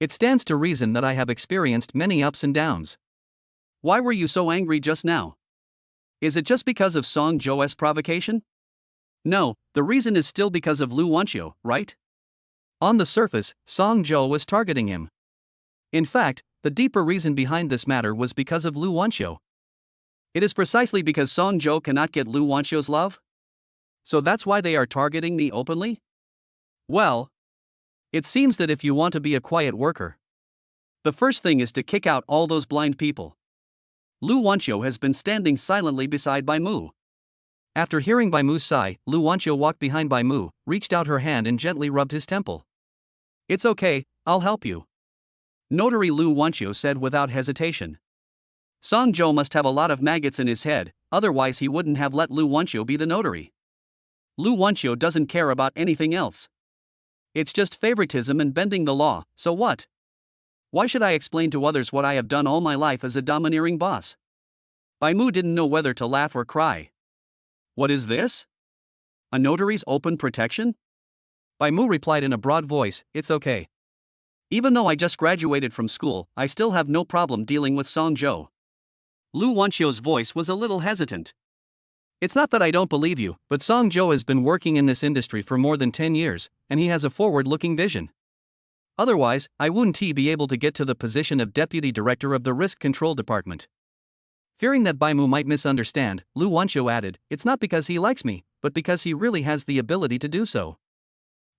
It stands to reason that I have experienced many ups and downs. Why were you so angry just now? Is it just because of Song Jo's provocation? No, the reason is still because of Lu Wanxiu, right? On the surface, Song Jo was targeting him. In fact, the deeper reason behind this matter was because of Lu Wanxiu. It is precisely because Song Jo cannot get Lu Wanxiu's love? So that's why they are targeting me openly? Well, it seems that if you want to be a quiet worker, the first thing is to kick out all those blind people. Lu Wanxiu has been standing silently beside Bai Mu. After hearing Bai Mu's sigh, Lu Wanxiu walked behind Bai Mu, reached out her hand and gently rubbed his temple. It's okay, I'll help you. Notary Lu Wanqiu said without hesitation. Song Zhou must have a lot of maggots in his head, otherwise he wouldn't have let Lu Wanqiu be the notary. Lu Wanqiu doesn't care about anything else. It's just favoritism and bending the law, so what? Why should I explain to others what I have done all my life as a domineering boss? Bai Mu didn't know whether to laugh or cry. What is this? A notary's open protection? Bai Mu replied in a broad voice, it's okay. Even though I just graduated from school, I still have no problem dealing with Song Zhou. Lu Wanqiu's voice was a little hesitant. It's not that I don't believe you, but Song Zhou has been working in this industry for more than 10 years, and he has a forward-looking vision. Otherwise, I wouldn't be able to get to the position of Deputy Director of the Risk Control Department. Fearing that Bai Mu might misunderstand, Lu Wanqiu added, it's not because he likes me, but because he really has the ability to do so.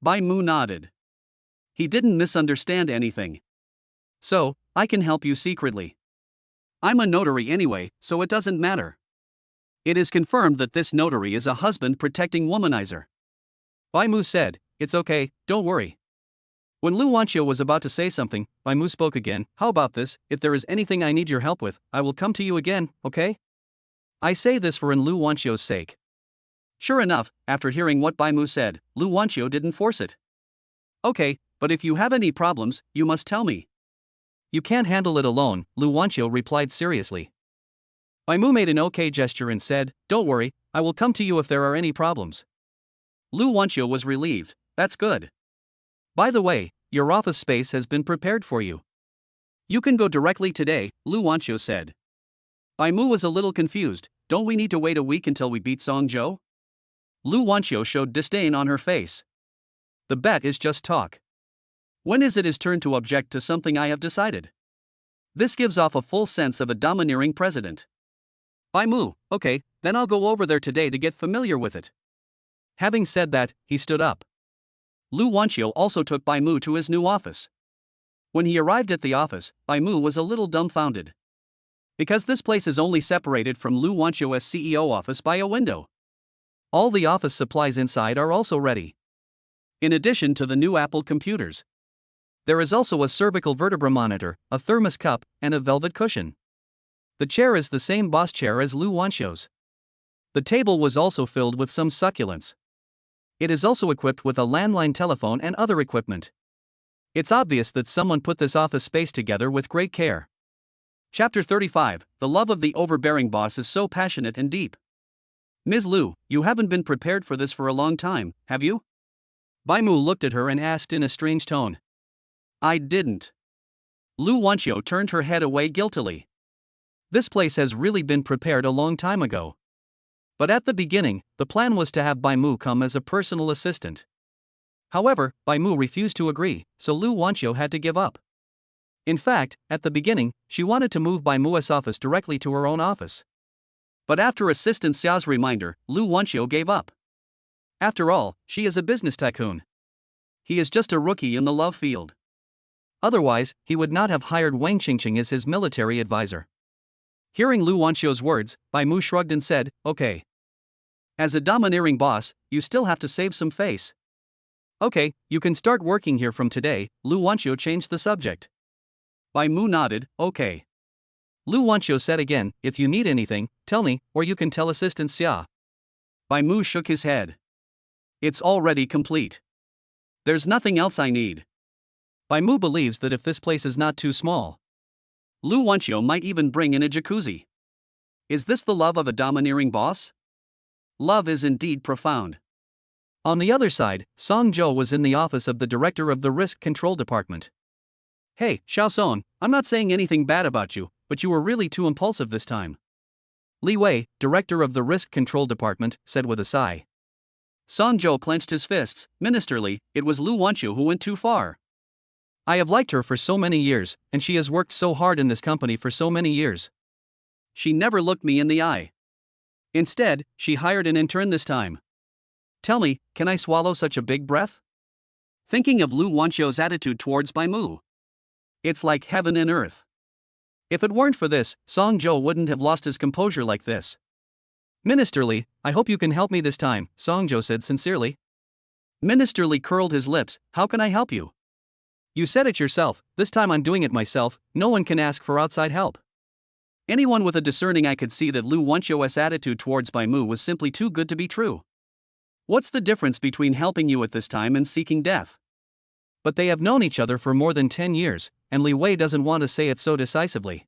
Bai Mu nodded. He didn't misunderstand anything. So, I can help you secretly. I'm a notary anyway, so it doesn't matter. It is confirmed that this notary is a husband-protecting womanizer. Bai Mu said, it's okay, don't worry. When Lu Wanqiu was about to say something, Bai Mu spoke again, how about this, if there is anything I need your help with, I will come to you again, okay? I say this for Lu Wanqiu's sake. Sure enough, after hearing what Bai Mu said, Lu Wanqiu didn't force it. Okay, but if you have any problems, you must tell me. You can't handle it alone, Lu Wanqiu replied seriously. Bai Mu made an okay gesture and said, don't worry, I will come to you if there are any problems. Lu Wanqiu was relieved, that's good. By the way, your office space has been prepared for you. You can go directly today, Lu Wanqiu said. Bai Mu was a little confused, don't we need to wait a week until we beat Song Zhou? Lu Wanqiu showed disdain on her face. The bet is just talk. When is it his turn to object to something I have decided? This gives off a full sense of a domineering president. Bai Mu, okay, then I'll go over there today to get familiar with it. Having said that, he stood up. Lu Wanqiu also took Bai Mu to his new office. When he arrived at the office, Bai Mu was a little dumbfounded. Because this place is only separated from Lu Wanqiu's CEO office by a window. All the office supplies inside are also ready. In addition to the new Apple computers. There is also a cervical vertebra monitor, a thermos cup, and a velvet cushion. The chair is the same boss chair as Lu Wanqiu's. The table was also filled with some succulents. It is also equipped with a landline telephone and other equipment. It's obvious that someone put this office space together with great care. Chapter 35, The love of the overbearing boss is so passionate and deep. Ms. Lu, you haven't been prepared for this for a long time, have you? Bai Mu looked at her and asked in a strange tone. I didn't. Lu Wanqiu turned her head away guiltily. This place has really been prepared a long time ago. But at the beginning, the plan was to have Bai Mu come as a personal assistant. However, Bai Mu refused to agree, so Lu Wanqiu had to give up. In fact, at the beginning, she wanted to move Bai Mu's office directly to her own office. But after Assistant Xia's reminder, Lu Wanqiu gave up. After all, she is a business tycoon. He is just a rookie in the love field. Otherwise, he would not have hired Wang Qingqing as his military advisor. Hearing Lu Wanqiu's words, Bai Mu shrugged and said, okay. As a domineering boss, you still have to save some face. Okay, you can start working here from today, Lu Wanqiu changed the subject. Bai Mu nodded, okay. Lu Wanqiu said again, if you need anything, tell me, or you can tell Assistant Xia. Bai Mu shook his head. It's already complete. There's nothing else I need. Bai Mu believes that if this place is not too small, Lu Wanqiu might even bring in a jacuzzi. Is this the love of a domineering boss? Love is indeed profound. On the other side, Song Zhou was in the office of the director of the Risk Control Department. Hey, Xiaosong, I'm not saying anything bad about you, but you were really too impulsive this time. Li Wei, director of the Risk Control Department, said with a sigh. Song Zhou clenched his fists. Ministerly, it was Lu Wanqiu who went too far. I have liked her for so many years, and she has worked so hard in this company for so many years. She never looked me in the eye. Instead, she hired an intern this time. Tell me, can I swallow such a big breath? Thinking of Lu Wanqiu's attitude towards Bai Mu. It's like heaven and earth. If it weren't for this, Song Zhou wouldn't have lost his composure like this. Ministerly, I hope you can help me this time, Song Zhou said sincerely. Ministerly curled his lips, how can I help you? You said it yourself, this time I'm doing it myself, no one can ask for outside help. Anyone with a discerning eye could see that Lu Wanqiu's attitude towards Bai Mu was simply too good to be true. What's the difference between helping you at this time and seeking death? But they have known each other for more than 10 years, and Li Wei doesn't want to say it so decisively.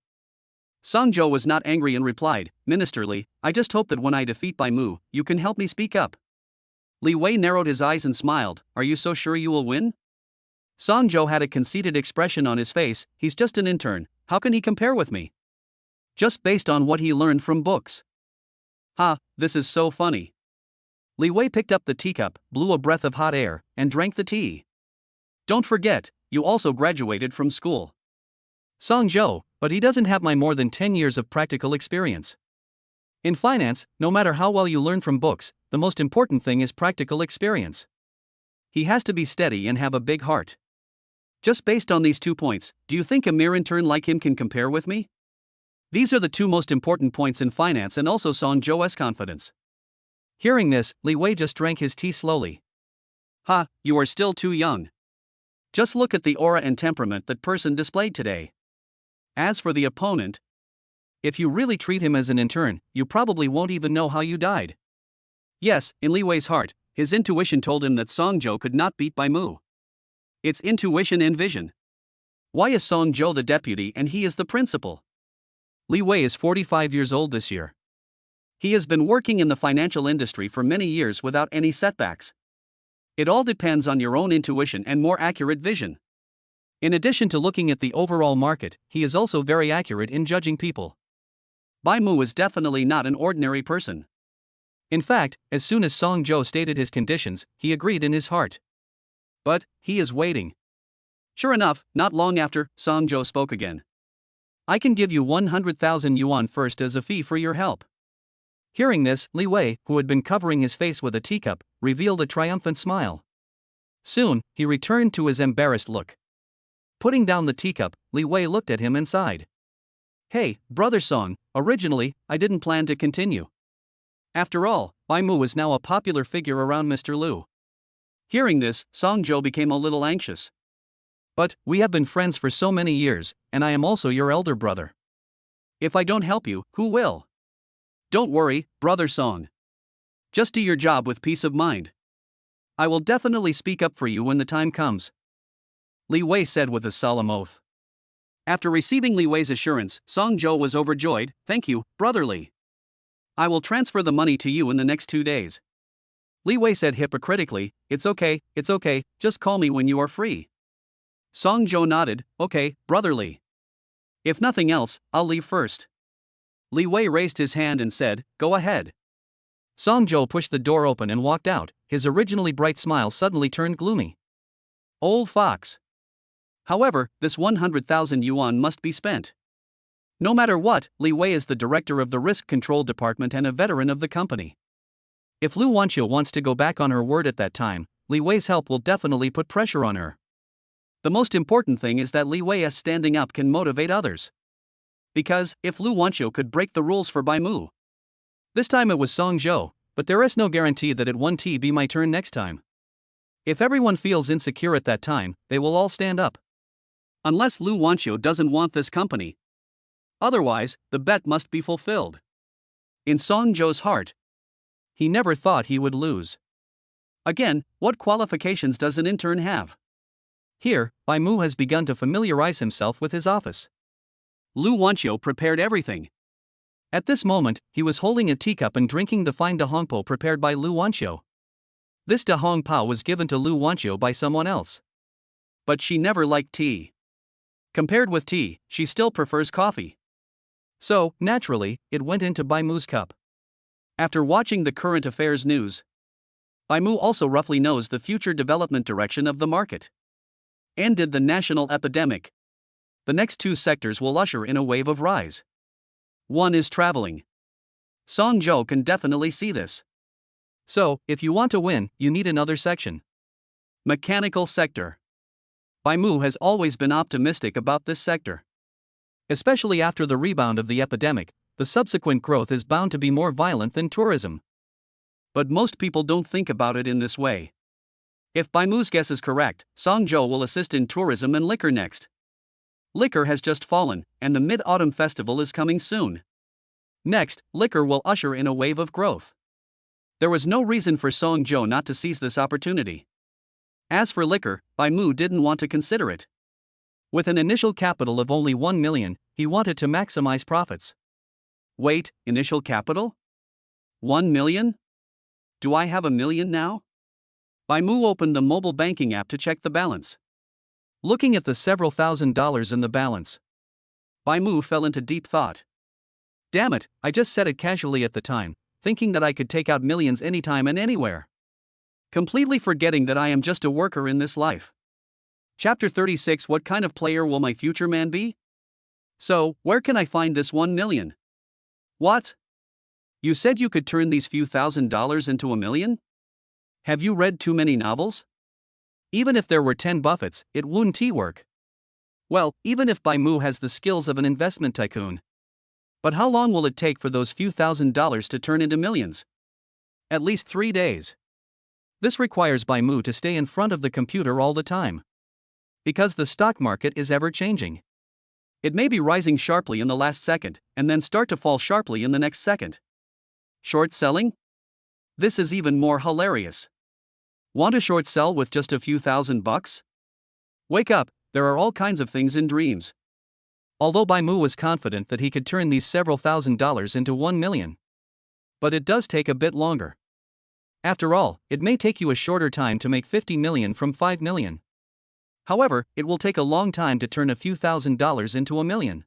Song Zhou was not angry and replied, "Ministerly, I just hope that when I defeat Bai Mu, you can help me speak up." Li Wei narrowed his eyes and smiled, "Are you so sure you will win?" Song Zhou had a conceited expression on his face, "He's just an intern, how can he compare with me? Just based on what he learned from books." Ha, this is so funny. Li Wei picked up the teacup, blew a breath of hot air, and drank the tea. "Don't forget, you also graduated from school." Song Zhou, "But he doesn't have my more than 10 years of practical experience. In finance, no matter how well you learn from books, the most important thing is practical experience. He has to be steady and have a big heart. Just based on these 2 points, do you think a mere intern like him can compare with me? These are the 2 most important points in finance and also Song Zhou's confidence." Hearing this, Li Wei just drank his tea slowly. "Ha, you are still too young. Just look at the aura and temperament that person displayed today. As for the opponent, if you really treat him as an intern, you probably won't even know how you died." Yes, in Li Wei's heart, his intuition told him that Song Zhou could not beat Bai Mu. It's intuition and vision. Why is Song Zhou the deputy and he is the principal? Li Wei is 45 years old this year. He has been working in the financial industry for many years without any setbacks. It all depends on your own intuition and more accurate vision. In addition to looking at the overall market, he is also very accurate in judging people. Bai Mu is definitely not an ordinary person. In fact, as soon as Song Zhou stated his conditions, he agreed in his heart. But he is waiting. Sure enough, not long after, Song Zhou spoke again. "I can give you 100,000 yuan first as a fee for your help." Hearing this, Li Wei, who had been covering his face with a teacup, revealed a triumphant smile. Soon, he returned to his embarrassed look. Putting down the teacup, Li Wei looked at him and sighed. "Hey, brother Song, originally, I didn't plan to continue. After all, Bai Mu is now a popular figure around Mr. Lu." Hearing this, Song Zhou became a little anxious. "But we have been friends for so many years, and I am also your elder brother. If I don't help you, who will? Don't worry, brother Song. Just do your job with peace of mind. I will definitely speak up for you when the time comes," Li Wei said with a solemn oath. After receiving Li Wei's assurance, Song Zhou was overjoyed. "Thank you, brother Li. I will transfer the money to you in the next 2 days." Li Wei said hypocritically, it's okay, just call me when you are free." Song Zhou nodded, "Okay, brother Li. If nothing else, I'll leave first." Li Wei raised his hand and said, "Go ahead." Song Zhou pushed the door open and walked out, his originally bright smile suddenly turned gloomy. Old fox. However, this 100,000 yuan must be spent. No matter what, Li Wei is the director of the risk control department and a veteran of the company. If Lu Wanqiu wants to go back on her word at that time, Li Wei's help will definitely put pressure on her. The most important thing is that Li Wei's standing up can motivate others. Because, if Lu Wanqiu could break the rules for Bai Mu. This time it was Song Zhou, but there is no guarantee that it won't be my turn next time. If everyone feels insecure at that time, they will all stand up. Unless Lu Wanqiu doesn't want this company. Otherwise, the bet must be fulfilled. In Song Zhou's heart, he never thought he would lose. Again, what qualifications does an intern have? Here, Bai Mu has begun to familiarize himself with his office. Lu Wanqiu prepared everything. At this moment, he was holding a teacup and drinking the fine da hongpo prepared by Lu Wanqiu. This da hong pao was given to Lu Wanqiu by someone else. But she never liked tea. Compared with tea, she still prefers coffee. So, naturally, it went into Bai Mu's cup. After watching the current affairs news, Bai Mu also roughly knows the future development direction of the market. Ended the national epidemic. The next 2 sectors will usher in a wave of rise. One is traveling. Song Zhou can definitely see this. So, if you want to win, you need another section. Mechanical sector. Bai Mu has always been optimistic about this sector. Especially after the rebound of the epidemic, the subsequent growth is bound to be more violent than tourism. But most people don't think about it in this way. If Bai Mu's guess is correct, Song Zhou will assist in tourism and liquor next. Liquor has just fallen, and the Mid-Autumn Festival is coming soon. Next, liquor will usher in a wave of growth. There was no reason for Song Zhou not to seize this opportunity. As for liquor, Bai Mu didn't want to consider it. With an initial capital of only 1 million, he wanted to maximize profits. Wait, initial capital? 1 million? Do I have a million now? Bai Mu opened the mobile banking app to check the balance. Looking at the several $1,000s in the balance, Bai Mu fell into deep thought. Damn it, I just said it casually at the time, thinking that I could take out millions anytime and anywhere. Completely forgetting that I am just a worker in this life. Chapter 36. What kind of player will my future man be? So, where can I find this 1 million? What? You said you could turn these few $1,000s into a million? Have you read too many novels? Even if there were 10 Buffetts, it wouldn't work. Well, even if Bai Mu has the skills of an investment tycoon. But how long will it take for those few $1,000s to turn into millions? At least 3 days. This requires Bai Mu to stay in front of the computer all the time. Because the stock market is ever changing. It may be rising sharply in the last second, and then start to fall sharply in the next second. Short selling? This is even more hilarious. Want to short sell with just a few $1,000s? Wake up, there are all kinds of things in dreams. Although Bai Mu was confident that he could turn these several $1,000s into 1 million. But it does take a bit longer. After all, it may take you a shorter time to make 50 million from 5 million. However, it will take a long time to turn a few $1,000s into a million.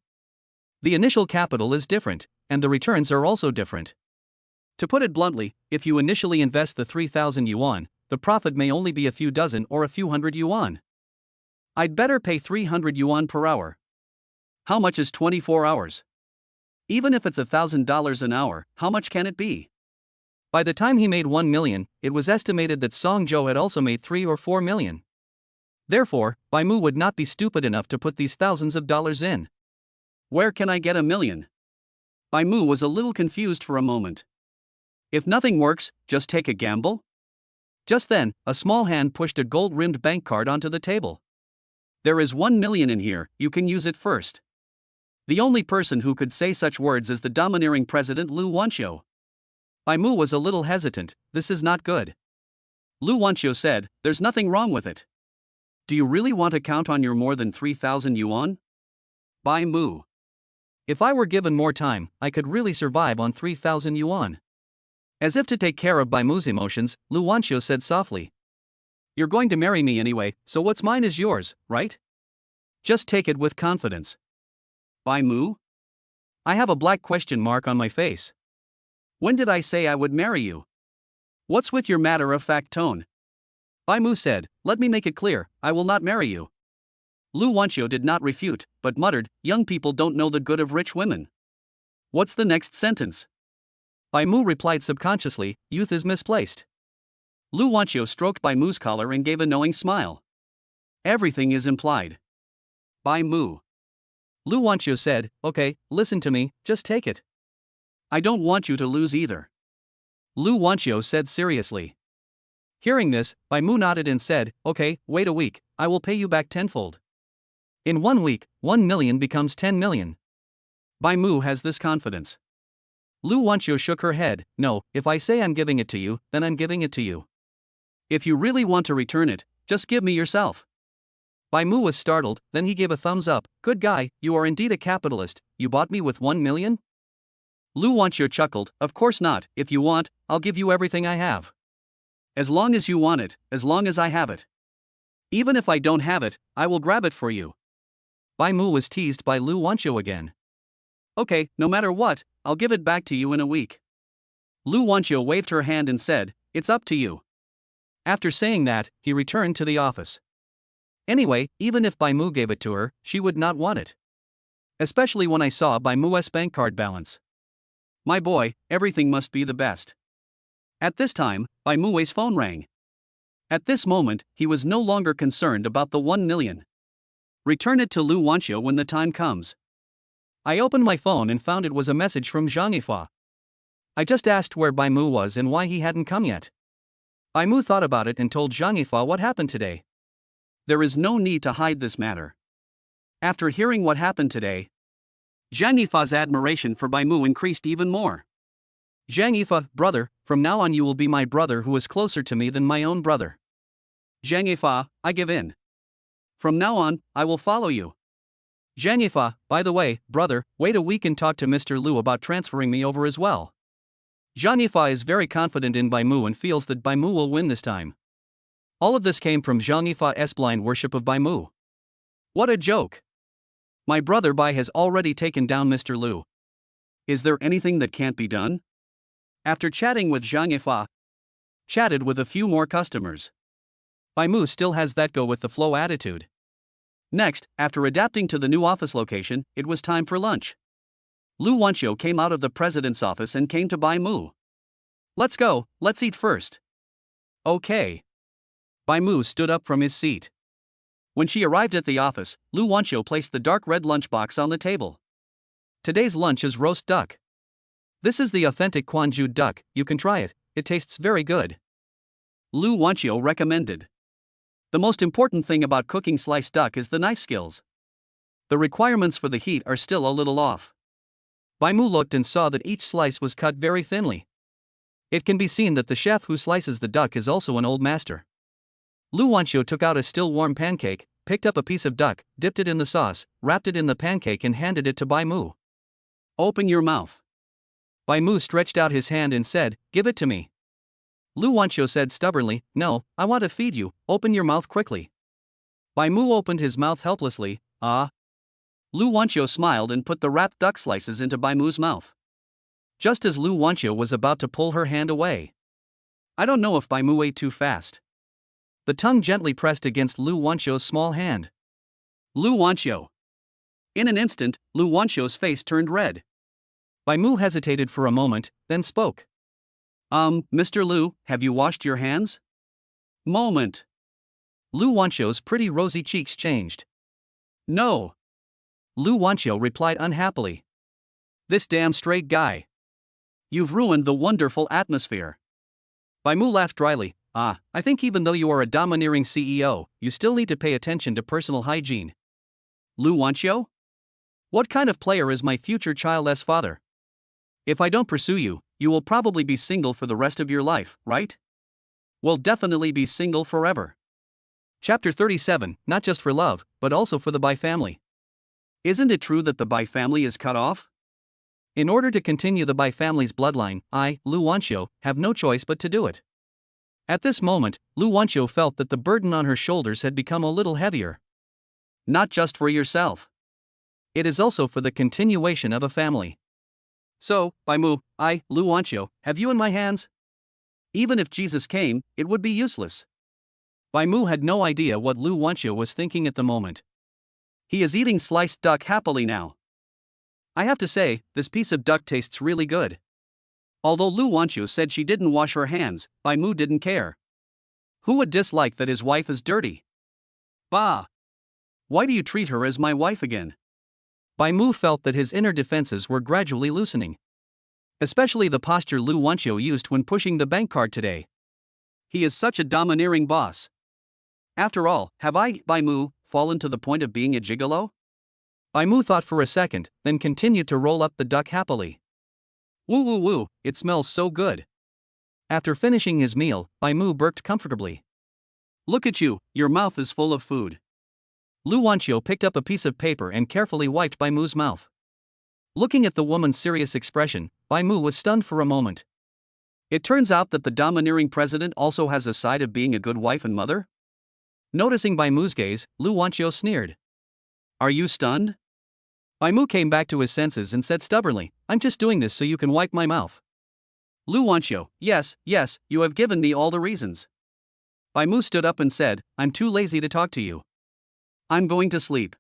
The initial capital is different, and the returns are also different. To put it bluntly, if you initially invest the 3,000 yuan, the profit may only be a few dozen or a few hundred yuan. I'd better pay 300 yuan per hour. How much is 24 hours? Even if it's $1,000 an hour, how much can it be? By the time he made 1 million, it was estimated that Song Zhou had also made 3 or 4 million. Therefore, Bai Mu would not be stupid enough to put these thousands of dollars in. Where can I get 1 million? Bai Mu was a little confused for a moment. If nothing works, just take a gamble? Just then, a small hand pushed a gold-rimmed bank card onto the table. There is 1 million in here, you can use it first. The only person who could say such words is the domineering president Lu Wanqiu. Bai Mu was a little hesitant. This is not good. Lu Wanqiu said, there's nothing wrong with it. Do you really want to count on your more than 3,000 yuan? Bai Mu. If I were given more time, I could really survive on 3,000 yuan. As if to take care of Bai Mu's emotions, Lu Wanqiu said softly. You're going to marry me anyway, so what's mine is yours, right? Just take it with confidence. Bai Mu? I have a black question mark on my face. When did I say I would marry you? What's with your matter-of-fact tone? Bai Mu said, let me make it clear, I will not marry you. Lu Wanqiu did not refute, but muttered, young people don't know the good of rich women. What's the next sentence? Bai Mu replied subconsciously, youth is misplaced. Lu Wanqiu stroked Bai Mu's collar and gave a knowing smile. Everything is implied. Bai Mu. Lu Wanqiu said, okay, listen to me, just take it. I don't want you to lose either. Lu Wanqiu said seriously. Hearing this, Bai Mu nodded and said, okay, wait a week, I will pay you back tenfold. In 1 week, 1 million becomes 10 million. Bai Mu has this confidence. Lu Wanqiu shook her head, no, if I say I'm giving it to you, then I'm giving it to you. If you really want to return it, just give me yourself. Bai Mu was startled, then he gave a thumbs up, good guy, you are indeed a capitalist, you bought me with 1 million? Lu Wanqiu chuckled, of course not, if you want, I'll give you everything I have. As long as you want it, as long as I have it. Even if I don't have it, I will grab it for you. Bai Mu was teased by Lu Wanqiu again. Okay, no matter what, I'll give it back to you in a week. Lu Wanqiu waved her hand and said, it's up to you. After saying that, he returned to the office. Anyway, even if Bai Mu gave it to her, she would not want it. Especially when I saw Bai Mu's bank card balance. My boy, everything must be the best. At this time, Bai Mu's phone rang. At this moment, he was no longer concerned about the 1 million. Return it to Lu Wanqiu when the time comes. I opened my phone and found it was a message from Zhang Yifei. I just asked where Bai Mu was and why he hadn't come yet. Bai Mu thought about it and told Zhang Yifa what happened today. There is no need to hide this matter. After hearing what happened today, Zhang Yifa's admiration for Bai Mu increased even more. Zhang Yifa, brother, from now on you will be my brother who is closer to me than my own brother. Zhang Yifa, I give in. From now on, I will follow you. Zhang Yifa, by the way, brother, wait a week and talk to Mr. Liu about transferring me over as well. Zhang Yifa is very confident in Bai Mu and feels that Bai Mu will win this time. All of this came from Zhang Yifa's blind worship of Bai Mu. What a joke! My brother Bai has already taken down Mr. Liu. Is there anything that can't be done? After chatting with Zhang Yifa, chatted with a few more customers. Bai Mu still has that go with the flow attitude. Next, after adapting to the new office location, it was time for lunch. Lu Wanqiu came out of the president's office and came to Bai Mu. Let's go, let's eat first. Okay. Bai Mu stood up from his seat. When she arrived at the office, Lu Wanqiu placed the dark red lunchbox on the table. Today's lunch is roast duck. This is the authentic Quanzhou duck, you can try it tastes very good. Lu Wanqiu recommended. The most important thing about cooking sliced duck is the knife skills. The requirements for the heat are still a little off. Bai Mu looked and saw that each slice was cut very thinly. It can be seen that the chef who slices the duck is also an old master. Lu Wanqiu took out a still warm pancake, picked up a piece of duck, dipped it in the sauce, wrapped it in the pancake and handed it to Bai Mu. Open your mouth. Bai Mu stretched out his hand and said, give it to me. Lu Wanqiu said stubbornly, no, I want to feed you, open your mouth quickly. Bai Mu opened his mouth helplessly, ah. Lu Wanqiu smiled and put the wrapped duck slices into Bai Mu's mouth. Just as Lu Wanqiu was about to pull her hand away. I don't know if Bai Mu ate too fast. The tongue gently pressed against Lu Wanqiu's small hand. Lu Wanqiu. In an instant, Lu Wanqiu's face turned red. Bai Mu hesitated for a moment, then spoke. Mr. Lu, have you washed your hands? Moment. Lu Wanqiu's pretty rosy cheeks changed. No. Lu Wanqiu replied unhappily. This damn straight guy. You've ruined the wonderful atmosphere. Bai Mu laughed dryly. I think even though you are a domineering CEO, you still need to pay attention to personal hygiene. Lu Wanqiu? What kind of player is my future child's father? If I don't pursue you, you will probably be single for the rest of your life, right? Will definitely be single forever. Chapter 37, not just for love, but also for the Bai family. Isn't it true that the Bai family is cut off? In order to continue the Bai family's bloodline, I, Lu Wanqiu, have no choice but to do it. At this moment, Lu Wanqiu felt that the burden on her shoulders had become a little heavier. Not just for yourself. It is also for the continuation of a family. So, Bai Mu, I, Lu Wanqiu, have you in my hands? Even if Jesus came, it would be useless. Bai Mu had no idea what Lu Wanqiu was thinking at the moment. He is eating sliced duck happily now. I have to say, this piece of duck tastes really good. Although Lu Wanqiu said she didn't wash her hands, Bai Mu didn't care. Who would dislike that his wife is dirty? Bah! Why do you treat her as my wife again? Bai Mu felt that his inner defenses were gradually loosening. Especially the posture Lu Wanqiu used when pushing the bank card today. He is such a domineering boss. After all, have I, Bai Mu, fallen to the point of being a gigolo? Bai Mu thought for a second, then continued to roll up the duck happily. Woo woo woo, it smells so good. After finishing his meal, Bai Mu burped comfortably. Look at you, your mouth is full of food. Lu Wanqiu picked up a piece of paper and carefully wiped Bai Mu's mouth. Looking at the woman's serious expression, Bai Mu was stunned for a moment. It turns out that the domineering president also has a side of being a good wife and mother? Noticing Bai Mu's gaze, Lu Wanqiu sneered. Are you stunned? Bai Mu came back to his senses and said stubbornly, I'm just doing this so you can wipe my mouth. Lu Wanqiu, yes, you have given me all the reasons. Bai Mu stood up and said, I'm too lazy to talk to you. I'm going to sleep.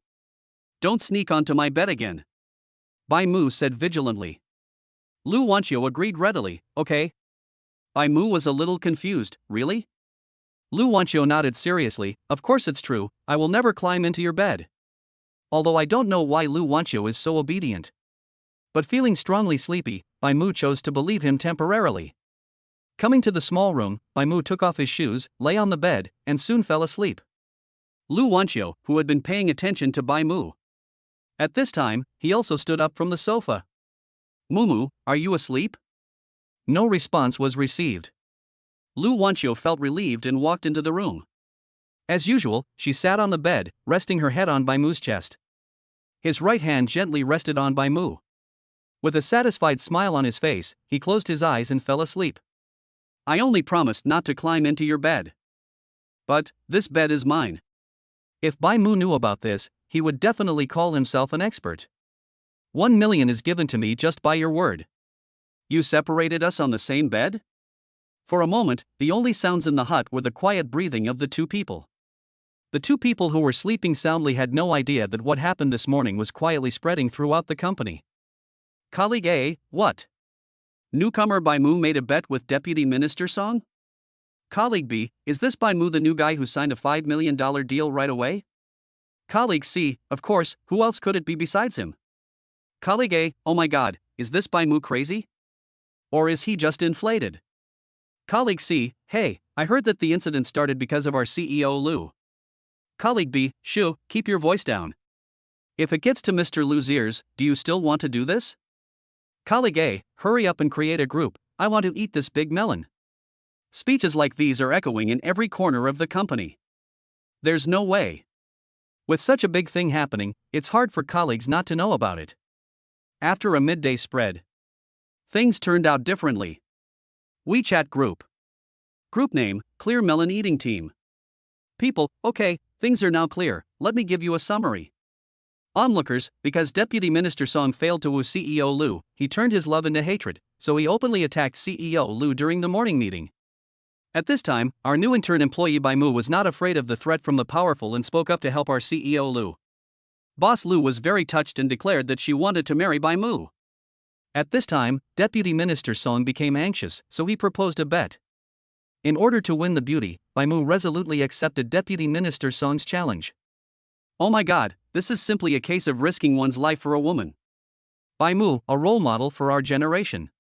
Don't sneak onto my bed again. Bai Mu said vigilantly. Lu Wanqiu agreed readily, okay. Bai Mu was a little confused, really? Lu Wanqiu nodded seriously, of course it's true, I will never climb into your bed. Although I don't know why Lu Wanqiu is so obedient. But feeling strongly sleepy, Bai Mu chose to believe him temporarily. Coming to the small room, Bai Mu took off his shoes, lay on the bed, and soon fell asleep. Lu Wanqiu, who had been paying attention to Bai Mu. At this time, he also stood up from the sofa. Mumu, are you asleep? No response was received. Lu Wanqiu felt relieved and walked into the room. As usual, she sat on the bed, resting her head on Bai Mu's chest. His right hand gently rested on Bai Mu. With a satisfied smile on his face, he closed his eyes and fell asleep. I only promised not to climb into your bed. But, this bed is mine. If Bai Mu knew about this, he would definitely call himself an expert. 1 million is given to me just by your word. You separated us on the same bed? For a moment, the only sounds in the hut were the quiet breathing of the two people. The two people who were sleeping soundly had no idea that what happened this morning was quietly spreading throughout the company. Colleague A, what? Newcomer Bai Mu made a bet with Deputy Minister Song? Colleague B, is this Bai Mu the new guy who signed a $5 million deal right away? Colleague C, of course, who else could it be besides him? Colleague A, oh my god, is this Bai Mu crazy? Or is he just inflated? Colleague C, hey, I heard that the incident started because of our CEO Lu. Colleague B, shoo, keep your voice down. If it gets to Mr. Lu's ears, do you still want to do this? Colleague A, hurry up and create a group, I want to eat this big melon. Speeches like these are echoing in every corner of the company. There's no way. With such a big thing happening, it's hard for colleagues not to know about it. After a midday spread, things turned out differently. WeChat group. Group name, Clear Melon Eating Team. People, okay, things are now clear, let me give you a summary. Onlookers, because Deputy Minister Song failed to woo CEO Lu, he turned his love into hatred, so he openly attacked CEO Lu during the morning meeting. At this time, our new intern employee Bai Mu was not afraid of the threat from the powerful and spoke up to help our CEO Lu. Boss Lu was very touched and declared that she wanted to marry Bai Mu. At this time, Deputy Minister Song became anxious, so he proposed a bet. In order to win the beauty, Bai Mu resolutely accepted Deputy Minister Song's challenge. Oh my god, this is simply a case of risking one's life for a woman. Bai Mu, a role model for our generation.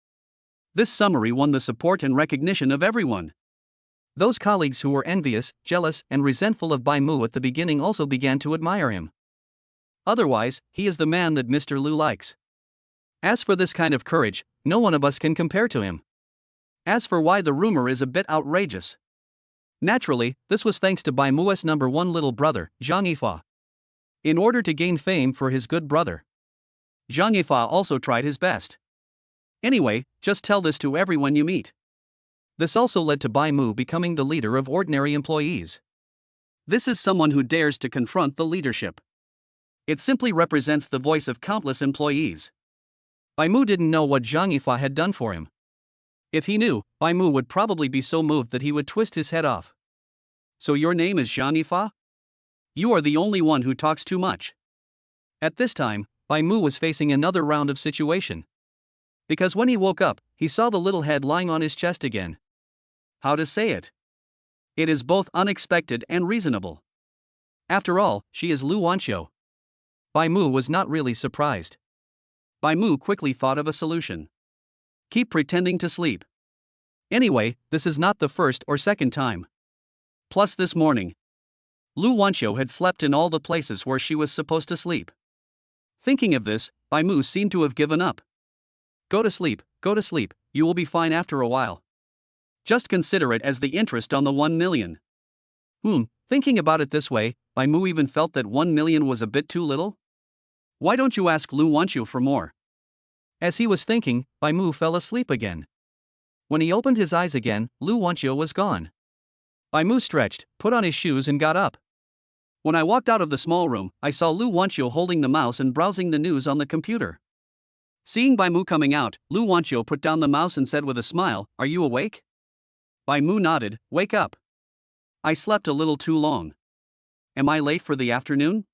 This summary won the support and recognition of everyone. Those colleagues who were envious, jealous, and resentful of Bai Mu at the beginning also began to admire him. Otherwise, he is the man that Mr. Lu likes. As for this kind of courage, no one of us can compare to him. As for why the rumor is a bit outrageous. Naturally, this was thanks to Bai Mu's number one little brother, Zhang Yifa. In order to gain fame for his good brother, Zhang Yifa also tried his best. Anyway, just tell this to everyone you meet. This also led to Bai Mu becoming the leader of ordinary employees. This is someone who dares to confront the leadership. It simply represents the voice of countless employees. Bai Mu didn't know what Zhang Yifa had done for him. If he knew, Bai Mu would probably be so moved that he would twist his head off. So your name is Zhang Yifa? You are the only one who talks too much. At this time, Bai Mu was facing another round of situation. Because when he woke up, he saw the little head lying on his chest again. How to say it? It is both unexpected and reasonable. After all, she is Lu Wanqiu. Bai Mu was not really surprised. Bai Mu quickly thought of a solution. Keep pretending to sleep. Anyway, this is not the first or second time. Plus this morning, Lu Wanqiu had slept in all the places where she was supposed to sleep. Thinking of this, Bai Mu seemed to have given up. Go to sleep, you will be fine after a while. Just consider it as the interest on the 1 million. Thinking about it this way, Bai Mu even felt that 1 million was a bit too little? Why don't you ask Lu Wanqiu for more? As he was thinking, Bai Mu fell asleep again. When he opened his eyes again, Lu Wanqiu was gone. Bai Mu stretched, put on his shoes and got up. When I walked out of the small room, I saw Lu Wanqiu holding the mouse and browsing the news on the computer. Seeing Bai Mu coming out, Lu Wanqiu put down the mouse and said with a smile, "Are you awake?" Bai Mu nodded, "Wake up. I slept a little too long. Am I late for the afternoon?"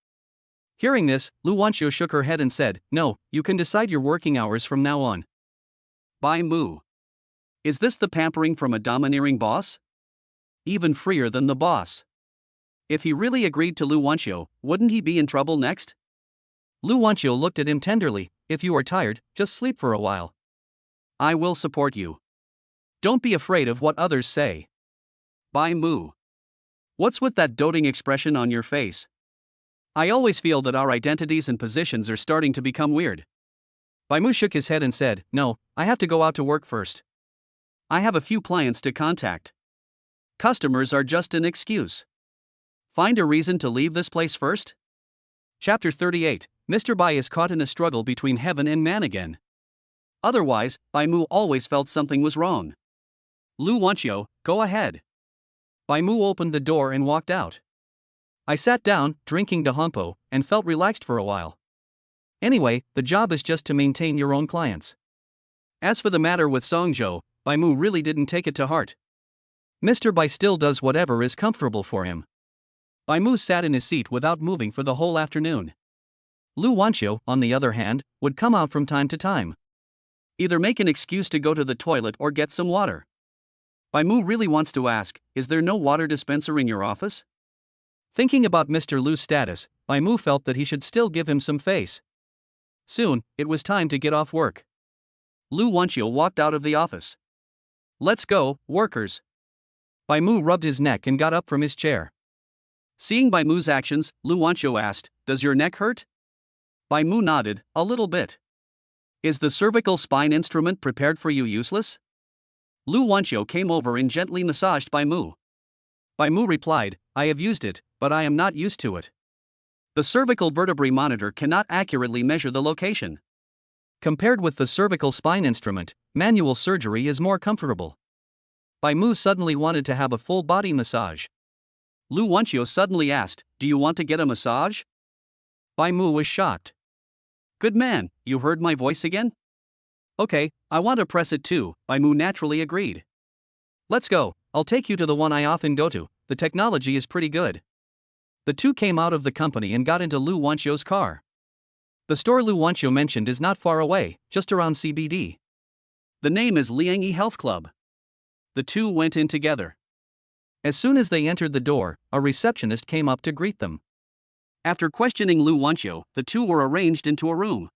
Hearing this, Lu Wanqiu shook her head and said, "No, you can decide your working hours from now on." Bai Mu. Is this the pampering from a domineering boss? Even freer than the boss. If he really agreed to Lu Wanqiu, wouldn't he be in trouble next? Lu Wanqiu looked at him tenderly, "If you are tired, just sleep for a while. I will support you." Don't be afraid of what others say. By Mu. What's with that doting expression on your face? I always feel that our identities and positions are starting to become weird. By Mu shook his head and said, No, I have to go out to work first. I have a few clients to contact. Customers are just an excuse. Find a reason to leave this place first? Chapter 38. Mr. Bai is caught in a struggle between heaven and man again. Otherwise, Bai Mu always felt something was wrong. Lu Wanqiu, go ahead. Bai Mu opened the door and walked out. I sat down, drinking Dahompo, and felt relaxed for a while. Anyway, the job is just to maintain your own clients. As for the matter with Songzhou, Bai Mu really didn't take it to heart. Mr. Bai still does whatever is comfortable for him. Bai Mu sat in his seat without moving for the whole afternoon. Lu Wanqiu, on the other hand, would come out from time to time. Either make an excuse to go to the toilet or get some water. Bai Mu really wants to ask, is there no water dispenser in your office? Thinking about Mr. Lu's status, Bai Mu felt that he should still give him some face. Soon, it was time to get off work. Lu Wanqiu walked out of the office. Let's go, workers. Bai Mu rubbed his neck and got up from his chair. Seeing Bai Mu's actions, Lu Wanqiu asked, Does your neck hurt? Bai Mu nodded, a little bit. Is the cervical spine instrument prepared for you useless? Lu Wanqiu came over and gently massaged Bai Mu. Bai Mu replied, I have used it, but I am not used to it. The cervical vertebrae monitor cannot accurately measure the location. Compared with the cervical spine instrument, manual surgery is more comfortable. Bai Mu suddenly wanted to have a full body massage. Lu Wanqiu suddenly asked, Do you want to get a massage? Bai Mu was shocked. Good man, you heard my voice again? Okay, I want to press it too, Bai Mu naturally agreed. Let's go, I'll take you to the one I often go to, the technology is pretty good. The two came out of the company and got into Lu Wanqiu's car. The store Lu Wanqiu mentioned is not far away, just around CBD. The name is Liangyi Health Club. The two went in together. As soon as they entered the door, a receptionist came up to greet them. After questioning Lu Wanqiu, the two were arranged into a room.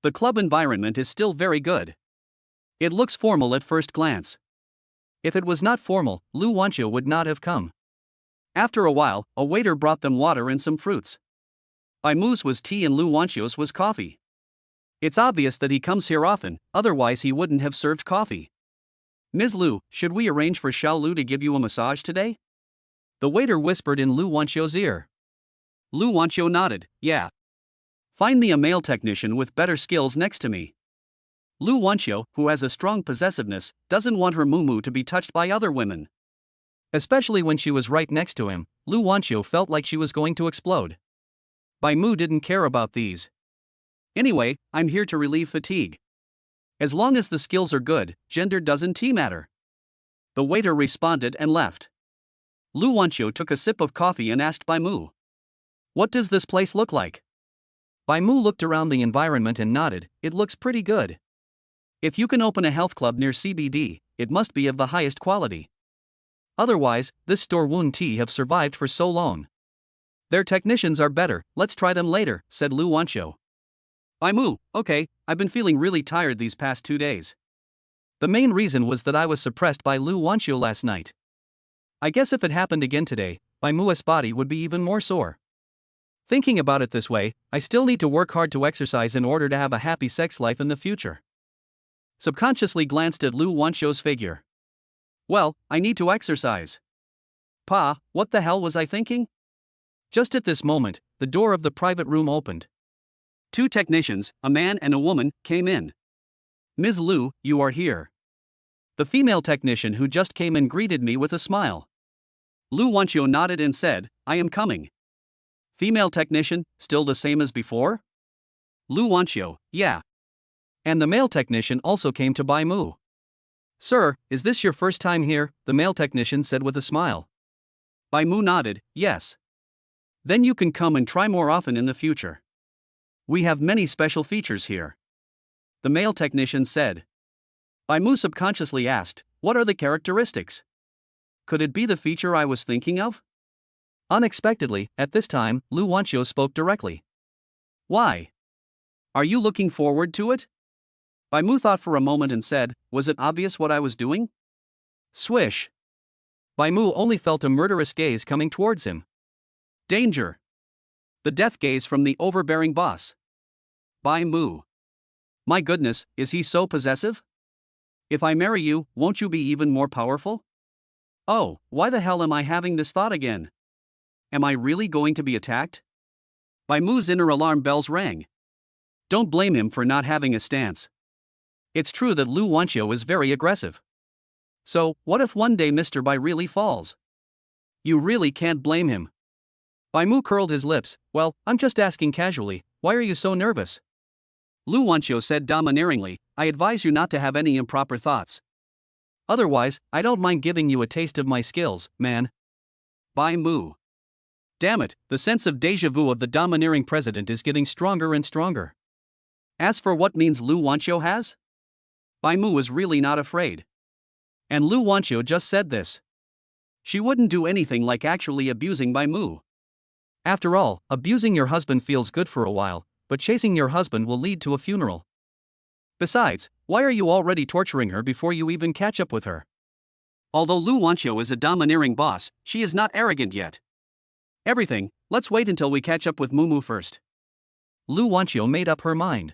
The club environment is still very good. It looks formal at first glance. If it was not formal, Lu Wanqiu would not have come. After a while, a waiter brought them water and some fruits. Bai Mu's was tea and Lu Wanqiu's was coffee. It's obvious that he comes here often, otherwise he wouldn't have served coffee. Ms. Lu, should we arrange for Xiao Lu to give you a massage today? The waiter whispered in Lu Wanqiu's ear. Lu Wanqiu nodded, yeah. Find me a male technician with better skills next to me. Lu Wanqiu, who has a strong possessiveness, doesn't want her muumuu to be touched by other women. Especially when she was right next to him, Lu Wanqiu felt like she was going to explode. Bai Mu didn't care about these. Anyway, I'm here to relieve fatigue. As long as the skills are good, gender doesn't matter. The waiter responded and left. Lu Wanqiu took a sip of coffee and asked Bai Mu, What does this place look like? Bai Mu looked around the environment and nodded, it looks pretty good. If you can open a health club near CBD, it must be of the highest quality. Otherwise, this store wouldn't have survived for so long. Their technicians are better, let's try them later, said Lu Wanqiu. Bai Mu, okay, I've been feeling really tired these past 2 days. The main reason was that I was suppressed by Lu Wanqiu last night. I guess if it happened again today, Bai Mu's body would be even more sore. Thinking about it this way, I still need to work hard to exercise in order to have a happy sex life in the future. Subconsciously glanced at Lu Wanqiu's figure. Well, I need to exercise. Pa, what the hell was I thinking? Just at this moment, the door of the private room opened. 2 technicians, a man and a woman, came in. Ms. Lu, you are here. The female technician who just came in greeted me with a smile. Lu Wanqiu nodded and said, I am coming. Female technician, still the same as before? Lu Wanqiu, yeah. And the male technician also came to Bai Mu. Sir, is this your first time here? The male technician said with a smile. Bai Mu nodded, yes. Then you can come and try more often in the future. We have many special features here. The male technician said. Bai Mu subconsciously asked, what are the characteristics? Could it be the feature I was thinking of? Unexpectedly, at this time, Lu Wanqiu spoke directly. Why? Are you looking forward to it? Bai Mu thought for a moment and said, was it obvious what I was doing? Swish! Bai Mu only felt a murderous gaze coming towards him. Danger! The death gaze from the overbearing boss. Bai Mu. My goodness, is he so possessive? If I marry you, won't you be even more powerful? Oh, why the hell am I having this thought again? Am I really going to be attacked? Bai Mu's inner alarm bells rang. Don't blame him for not having a stance. It's true that Lu Wanqiu is very aggressive. So, what if one day Mr. Bai really falls? You really can't blame him. Bai Mu curled his lips. Well, I'm just asking casually, why are you so nervous? Lu Wanqiu said domineeringly, I advise you not to have any improper thoughts. Otherwise, I don't mind giving you a taste of my skills, man. Bai Mu. Damn it, the sense of deja vu of the domineering president is getting stronger and stronger. As for what means Lu Wanqiu has? Bai Mu was really not afraid. And Lu Wanqiu just said this. She wouldn't do anything like actually abusing Bai Mu. After all, abusing your husband feels good for a while, but chasing your husband will lead to a funeral. Besides, why are you already torturing her before you even catch up with her? Although Lu Wanqiu is a domineering boss, she is not arrogant yet. Everything, let's wait until we catch up with Mumu first. Lu Wanqiu made up her mind.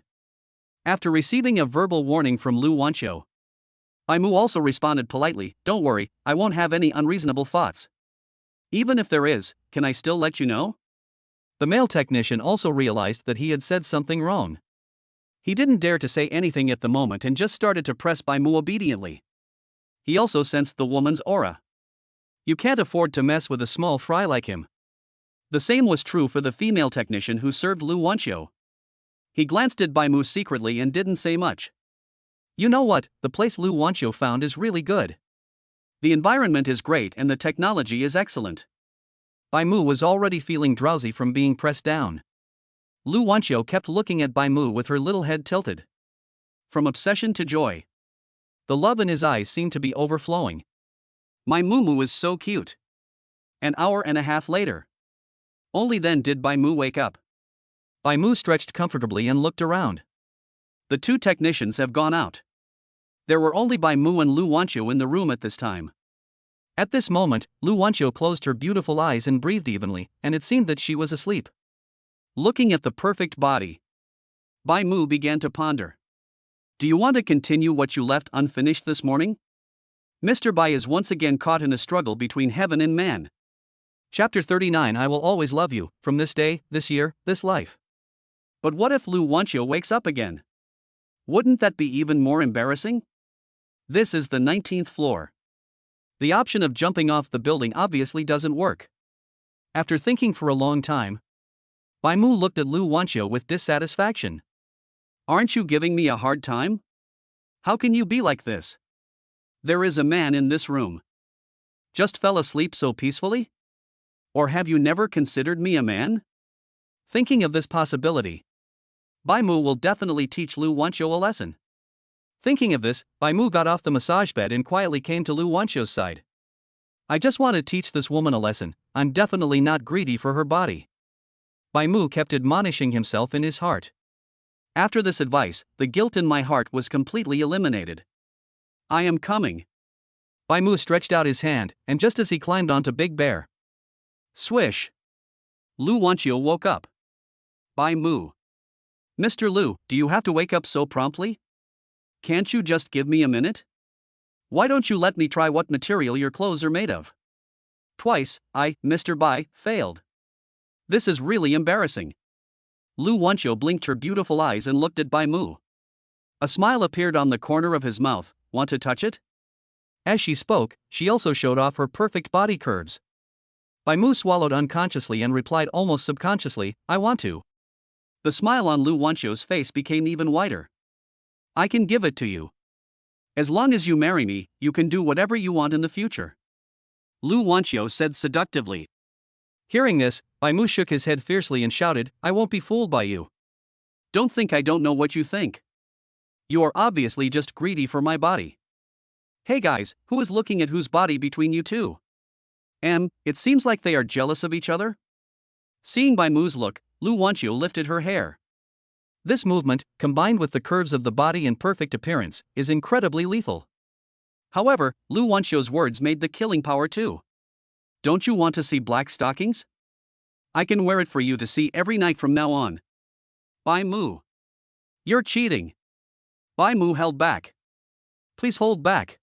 After receiving a verbal warning from Lu Wanqiu, Bai Mu also responded politely, don't worry, I won't have any unreasonable thoughts. Even if there is, can I still let you know? The male technician also realized that he had said something wrong. He didn't dare to say anything at the moment and just started to press Bai Mu obediently. He also sensed the woman's aura. You can't afford to mess with a small fry like him. The same was true for the female technician who served Lu Wanqiu. He glanced at Bai Mu secretly and didn't say much. You know what, the place Lu Wanqiu found is really good. The environment is great and the technology is excellent. Bai Mu was already feeling drowsy from being pressed down. Lu Wanqiu kept looking at Bai Mu with her little head tilted. From obsession to joy. The love in his eyes seemed to be overflowing. My Mumu is so cute. An hour and a half later. Only then did Bai Mu wake up. Bai Mu stretched comfortably and looked around. The two technicians have gone out. There were only Bai Mu and Lu Wanqiu in the room at this time. At this moment, Lu Wanqiu closed her beautiful eyes and breathed evenly, and it seemed that she was asleep. Looking at the perfect body, Bai Mu began to ponder. Do you want to continue what you left unfinished this morning? Mr. Bai is once again caught in a struggle between heaven and man. Chapter 39 I will always love you, from this day, this year, this life. But what if Lu Wanqiu wakes up again? Wouldn't that be even more embarrassing? This is the 19th floor. The option of jumping off the building obviously doesn't work. After thinking for a long time, Bai Mu looked at Lu Wanqiu with dissatisfaction. Aren't you giving me a hard time? How can you be like this? There is a man in this room. Just fell asleep so peacefully? Or have you never considered me a man? Thinking of this possibility, Bai Mu will definitely teach Lu Wanqiu a lesson. Thinking of this, Bai Mu got off the massage bed and quietly came to Lu Wanqiu's side. I just want to teach this woman a lesson, I'm definitely not greedy for her body. Bai Mu kept admonishing himself in his heart. After this advice, the guilt in my heart was completely eliminated. I am coming. Bai Mu stretched out his hand, and just as he climbed onto Big Bear, swish! Lu Wanqiu woke up. Bai Mu. Mr. Lu, do you have to wake up so promptly? Can't you just give me a minute? Why don't you let me try what material your clothes are made of? Twice, Mr. Bai, failed. This is really embarrassing. Lu Wanqiu blinked her beautiful eyes and looked at Bai Mu. A smile appeared on the corner of his mouth. Want to touch it? As she spoke, she also showed off her perfect body curves. Bai Mu swallowed unconsciously and replied almost subconsciously, I want to. The smile on Lu Wanqiu's face became even wider. I can give it to you. As long as you marry me, you can do whatever you want in the future. Lu Wanqiu said seductively. Hearing this, Bai Mu shook his head fiercely and shouted, I won't be fooled by you. Don't think I don't know what you think. You are obviously just greedy for my body. Hey guys, who is looking at whose body between you two? It seems like they are jealous of each other? Seeing Bai Mu's look, Lu Wanqiu lifted her hair. This movement, combined with the curves of the body and perfect appearance, is incredibly lethal. However, Lu Wanxiu's words made the killing power too. Don't you want to see black stockings? I can wear it for you to see every night from now on. Bai Mu. You're cheating. Bai Mu held back. Please hold back.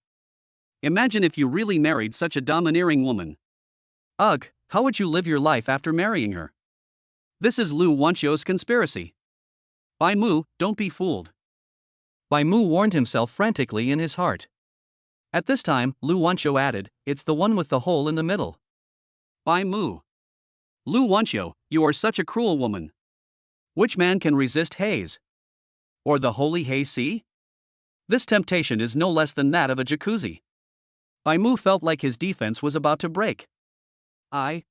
Imagine if you really married such a domineering woman. Ugh, how would you live your life after marrying her? This is Lu Wanxiu's conspiracy. Bai Mu, don't be fooled. Bai Mu warned himself frantically in his heart. At this time, Lu Wanxiu added, it's the one with the hole in the middle. Bai Mu. Lu Wanxiu, you are such a cruel woman. Which man can resist haze? Or the holy Hay Sea? This temptation is no less than that of a jacuzzi. Bai Mu felt like his defense was about to break. Bai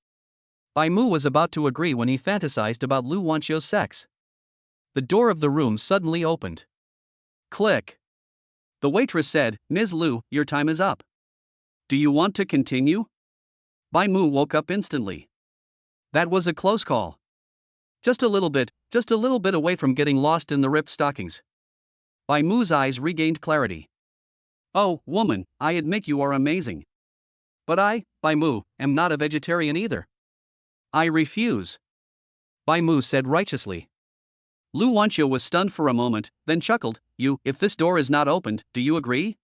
Mu was about to agree when he fantasized about Lu Wanxiu's sex. The door of the room suddenly opened. Click. The waitress said, Ms. Lu, your time is up. Do you want to continue? Bai Mu woke up instantly. That was a close call. Just a little bit away from getting lost in the ripped stockings. Bai Mu's eyes regained clarity. Oh, woman, I admit you are amazing. But I, Bai Mu, am not a vegetarian either. I refuse. Bai Mu said righteously. Lu Wanxiu was stunned for a moment, then chuckled, if this door is not opened, do you agree?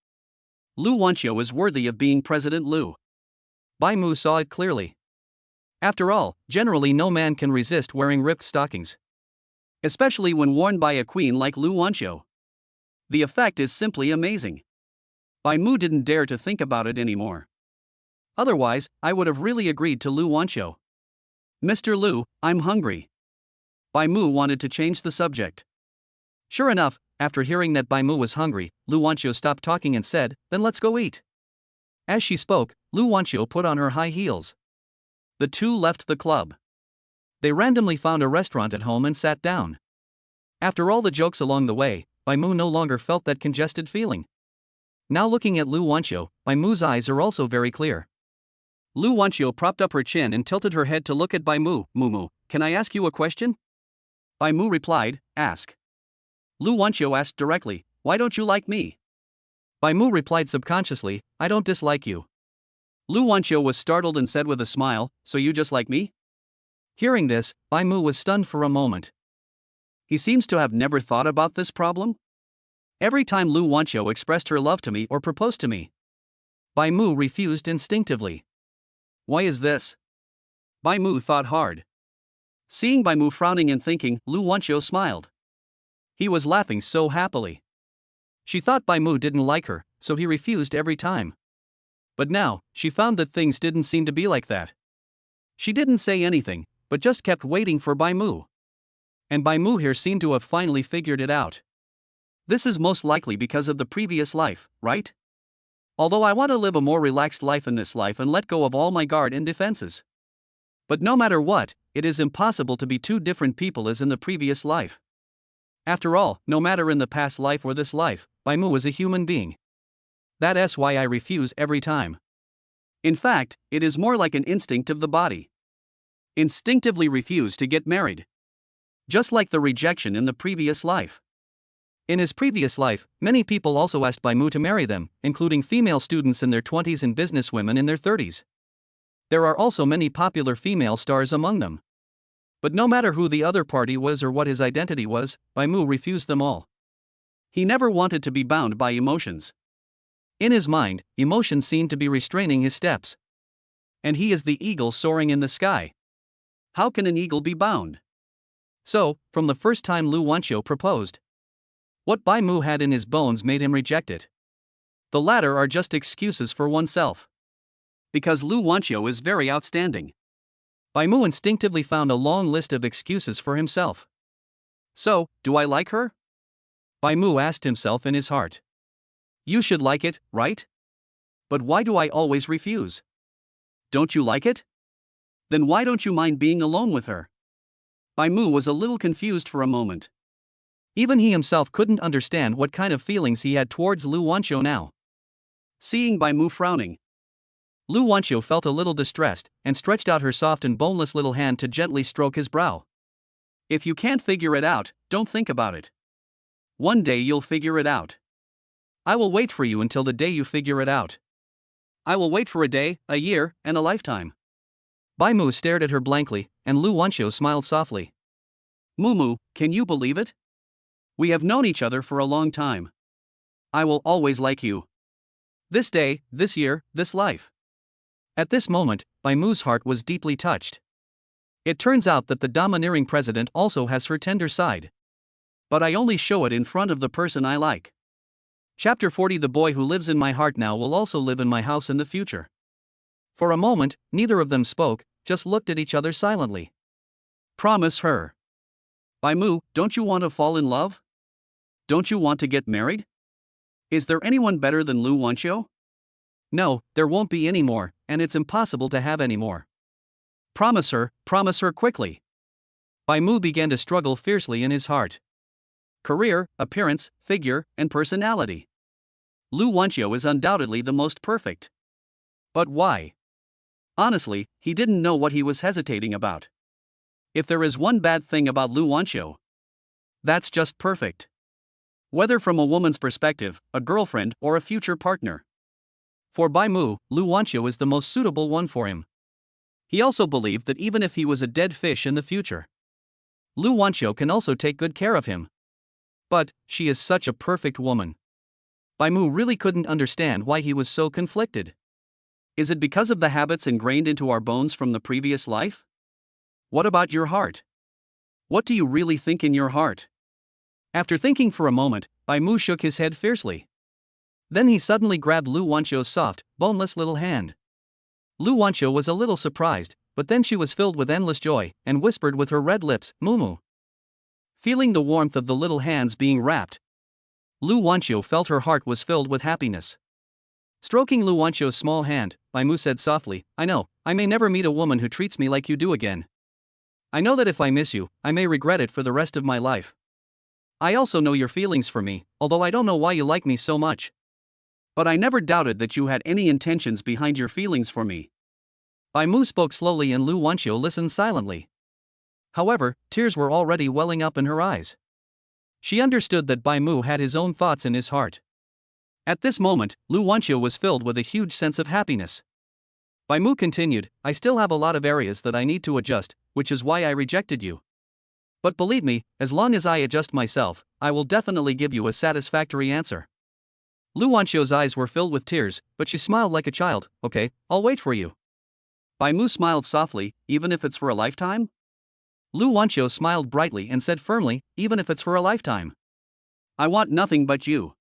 Lu Wanxiu is worthy of being President Lu. Bai Mu saw it clearly. After all, generally no man can resist wearing ripped stockings. Especially when worn by a queen like Lu Wanxiu. The effect is simply amazing. Bai Mu didn't dare to think about it anymore. Otherwise, I would have really agreed to Lu Wanxiu. Mr. Lu, I'm hungry. Bai Mu wanted to change the subject. Sure enough, after hearing that Bai Mu was hungry, Lu Wanxiu stopped talking and said, then let's go eat. As she spoke, Lu Wanxiu put on her high heels. The two left the club. They randomly found a restaurant at home and sat down. After all the jokes along the way, Bai Mu no longer felt that congested feeling. Now looking at Lu Wanxiu, Bai Mu's eyes are also very clear. Lu Wanxiu propped up her chin and tilted her head to look at Bai Mu. Mu, can I ask you a question? Bai Mu replied, ask. Lu Wanxiu asked directly, why don't you like me? Bai Mu replied subconsciously, I don't dislike you. Lu Wanxiu was startled and said with a smile, so you just like me? Hearing this, Bai Mu was stunned for a moment. He seems to have never thought about this problem. Every time Lu Wanxiu expressed her love to me or proposed to me, Bai Mu refused instinctively. Why is this? Bai Mu thought hard. Seeing Bai Mu frowning and thinking, Lu Wanxiu smiled. He was laughing so happily. She thought Bai Mu didn't like her, so he refused every time. But now, she found that things didn't seem to be like that. She didn't say anything, but just kept waiting for Bai Mu. And Bai Mu here seemed to have finally figured it out. This is most likely because of the previous life, right? Although I want to live a more relaxed life in this life and let go of all my guard and defenses. But no matter what, it is impossible to be two different people as in the previous life. After all, no matter in the past life or this life, Bai Mu is a human being. That's why I refuse every time. In fact, it is more like an instinct of the body. Instinctively refuse to get married. Just like the rejection in the previous life. In his previous life, many people also asked Bai Mu to marry them, including female students in their 20s and businesswomen in their 30s. There are also many popular female stars among them. But no matter who the other party was or what his identity was, Bai Mu refused them all. He never wanted to be bound by emotions. In his mind, emotions seemed to be restraining his steps. And he is the eagle soaring in the sky. How can an eagle be bound? So, from the first time Lu Wanxiu proposed, what Bai Mu had in his bones made him reject it. The latter are just excuses for oneself. Because Lu Wanxiu is very outstanding. Bai Mu instinctively found a long list of excuses for himself. So, do I like her? Bai Mu asked himself in his heart. You should like it, right? But why do I always refuse? Don't you like it? Then why don't you mind being alone with her? Bai Mu was a little confused for a moment. Even he himself couldn't understand what kind of feelings he had towards Lu Wanxiu now. Seeing Bai Mu frowning, Lu Wanxiu felt a little distressed and stretched out her soft and boneless little hand to gently stroke his brow. If you can't figure it out, don't think about it. One day you'll figure it out. I will wait for you until the day you figure it out. I will wait for a day, a year, and a lifetime. Bai Mu stared at her blankly, and Lu Wanxiu smiled softly. Mumu, can you believe it? We have known each other for a long time. I will always like you. This day, this year, this life. At this moment, Bai Mu's heart was deeply touched. It turns out that the domineering president also has her tender side. But I only show it in front of the person I like. Chapter 40. The boy who lives in my heart now will also live in my house in the future. For a moment, neither of them spoke, just looked at each other silently. Promise her. Bai Mu, don't you want to fall in love? Don't you want to get married? Is there anyone better than Lu Wanxiu? No, there won't be any more, and it's impossible to have any more. Promise her quickly. Bai Mu began to struggle fiercely in his heart. Career, appearance, figure, and personality. Lu Wanxiu is undoubtedly the most perfect. But why? Honestly, he didn't know what he was hesitating about. If there is one bad thing about Lu Wanxiu, that's just perfect. Whether from a woman's perspective, a girlfriend, or a future partner. For Bai Mu, Lu Wanxiu is the most suitable one for him. He also believed that even if he was a dead fish in the future, Lu Wanxiu can also take good care of him. But, she is such a perfect woman. Bai Mu really couldn't understand why he was so conflicted. Is it because of the habits ingrained into our bones from the previous life? What about your heart? What do you really think in your heart? After thinking for a moment, Bai Mu shook his head fiercely. Then he suddenly grabbed Lu Wanxiu's soft, boneless little hand. Lu Wanxiu was a little surprised, but then she was filled with endless joy, and whispered with her red lips, Mumu. Feeling the warmth of the little hands being wrapped, Lu Wanxiu felt her heart was filled with happiness. Stroking Lu Wanxiu's small hand, Bai Mu said softly, I know, I may never meet a woman who treats me like you do again. I know that if I miss you, I may regret it for the rest of my life. I also know your feelings for me, although I don't know why you like me so much. But I never doubted that you had any intentions behind your feelings for me. Bai Mu spoke slowly and Lu Wanxiu listened silently. However, tears were already welling up in her eyes. She understood that Bai Mu had his own thoughts in his heart. At this moment, Lu Wanxiu was filled with a huge sense of happiness. Bai Mu continued, I still have a lot of areas that I need to adjust, which is why I rejected you. But believe me, as long as I adjust myself, I will definitely give you a satisfactory answer. Lu Wanxiu's eyes were filled with tears, but she smiled like a child. Okay, I'll wait for you. Bai Mu smiled softly, even if it's for a lifetime? Lu Wanxiu smiled brightly and said firmly, even if it's for a lifetime. I want nothing but you.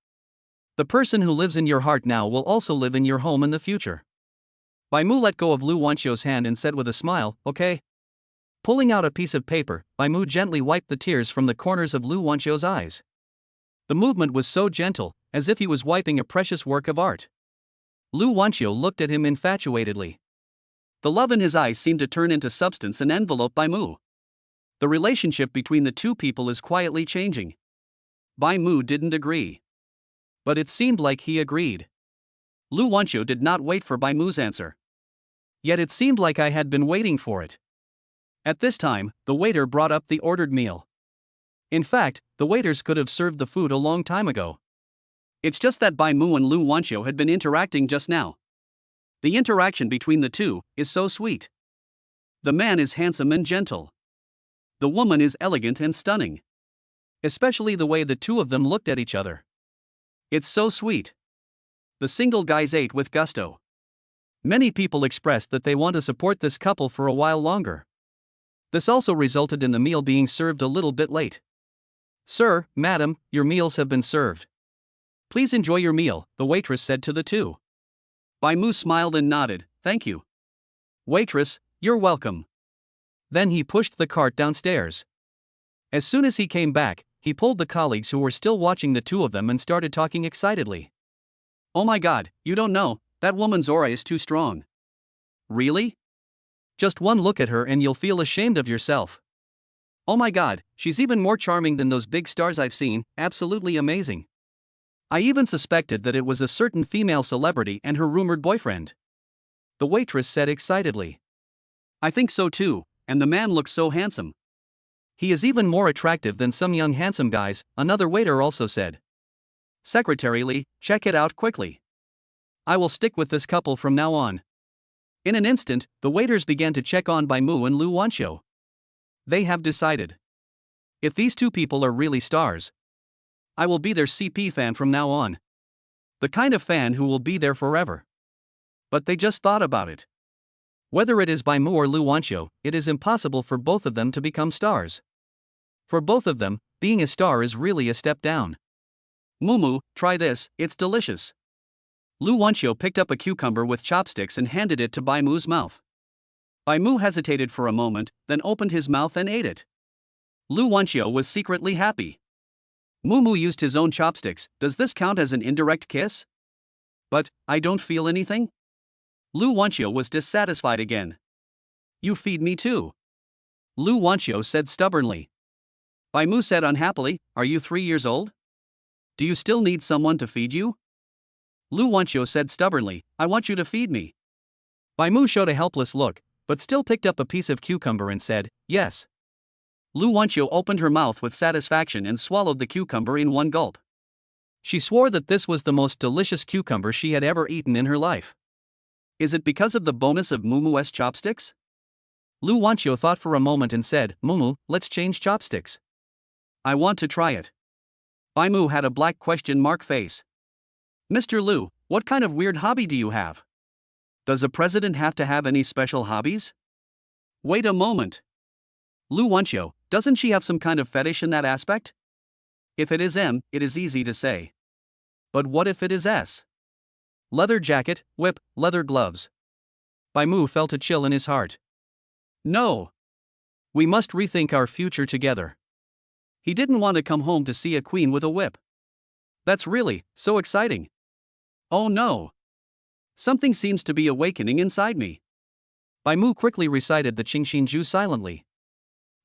The person who lives in your heart now will also live in your home in the future. Bai Mu let go of Lu Wanxiu's hand and said with a smile, okay. Pulling out a piece of paper, Bai Mu gently wiped the tears from the corners of Lu Wanxiu's eyes. The movement was so gentle, as if he was wiping a precious work of art. Lu Wanxiu looked at him infatuatedly. The love in his eyes seemed to turn into substance and envelope Bai Mu. The relationship between the two people is quietly changing. Bai Mu didn't agree. But it seemed like he agreed. Lu Wanxiu did not wait for Bai Mu's answer. Yet it seemed like I had been waiting for it. At this time, the waiter brought up the ordered meal. In fact, the waiters could have served the food a long time ago. It's just that Bai Mu and Lu Wanxiu had been interacting just now. The interaction between the two is so sweet. The man is handsome and gentle. The woman is elegant and stunning. Especially the way the two of them looked at each other. It's so sweet. The single guys ate with gusto. Many people expressed that they want to support this couple for a while longer. This also resulted in the meal being served a little bit late. Sir, madam, your meals have been served. Please enjoy your meal, the waitress said to the two. Bai Mu smiled and nodded, thank you. Waitress, you're welcome. Then he pushed the cart downstairs. As soon as he came back, he pulled the colleagues who were still watching the two of them and started talking excitedly. Oh my god, you don't know, that woman's aura is too strong. Really? Just one look at her and you'll feel ashamed of yourself. Oh my god, she's even more charming than those big stars I've seen, absolutely amazing. I even suspected that it was a certain female celebrity and her rumored boyfriend. The waitress said excitedly. I think so too, and the man looks so handsome. He is even more attractive than some young handsome guys, another waiter also said. Secretary Lee, check it out quickly. I will stick with this couple from now on. In an instant, the waiters began to check on Bai Mu and Lu Wanqiu. They have decided. If these two people are really stars, I will be their CP fan from now on. The kind of fan who will be there forever. But they just thought about it. Whether it is Bai Mu or Lu Wanqiu, it is impossible for both of them to become stars. For both of them, being a star is really a step down. Mumu, try this, it's delicious. Lu Wanqiu picked up a cucumber with chopsticks and handed it to Bai Mu's mouth. Bai Mu hesitated for a moment, then opened his mouth and ate it. Lu Wanqiu was secretly happy. Mumu used his own chopsticks, does this count as an indirect kiss? But, I don't feel anything? Lu Wanqiu was dissatisfied again. You feed me too. Lu Wanqiu said stubbornly. Bai Mu said unhappily, are you 3 years old? Do you still need someone to feed you? Lu Wanqiu said stubbornly, I want you to feed me. Bai Mu showed a helpless look, but still picked up a piece of cucumber and said, yes. Lu Wanqiu opened her mouth with satisfaction and swallowed the cucumber in one gulp. She swore that this was the most delicious cucumber she had ever eaten in her life. Is it because of the bonus of Mumu's chopsticks? Lu Wanqiu thought for a moment and said, Mumu, let's change chopsticks. I want to try it. Bai Mu had a black question mark face. Mr. Lu, what kind of weird hobby do you have? Does a president have to have any special hobbies? Wait a moment. Lu Wanqiu, doesn't she have some kind of fetish in that aspect? If it is M, it is easy to say. But what if it is S? Leather jacket, whip, leather gloves. Bai Mu felt a chill in his heart. No. We must rethink our future together. He didn't want to come home to see a queen with a whip. That's really so exciting. Oh no. Something seems to be awakening inside me. Bai Mu quickly recited the Qingxinju silently.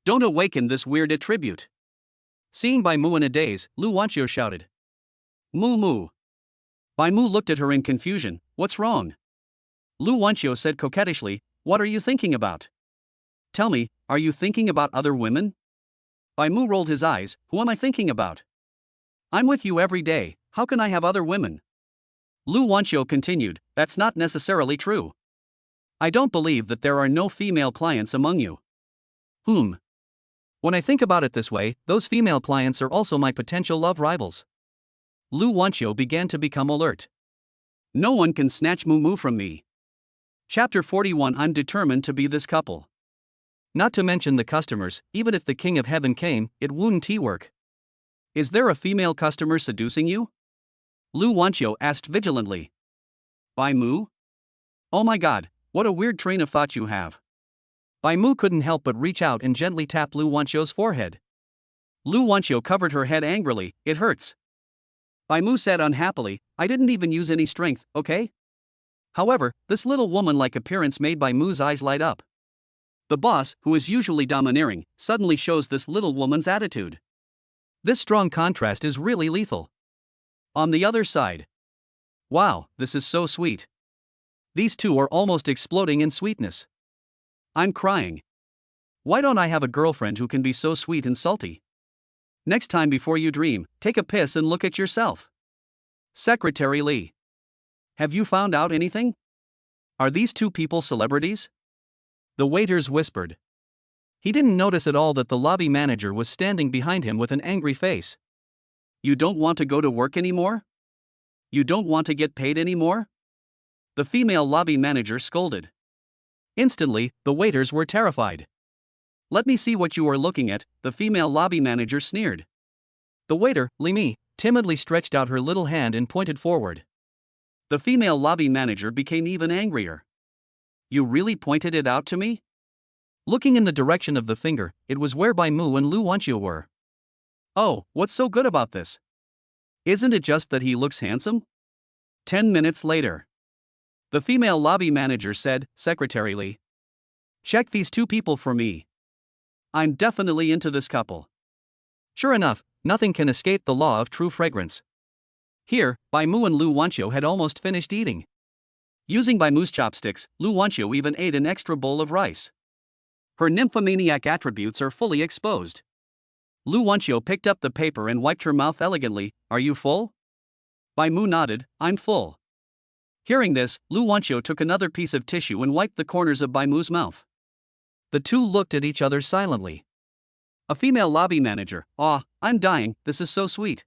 Don't awaken this weird attribute. Seeing Bai Mu in a daze, Lu Wanqiu shouted. Mu Mu. Bai Mu looked at her in confusion, what's wrong? Lu Wanqiu said coquettishly, what are you thinking about? Tell me, are you thinking about other women? Bai Mu rolled his eyes, who am I thinking about? I'm with you every day, how can I have other women? Lu Wanqiu continued, that's not necessarily true. I don't believe that there are no female clients among you. When I think about it this way, those female clients are also my potential love rivals. Lu Wanqiu began to become alert. No one can snatch Mumu from me. Chapter 41 I'm determined to be this couple. Not to mention the customers, even if the King of Heaven came, it wouldn't work. Is there a female customer seducing you? Lu Wanqiu asked vigilantly. Bai Mu? Oh my god, what a weird train of thought you have. Bai Mu couldn't help but reach out and gently tap Lu Wanqiu's forehead. Lu Wanqiu covered her head angrily, it hurts. Bai Mu said unhappily, I didn't even use any strength, okay? However, this little woman-like appearance made Bai Mu's eyes light up. The boss, who is usually domineering, suddenly shows this little woman's attitude. This strong contrast is really lethal. On the other side. Wow, this is so sweet. These two are almost exploding in sweetness. I'm crying. Why don't I have a girlfriend who can be so sweet and salty? Next time before you dream, take a piss and look at yourself. Secretary Lee. Have you found out anything? Are these two people celebrities? The waiters whispered. He didn't notice at all that the lobby manager was standing behind him with an angry face. You don't want to go to work anymore? You don't want to get paid anymore? The female lobby manager scolded. Instantly, the waiters were terrified. Let me see what you are looking at, the female lobby manager sneered. The waiter, Li Mi, timidly stretched out her little hand and pointed forward. The female lobby manager became even angrier. You really pointed it out to me? Looking in the direction of the finger, it was where Bai Mu and Lu Wanqiu were. Oh, what's so good about this? Isn't it just that he looks handsome? 10 minutes later. The female lobby manager said, Secretary Lee. Check these two people for me. I'm definitely into this couple. Sure enough, nothing can escape the law of true fragrance. Here, Bai Mu and Lu Wanqiu had almost finished eating. Using Bai Mu's chopsticks, Lu Wanqiu even ate an extra bowl of rice. Her nymphomaniac attributes are fully exposed. Lu Wanqiu picked up the paper and wiped her mouth elegantly. Are you full? Bai Mu nodded, I'm full. Hearing this, Lu Wanqiu took another piece of tissue and wiped the corners of Bai Mu's mouth. The two looked at each other silently. A female lobby manager, "Aw, I'm dying, this is so sweet.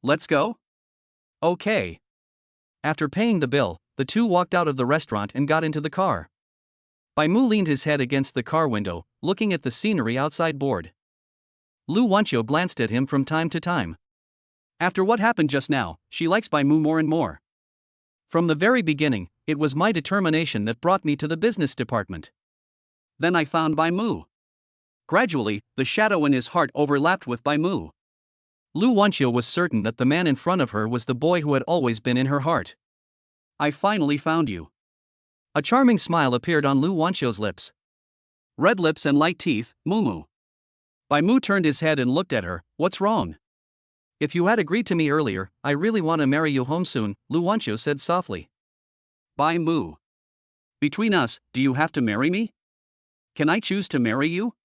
Let's go?" Okay. After paying the bill, the two walked out of the restaurant and got into the car. Bai Mu leaned his head against the car window, looking at the scenery outside bored. Lu Wanqiu glanced at him from time to time. After what happened just now, she likes Bai Mu more and more. From the very beginning, it was my determination that brought me to the business department. Then I found Bai Mu. Gradually, the shadow in his heart overlapped with Bai Mu. Lu Wanqiu was certain that the man in front of her was the boy who had always been in her heart. I finally found you. A charming smile appeared on Lu Wanqiu's lips. Red lips and light teeth, Mumu. Bai Mu turned his head and looked at her, what's wrong? If you had agreed to me earlier, I really want to marry you home soon, Lu Wanqiu said softly. Bai Mu. Between us, do you have to marry me? Can I choose to marry you?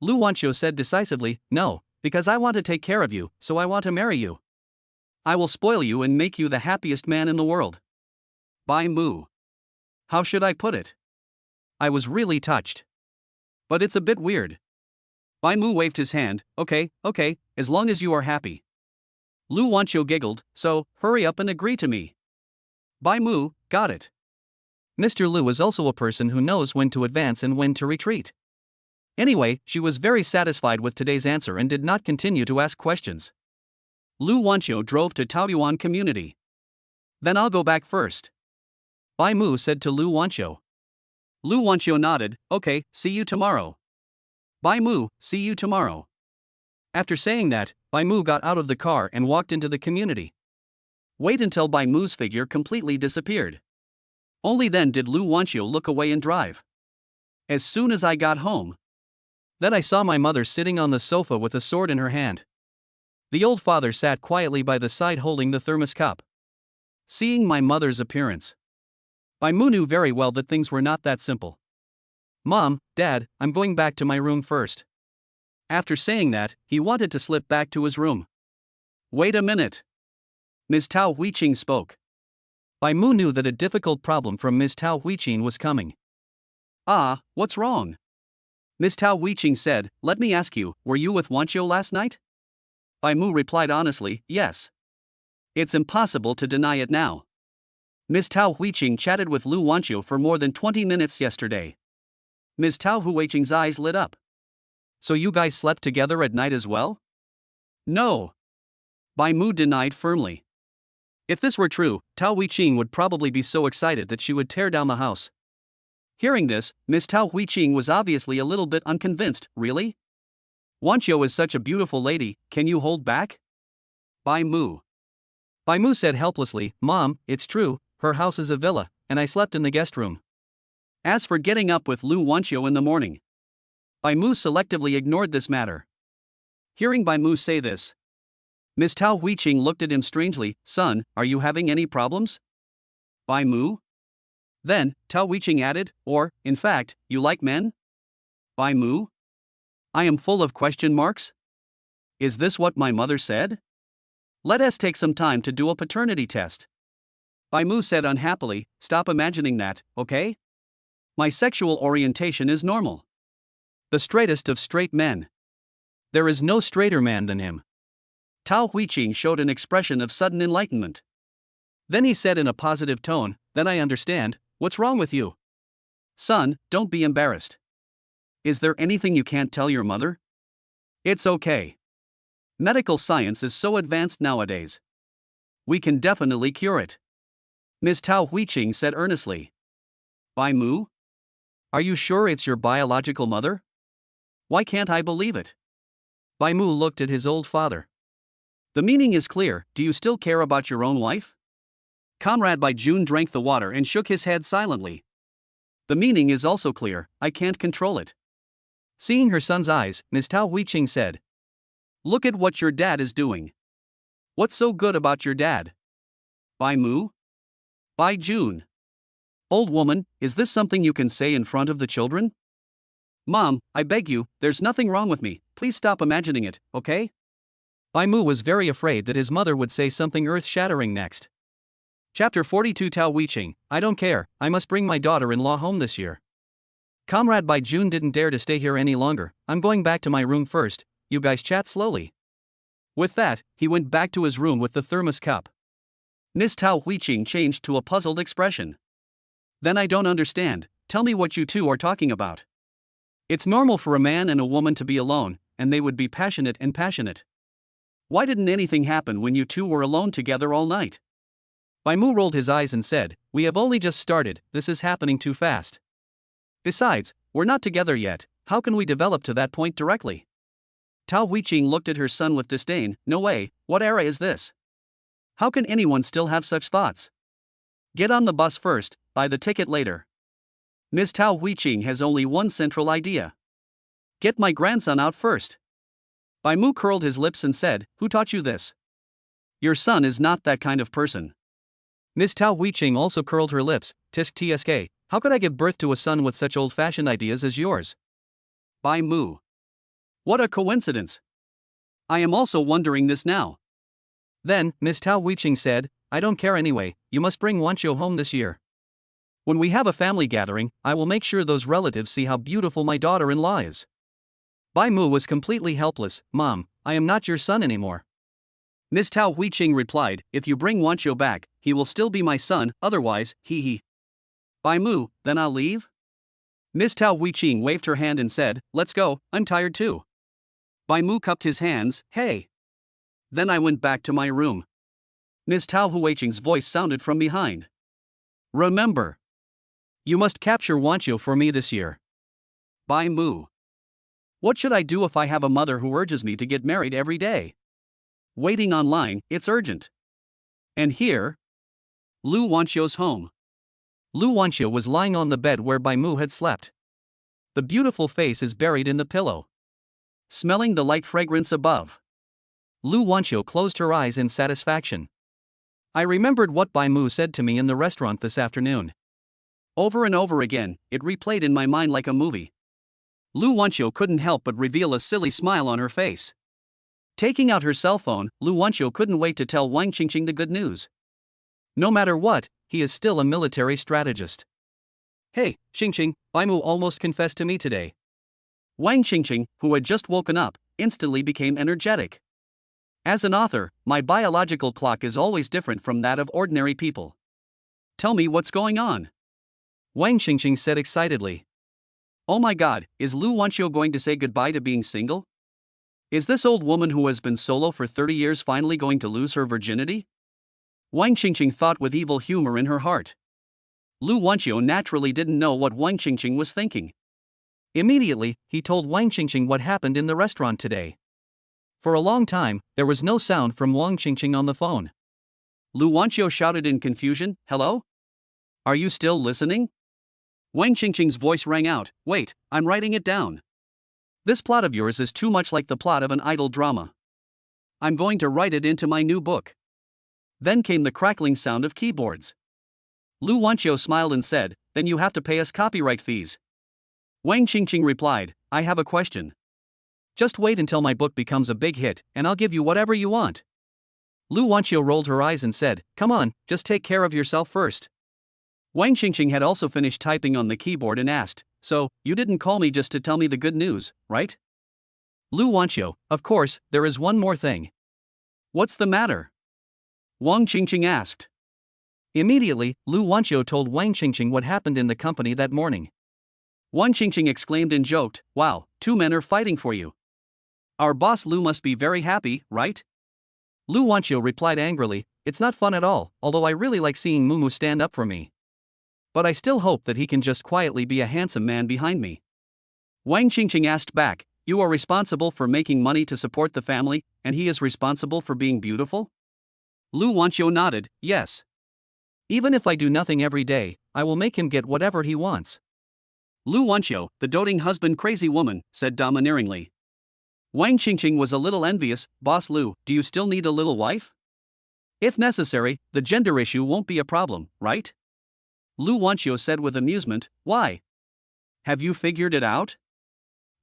Lu Wanqiu said decisively, no, because I want to take care of you, so I want to marry you. I will spoil you and make you the happiest man in the world. Bai Mu. How should I put it? I was really touched. But it's a bit weird. Bai Mu waved his hand, okay, as long as you are happy. Lu Wanqiu giggled, so, hurry up and agree to me. Bai Mu, got it. Mr. Lu is also a person who knows when to advance and when to retreat. Anyway, she was very satisfied with today's answer and did not continue to ask questions. Lu Wanqiu drove to Taoyuan community. Then I'll go back first. Bai Mu said to Lu Wanqiu. Lu Wanqiu nodded, okay, see you tomorrow. Bai Mu, see you tomorrow. After saying that, Bai Mu got out of the car and walked into the community. Wait until Bai Mu's figure completely disappeared. Only then did Lu Wanqiu look away and drive. As soon as I got home, then I saw my mother sitting on the sofa with a sword in her hand. The old father sat quietly by the side holding the thermos cup. Seeing my mother's appearance, Bai Mu knew very well that things were not that simple. Mom, Dad, I'm going back to my room first. After saying that, he wanted to slip back to his room. Wait a minute. Ms. Tao Huiqing spoke. Bai Mu knew that a difficult problem from Ms. Tao Huiqing was coming. Ah, what's wrong? Ms. Tao Huiqing said, let me ask you, were you with Wanqiu last night? Bai Mu replied honestly, yes. It's impossible to deny it now. Ms. Tao Huiqing chatted with Lu Wanqiu for more than 20 minutes yesterday. Ms. Tao Huiqing's eyes lit up. So you guys slept together at night as well? No. Bai Mu denied firmly. If this were true, Tao Huiqing would probably be so excited that she would tear down the house. Hearing this, Ms. Tao Huiqing was obviously a little bit unconvinced, really? Wanqiu is such a beautiful lady, can you hold back? Bai Mu. Bai Mu said helplessly, Mom, it's true, her house is a villa, and I slept in the guest room. As for getting up with Lu Wanqiu in the morning, Bai Mu selectively ignored this matter. Hearing Bai Mu say this, Ms. Tao Huiqing looked at him strangely, son, are you having any problems? Bai Mu? Then, Tao Huiqing added, or, in fact, you like men? Bai Mu? I am full of question marks? Is this what my mother said? Let us take some time to do a paternity test. Bai Mu said unhappily, stop imagining that, okay? My sexual orientation is normal. The straightest of straight men. There is no straighter man than him. Tao Huiqing showed an expression of sudden enlightenment. Then he said in a positive tone, then I understand, what's wrong with you? Son, don't be embarrassed. Is there anything you can't tell your mother? It's okay. Medical science is so advanced nowadays. We can definitely cure it. Ms. Tao Huiqing said earnestly. Bai Mu? Are you sure it's your biological mother? Why can't I believe it? Bai Mu looked at his old father. The meaning is clear, do you still care about your own wife? Comrade Bai Jun drank the water and shook his head silently. The meaning is also clear, I can't control it. Seeing her son's eyes, Ms. Tao Huiqing said. Look at what your dad is doing. What's so good about your dad? Bai Mu? Bai Jun. Old woman, is this something you can say in front of the children? Mom, I beg you, there's nothing wrong with me, please stop imagining it, okay? Bai Mu was very afraid that his mother would say something earth-shattering next. Chapter 42 Tao Weiqing, I don't care, I must bring my daughter-in-law home this year. Comrade Bai Jun didn't dare to stay here any longer, I'm going back to my room first, you guys chat slowly. With that, he went back to his room with the thermos cup. Miss Tao Weiqing changed to a puzzled expression. Then I don't understand, tell me what you two are talking about. It's normal for a man and a woman to be alone, and they would be passionate and passionate. Why didn't anything happen when you two were alone together all night? Bai Mu rolled his eyes and said, we have only just started, this is happening too fast. Besides, we're not together yet, how can we develop to that point directly? Tao Weiqing looked at her son with disdain, no way, what era is this? How can anyone still have such thoughts? Get on the bus first, buy the ticket later. Ms. Tao Weiqing has only one central idea. Get my grandson out first. Bai Mu curled his lips and said, who taught you this? Your son is not that kind of person. Ms. Tao Weiqing also curled her lips, tisk tsk, how could I give birth to a son with such old-fashioned ideas as yours? Bai Mu. What a coincidence. I am also wondering this now. Then, Ms. Tao Weiqing said, I don't care anyway, you must bring Wanqiu home this year. When we have a family gathering, I will make sure those relatives see how beautiful my daughter-in-law is. Bai Mu was completely helpless, Mom, I am not your son anymore. Ms. Tao Weiqing replied, if you bring Wanqiu back, he will still be my son, otherwise, he. Bai Mu, then I'll leave? Ms. Tao Weiqing waved her hand and said, let's go, I'm tired too. Bai Mu cupped his hands, hey. Then I went back to my room. Ms. Tao Weiqing's voice sounded from behind. Remember. You must capture Wanqiu for me this year. Bai Mu. What should I do if I have a mother who urges me to get married every day? Waiting online, it's urgent. And here? Lu Wanqiu's home. Lu Wanqiu was lying on the bed where Bai Mu had slept. The beautiful face is buried in the pillow. Smelling the light fragrance above. Lu Wanqiu closed her eyes in satisfaction. I remembered what Bai Mu said to me in the restaurant this afternoon. Over and over again, it replayed in my mind like a movie. Lu Wanqiu couldn't help but reveal a silly smile on her face. Taking out her cell phone, Lu Wanqiu couldn't wait to tell Wang Qingqing the good news. No matter what, he is still a military strategist. Hey, Qingqing, Bai Mu almost confessed to me today. Wang Qingqing, who had just woken up, instantly became energetic. As an author, my biological clock is always different from that of ordinary people. Tell me what's going on. Wang Qingqing said excitedly. Oh my god, is Lu Wanqiu going to say goodbye to being single? Is this old woman who has been solo for 30 years finally going to lose her virginity? Wang Qingqing thought with evil humor in her heart. Lu Wanqiu naturally didn't know what Wang Qingqing was thinking. Immediately, he told Wang Qingqing what happened in the restaurant today. For a long time, there was no sound from Wang Qingqing on the phone. Lu Wanqiu shouted in confusion, hello? Are you still listening? Wang Qingqing's voice rang out, wait, I'm writing it down. This plot of yours is too much like the plot of an idle drama. I'm going to write it into my new book. Then came the crackling sound of keyboards. Lu Wanqiu smiled and said, then you have to pay us copyright fees. Wang Qingqing replied, I have a question. Just wait until my book becomes a big hit, and I'll give you whatever you want. Lu Wanqiu rolled her eyes and said, come on, just take care of yourself first. Wang Qingqing had also finished typing on the keyboard and asked, so, you didn't call me just to tell me the good news, right? Lu Wanqiu, of course, there is one more thing. What's the matter? Wang Qingqing asked. Immediately, Lu Wanqiu told Wang Qingqing what happened in the company that morning. Wang Qingqing exclaimed and joked, wow, 2 men are fighting for you. Our boss Lu must be very happy, right? Lu Wanqiu replied angrily, it's not fun at all, although I really like seeing Mumu stand up for me. But I still hope that he can just quietly be a handsome man behind me. Wang Qingqing asked back, you are responsible for making money to support the family, and he is responsible for being beautiful? Lu Wanqiu nodded, yes. Even if I do nothing every day, I will make him get whatever he wants. Lu Wanqiu, the doting husband crazy woman, said domineeringly. Wang Qingqing was a little envious, Boss Lu, do you still need a little wife? If necessary, the gender issue won't be a problem, right? Lu Wanqiu said with amusement, why? Have you figured it out?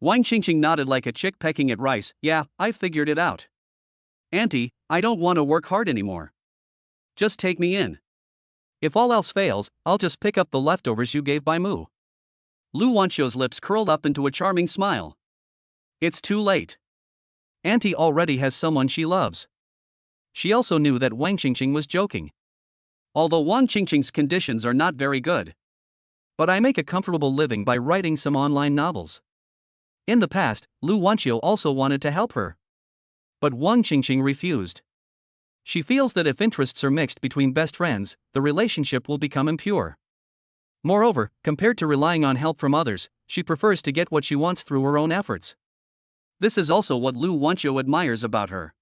Wang Qingqing nodded like a chick pecking at rice, yeah, I've figured it out. Auntie, I don't want to work hard anymore. Just take me in. If all else fails, I'll just pick up the leftovers you gave by Moo. Lu Wanqiu's lips curled up into a charming smile. It's too late. Auntie already has someone she loves. She also knew that Wang Qingqing was joking. Although Wang Qingqing's conditions are not very good. But I make a comfortable living by writing some online novels. In the past, Lu Wanqiu also wanted to help her. But Wang Qingqing refused. She feels that if interests are mixed between best friends, the relationship will become impure. Moreover, compared to relying on help from others, she prefers to get what she wants through her own efforts. This is also what Lu Wanqiu admires about her.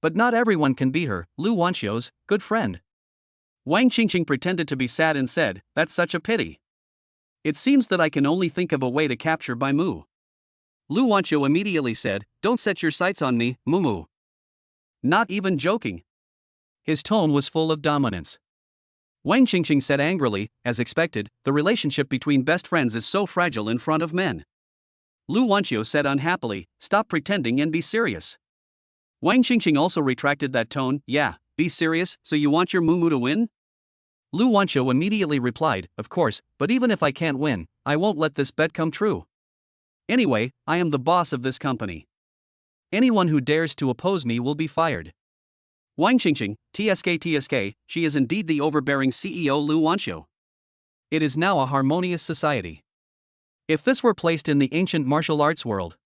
But not everyone can be her, Lu Wanqiu's, good friend. Wang Qingqing pretended to be sad and said, "That's such a pity. It seems that I can only think of a way to capture Bai Mu." Lu Wanqiu immediately said, "Don't set your sights on me, Mumu." Not even joking. His tone was full of dominance. Wang Qingqing said angrily, as expected, the relationship between best friends is so fragile in front of men. Lu Wanqiu said unhappily, "Stop pretending and be serious." Wang Qingqing also retracted that tone, "Yeah, be serious, so you want your Mumu to win?" Lu Wanqiu immediately replied, "Of course, but even if I can't win, I won't let this bet come true. Anyway, I am the boss of this company. Anyone who dares to oppose me will be fired." Wang Qingqing, TSK, she is indeed the overbearing CEO Lu Wanqiu. It is now a harmonious society. If this were placed in the ancient martial arts world,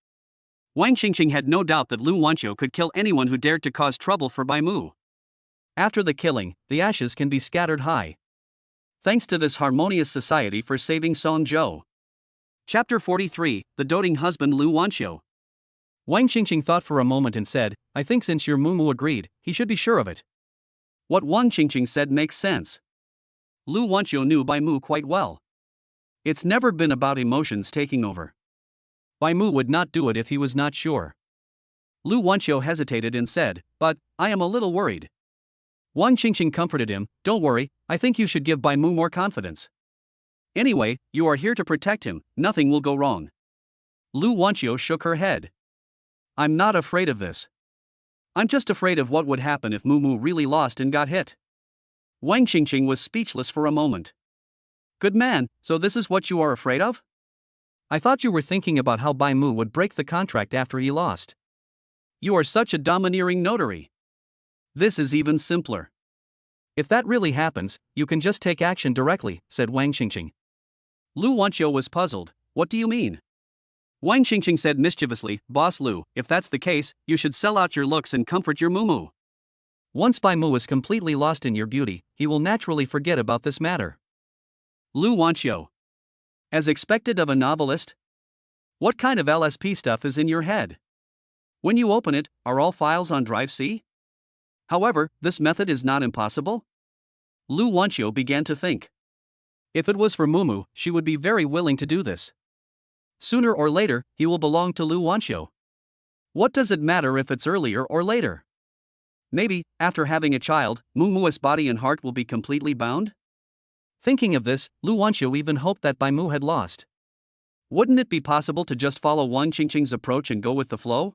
Wang Qingqing had no doubt that Lu Wanqiu could kill anyone who dared to cause trouble for Bai Mu. After the killing, the ashes can be scattered high. Thanks to this harmonious society for saving Song Zhou. Chapter 43, The Doting Husband Lu Wanqiu. Wang Qingqing thought for a moment and said, "I think since your Mumu agreed, he should be sure of it." What Wang Qingqing said makes sense. Lu Wanqiu knew Bai Mu quite well. It's never been about emotions taking over. Bai Mu would not do it if he was not sure. Lu Wanqiu hesitated and said, "But, I am a little worried." Wang Qingqing comforted him, "Don't worry, I think you should give Bai Mu more confidence. Anyway, you are here to protect him, nothing will go wrong." Lu Wanqiu shook her head. "I'm not afraid of this. I'm just afraid of what would happen if Mumu really lost and got hit." Wang Qingqing was speechless for a moment. "Good man, so this is what you are afraid of? I thought you were thinking about how Bai Mu would break the contract after he lost. You are such a domineering notary. This is even simpler. If that really happens, you can just take action directly," said Wang Qingqing. Lu Wanqiu was puzzled. "What do you mean?" Wang Qingqing said mischievously, "Boss Lu, if that's the case, you should sell out your looks and comfort your Mumu. Once Bai Mu is completely lost in your beauty, he will naturally forget about this matter." Lu Wanqiu. As expected of a novelist? What kind of LSP stuff is in your head? When you open it, are all files on Drive C? However, this method is not impossible. Lu Wanqiu began to think. If it was for Mumu, she would be very willing to do this. Sooner or later, he will belong to Lu Wanqiu. What does it matter if it's earlier or later? Maybe, after having a child, Mumu's body and heart will be completely bound? Thinking of this, Lu Wanqiu even hoped that Bai Mu had lost. Wouldn't it be possible to just follow Wang Qingqing's approach and go with the flow?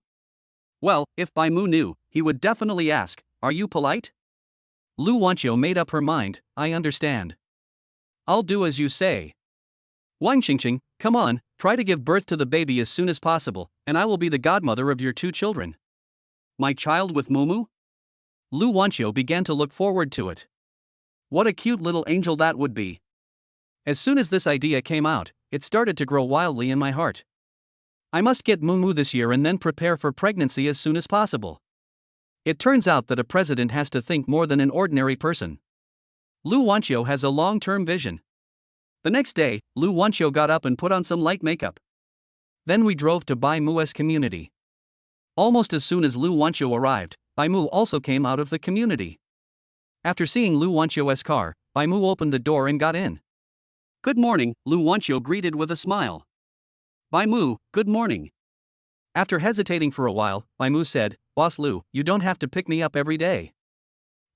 Well, if Bai Mu knew, he would definitely ask, "Are you polite?" Lu Wanqiu made up her mind, "I understand. I'll do as you say." Wang Qingqing, come on, try to give birth to the baby as soon as possible, and I will be the godmother of your 2 children. My child with Mumu? Lu Wanqiu began to look forward to it. What a cute little angel that would be. As soon as this idea came out, it started to grow wildly in my heart. I must get Mumu this year and then prepare for pregnancy as soon as possible. It turns out that a president has to think more than an ordinary person. Lu Wanqiu has a long-term vision. The next day, Lu Wanqiu got up and put on some light makeup. Then we drove to Bai Mu's community. Almost as soon as Lu Wanqiu arrived, Bai Mu also came out of the community. After seeing Lu Wanqiu's car, Bai Mu opened the door and got in. "Good morning," Lu Wanqiu greeted with a smile. "Bai Mu, good morning." After hesitating for a while, Bai Mu said, "Boss Lu, you don't have to pick me up every day.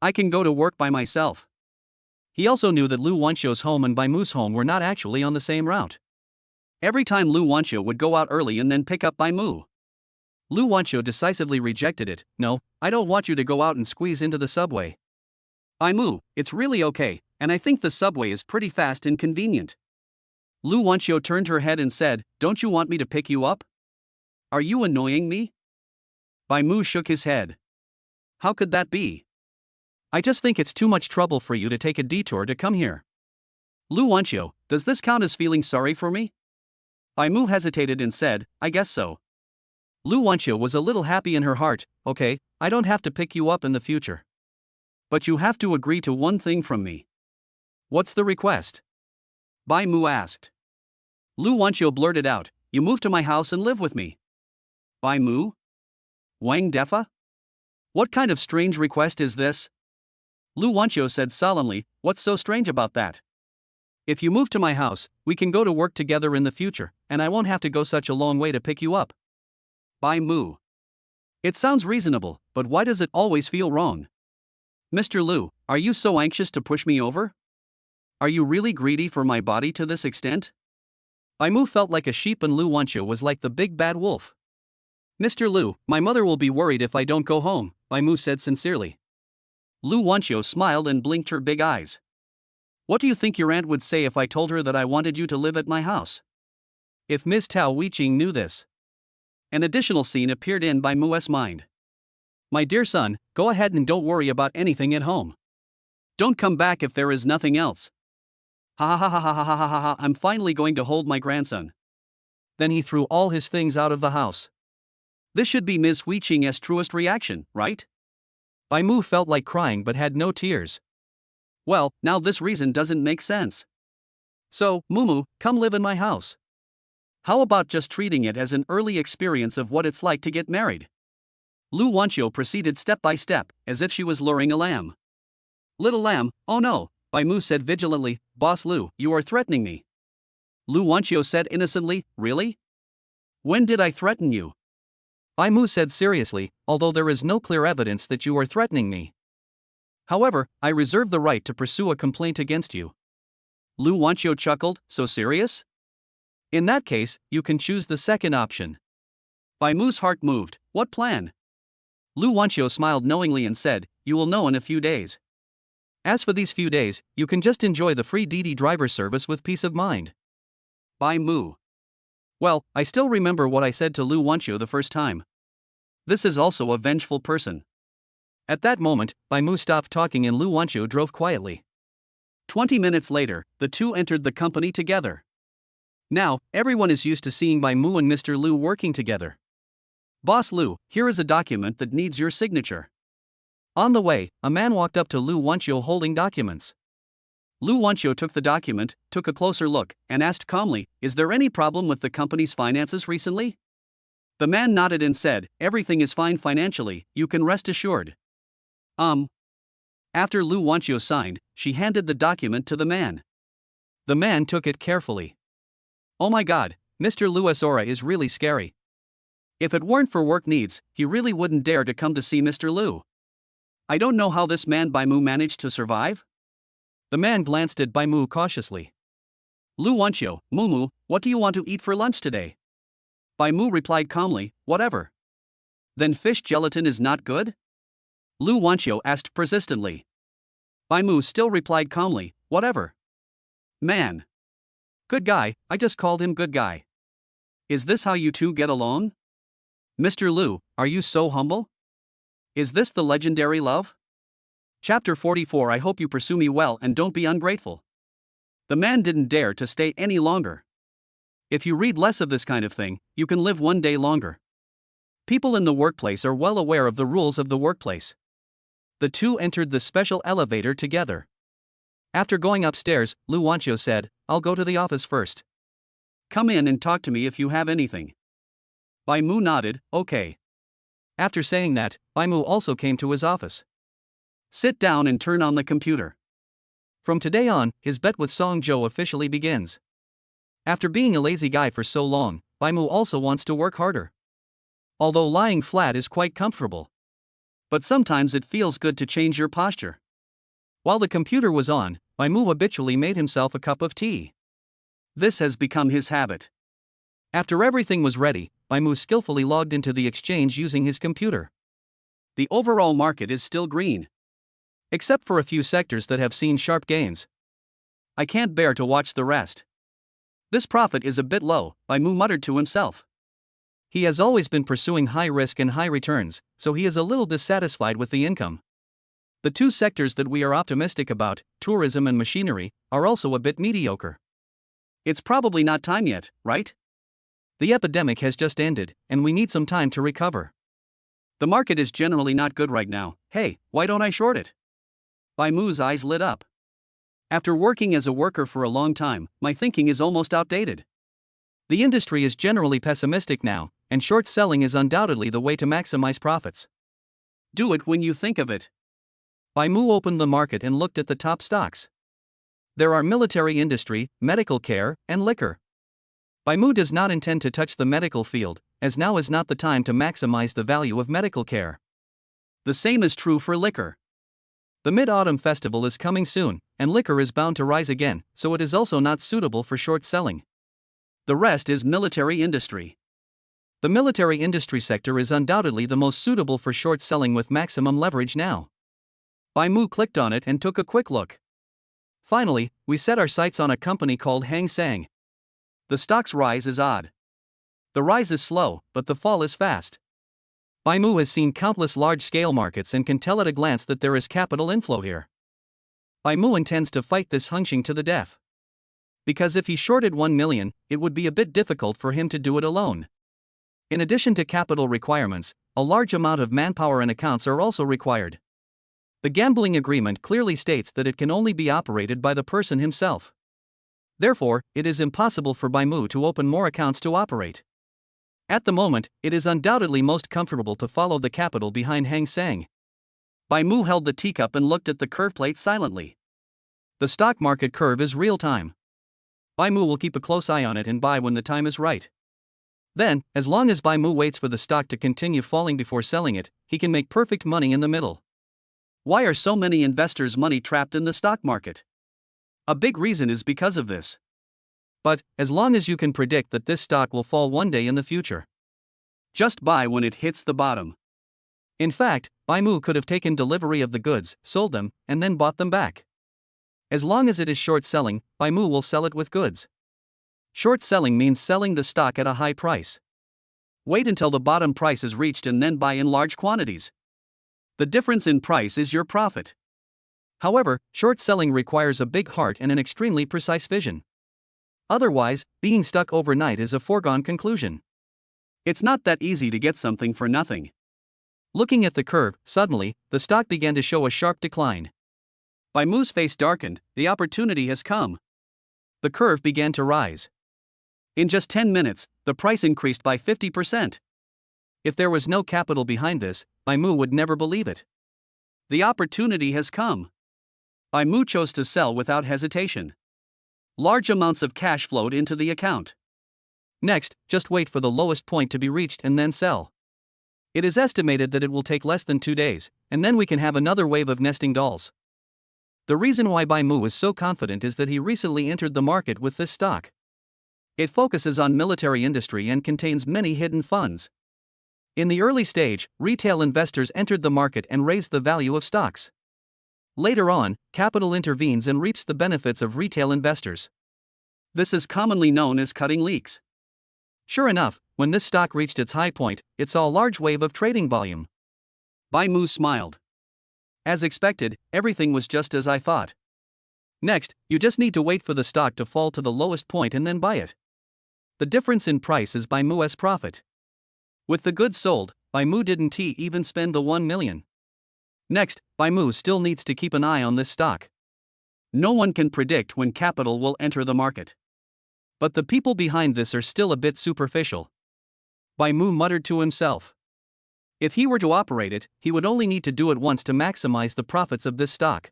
I can go to work by myself." He also knew that Lu Wanqiu's home and Bai Mu's home were not actually on the same route. Every time Lu Wanqiu would go out early and then pick up Bai Mu. Lu Wanqiu decisively rejected it. No, I don't want you to go out and squeeze into the subway. Mu, it's really okay, and I think the subway is pretty fast and convenient. Lu Wanqiu turned her head and said, don't you want me to pick you up? Are you annoying me? Mu shook his head. How could that be? I just think it's too much trouble for you to take a detour to come here. Lu Wanqiu, does this count as feeling sorry for me? Mu hesitated and said, I guess so. Lu Wanqiu was a little happy in her heart. Okay, I don't have to pick you up in the future. But you have to agree to one thing from me. What's the request? Mu asked. Lu Wanqiu blurted out, you move to my house and live with me. Mu? Wang Defa? What kind of strange request is this? Lu Wanqiu said solemnly, what's so strange about that? If you move to my house, we can go to work together in the future, and I won't have to go such a long way to pick you up. Mu. It sounds reasonable, but why does it always feel wrong? Mr. Lu, are you so anxious to push me over? Are you really greedy for my body to this extent? Mu felt like a sheep and Lu Wanqiu was like the big bad wolf. Mr. Lu, my mother will be worried if I don't go home, Mu said sincerely. Lu Wanqiu smiled and blinked her big eyes. What do you think your aunt would say if I told her that I wanted you to live at my house? If Ms. Tao Weiqing knew this. An additional scene appeared in Mu's mind. My dear son, go ahead and don't worry about anything at home. Don't come back if there is nothing else. Ha ha ha ha ha ha ha ha ha, I'm finally going to hold my grandson. Then he threw all his things out of the house. This should be Ms. Weiqing's truest reaction, right? Mu felt like crying but had no tears. Well, now this reason doesn't make sense. So, Mumu, come live in my house. How about just treating it as an early experience of what it's like to get married? Lu Wanqiu proceeded step by step, as if she was luring a lamb. Little lamb, oh no, Mu said vigilantly, Boss Lu, you are threatening me. Lu Wanqiu said innocently, really? When did I threaten you? Mu said seriously, although there is no clear evidence that you are threatening me. However, I reserve the right to pursue a complaint against you. Lu Wanqiu chuckled, so serious? In that case, you can choose the second option. Mu's heart moved, what plan? Lu Wanqiu smiled knowingly and said, you will know in a few days. As for these few days, you can just enjoy the free Didi driver service with peace of mind. Mu. Well, I still remember what I said to Lu Wanqiu the first time. This is also a vengeful person. At that moment, Mu stopped talking and Lu Wanqiu drove quietly. 20 minutes later, the two entered the company together. Now, everyone is used to seeing Mu and Mr. Lu working together. Boss Lu, here is a document that needs your signature. On the way, a man walked up to Lu Wanqiu holding documents. Lu Wanqiu took the document, took a closer look, and asked calmly, is there any problem with the company's finances recently? The man nodded and said, everything is fine financially, you can rest assured. After Lu Wanqiu signed, she handed the document to the man. The man took it carefully. Oh my god, Mr. Lu's aura is really scary. If it weren't for work needs, he really wouldn't dare to come to see Mr. Lu. I don't know how this man Mu managed to survive. The man glanced at Mu cautiously. Lu Wanqiu, Mumu, what do you want to eat for lunch today? Mu replied calmly, whatever. Then fish gelatin is not good? Lu Wanqiu asked persistently. Mu still replied calmly, whatever. Man. Good guy, I just called him good guy. Is this how you two get along? Mr. Lu, are you so humble? Is this the legendary love? Chapter 44 I hope you pursue me well and don't be ungrateful. The man didn't dare to stay any longer. If you read less of this kind of thing, you can live one day longer. People in the workplace are well aware of the rules of the workplace. The two entered the special elevator together. After going upstairs, Lu Wanqiu said, I'll go to the office first. Come in and talk to me if you have anything. Mu nodded, okay. After saying that, Mu also came to his office. Sit down and turn on the computer. From today on, his bet with Song Zhou officially begins. After being a lazy guy for so long, Mu also wants to work harder. Although lying flat is quite comfortable. But sometimes it feels good to change your posture. While the computer was on, Mu habitually made himself a cup of tea. This has become his habit. After everything was ready, Bai Mu skillfully logged into the exchange using his computer. The overall market is still green, except for a few sectors that have seen sharp gains. I can't bear to watch the rest. This profit is a bit low, Bai Mu muttered to himself. He has always been pursuing high risk and high returns, so he is a little dissatisfied with the income. The two sectors that we are optimistic about, tourism and machinery, are also a bit mediocre. It's probably not time yet, right? The epidemic has just ended, and we need some time to recover. The market is generally not good right now. Hey, why don't I short it? Bai Mu's eyes lit up. After working as a worker for a long time, my thinking is almost outdated. The industry is generally pessimistic now, and short selling is undoubtedly the way to maximize profits. Do it when you think of it. Bai Mu opened the market and looked at the top stocks. There are military industry, medical care, and liquor. Bai Mu does not intend to touch the medical field, as now is not the time to maximize the value of medical care. The same is true for liquor. The Mid-Autumn Festival is coming soon, and liquor is bound to rise again, so it is also not suitable for short selling. The rest is military industry. The military industry sector is undoubtedly the most suitable for short selling with maximum leverage now. Bai Mu clicked on it and took a quick look. Finally, we set our sights on a company called Hang Seng. The stock's rise is odd. The rise is slow, but the fall is fast. Bai Mu has seen countless large-scale markets and can tell at a glance that there is capital inflow here. Bai Mu intends to fight this Hengxing to the death. Because if he shorted 1 million, it would be a bit difficult for him to do it alone. In addition to capital requirements, a large amount of manpower and accounts are also required. The gambling agreement clearly states that it can only be operated by the person himself. Therefore, it is impossible for Bai Mu to open more accounts to operate. At the moment, it is undoubtedly most comfortable to follow the capital behind Hang Seng. Bai Mu held the teacup and looked at the curve plate silently. The stock market curve is real-time. Bai Mu will keep a close eye on it and buy when the time is right. Then, as long as Bai Mu waits for the stock to continue falling before selling it, he can make perfect money in the middle. Why are so many investors' money trapped in the stock market? A big reason is because of this. But, as long as you can predict that this stock will fall one day in the future, just buy when it hits the bottom. In fact, Bai Mu could have taken delivery of the goods, sold them, and then bought them back. As long as it is short selling, Bai Mu will sell it with goods. Short selling means selling the stock at a high price. Wait until the bottom price is reached and then buy in large quantities. The difference in price is your profit. However, short selling requires a big heart and an extremely precise vision. Otherwise, being stuck overnight is a foregone conclusion. It's not that easy to get something for nothing. Looking at the curve, suddenly, the stock began to show a sharp decline. Bai Mu's face darkened. The opportunity has come. The curve began to rise. In just 10 minutes, the price increased by 50%. If there was no capital behind this, Bai Mu would never believe it. The opportunity has come. Bai Mu chose to sell without hesitation. Large amounts of cash flowed into the account. Next, just wait for the lowest point to be reached and then sell. It is estimated that it will take less than 2 days, and then we can have another wave of nesting dolls. The reason why Bai Mu is so confident is that he recently entered the market with this stock. It focuses on military industry and contains many hidden funds. In the early stage, retail investors entered the market and raised the value of stocks. Later on, capital intervenes and reaps the benefits of retail investors. This is commonly known as cutting leaks. Sure enough, when this stock reached its high point, it saw a large wave of trading volume. Bai Mu smiled. As expected, everything was just as I thought. Next, you just need to wait for the stock to fall to the lowest point and then buy it. The difference in price is Bai Mu's profit. With the goods sold, Bai Mu didn't even spend the 1 million. Next, Bai Mu still needs to keep an eye on this stock. No one can predict when capital will enter the market. But the people behind this are still a bit superficial. Bai Mu muttered to himself. If he were to operate it, he would only need to do it once to maximize the profits of this stock.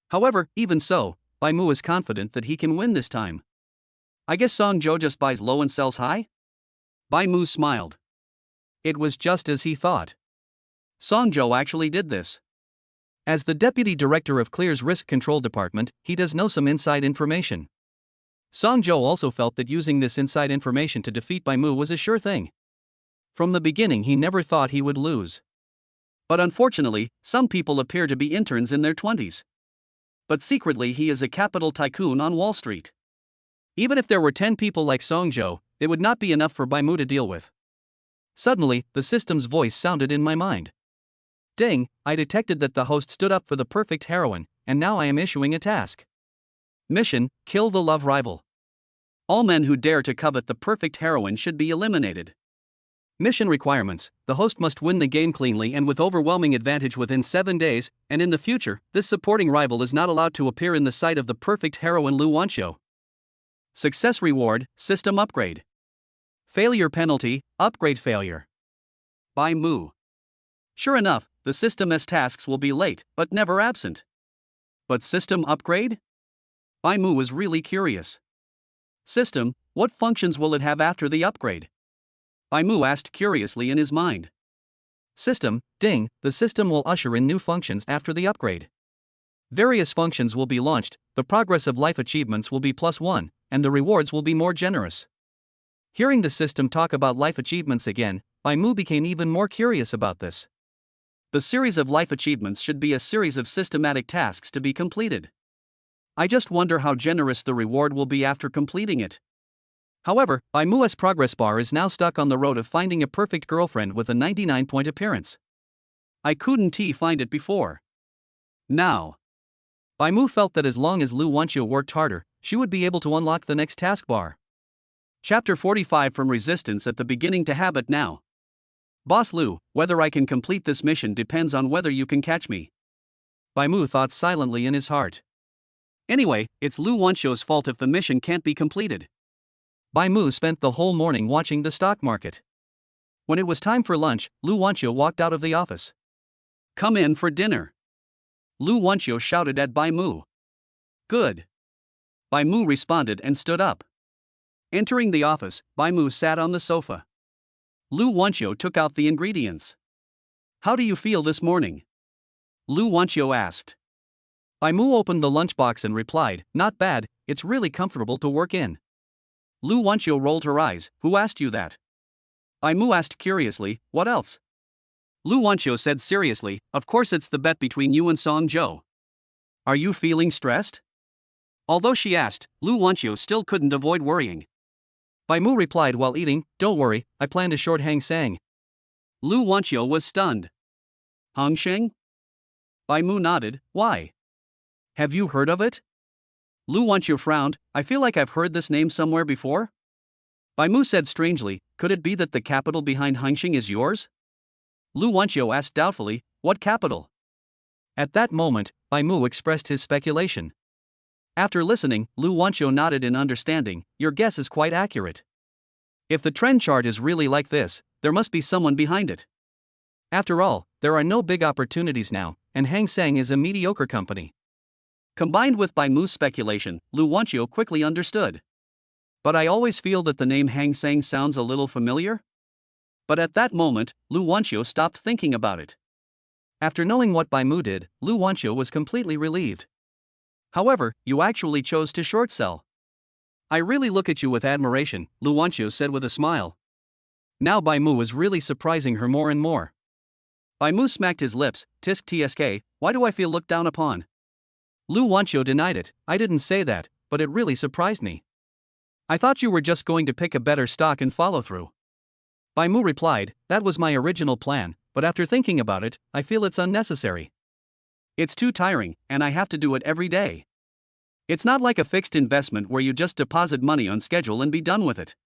However, even so, Bai Mu is confident that he can win this time. I guess Song Zhou just buys low and sells high? Bai Mu smiled. It was just as he thought. Song Zhou actually did this. As the Deputy Director of Clear's Risk Control Department, he does know some inside information. Song Zhou also felt that using this inside information to defeat Bai Mu was a sure thing. From the beginning he never thought he would lose. But unfortunately, some people appear to be interns in their 20s. But secretly he is a capital tycoon on Wall Street. Even if there were 10 people like Songjo, it would not be enough for Baimu to deal with. Suddenly, the system's voice sounded in my mind. Ding, I detected that the host stood up for the perfect heroine, and now I am issuing a task. Mission, kill the love rival. All men who dare to covet the perfect heroine should be eliminated. Mission requirements: the host must win the game cleanly and with overwhelming advantage within 7 days, and in the future, this supporting rival is not allowed to appear in the sight of the perfect heroine Lu Wanqiu. Success reward, system upgrade. Failure penalty, upgrade failure. By Mu. Sure enough, the system's tasks will be late, but never absent. But system upgrade? By Mu was really curious. System, what functions will it have after the upgrade? By Mu asked curiously in his mind. System, ding, the system will usher in new functions after the upgrade. Various functions will be launched, the progress of life achievements will be +1, and the rewards will be more generous. Hearing the system talk about life achievements again, Bai Mu became even more curious about this. The series of life achievements should be a series of systematic tasks to be completed. I just wonder how generous the reward will be after completing it. However, Bai Mu's progress bar is now stuck on the road of finding a perfect girlfriend with a 99-point appearance. I couldn't find it before. Now. Bai Mu felt that as long as Lu Wanqiu worked harder, she would be able to unlock the next taskbar. Chapter 45 From Resistance at the Beginning to Habit Now. Boss Lu, whether I can complete this mission depends on whether you can catch me. Bai Mu thought silently in his heart. Anyway, it's Lu Wanqiu's fault if the mission can't be completed. Bai Mu spent the whole morning watching the stock market. When it was time for lunch, Lu Wanqiu walked out of the office. Come in for dinner. Lu Wanqiu shouted at Bai Mu. Good. Bai Mu responded and stood up. Entering the office, Bai Mu sat on the sofa. Lu Wanqiu took out the ingredients. How do you feel this morning? Lu Wanqiu asked. Bai Mu opened the lunchbox and replied, not bad, it's really comfortable to work in. Lu Wanqiu rolled her eyes, who asked you that? Bai Mu asked curiously, what else? Lu Wanqiu said seriously, of course it's the bet between you and Song Zhou. Are you feeling stressed? Although she asked, Lu Wanqiu still couldn't avoid worrying. Bai Mu replied while eating, don't worry, I plan to short Hang Sang. Lu Wanqiu was stunned. Hang Sheng? Bai Mu nodded, why? Have you heard of it? Lu Wanqiu frowned, I feel like I've heard this name somewhere before. Bai Mu said strangely, could it be that the capital behind Hangxing is yours? Lu Wanqiu asked doubtfully, what capital? At that moment, Bai Mu expressed his speculation. After listening, Lu Wanqiu nodded in understanding, your guess is quite accurate. If the trend chart is really like this, there must be someone behind it. After all, there are no big opportunities now, and Hang Seng is a mediocre company. Combined with Bai Mu's speculation, Lu Wanqiu quickly understood. But I always feel that the name Hang Seng sounds a little familiar? But at that moment, Lu Wanqiu stopped thinking about it. After knowing what Bai Mu did, Lu Wanqiu was completely relieved. However, you actually chose to short sell. I really look at you with admiration, Lu Wanqiu said with a smile. Now Bai Mu was really surprising her more and more. Bai Mu smacked his lips, tisk tsk, why do I feel looked down upon? Lu Wanqiu denied it, I didn't say that, but it really surprised me. I thought you were just going to pick a better stock and follow through. Bai Mu replied, that was my original plan, but after thinking about it, I feel it's unnecessary. It's too tiring, and I have to do it every day. It's not like a fixed investment where you just deposit money on schedule and be done with it.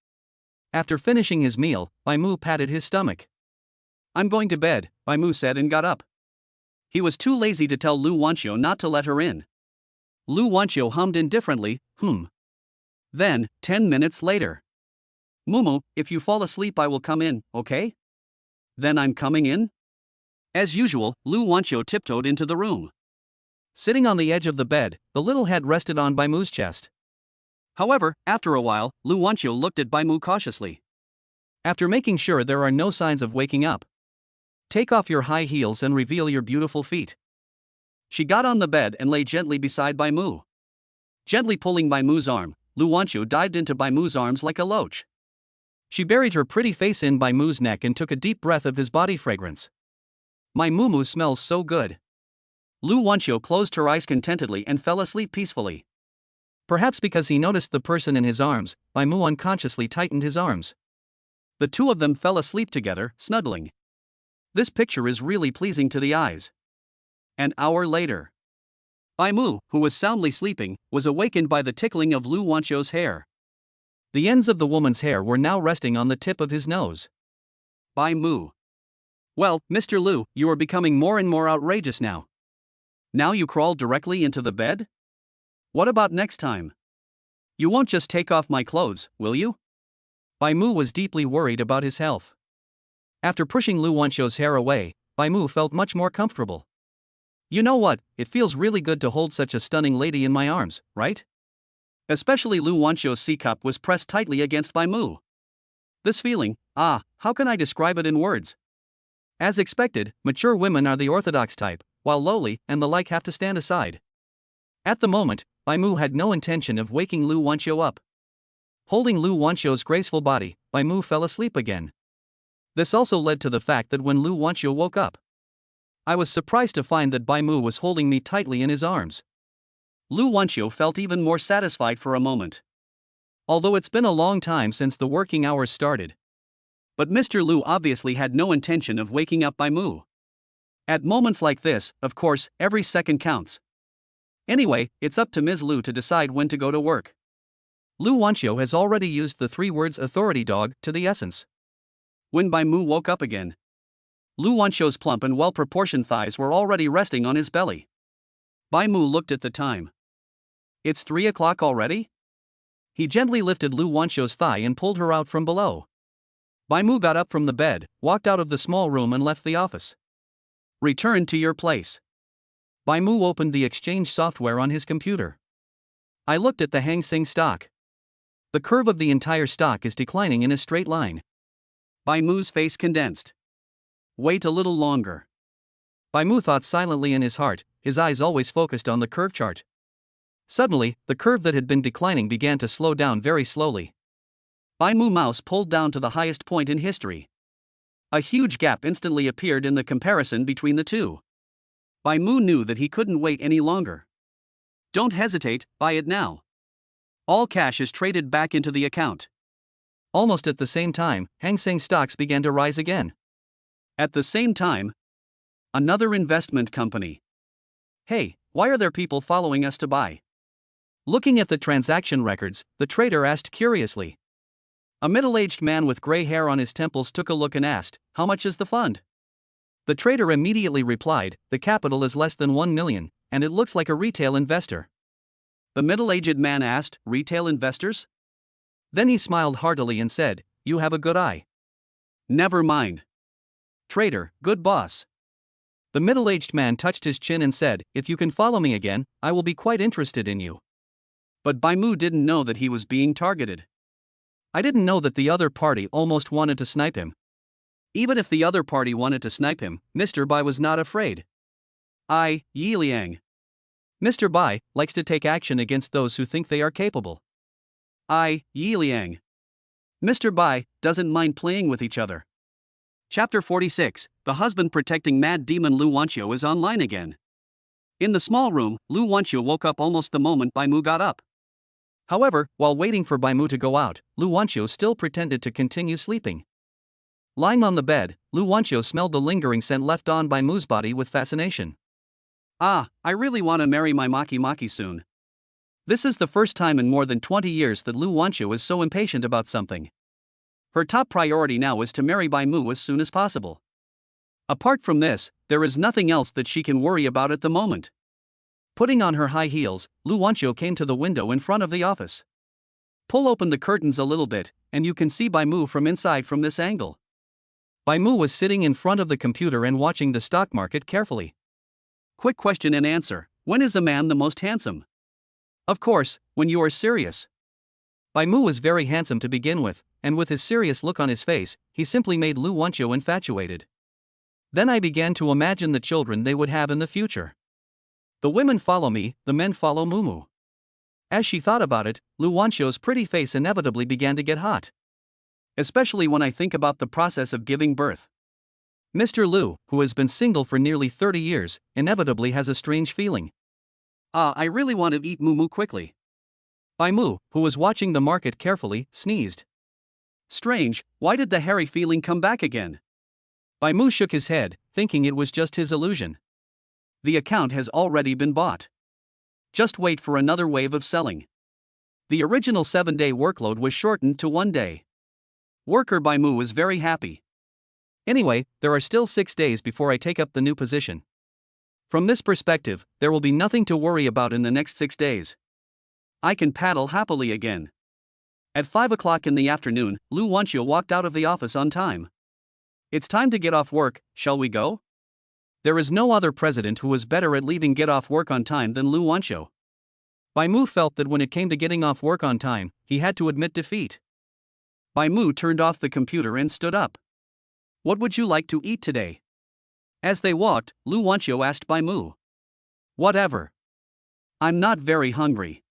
After finishing his meal, Bai Mu patted his stomach. I'm going to bed, Bai Mu said and got up. He was too lazy to tell Lu Wanqiu not to let her in. Lu Wanqiu hummed indifferently, Then, 10 minutes later. Mumu, if you fall asleep I will come in, okay? Then I'm coming in? As usual, Lu Wanqiu tiptoed into the room. Sitting on the edge of the bed, the little head rested on Bai Mu's chest. However, after a while, Lu Wanqiu looked at Bai Mu cautiously. After making sure there are no signs of waking up, take off your high heels and reveal your beautiful feet. She got on the bed and lay gently beside Bai Mu. Gently pulling Bai Mu's arm, Lu Wanqiu dived into Bai Mu's arms like a loach. She buried her pretty face in Bai Mu's neck and took a deep breath of his body fragrance. My mumu smells so good. Lu Wanqiu closed her eyes contentedly and fell asleep peacefully. Perhaps because he noticed the person in his arms, Bai Mu unconsciously tightened his arms. The two of them fell asleep together, snuggling. This picture is really pleasing to the eyes. An hour later, Bai Mu, who was soundly sleeping, was awakened by the tickling of Lu Wanqiu's hair. The ends of the woman's hair were now resting on the tip of his nose. Bai Mu. Well, Mr. Lu, you are becoming more and more outrageous now. Now you crawl directly into the bed? What about next time? You won't just take off my clothes, will you? Bai Mu was deeply worried about his health. After pushing Lu Wanqiu's hair away, Bai Mu felt much more comfortable. You know what, it feels really good to hold such a stunning lady in my arms, right? Especially Lu Wanqiu's C-cup was pressed tightly against Bai Mu. This feeling, how can I describe it in words? As expected, mature women are the orthodox type, while lowly and the like have to stand aside. At the moment, Bai Mu had no intention of waking Lu Wanqiu up. Holding Lu Wanqiu's graceful body, Bai Mu fell asleep again. This also led to the fact that when Lu Wanqiu woke up, I was surprised to find that Bai Mu was holding me tightly in his arms. Lu Wanqiu felt even more satisfied for a moment. Although it's been a long time since the working hours started. But Mr. Lu obviously had no intention of waking up Bai Mu. At moments like this, of course, every second counts. Anyway, it's up to Ms. Lu to decide when to go to work. Lu Wanqiu has already used the 3 words authority dog to the essence. When Bai Mu woke up again, Lu Wanqiu's plump and well-proportioned thighs were already resting on his belly. Bai Mu looked at the time. It's 3 o'clock already? He gently lifted Lu Wanqiu's thigh and pulled her out from below. Bai Mu got up from the bed, walked out of the small room and left the office. Return to your place. Bai Mu opened the exchange software on his computer. I looked at the Hang Seng stock. The curve of the entire stock is declining in a straight line. Bai Mu's face condensed. Wait a little longer. Bai Mu thought silently in his heart, his eyes always focused on the curve chart. Suddenly, the curve that had been declining began to slow down very slowly. Bai Mu mouse pulled down to the highest point in history. A huge gap instantly appeared in the comparison between the two. Bai Mu knew that he couldn't wait any longer. Don't hesitate, buy it now. All cash is traded back into the account. Almost at the same time, Hang Seng stocks began to rise again. At the same time, another investment company. Hey, why are there people following us to buy? Looking at the transaction records, the trader asked curiously. A middle-aged man with gray hair on his temples took a look and asked, how much is the fund? The trader immediately replied, the capital is less than 1 million, and it looks like a retail investor. The middle-aged man asked, retail investors? Then he smiled heartily and said, you have a good eye. Never mind. Trader, good boss. The middle-aged man touched his chin and said, if you can follow me again, I will be quite interested in you. But Bai Mu didn't know that he was being targeted. I didn't know that the other party almost wanted to snipe him. Even if the other party wanted to snipe him, Mr. Bai was not afraid. Yi Liang. Mr. Bai likes to take action against those who think they are capable. Yi Liang. Mr. Bai doesn't mind playing with each other. Chapter 46, The husband protecting mad demon Lu Wanqiu is online again. In the small room, Lu Wanqiu woke up almost the moment Bai Mu got up. However, while waiting for Bai Mu to go out, Lu Wanqiu still pretended to continue sleeping. Lying on the bed, Lu Wanqiu smelled the lingering scent left on Bai Mu's body with fascination. I really want to marry my Maki soon. This is the first time in more than 20 years that Lu Wanqiu is so impatient about something. Her top priority now is to marry Bai Mu as soon as possible. Apart from this, there is nothing else that she can worry about at the moment. Putting on her high heels, Lu Wanqiu came to the window in front of the office. Pull open the curtains a little bit, and you can see Bai Mu from inside from this angle. Bai Mu was sitting in front of the computer and watching the stock market carefully. Quick question and answer, when is a man the most handsome? Of course, when you are serious. Bai Mu was very handsome to begin with, and with his serious look on his face, he simply made Lu Wanqiu infatuated. Then I began to imagine the children they would have in the future. The women follow me, the men follow Mumu. As she thought about it, Lu Wanqiu's pretty face inevitably began to get hot. especially when I think about the process of giving birth. Mr. Liu, who has been single for nearly 30 years, inevitably has a strange feeling. I really want to eat Moo quickly. Bai Mu, who was watching the market carefully, sneezed. Strange, why did the hairy feeling come back again? Bai Mu shook his head, thinking it was just his illusion. The account has already been bought. Just wait for another wave of selling. The original 7-day workload was shortened to 1 day. Worker Bai Mu was very happy. Anyway, there are still 6 days before I take up the new position. From this perspective, there will be nothing to worry about in the next 6 days. I can paddle happily again. At 5 o'clock in the afternoon, Lu Wanqiu walked out of the office on time. It's time to get off work, shall we go? There is no other president who was better at leaving get off work on time than Lu Wanqiu. Bai Mu felt that when it came to getting off work on time, he had to admit defeat. Bai Mu turned off the computer and stood up. What would you like to eat today? As they walked, Lu Wanqiu asked Bai Mu. Whatever. I'm not very hungry.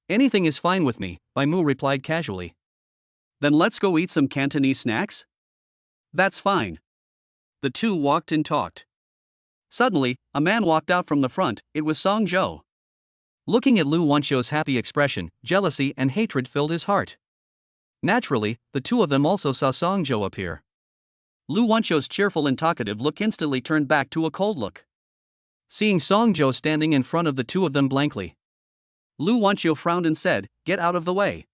Anything is fine with me, Bai Mu replied casually. Then let's go eat some Cantonese snacks? That's fine. The two walked and talked. Suddenly, a man walked out from the front. It was Song Zhou. Looking at Lu Wanqiu's happy expression, jealousy and hatred filled his heart. Naturally, the two of them also saw Song Zhou appear. Lu Wanqiu's cheerful and talkative look instantly turned back to a cold look. Seeing Song Zhou standing in front of the two of them blankly, Lu Wanqiu frowned and said, "Get out of the way."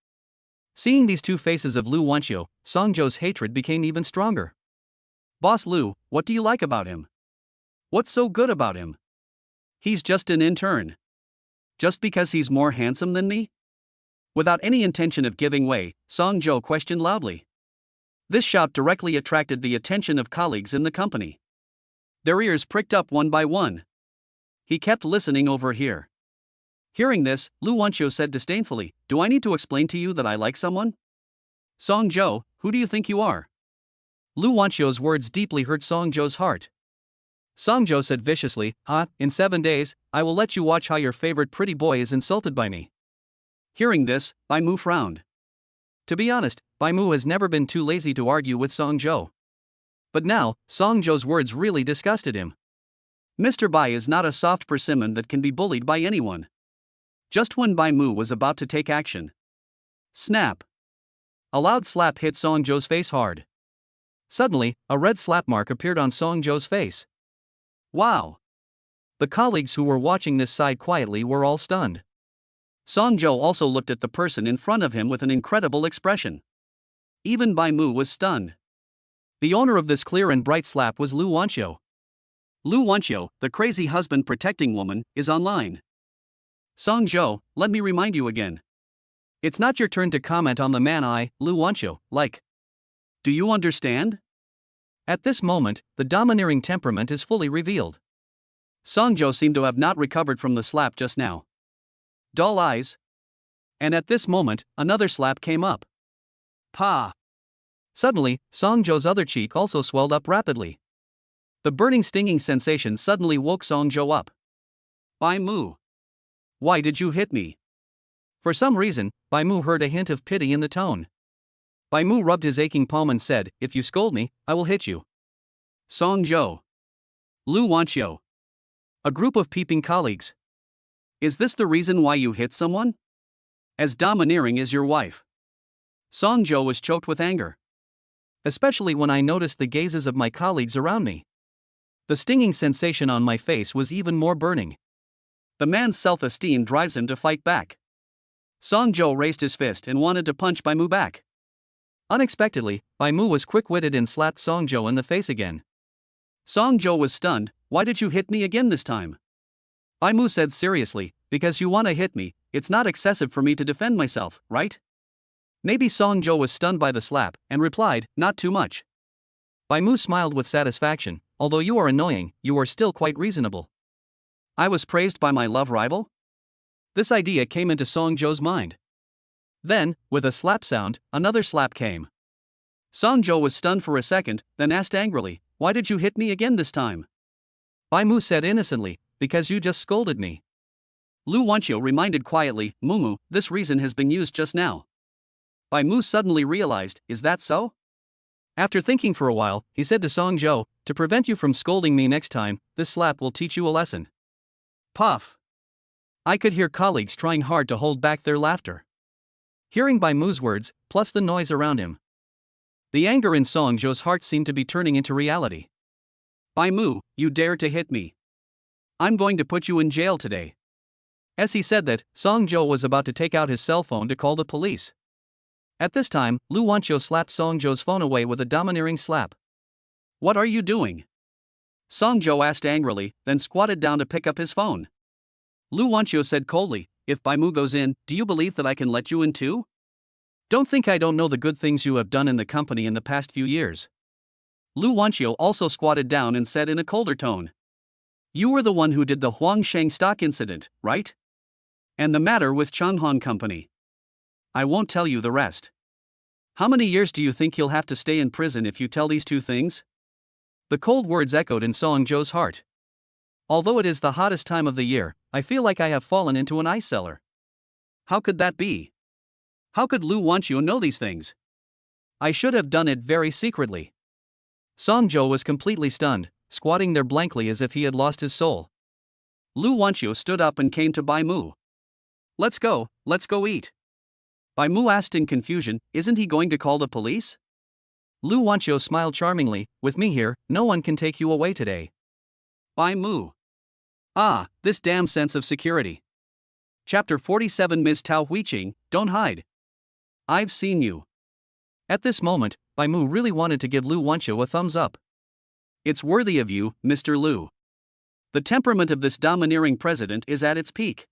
Seeing these two faces of Lu Wanqiu, Song Zhou's hatred became even stronger. Boss Lu, what do you like about him? What's so good about him? He's just an intern. Just because he's more handsome than me? Without any intention of giving way, Song Zhou questioned loudly. This shout directly attracted the attention of colleagues in the company. Their ears pricked up one by one. He kept listening over here. Hearing this, Lu Wanqiu said disdainfully, "Do I need to explain to you that I like someone? Song Zhou, who do you think you are?" Lu Wanqiu's words deeply hurt Song Zhou's heart. Song Zhou said viciously, in 7 days, I will let you watch how your favorite pretty boy is insulted by me." Hearing this, Bai Mu frowned. To be honest, Bai Mu has never been too lazy to argue with Song Zhou. But now, Song Zhou's words really disgusted him. Mr. Bai is not a soft persimmon that can be bullied by anyone. Just when Bai Mu was about to take action. Snap! A loud slap hit Song Zhou's face hard. Suddenly, a red slap mark appeared on Song Zhou's face. Wow! The colleagues who were watching this side quietly were all stunned. Song Zhou also looked at the person in front of him with an incredible expression. Even Bai Mu was stunned. The owner of this clear and bright slap was Lu Wanqiu. Lu Wanqiu, the crazy husband protecting woman, is online. Song Zhou, let me remind you again. It's not your turn to comment on the man Lu Wanqiu, like. Do you understand? At this moment, the domineering temperament is fully revealed. Song Zhou seemed to have not recovered from the slap just now. Dull eyes. And at this moment, another slap came up. Pa! Suddenly, Song Zhou's other cheek also swelled up rapidly. The burning stinging sensation suddenly woke Song Zhou up. Bai Mu! Why did you hit me? For some reason, Bai Mu heard a hint of pity in the tone. Bai Mu rubbed his aching palm and said, "If you scold me, I will hit you." Song Zhou. Lu Wanqiu. A group of peeping colleagues. Is this the reason why you hit someone? As domineering as your wife. Song Zhou was choked with anger. Especially when I noticed the gazes of my colleagues around me. The stinging sensation on my face was even more burning. The man's self-esteem drives him to fight back. Song Zhou raised his fist and wanted to punch Bai Mu back. Unexpectedly, Bai Mu was quick-witted and slapped Song Zhou in the face again. Song Zhou was stunned. Why did you hit me again this time? Bai Mu said seriously, because you wanna hit me, it's not excessive for me to defend myself, right? Maybe Song Zhou was stunned by the slap, and replied, not too much. Bai Mu smiled with satisfaction, although you are annoying, you are still quite reasonable. I was praised by my love rival? This idea came into Song Zhou's mind. Then, with a slap sound, another slap came. Song Zhou was stunned for a second, then asked angrily, why did you hit me again this time? Bai Mu said innocently, because you just scolded me. Lu Wanqiu reminded quietly, Mumu, this reason has been used just now. Bai Mu suddenly realized, is that so? After thinking for a while, he said to Song Zhou, to prevent you from scolding me next time, this slap will teach you a lesson. Puff. I could hear colleagues trying hard to hold back their laughter. Hearing Bai Mu's words, plus the noise around him, the anger in Song Zhou's heart seemed to be turning into reality. Bai Mu, you dare to hit me. I'm going to put you in jail today. As he said that, Song Zhou was about to take out his cell phone to call the police. At this time, Lu Wanqiu slapped Song Zhou's phone away with a domineering slap. What are you doing? Song Zhou asked angrily, then squatted down to pick up his phone. Lu Wanqiu said coldly, if Bai Mu goes in, do you believe that I can let you in too? Don't think I don't know the good things you have done in the company in the past few years. Lu Wanqiu also squatted down and said in a colder tone. You were the one who did the Huangsheng stock incident, right? And the matter with Changhong Company. I won't tell you the rest. How many years do you think you'll have to stay in prison if you tell these two things? The cold words echoed in Song Zhou's heart. Although it is the hottest time of the year, I feel like I have fallen into an ice cellar. How could that be? How could Lu Wanqiu know these things? I should have done it very secretly. Song Zhou was completely stunned, squatting there blankly as if he had lost his soul. Lu Wanqiu stood up and came to Bai Mu. Let's go eat. Bai Mu asked in confusion, isn't he going to call the police? Lu Wanqiu smiled charmingly, with me here, no one can take you away today. Bai Mu. Ah, this damn sense of security. Chapter 47 Ms. Tao Huiqing, don't hide. I've seen you. At this moment, Bai Mu really wanted to give Lu Wanqiu a thumbs up. It's worthy of you, Mr. Lu. The temperament of this domineering president is at its peak.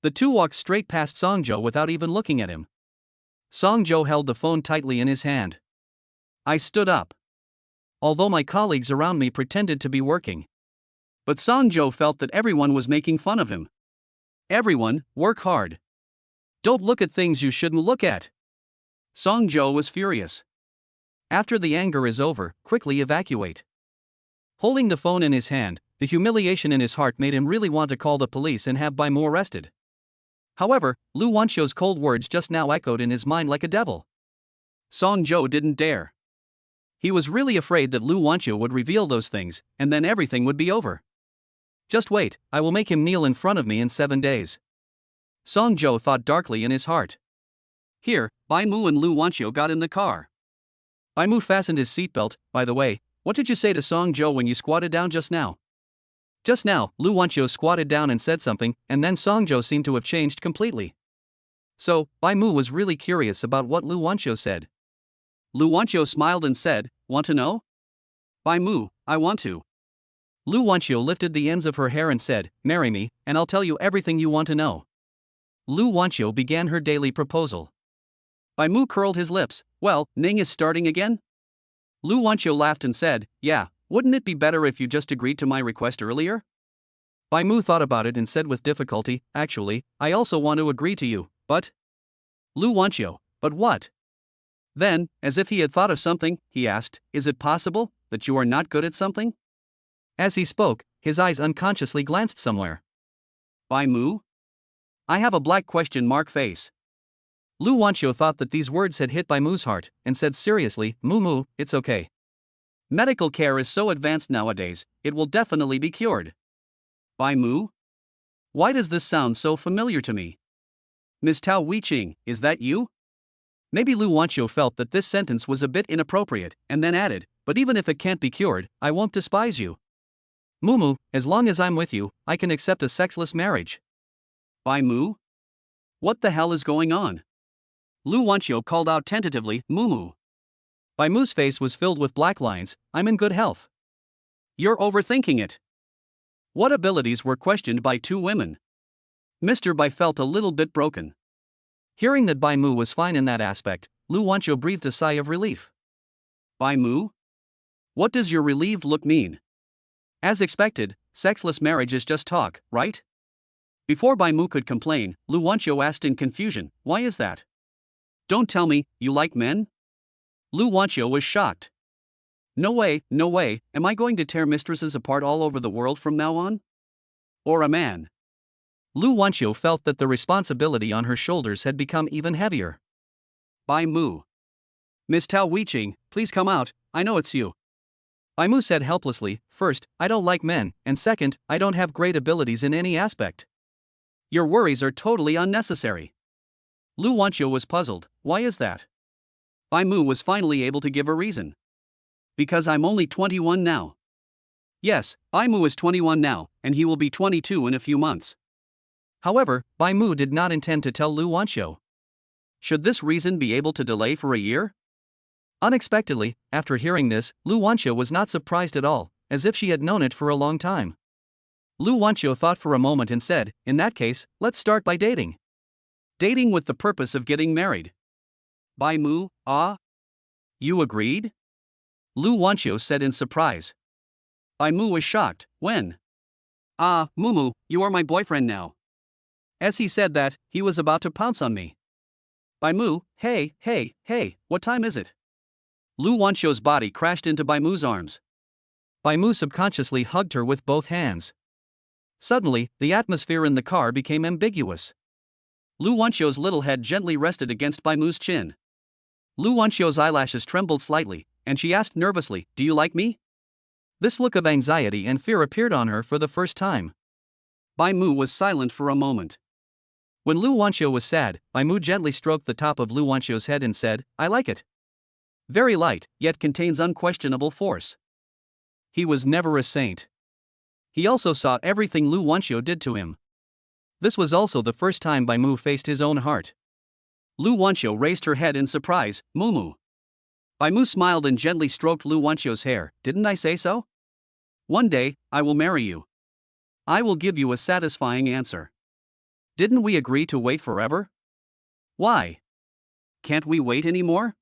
The two walked straight past Song Zhou without even looking at him. Song Zhou held the phone tightly in his hand. I stood up. Although my colleagues around me pretended to be working. But Song Zhou felt that everyone was making fun of him. Everyone, work hard. Don't look at things you shouldn't look at. Song Zhou was furious. After the anger is over, quickly evacuate. Holding the phone in his hand, the humiliation in his heart made him really want to call the police and have Bai Mu arrested. However, Lu Wanqiu's cold words just now echoed in his mind like a devil. Song Zhou didn't dare. He was really afraid that Lu Wanqiu would reveal those things, and then everything would be over. Just wait, I will make him kneel in front of me in 7 days. Song Zhou thought darkly in his heart. Here, Bai Mu and Lu Wanqiu got in the car. Bai Mu fastened his seatbelt. By the way, what did you say to Song Zhou when you squatted down just now? Just now, Lu Wanqiu squatted down and said something, and then Song Zhou seemed to have changed completely. So, Bai Mu was really curious about what Lu Wanqiu said. Lu Wanqiu smiled and said, want to know? Bai Mu, I want to. Lu Wanqiu lifted the ends of her hair and said, marry me, and I'll tell you everything you want to know. Lu Wanqiu began her daily proposal. Bai Mu curled his lips. Well, Ning is starting again? Lu Wanqiu laughed and said, yeah, wouldn't it be better if you just agreed to my request earlier? Bai Mu thought about it and said with difficulty, actually, I also want to agree to you, but... Lu Wanqiu, but what? Then, as if he had thought of something, he asked, is it possible that you are not good at something? As he spoke, his eyes unconsciously glanced somewhere. Bai Mu? I have a black question mark face. Lu Wanqiu thought that these words had hit Bai Mu's heart, and said seriously, Mu, it's okay. Medical care is so advanced nowadays, it will definitely be cured. Bai Mu? Why does this sound so familiar to me? Ms. Tao Huiqing, is that you? Maybe Lu Wanqiu felt that this sentence was a bit inappropriate, and then added, but even if it can't be cured, I won't despise you. Mu, as long as I'm with you, I can accept a sexless marriage. Bai Mu? What the hell is going on? Lu Wanqiu called out tentatively, Mu. Bai Mu's face was filled with black lines. I'm in good health. You're overthinking it. What abilities were questioned by two women? Mr. Bai felt a little bit broken. Hearing that Bai Mu was fine in that aspect, Lu Wanqiu breathed a sigh of relief. Bai Mu? What does your relieved look mean? As expected, sexless marriage is just talk, right? Before Bai Mu could complain, Lu Wanqiu asked in confusion, why is that? Don't tell me, you like men? Lu Wanqiu was shocked. No way, am I going to tear mistresses apart all over the world from now on? Or a man? Lu Wanqiu felt that the responsibility on her shoulders had become even heavier. Bai Mu. Miss Tao Weiqing, please come out, I know it's you. Bai Mu said helplessly, first, I don't like men, and second, I don't have great abilities in any aspect. Your worries are totally unnecessary. Lu Wanqiu was puzzled, why is that? Bai Mu was finally able to give a reason. Because I'm only 21 now. Yes, Bai Mu is 21 now, and he will be 22 in a few months. However, Bai Mu did not intend to tell Lu Wanqiu. Should this reason be able to delay for a year? Unexpectedly, after hearing this, Lu Wanqiu was not surprised at all, as if she had known it for a long time. Lu Wanqiu thought for a moment and said, in that case, let's start by dating. Dating with the purpose of getting married. Bai Mu, ah? You agreed? Lu Wanqiu said in surprise. Bai Mu was shocked, when? Ah, Mumu, you are my boyfriend now. As he said that, he was about to pounce on me. Bai Mu, hey, what time is it? Lu Wanqiu's body crashed into Bai Mu's arms. Bai Mu subconsciously hugged her with both hands. Suddenly, the atmosphere in the car became ambiguous. Lu Wanqiu's little head gently rested against Bai Mu's chin. Lu Wanqiu's eyelashes trembled slightly, and she asked nervously, do you like me? This look of anxiety and fear appeared on her for the first time. Bai Mu was silent for a moment. When Lu Wanqiu was sad, Bai Mu gently stroked the top of Lu Wanqiu's head and said, I like it. Very light, yet contains unquestionable force. He was never a saint. He also saw everything Lu Wanqiu did to him. This was also the first time Bai Mu faced his own heart. Lu Wanqiu raised her head in surprise, Mumu. Bai Mu smiled and gently stroked Lu Wanqiu's hair, didn't I say so? One day, I will marry you. I will give you a satisfying answer. Didn't we agree to wait forever? Why? Can't we wait anymore?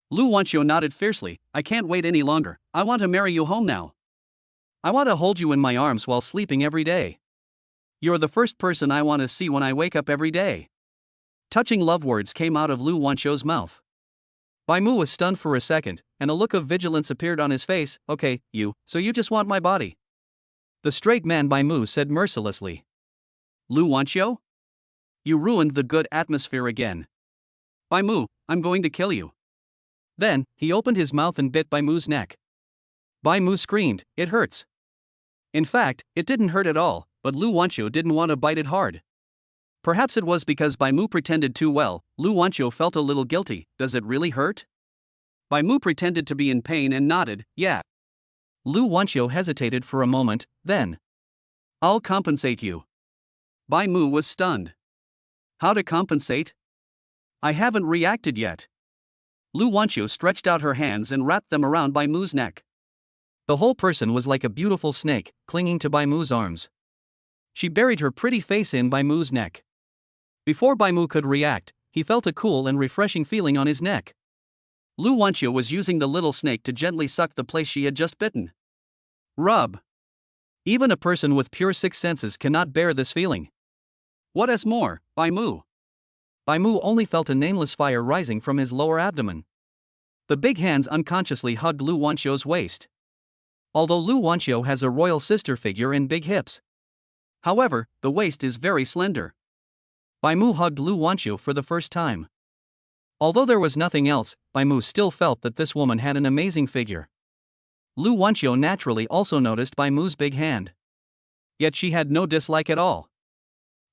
Lu Wanqiu nodded fiercely, I can't wait any longer, I want to marry you home now. I want to hold you in my arms while sleeping every day. You're the first person I want to see when I wake up every day. Touching love words came out of Lu Wanqiu's mouth. Bai Mu was stunned for a second, and a look of vigilance appeared on his face, okay, so you just want my body. The straight man Bai Mu said mercilessly. Lu Wanqiu? You ruined the good atmosphere again. Bai Mu, I'm going to kill you. Then, he opened his mouth and bit Bai Mu's neck. Bai Mu screamed, it hurts. In fact, it didn't hurt at all, but Lu Wanqiu didn't want to bite it hard. Perhaps it was because Bai Mu pretended too well, Lu Wanqiu felt a little guilty, does it really hurt? Bai Mu pretended to be in pain and nodded, yeah. Lu Wanqiu hesitated for a moment, then. I'll compensate you. Bai Mu was stunned. How to compensate? I haven't reacted yet. Lu Wanqiu stretched out her hands and wrapped them around Bai Mu's neck. The whole person was like a beautiful snake, clinging to Bai Mu's arms. She buried her pretty face in Bai Mu's neck. Before Bai Mu could react, he felt a cool and refreshing feeling on his neck. Lu Wanqiu was using the little snake to gently suck the place she had just bitten. Rub. Even a person with pure sixth senses cannot bear this feeling. What is more, Bai Mu? Bai Mu only felt a nameless fire rising from his lower abdomen. The big hands unconsciously hugged Lu Wanqiu's waist. Although Lu Wanqiu has a royal sister figure and big hips. However, the waist is very slender. Bai Mu hugged Lu Wanqiu for the first time. Although there was nothing else, Bai Mu still felt that this woman had an amazing figure. Lu Wanqiu naturally also noticed Bai Mu's big hand. Yet she had no dislike at all.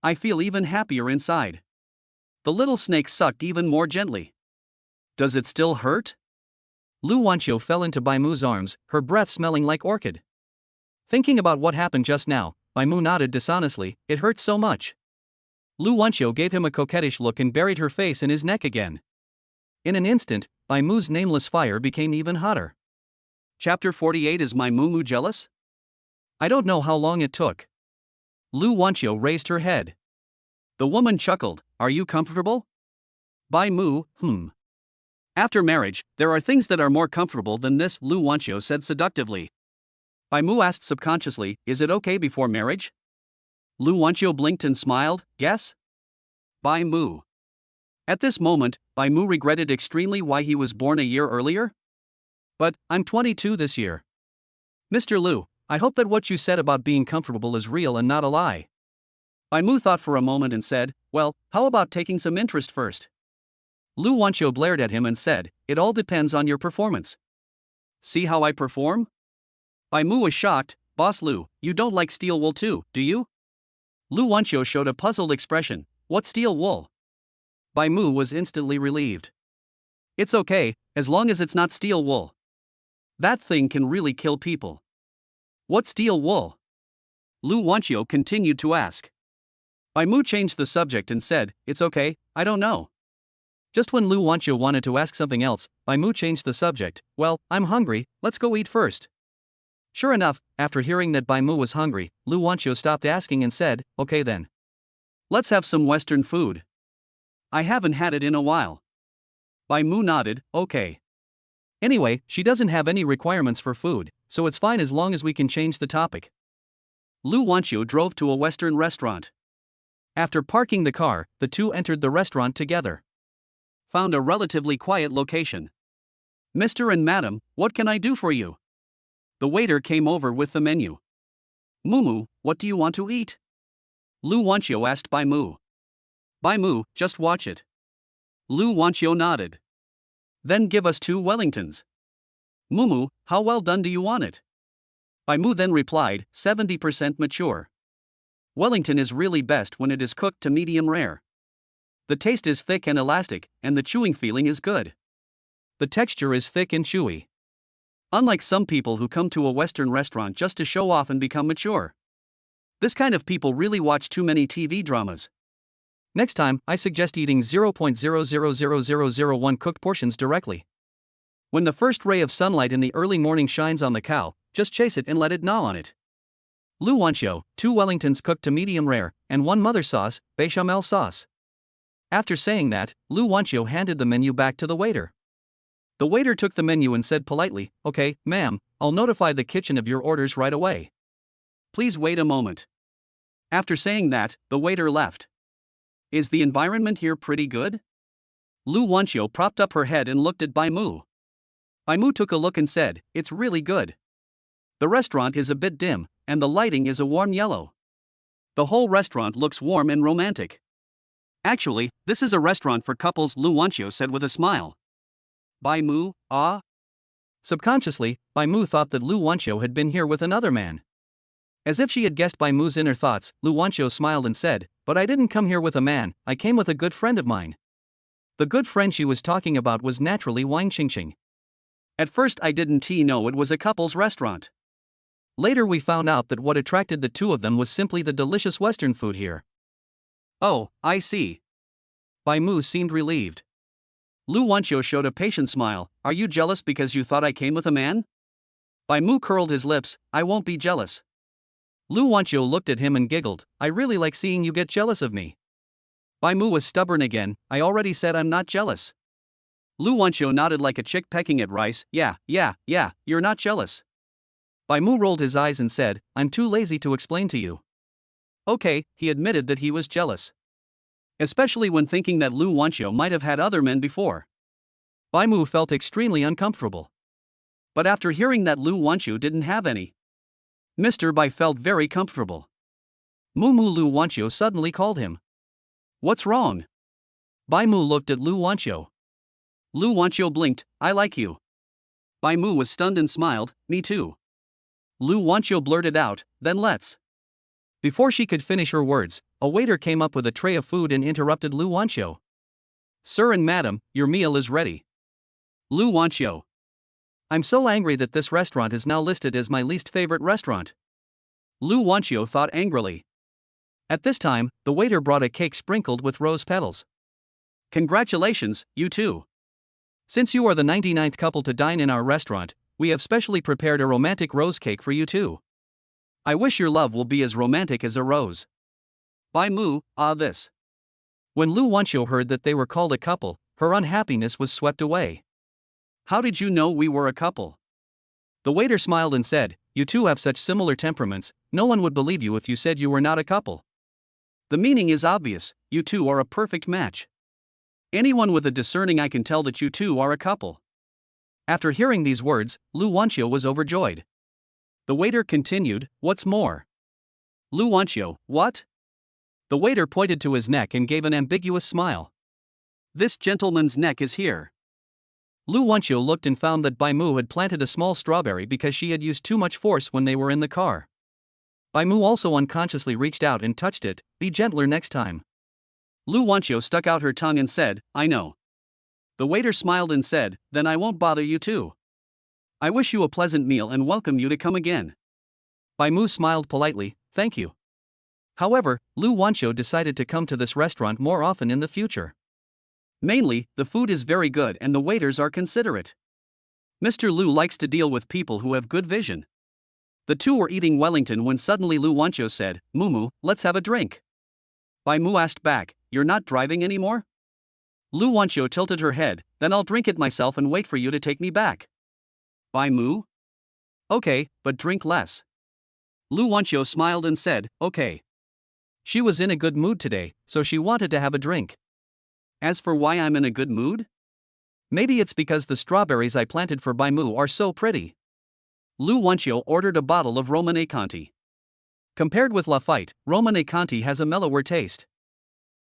I feel even happier inside. The little snake sucked even more gently. Does it still hurt? Lu Wanqiu fell into Bai Mu's arms, her breath smelling like orchid. Thinking about what happened just now, Bai Mu nodded dishonestly, it hurts so much. Lu Wanqiu gave him a coquettish look and buried her face in his neck again. In an instant, Bai Mu's nameless fire became even hotter. Chapter 48 Is my Mumu jealous? I don't know how long it took. Lu Wanqiu raised her head. The woman chuckled, are you comfortable? Bai Mu, After marriage, there are things that are more comfortable than this, Lu Wanqiu said seductively. Bai Mu asked subconsciously, is it okay before marriage? Lu Wanqiu blinked and smiled, yes? Bai Mu. At this moment, Bai Mu regretted extremely why he was born a year earlier. But, I'm 22 this year. Mr. Lu, I hope that what you said about being comfortable is real and not a lie. Bai Mu thought for a moment and said, well, how about taking some interest first? Lu Wanqiu blared at him and said, "It all depends on your performance." "See how I perform?" Bai Mu was shocked. "Boss Lu, you don't like steel wool too, do you?" Lu Wanqiu showed a puzzled expression. "What steel wool?" Bai Mu was instantly relieved. "It's okay, as long as it's not steel wool. That thing can really kill people." "What steel wool?" Lu Wanqiu continued to ask. Bai Mu changed the subject and said, "It's okay, I don't know." Just when Lu Wanqiu wanted to ask something else, Bai Mu changed the subject. "Well, I'm hungry, let's go eat first." Sure enough, after hearing that Bai Mu was hungry, Lu Wanqiu stopped asking and said, "Okay then. Let's have some Western food. I haven't had it in a while." Bai Mu nodded, "Okay." Anyway, she doesn't have any requirements for food, so it's fine as long as we can change the topic. Lu Wanqiu drove to a Western restaurant. After parking the car, the two entered the restaurant together. Found a relatively quiet location. "Mr. and Madam, what can I do for you?" The waiter came over with the menu. "Mumu, what do you want to eat?" Lu Wanqiu asked Bai Mu. "Bai Mu, just watch it." Lu Wanqiu nodded. "Then give us 2 Wellingtons." "Mumu, how well done do you want it?" Bai Mu then replied, 70% mature. Wellington is really best when it is cooked to medium rare. The taste is thick and elastic, and the chewing feeling is good. The texture is thick and chewy. Unlike some people who come to a Western restaurant just to show off and become mature. This kind of people really watch too many TV dramas. Next time, I suggest eating 0.000001 cooked portions directly. When the first ray of sunlight in the early morning shines on the cow, just chase it and let it gnaw on it. Lu Wanqiu, 2 Wellingtons cooked to medium rare, and 1 mother sauce, bechamel sauce. After saying that, Lu Wanqiu handed the menu back to the waiter. The waiter took the menu and said politely, "Okay, ma'am, I'll notify the kitchen of your orders right away. Please wait a moment." After saying that, the waiter left. "Is the environment here pretty good?" Lu Wanqiu propped up her head and looked at Bai Mu. Bai Mu took a look and said, "It's really good. The restaurant is a bit dim, and the lighting is a warm yellow. The whole restaurant looks warm and romantic. Actually, this is a restaurant for couples," Lu Wanqiu said with a smile. Bai Mu, ah? Subconsciously, Bai Mu thought that Lu Wanqiu had been here with another man. As if she had guessed Bai Mu's inner thoughts, Lu Wanqiu smiled and said, "But I didn't come here with a man, I came with a good friend of mine." The good friend she was talking about was naturally Wang Qingqing. At first I didn't know it was a couple's restaurant. Later we found out that what attracted the two of them was simply the delicious Western food here. "Oh, I see." Bai Mu seemed relieved. Lu Wanqiu showed a patient smile. "Are you jealous because you thought I came with a man?" Bai Mu curled his lips. "I won't be jealous." Lu Wanqiu looked at him and giggled. "I really like seeing you get jealous of me." Bai Mu was stubborn again. "I already said I'm not jealous." Lu Wanqiu nodded like a chick pecking at rice. Yeah, you're not jealous." Bai Mu rolled his eyes and said, "I'm too lazy to explain to you." Okay, he admitted that he was jealous. Especially when thinking that Lu Wanqiu might have had other men before. Bai Mu felt extremely uncomfortable. But after hearing that Lu Wanqiu didn't have any, Mr. Bai felt very comfortable. Mumu, Lu Wanqiu suddenly called him. "What's wrong?" Bai Mu looked at Lu Wanqiu. Lu Wanqiu blinked. "I like you." Bai Mu was stunned and smiled. "Me too." Lu Wanqiu blurted out, "Then let's." Before she could finish her words, a waiter came up with a tray of food and interrupted Lu Wanqiu. "Sir and madam, your meal is ready." Lu Wanqiu. "I'm so angry that this restaurant is now listed as my least favorite restaurant." Lu Wanqiu thought angrily. At this time, the waiter brought a cake sprinkled with rose petals. "Congratulations, you two. Since you are the 99th couple to dine in our restaurant, we have specially prepared a romantic rose cake for you too. I wish your love will be as romantic as a rose." Bai Mu, this. When Lu Wanqiu heard that they were called a couple, her unhappiness was swept away. "How did you know we were a couple?" The waiter smiled and said, "You two have such similar temperaments, no one would believe you if you said you were not a couple. The meaning is obvious, you two are a perfect match. Anyone with a discerning eye can tell that you two are a couple." After hearing these words, Lu Wanqiu was overjoyed. The waiter continued, "What's more?" Lu Wanqiu, "What?" The waiter pointed to his neck and gave an ambiguous smile. This gentleman's neck is here. Lu Wanqiu looked and found that Bai Mu had planted a small strawberry because she had used too much force when they were in the car. Bai Mu also unconsciously reached out and touched it. Be gentler next time. Lu Wanqiu stuck out her tongue and said, I know. The waiter smiled and said, then I won't bother you too. I wish you a pleasant meal and welcome you to come again. Bai Mu smiled politely, thank you. However, Lu Wanqiu decided to come to this restaurant more often in the future. Mainly, the food is very good and the waiters are considerate. Mr. Lu likes to deal with people who have good vision. The two were eating Wellington when suddenly Lu Wanqiu said, Mumu, let's have a drink. Bai Mu asked back, you're not driving anymore? Lu Wanqiu tilted her head, then I'll drink it myself and wait for you to take me back. Bai Mu? Okay, but drink less. Lu Wanqiu smiled and said, okay. She was in a good mood today, so she wanted to have a drink. As for why I'm in a good mood? Maybe it's because the strawberries I planted for Bai Mu are so pretty. Lu Wanqiu ordered a bottle of Romanée Conti. Compared with Lafite, Romanée Conti has a mellower taste.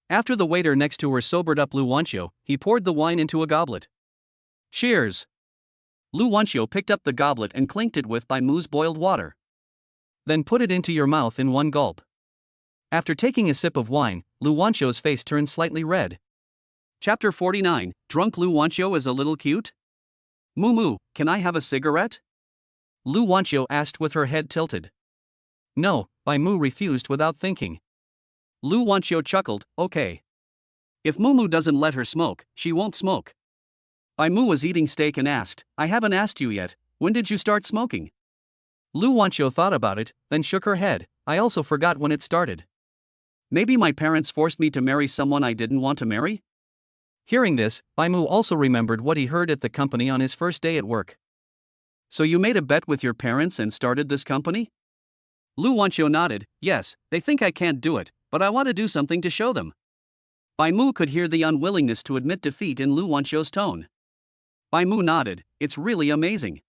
After the waiter next to her sobered up Lu Wanqiu, he poured the wine into a goblet. Cheers! Lu Wanqiu picked up the goblet and clinked it with Bai Mu's boiled water. Then put it into your mouth in one gulp. After taking a sip of wine, Lu Wanqiu's face turned slightly red. Chapter 49, Drunk Lu Wanqiu is a little cute? Mumu, can I have a cigarette? Lu Wanqiu asked with her head tilted. No, Bai Mu refused without thinking. Lu Wanqiu chuckled, okay. If Mumu doesn't let her smoke, she won't smoke. Bai Mu was eating steak and asked, I haven't asked you yet, when did you start smoking? Lu Wanqiu thought about it, then shook her head, I also forgot when it started. Maybe my parents forced me to marry someone I didn't want to marry? Hearing this, Bai Mu also remembered what he heard at the company on his first day at work. So you made a bet with your parents and started this company? Lu Wanqiu nodded, yes, they think I can't do it, but I want to do something to show them. Bai Mu could hear the unwillingness to admit defeat in Lu Wanqiu's tone. Bai Mu nodded, it's really amazing.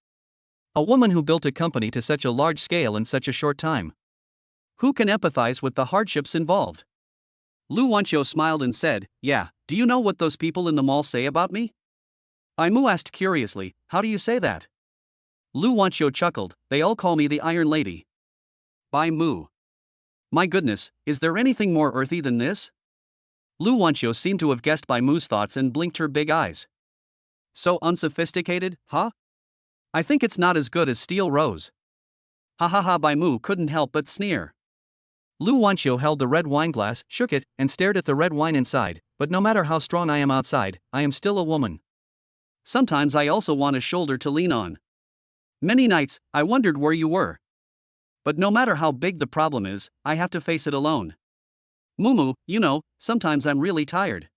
A woman who built a company to such a large scale in such a short time. Who can empathize with the hardships involved? Lu Wanqiu smiled and said, yeah, do you know what those people in the mall say about me? Bai Mu asked curiously, how do you say that? Lu Wanqiu chuckled, they all call me the Iron Lady. Bai Mu. My goodness, is there anything more earthy than this? Lu Wanqiu seemed to have guessed Bai Mu's thoughts and blinked her big eyes. So unsophisticated, huh? I think it's not as good as Steel Rose. Ha ha ha, Bai Mu couldn't help but sneer. Lu Wanqiu held the red wine glass, shook it, and stared at the red wine inside, but no matter how strong I am outside, I am still a woman. Sometimes I also want a shoulder to lean on. Many nights, I wondered where you were. But no matter how big the problem is, I have to face it alone. Mumu, you know, sometimes I'm really tired.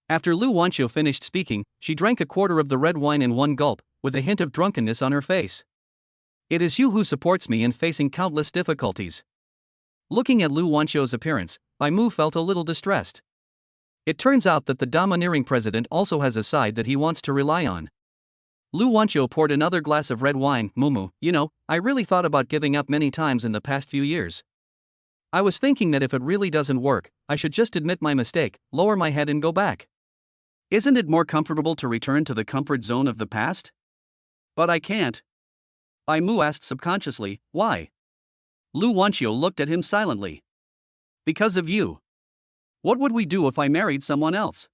After Lu Wanqiu finished speaking, she drank a quarter of the red wine in one gulp, with a hint of drunkenness on her face. It is you who supports me in facing countless difficulties. Looking at Lu Wanqiu's appearance, Bai Mu felt a little distressed. It turns out that the domineering president also has a side that he wants to rely on. Lu Wanqiu poured another glass of red wine. Mumu, you know, I really thought about giving up many times in the past few years. I was thinking that if it really doesn't work, I should just admit my mistake, lower my head and go back. Isn't it more comfortable to return to the comfort zone of the past? But I can't. Bai Mu asked subconsciously, why? Lu Wanqiu looked at him silently. Because of you. What would we do if I married someone else?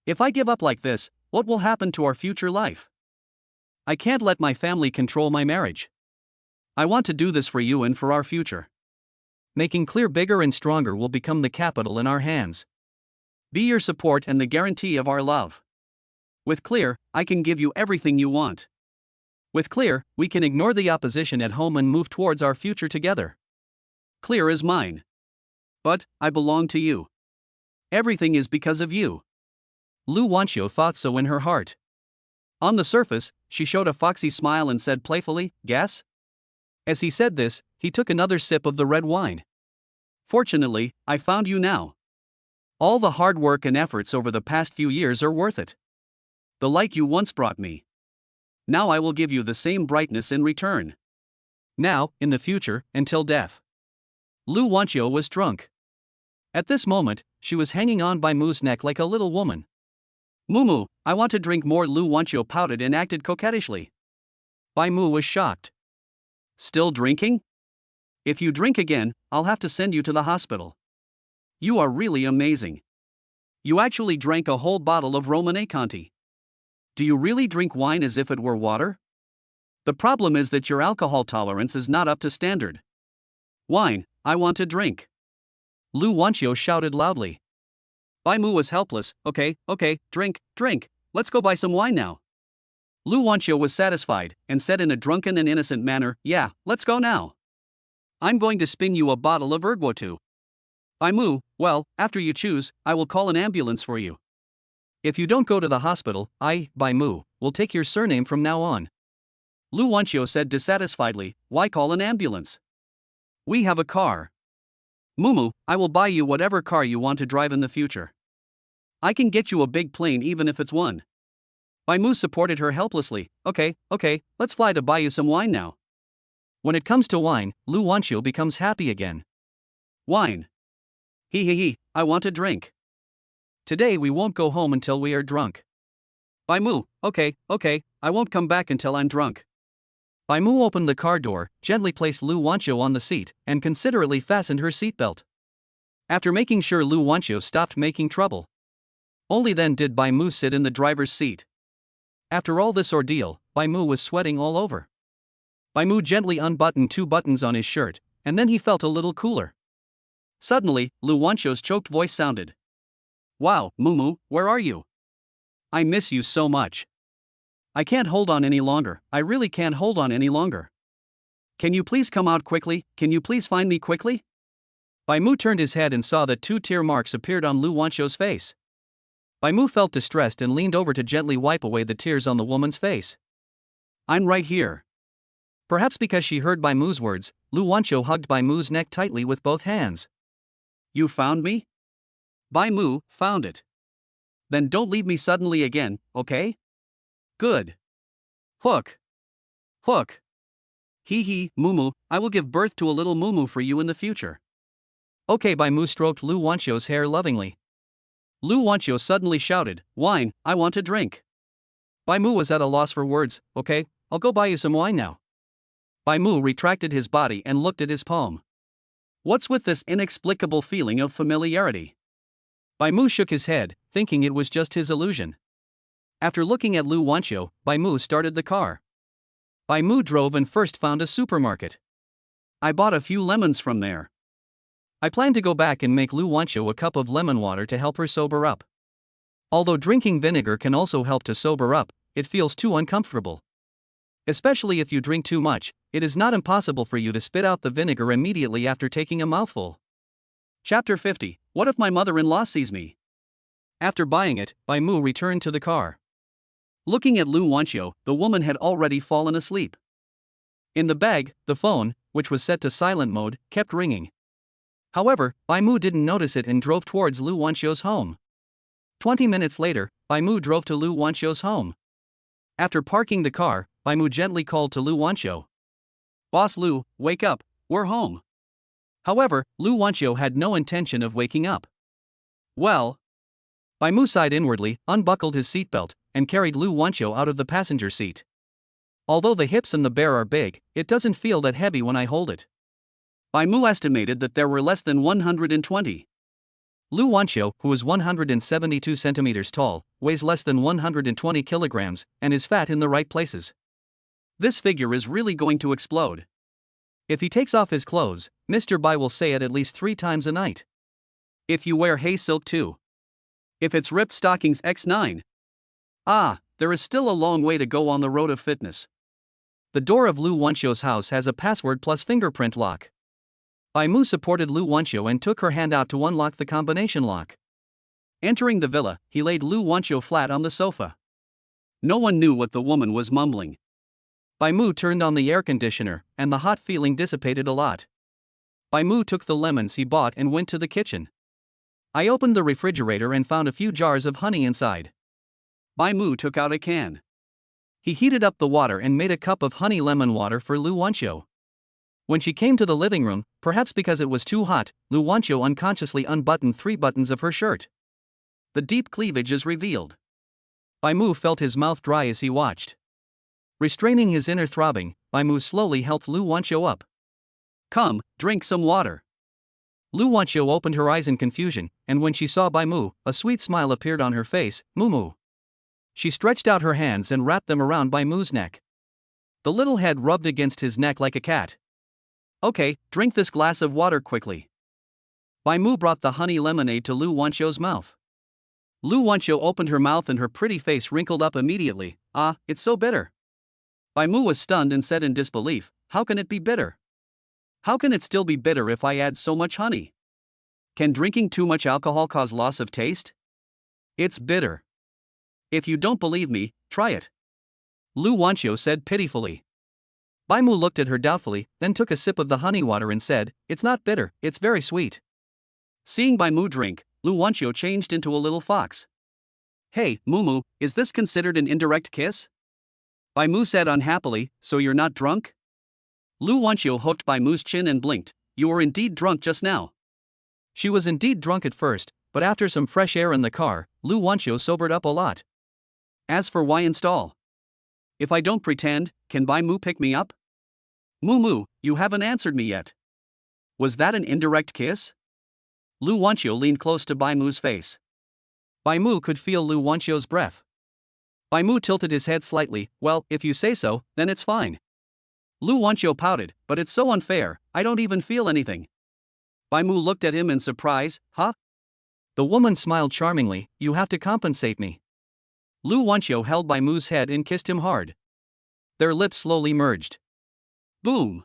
If I give up like this, what will happen to our future life? I can't let my family control my marriage. I want to do this for you and for our future. Making Clear bigger and stronger will become the capital in our hands. Be your support and the guarantee of our love. With Clear, I can give you everything you want. With Clear, we can ignore the opposition at home and move towards our future together. Clear is mine. But, I belong to you. Everything is because of you. Lu Wanqiu thought so in her heart. On the surface, she showed a foxy smile and said playfully, guess? As he said this, he took another sip of the red wine. Fortunately, I found you now. All the hard work and efforts over the past few years are worth it. The light you once brought me. Now I will give you the same brightness in return. Now, in the future, until death. Lu Wanqiu was drunk. At this moment, she was hanging on Bai Mu's neck like a little woman. Mumu, I want to drink more. Lu Wanqiu pouted and acted coquettishly. Bai Mu was shocked. Still drinking? If you drink again, I'll have to send you to the hospital. You are really amazing. You actually drank a whole bottle of Romanée Conti. Do you really drink wine as if it were water? The problem is that your alcohol tolerance is not up to standard. Wine, I want to drink. Lu Wanqiu shouted loudly. Bai Mu was helpless. Okay, drink, let's go buy some wine now. Lu Wanqiu was satisfied, and said in a drunken and innocent manner, yeah, let's go now. I'm going to spin you a bottle of erguotu. Bai Mu, well, after you choose, I will call an ambulance for you. If you don't go to the hospital, Bai Mu, will take your surname from now on. Lu Wanqiu said dissatisfiedly, why call an ambulance? We have a car. Mumu, I will buy you whatever car you want to drive in the future. I can get you a big plane even if it's one. Bai Mu supported her helplessly. Okay, let's fly to buy you some wine now. When it comes to wine, Lu Wanqiu becomes happy again. Wine. He, I want a drink. Today we won't go home until we are drunk. Bai Mu, okay, I won't come back until I'm drunk. Bai Mu opened the car door, gently placed Lu Wanqiu on the seat, and considerately fastened her seatbelt. After making sure Lu Wanqiu stopped making trouble. Only then did Bai Mu sit in the driver's seat. After all this ordeal, Bai Mu was sweating all over. Bai Mu gently unbuttoned 2 buttons on his shirt, and then he felt a little cooler. Suddenly, Lu Wanqiu's choked voice sounded. Wow, Mumu, where are you? I miss you so much. I can't hold on any longer, I really can't hold on any longer. Can you please come out quickly, can you please find me quickly? Bai Mu turned his head and saw that 2 tear marks appeared on Lu Wanqiu's face. Bai Mu felt distressed and leaned over to gently wipe away the tears on the woman's face. I'm right here. Perhaps because she heard Bai Mu's words, Lu Wanqiu hugged Bai Mu's neck tightly with both hands. You found me? Bai Mu, found it. Then don't leave me suddenly again, okay? Good. Hook. Hee, Mumu, I will give birth to a little Mumu for you in the future. Okay, Bai Mu stroked Lu Wanqiu's hair lovingly. Lu Wanqiu suddenly shouted, wine, I want a drink. Bai Mu was at a loss for words. Okay, I'll go buy you some wine now. Bai Mu retracted his body and looked at his palm. What's with this inexplicable feeling of familiarity? Bai Mu shook his head, thinking it was just his illusion. After looking at Lu Wanqiu, Bai Mu started the car. Bai Mu drove and first found a supermarket. I bought a few lemons from there. I plan to go back and make Lu Wanqiu a cup of lemon water to help her sober up. Although drinking vinegar can also help to sober up, it feels too uncomfortable. Especially if you drink too much, it is not impossible for you to spit out the vinegar immediately after taking a mouthful. Chapter 50. What if my mother-in-law sees me? After buying it, Bai Mu returned to the car. Looking at Lu Wanqiu, the woman had already fallen asleep. In the bag, the phone, which was set to silent mode, kept ringing. However, Bai Mu didn't notice it and drove towards Lu Wanqiu's home. 20 minutes later, Bai Mu drove to Lu Wanqiu's home. After parking the car, Bai Mu gently called to Lu Wanqiu. Boss Lu, wake up, we're home. However, Lu Wanqiu had no intention of waking up. Well, Bai Mu sighed inwardly, unbuckled his seatbelt, and carried Lu Wanqiu out of the passenger seat. Although the hips and the bear are big, it doesn't feel that heavy when I hold it. Bai Mu estimated that there were less than 120. Lu Wanqiu, who is 172 centimeters tall, weighs less than 120 kilograms, and is fat in the right places. This figure is really going to explode. If he takes off his clothes, Mr. Bai will say it at least 3 times a night. If you wear hay silk too. If it's ripped stockings x9. There is still a long way to go on the road of fitness. The door of Lu Wanqiu's house has a password plus fingerprint lock. Bai Mu supported Lu Wanqiu and took her hand out to unlock the combination lock. Entering the villa, he laid Lu Wanqiu flat on the sofa. No one knew what the woman was mumbling. Bai Mu turned on the air conditioner, and the hot feeling dissipated a lot. Bai Mu took the lemons he bought and went to the kitchen. I opened the refrigerator and found a few jars of honey inside. Bai Mu took out a can. He heated up the water and made a cup of honey lemon water for Lu Wanqiu. When she came to the living room, perhaps because it was too hot, Lu Wanqiu unconsciously unbuttoned 3 buttons of her shirt. The deep cleavage is revealed. Bai Mu felt his mouth dry as he watched. Restraining his inner throbbing, Bai Mu slowly helped Lu Wanqiu up. Come, drink some water. Lu Wanqiu opened her eyes in confusion, and when she saw Bai Mu, a sweet smile appeared on her face. Mu. She stretched out her hands and wrapped them around Bai Mu's neck. The little head rubbed against his neck like a cat. Okay, drink this glass of water quickly. Bai Mu brought the honey lemonade to Lu Wanqiu's mouth. Lu Wanqiu opened her mouth and her pretty face wrinkled up immediately. Ah, it's so bitter. Bai Mu was stunned and said in disbelief, how can it be bitter? How can it still be bitter if I add so much honey? Can drinking too much alcohol cause loss of taste? It's bitter. If you don't believe me, try it. Lu Wanqiu said pitifully. Bai Mu looked at her doubtfully, then took a sip of the honey water and said, it's not bitter, it's very sweet. Seeing Bai Mu drink, Lu Wanqiu changed into a little fox. Hey, Mumu, is this considered an indirect kiss? Bai Mu said unhappily, so you're not drunk? Lu Wanqiu hooked Bai Mu's chin and blinked. You were indeed drunk just now. She was indeed drunk at first, but after some fresh air in the car, Lu Wanqiu sobered up a lot. As for why install? If I don't pretend, can Bai Mu pick me up? Mumu, you haven't answered me yet. Was that an indirect kiss? Lu Wanqiu leaned close to Bai Mu's face. Bai Mu could feel Lu Wanqiu's breath. Bai Mu tilted his head slightly. Well, if you say so, then it's fine. Lu Wanqiu pouted, but it's so unfair, I don't even feel anything. Bai Mu looked at him in surprise. Huh? The woman smiled charmingly. You have to compensate me. Lu Wanqiu held Bai Mu's head and kissed him hard. Their lips slowly merged. Boom!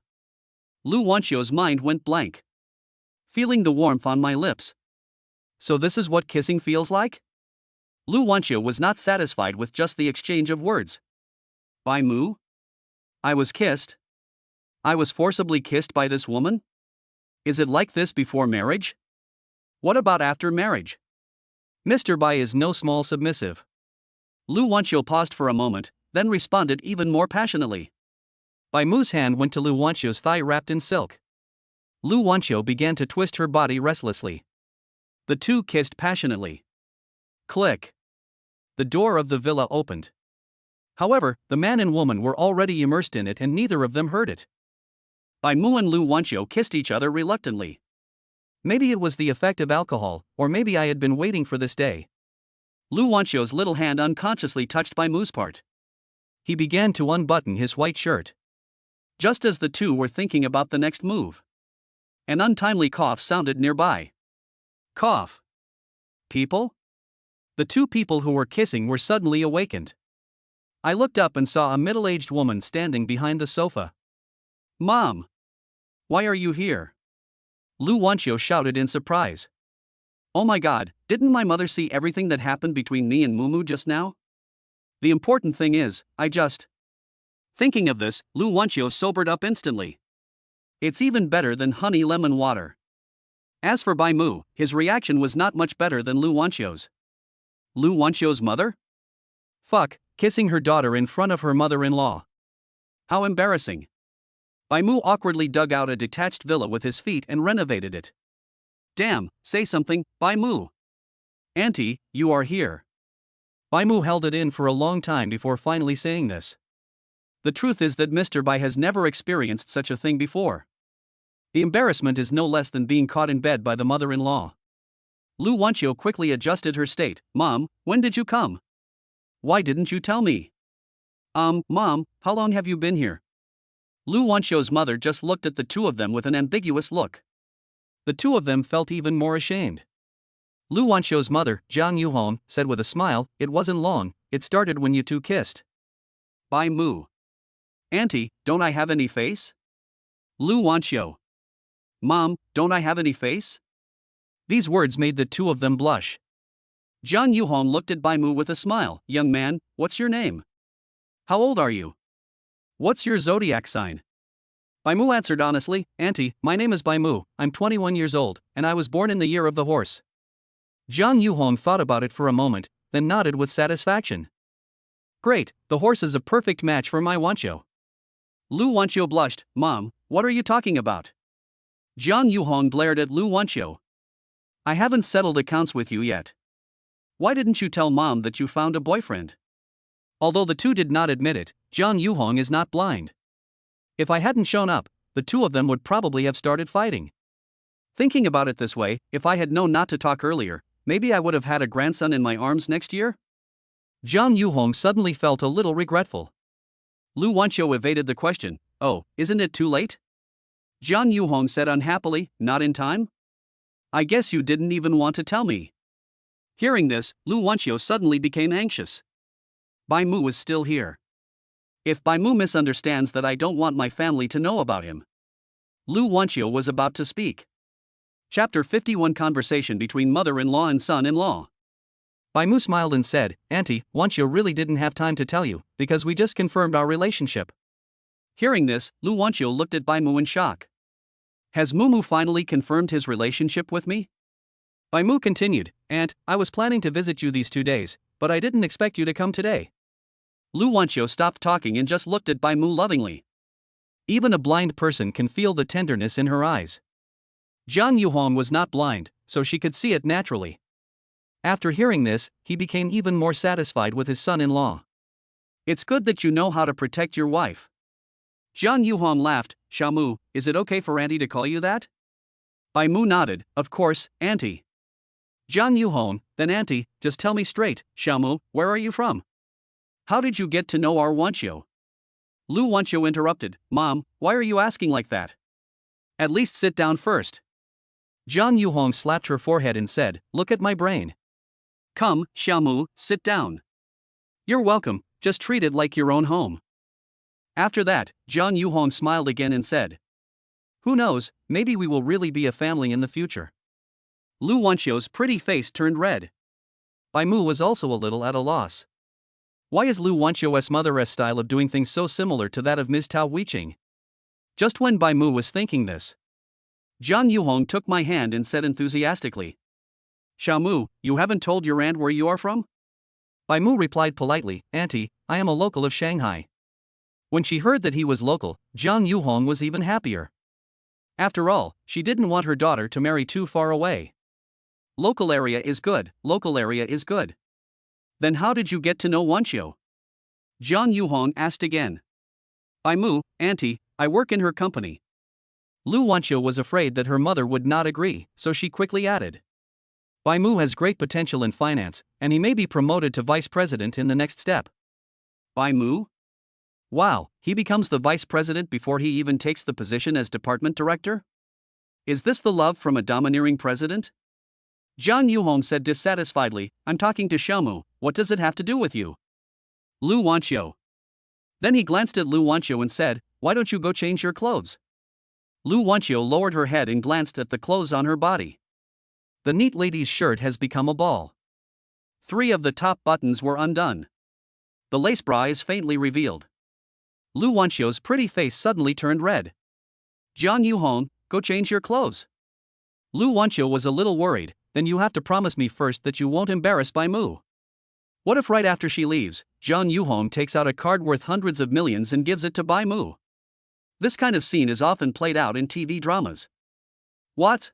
Lu Wanqiu's mind went blank. Feeling the warmth on my lips. So this is what kissing feels like? Lu Wanqiu was not satisfied with just the exchange of words. Bai Mu? I was kissed? I was forcibly kissed by this woman? Is it like this before marriage? What about after marriage? Mr. Bai is no small submissive. Lu Wanqiu paused for a moment, then responded even more passionately. Bai Mu's hand went to Lu Wanqiu's thigh wrapped in silk. Lu Wanqiu began to twist her body restlessly. The two kissed passionately. Click. The door of the villa opened. However, the man and woman were already immersed in it and neither of them heard it. Bai Mu and Lu Wanqiu kissed each other reluctantly. Maybe it was the effect of alcohol, or maybe I had been waiting for this day. Lu Wanqiu's little hand unconsciously touched Bai Mu's part. He began to unbutton his white shirt. Just as the two were thinking about the next move, an untimely cough sounded nearby. Cough. People? The two people who were kissing were suddenly awakened. I looked up and saw a middle-aged woman standing behind the sofa. Mom! Why are you here? Lu Wanqiu shouted in surprise. Oh my god, didn't my mother see everything that happened between me and Mumu just now? The important thing is, Thinking of this, Lu Wanqiu sobered up instantly. It's even better than honey lemon water. As for Bai Mu, his reaction was not much better than Lu Wanqiu's. Lu Wanqiu's mother? Fuck, kissing her daughter in front of her mother-in-law. How embarrassing. Bai Mu awkwardly dug out a detached villa with his feet and renovated it. Damn, say something, Bai Mu. Auntie, you are here. Bai Mu held it in for a long time before finally saying this. The truth is that Mr. Bai has never experienced such a thing before. The embarrassment is no less than being caught in bed by the mother-in-law. Lu Wanqiu quickly adjusted her state. Mom, when did you come? Why didn't you tell me? Mom, how long have you been here? Lu Wanqiu's mother just looked at the two of them with an ambiguous look. The two of them felt even more ashamed. Lu Wanqiu's mother, Jiang Yuhong, said with a smile, it wasn't long, it started when you two kissed. Bai Mu. Auntie, don't I have any face? Lu Wanqiu. Mom, don't I have any face? These words made the two of them blush. Jiang Yuhong looked at Bai Mu with a smile. Young man, what's your name? How old are you? What's your zodiac sign? Bai Mu answered honestly, Auntie, my name is Bai Mu, I'm 21 years old, and I was born in the year of the horse. Jiang Yuhong thought about it for a moment, then nodded with satisfaction. Great, the horse is a perfect match for my Wanqiu. Lu Wanqiu blushed. Mom, what are you talking about? Jiang Yuhong glared at Lu Wanqiu. I haven't settled accounts with you yet. Why didn't you tell Mom that you found a boyfriend? Although the two did not admit it, John Yuhong is not blind. If I hadn't shown up, the two of them would probably have started fighting. Thinking about it this way, if I had known not to talk earlier, maybe I would have had a grandson in my arms next year? John Yuhong suddenly felt a little regretful. Lu Wanqiu evaded the question. Oh, isn't it too late? John Yuhong said unhappily, not in time? I guess you didn't even want to tell me. Hearing this, Lu Wanqiu suddenly became anxious. Bai Mu is still here. If Bai Mu misunderstands that I don't want my family to know about him. Lu Wanqiu was about to speak. Chapter 51 Conversation between mother-in-law and son-in-law. Bai Mu smiled and said, Auntie, Wanqiu really didn't have time to tell you, because we just confirmed our relationship. Hearing this, Lu Wanqiu looked at Bai Mu in shock. Has Mumu finally confirmed his relationship with me? Bai Mu continued, Aunt, I was planning to visit you these 2 days, but I didn't expect you to come today. Lu Wanqiu stopped talking and just looked at Bai Mu lovingly. Even a blind person can feel the tenderness in her eyes. John Yuhong was not blind, so she could see it naturally. After hearing this, he became even more satisfied with his son-in-law. It's good that you know how to protect your wife. John Yuhong laughed. Xiaomu, is it okay for Auntie to call you that? Bai Mu nodded, of course, Auntie. John Yuhong, then Auntie, just tell me straight, Xiaomu, where are you from? How did you get to know our Wanqiu? Lu Wanqiu interrupted, Mom, why are you asking like that? At least sit down first. John Yuhong slapped her forehead and said, Look at my brain. Come, Xiaomu, sit down. You're welcome, just treat it like your own home. After that, John Yuhong smiled again and said, Who knows, maybe we will really be a family in the future. Lu Wanqiu's pretty face turned red. Bai Mu was also a little at a loss. Why is Lu Wanqiu's mother's style of doing things so similar to that of Ms. Tao Weiqing? Just when Bai Mu was thinking this, John Yuhong took my hand and said enthusiastically, Xiaomu, you haven't told your aunt where you are from? Bai Mu replied politely, Auntie, I am a local of Shanghai. When she heard that he was local, John Yuhong was even happier. After all, she didn't want her daughter to marry too far away. Local area is good, local area is good. Then how did you get to know Wanqiu? John Yuhong asked again. Bai Mu, Auntie, I work in her company. Lu Wanqiu was afraid that her mother would not agree, so she quickly added. Bai Mu has great potential in finance, and he may be promoted to vice president in the next step. Bai Mu? Wow, he becomes the vice president before he even takes the position as department director? Is this the love from a domineering president? John Yuhong said dissatisfiedly, I'm talking to Xiaomu, what does it have to do with you? Lu Wanqiu. Then he glanced at Lu Wanqiu and said, Why don't you go change your clothes? Lu Wanqiu lowered her head and glanced at the clothes on her body. The neat lady's shirt has become a ball. 3 of the top buttons were undone. The lace bra is faintly revealed. Lu Wanqiu's pretty face suddenly turned red. John Yuhong, go change your clothes. Lu Wanqiu was a little worried, then you have to promise me first that you won't embarrass Bai Mu. What if right after she leaves, John Yuhong takes out a card worth hundreds of millions and gives it to Bai Mu? This kind of scene is often played out in TV dramas. What?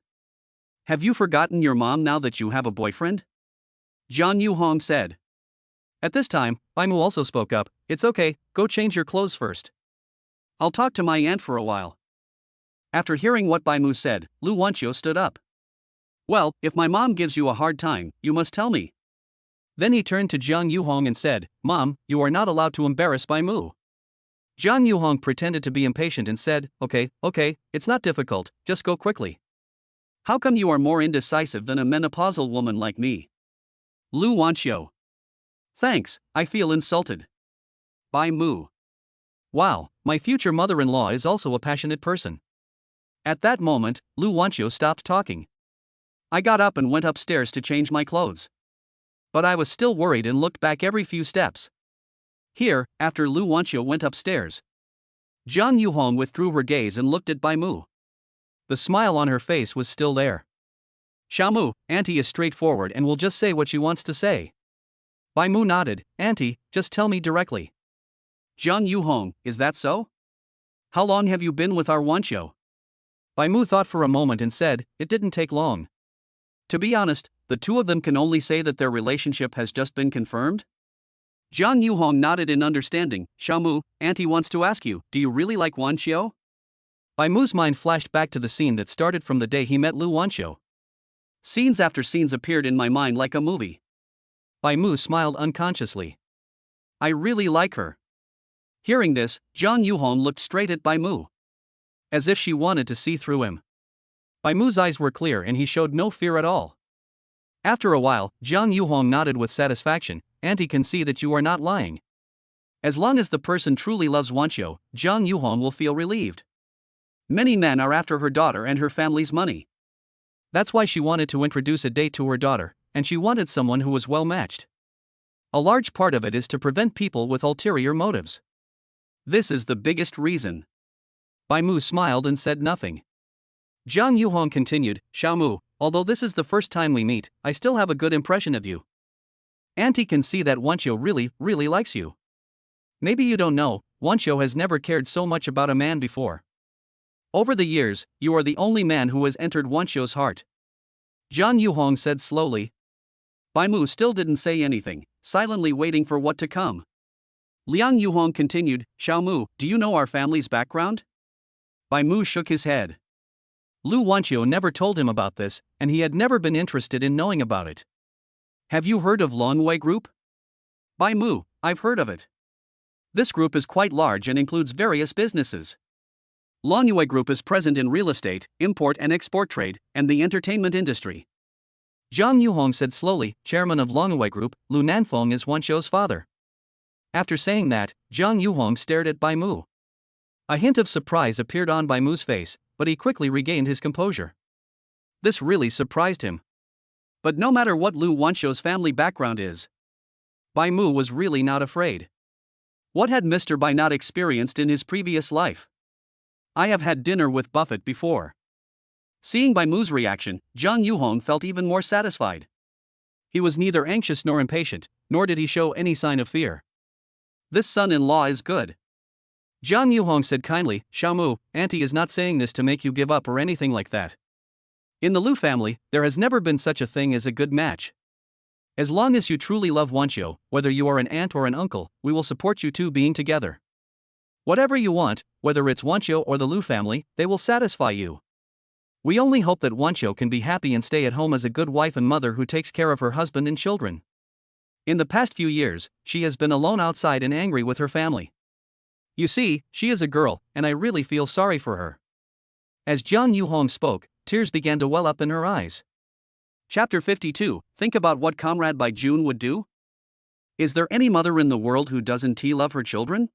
Have you forgotten your mom now that you have a boyfriend? John Yuhong said. At this time, Bai Mu also spoke up, It's okay, go change your clothes first. I'll talk to my aunt for a while. After hearing what Bai Mu said, Lu Wanqiu stood up. Well, if my mom gives you a hard time, you must tell me. Then he turned to John Yuhong and said, Mom, you are not allowed to embarrass Bai Mu. John Yuhong pretended to be impatient and said, Okay, it's not difficult, just go quickly. How come you are more indecisive than a menopausal woman like me? Lu Wanqiu. Thanks, I feel insulted. Bai Mu. Wow, my future mother-in-law is also a passionate person. At that moment, Lu Wanqiu stopped talking. I got up and went upstairs to change my clothes. But I was still worried and looked back every few steps. Here, after Lu Wanqiu went upstairs, John Yuhong withdrew her gaze and looked at Bai Mu. The smile on her face was still there. Xiaomu, Auntie is straightforward and will just say what she wants to say. Bai Mu nodded, Auntie, just tell me directly. John Yuhong, is that so? How long have you been with our Wanqiu? Bai Mu thought for a moment and said, It didn't take long. To be honest, the two of them can only say that their relationship has just been confirmed. Zhang Yuhong nodded in understanding. Xiaomu, Auntie wants to ask you, do you really like Wan Qiu? Bai Mu's mind flashed back to the scene that started from the day he met Lu Wanqiu. Scenes after scenes appeared in my mind like a movie. Bai Mu smiled unconsciously. I really like her. Hearing this, Zhang Yuhong looked straight at Bai Mu, as if she wanted to see through him. Bai Mu's eyes were clear and he showed no fear at all. After a while, Zhang Yuhong nodded with satisfaction. Auntie can see that you are not lying. As long as the person truly loves Wanqiu, Zhang Yuhong will feel relieved. Many men are after her daughter and her family's money. That's why she wanted to introduce a date to her daughter, and she wanted someone who was well matched. A large part of it is to prevent people with ulterior motives. This is the biggest reason. Bai Mu smiled and said nothing. Zhang Yuhong continued, Xiaomu, although this is the first time we meet, I still have a good impression of you. Auntie can see that Wanqiu really likes you. Maybe you don't know, Wanqiu has never cared so much about a man before. Over the years, you are the only man who has entered Wanqiu's heart. Zhang Yuhong said slowly. Bai Mu still didn't say anything, silently waiting for what to come. Liang Yuhong continued, Xiaomu, do you know our family's background? Bai Mu shook his head. Lu Wanqiu never told him about this, and he had never been interested in knowing about it. Have you heard of Longwei Group? Bai Mu, I've heard of it. This group is quite large and includes various businesses. Longwei Group is present in real estate, import and export trade, and the entertainment industry. Zhang Yuhong said slowly, chairman of Longwei Group, Lu Nanfeng is Wanqiu's father. After saying that, Zhang Yuhong stared at Bai Mu. A hint of surprise appeared on Bai Mu's face, but he quickly regained his composure. This really surprised him. But no matter what Lu Wanqiu's family background is, Bai Mu was really not afraid. What had Mr. Bai not experienced in his previous life? I have had dinner with Buffett before. Seeing Bai Mu's reaction, Zhang Yuhong felt even more satisfied. He was neither anxious nor impatient, nor did he show any sign of fear. This son-in-law is good. Zhang Yuhong said kindly, Xiaomu, Auntie is not saying this to make you give up or anything like that. In the Lu family, there has never been such a thing as a good match. As long as you truly love Wanqiu, whether you are an aunt or an uncle, we will support you two being together. Whatever you want, whether it's Wanqiu or the Lu family, they will satisfy you. We only hope that Wanqiu can be happy and stay at home as a good wife and mother who takes care of her husband and children. In the past few years, she has been alone outside and angry with her family. You see, she is a girl, and I really feel sorry for her. As Zhang Yuhong spoke, tears began to well up in her eyes. Chapter 52, Think about what Comrade Bai Jun would do? Is there any mother in the world who doesn't love her children?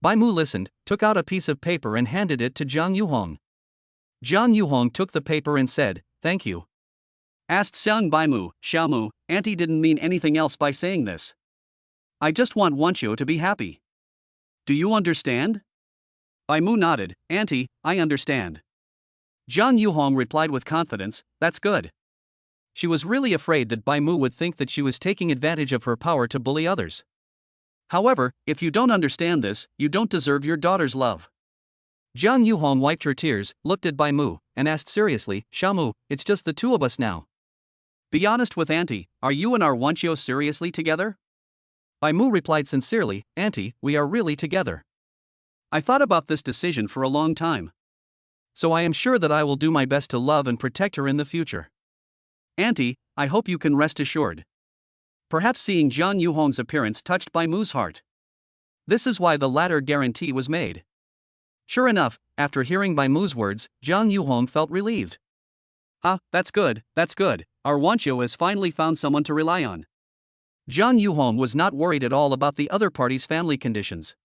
Bai Mu listened, took out a piece of paper and handed it to Zhang Yuhong. Zhang Yuhong took the paper and said, thank you. Asked Xiang Bai Mu, Xiaomu, Auntie didn't mean anything else by saying this. I just want Wanqiu to be happy. Do you understand? Bai Mu nodded, Auntie, I understand. Zhang Yuhong replied with confidence, that's good. She was really afraid that Bai Mu would think that she was taking advantage of her power to bully others. However, if you don't understand this, you don't deserve your daughter's love. Zhang Yuhong wiped her tears, looked at Bai Mu, and asked seriously, Xiaomu, it's just the two of us now. Be honest with Auntie, are you and our Wanqiu seriously together? Bai Mu replied sincerely, Auntie, we are really together. I thought about this decision for a long time. So I am sure that I will do my best to love and protect her in the future. Auntie, I hope you can rest assured. Perhaps seeing Zhang Yuhong's appearance touched Bai Mu's heart. This is why the latter guarantee was made. Sure enough, after hearing Bai Mu's words, Zhang Yuhong felt relieved. That's good, our Wanqiu has finally found someone to rely on. Zhang Yuhong was not worried at all about the other party's family conditions.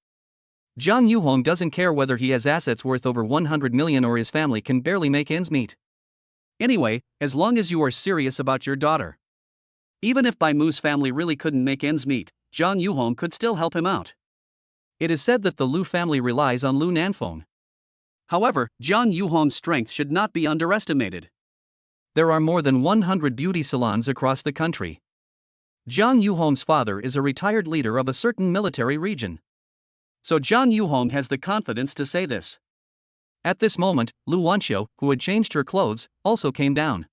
Zhang Yuhong doesn't care whether he has assets worth over 100 million or his family can barely make ends meet. Anyway, as long as you are serious about your daughter. Even if Bai Mu's family really couldn't make ends meet, Zhang Yuhong could still help him out. It is said that the Lu family relies on Lu Nanfeng. However, Zhang Yuhong's strength should not be underestimated. There are more than 100 beauty salons across the country. Zhang Yuhong's father is a retired leader of a certain military region. So Zhang Yuhong has the confidence to say this. At this moment, Lu Wanqiu, who had changed her clothes, also came down.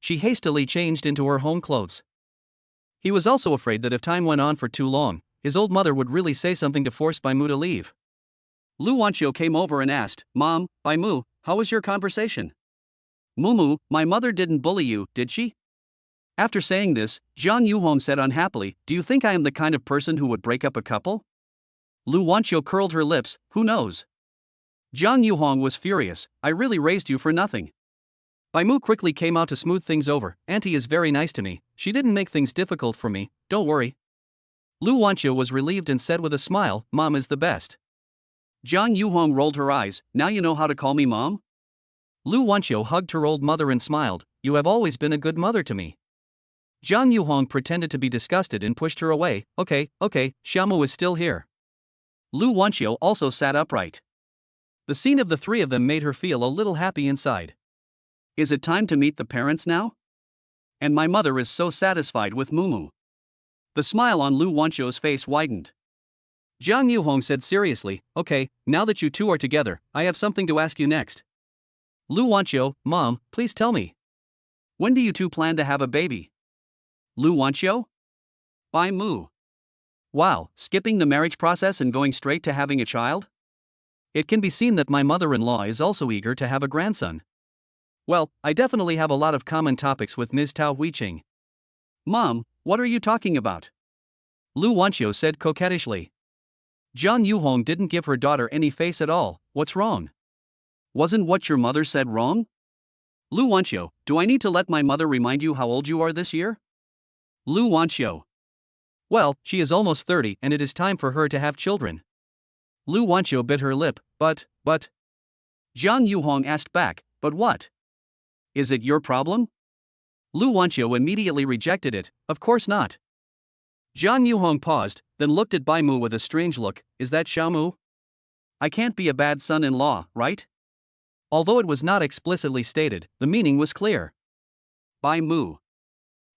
She hastily changed into her home clothes. He was also afraid that if time went on for too long, his old mother would really say something to force Bai Mu to leave. Lu Wanqiu came over and asked, "Mom, Bai Mu, how was your conversation?" "Mumu, my mother didn't bully you, did she?" After saying this, Jiang Yuhong said unhappily, "Do you think I am the kind of person who would break up a couple?" Lu Wanqiu curled her lips, "Who knows?" Jiang Yuhong was furious, "I really raised you for nothing." Bai Mu quickly came out to smooth things over. "Auntie is very nice to me, she didn't make things difficult for me, don't worry." Lu Wanqiu was relieved and said with a smile, "Mom is the best." Jiang Yuhong rolled her eyes, "Now you know how to call me mom?" Lu Wanqiu hugged her old mother and smiled, "You have always been a good mother to me." Jiang Yuhong pretended to be disgusted and pushed her away. Okay, Xiaomu is still here." Lu Wanqiu also sat upright. The scene of the three of them made her feel a little happy inside. Is it time to meet the parents now? And my mother is so satisfied with Mumu. The smile on Lu Wanqiu's face widened. Jiang Yuhong said seriously, "Okay, now that you two are together, I have something to ask you next." Lu Wanqiu, "Mom, please tell me. When do you two plan to have a baby?" Lu Wanqiu? Bai Mu. Wow, skipping the marriage process and going straight to having a child? It can be seen that my mother-in-law is also eager to have a grandson. Well, I definitely have a lot of common topics with Ms. Tao Huiqing. Mom, what are you talking about? Lu Wanqiu said coquettishly. Jiang Yuhong didn't give her daughter any face at all. What's wrong? Wasn't what your mother said wrong? Lu Wanqiu, do I need to let my mother remind you how old you are this year? Lu Wanqiu. Well, she is almost 30 and it is time for her to have children. Lu Wanqiu bit her lip, but. Jiang Yuhong asked back, "But what? Is it your problem?" Lu Wanqiu immediately rejected it, "Of course not." Jiang Yuhong paused, then looked at Bai Mu with a strange look, "Is that Xiaomu? I can't be a bad son-in-law, right?" Although it was not explicitly stated, the meaning was clear. Bai Mu.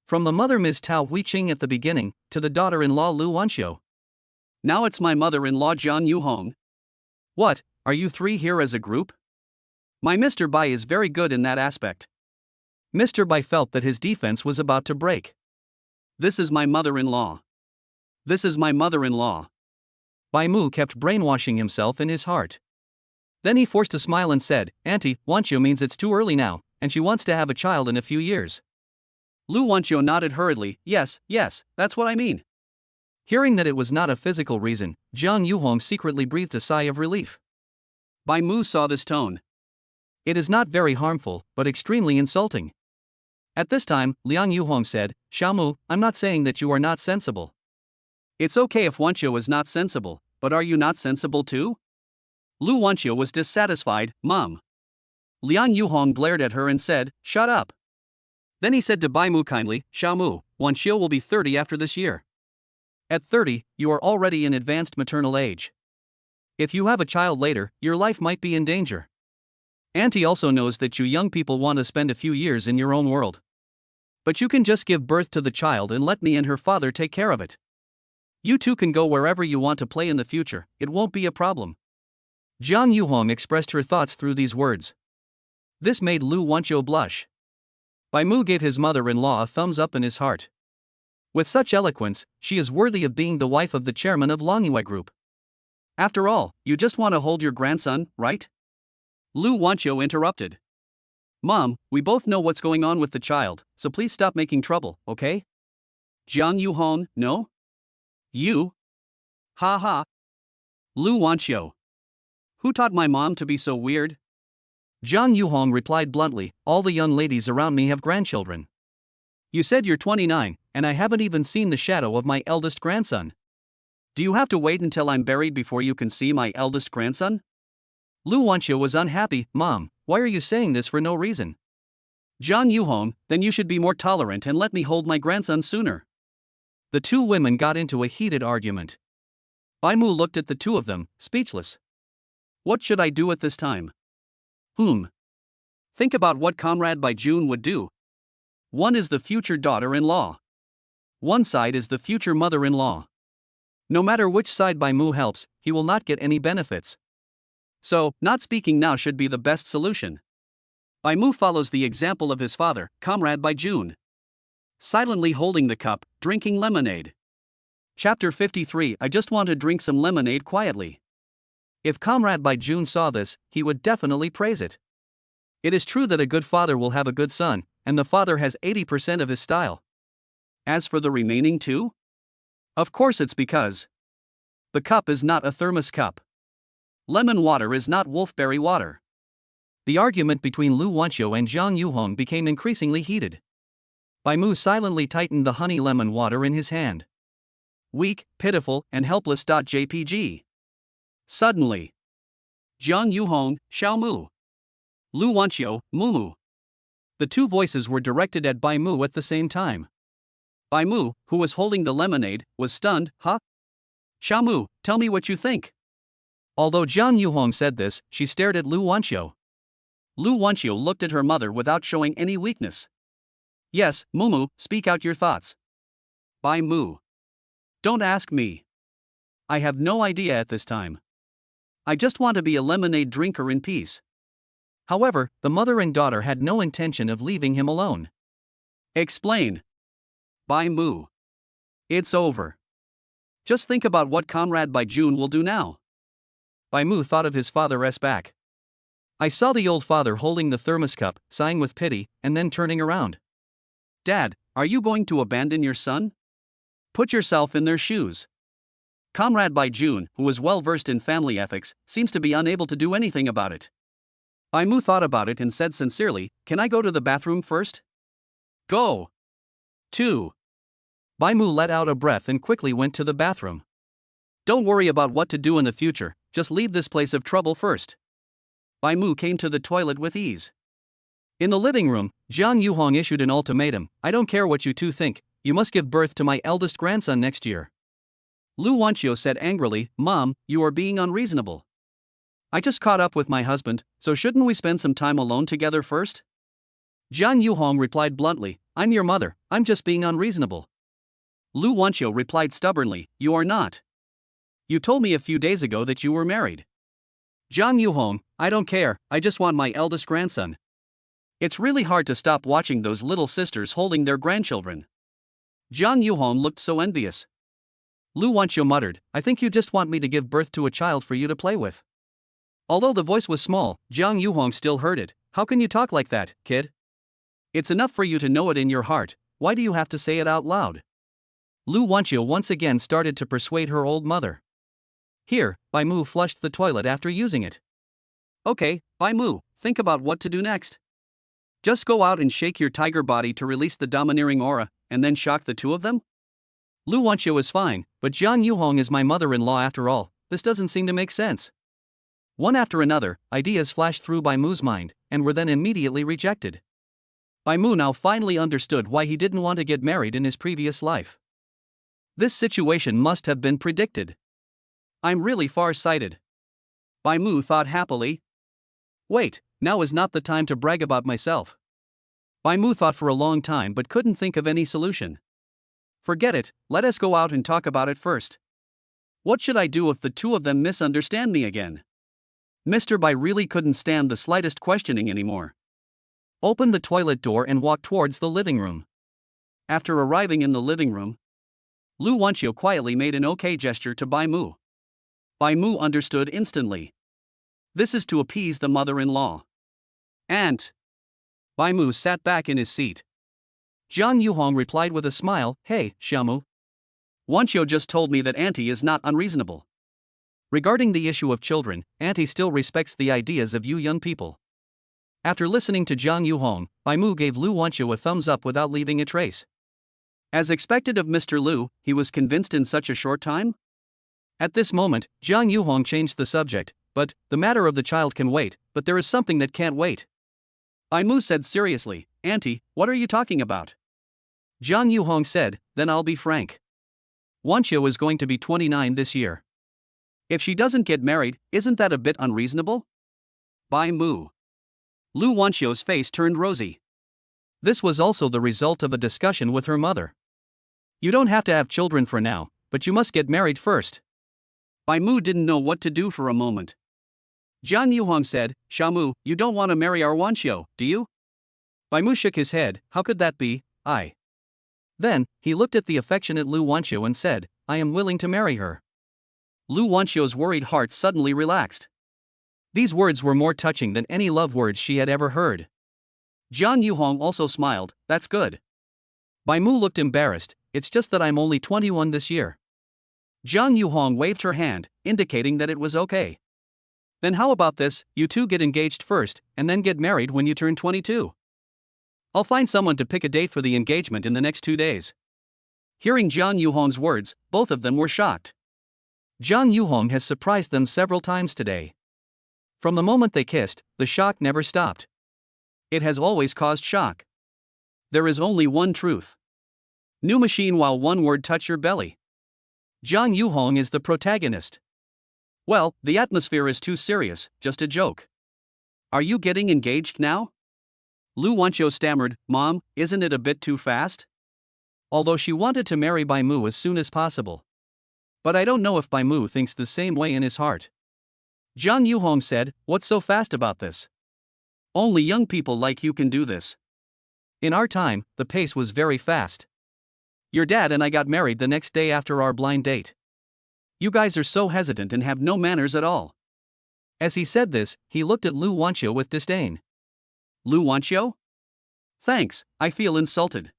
From the mother Ms. Tao Huiqing at the beginning, to the daughter-in-law Lu Wanqiu. Now it's my mother-in-law Jiang Yuhong. What, are you three here as a group? My Mr. Bai is very good in that aspect. Mr. Bai felt that his defense was about to break. This is my mother-in-law. This is my mother-in-law. Bai Mu kept brainwashing himself in his heart. Then he forced a smile and said, "Auntie, Wanqiu means it's too early now, and she wants to have a child in a few years." Lu Wanqiu nodded hurriedly, yes, that's what I mean." Hearing that it was not a physical reason, Jiang Yuhong secretly breathed a sigh of relief. Bai Mu saw this tone. It is not very harmful, but extremely insulting. At this time, Liang Yuhong said, "Xiaomu, I'm not saying that you are not sensible. It's okay if Wanqiu is not sensible, but are you not sensible too?" Lu Wanqiu was dissatisfied, "Mom." Liang Yuhong glared at her and said, "Shut up." Then he said to Bai Mu kindly, "Xiaomu, Wanqiu will be 30 after this year. At 30, you are already in advanced maternal age. If you have a child later, your life might be in danger. Auntie also knows that you young people want to spend a few years in your own world. But you can just give birth to the child and let me and her father take care of it. You two can go wherever you want to play in the future, it won't be a problem." Jiang Yuhong expressed her thoughts through these words. This made Lu Wanqiu blush. Bai Mu gave his mother-in-law a thumbs up in his heart. With such eloquence, she is worthy of being the wife of the chairman of Longyue Group. After all, you just want to hold your grandson, right? Lu Wanqiu interrupted. Mom, we both know what's going on with the child, so please stop making trouble, okay? Jiang Yuhong, no? You? Ha ha. Lu Wanqiu. Who taught my mom to be so weird? Jiang Yuhong replied bluntly, all the young ladies around me have grandchildren. You said you're 29, and I haven't even seen the shadow of my eldest grandson. Do you have to wait until I'm buried before you can see my eldest grandson? Lu Wanqiu was unhappy. Mom, why are you saying this for no reason? Jiang Yuhong, then you should be more tolerant and let me hold my grandson sooner. The two women got into a heated argument. Bai Mu looked at the two of them, speechless. What should I do at this time? Think about what Comrade Bai Jun would do. One is the future daughter-in-law. One side is the future mother-in-law. No matter which side Bai Mu helps, he will not get any benefits. So, not speaking now should be the best solution. Bai Mu follows the example of his father, Comrade Bai Jun. silently holding the cup, drinking lemonade. Chapter 53. I just want to drink some lemonade quietly. If Comrade by June saw this, he would definitely praise it. It is true that a good father will have a good son, and the father has 80% of his style. As for the remaining 2? Of course it's because the cup is not a thermos cup. Lemon water is not wolfberry water. The argument between Lu Wanqiu and Zhang Yuhong became increasingly heated. Bai Mu silently tightened the honey lemon water in his hand. Weak, pitiful, and helpless. JPG. Suddenly, Zhang Yuhong, Xiao Mu. Lu Wanqiu, Mumu. The two voices were directed at Bai Mu at the same time. Bai Mu, who was holding the lemonade, was stunned. Huh? Xiao Mu, tell me what you think. Although Zhang Yuhong said this, she stared at Lu Wanqiu. Lu Wanqiu looked at her mother without showing any weakness. Yes, Mumu, speak out your thoughts. Bai Mu. Don't ask me. I have no idea at this time. I just want to be a lemonade drinker in peace. However, the mother and daughter had no intention of leaving him alone. Explain. Bai Mu. It's over. Just think about what Comrade by June will do now. Bai Mu thought of his father's back. I saw the old father holding the thermos cup, sighing with pity, and then turning around. Dad, are you going to abandon your son? Put yourself in their shoes. Comrade by June, who was well versed in family ethics, seems to be unable to do anything about it. Bai Mu thought about it and said sincerely, Can I go to the bathroom first? Go. 2. Bai Mu let out a breath and quickly went to the bathroom. Don't worry about what to do in the future, just leave this place of trouble first. Bai Mu came to the toilet with ease. In the living room, Zhang Yuhong issued an ultimatum. I don't care what you two think, you must give birth to my eldest grandson next year. Lu Wanqiu said angrily, Mom, you are being unreasonable. I just caught up with my husband, so shouldn't we spend some time alone together first? Zhang Yuhong replied bluntly, I'm your mother, I'm just being unreasonable. Lu Wanqiu replied stubbornly, You are not. You told me a few days ago that you were married. Zhang Yuhong, I don't care, I just want my eldest grandson. It's really hard to stop watching those little sisters holding their grandchildren. Zhang Yuhong looked so envious. Lu Wanqiu muttered, I think you just want me to give birth to a child for you to play with. Although the voice was small, Zhang Yuhong still heard it. How can you talk like that, kid? It's enough for you to know it in your heart, why do you have to say it out loud? Lu Wanqiu once again started to persuade her old mother. Here, Bai Mu flushed the toilet after using it. Okay, Bai Mu, think about what to do next. Just go out and shake your tiger body to release the domineering aura, and then shock the two of them? Lu Wanqiu is fine, but Zhang Yuhong is my mother-in-law after all, this doesn't seem to make sense. One after another, ideas flashed through Bai Mu's mind, and were then immediately rejected. Bai Mu now finally understood why he didn't want to get married in his previous life. This situation must have been predicted. I'm really far-sighted. Bai Mu thought happily. Wait, now is not the time to brag about myself. Bai Mu thought for a long time but couldn't think of any solution. Forget it, let us go out and talk about it first. What should I do if the two of them misunderstand me again? Mr. Bai really couldn't stand the slightest questioning anymore. Opened the toilet door and walked towards the living room. After arriving in the living room, Lu Wanqiu quietly made an okay gesture to Bai Mu. Bai Mu understood instantly. This is to appease the mother-in-law. Aunt. Bai Mu sat back in his seat. Zhang Yuhong replied with a smile, Hey, Xiaomu. Wanqiu just told me that Auntie is not unreasonable. Regarding the issue of children, Auntie still respects the ideas of you young people. After listening to Zhang Yuhong, Bai Mu gave Lu Wanqiu a thumbs up without leaving a trace. As expected of Mr. Lu, he was convinced in such a short time? At this moment, Zhang Yuhong changed the subject, but the matter of the child can wait, but there is something that can't wait. Bai Mu said seriously, Auntie, what are you talking about? Zhang Yuhong said, Then I'll be frank. Wanqiu is going to be 29 this year. If she doesn't get married, isn't that a bit unreasonable? Bai Mu. Lu Wanqiu's face turned rosy. This was also the result of a discussion with her mother. You don't have to have children for now, but you must get married first. Bai Mu didn't know what to do for a moment. Zhang Yuhong said, Xiaomu, you don't want to marry our Wanqiu, do you? Bai Mu shook his head, how could that be, I. Then, he looked at the affectionate Lu Wanxiu and said, I am willing to marry her. Lu Wanxiu's worried heart suddenly relaxed. These words were more touching than any love words she had ever heard. Jiang Yuhong also smiled, that's good. Bai Mu looked embarrassed, it's just that I'm only 21 this year. Jiang Yuhong waved her hand, indicating that it was okay. Then how about this, you two get engaged first, and then get married when you turn 22. I'll find someone to pick a date for the engagement in the next 2 days. Hearing Jiang Yuhong's words, both of them were shocked. Jiang Yuhong has surprised them several times today. From the moment they kissed, the shock never stopped. It has always caused shock. There is only one truth. New machine while one word touch your belly. Jiang Yuhong is the protagonist. Well, the atmosphere is too serious, just a joke. Are you getting engaged now? Lu Wanxiu stammered, Mom, isn't it a bit too fast? Although she wanted to marry Bai Mu as soon as possible. But I don't know if Bai Mu thinks the same way in his heart. Jiang Yuhong said, what's so fast about this? Only young people like you can do this. In our time, the pace was very fast. Your dad and I got married the next day after our blind date. You guys are so hesitant and have no manners at all. As he said this, he looked at Lu Wanxiu with disdain. Lu Wanxiu? Thanks, I feel insulted.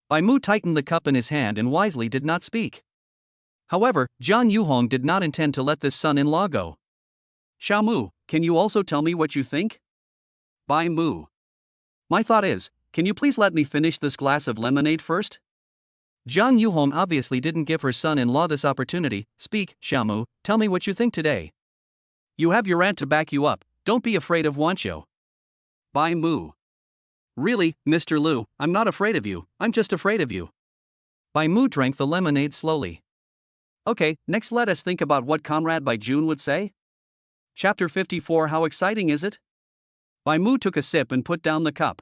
Bai Mu tightened the cup in his hand and wisely did not speak. However, Jiang Yuhong did not intend to let this son-in-law go. Xiao Mu, can you also tell me what you think? Bai Mu. My thought is, can you please let me finish this glass of lemonade first? Jiang Yuhong obviously didn't give her son-in-law this opportunity. Speak, Xiao Mu, tell me what you think today. You have your aunt to back you up, don't be afraid of Wanxiu. Bai Mu. Really, Mr. Lu, I'm not afraid of you, I'm just afraid of you. Bai Mu drank the lemonade slowly. Okay, next let us think about what Comrade Bai Jun would say. Chapter 54. How exciting is it? Bai Mu took a sip and put down the cup.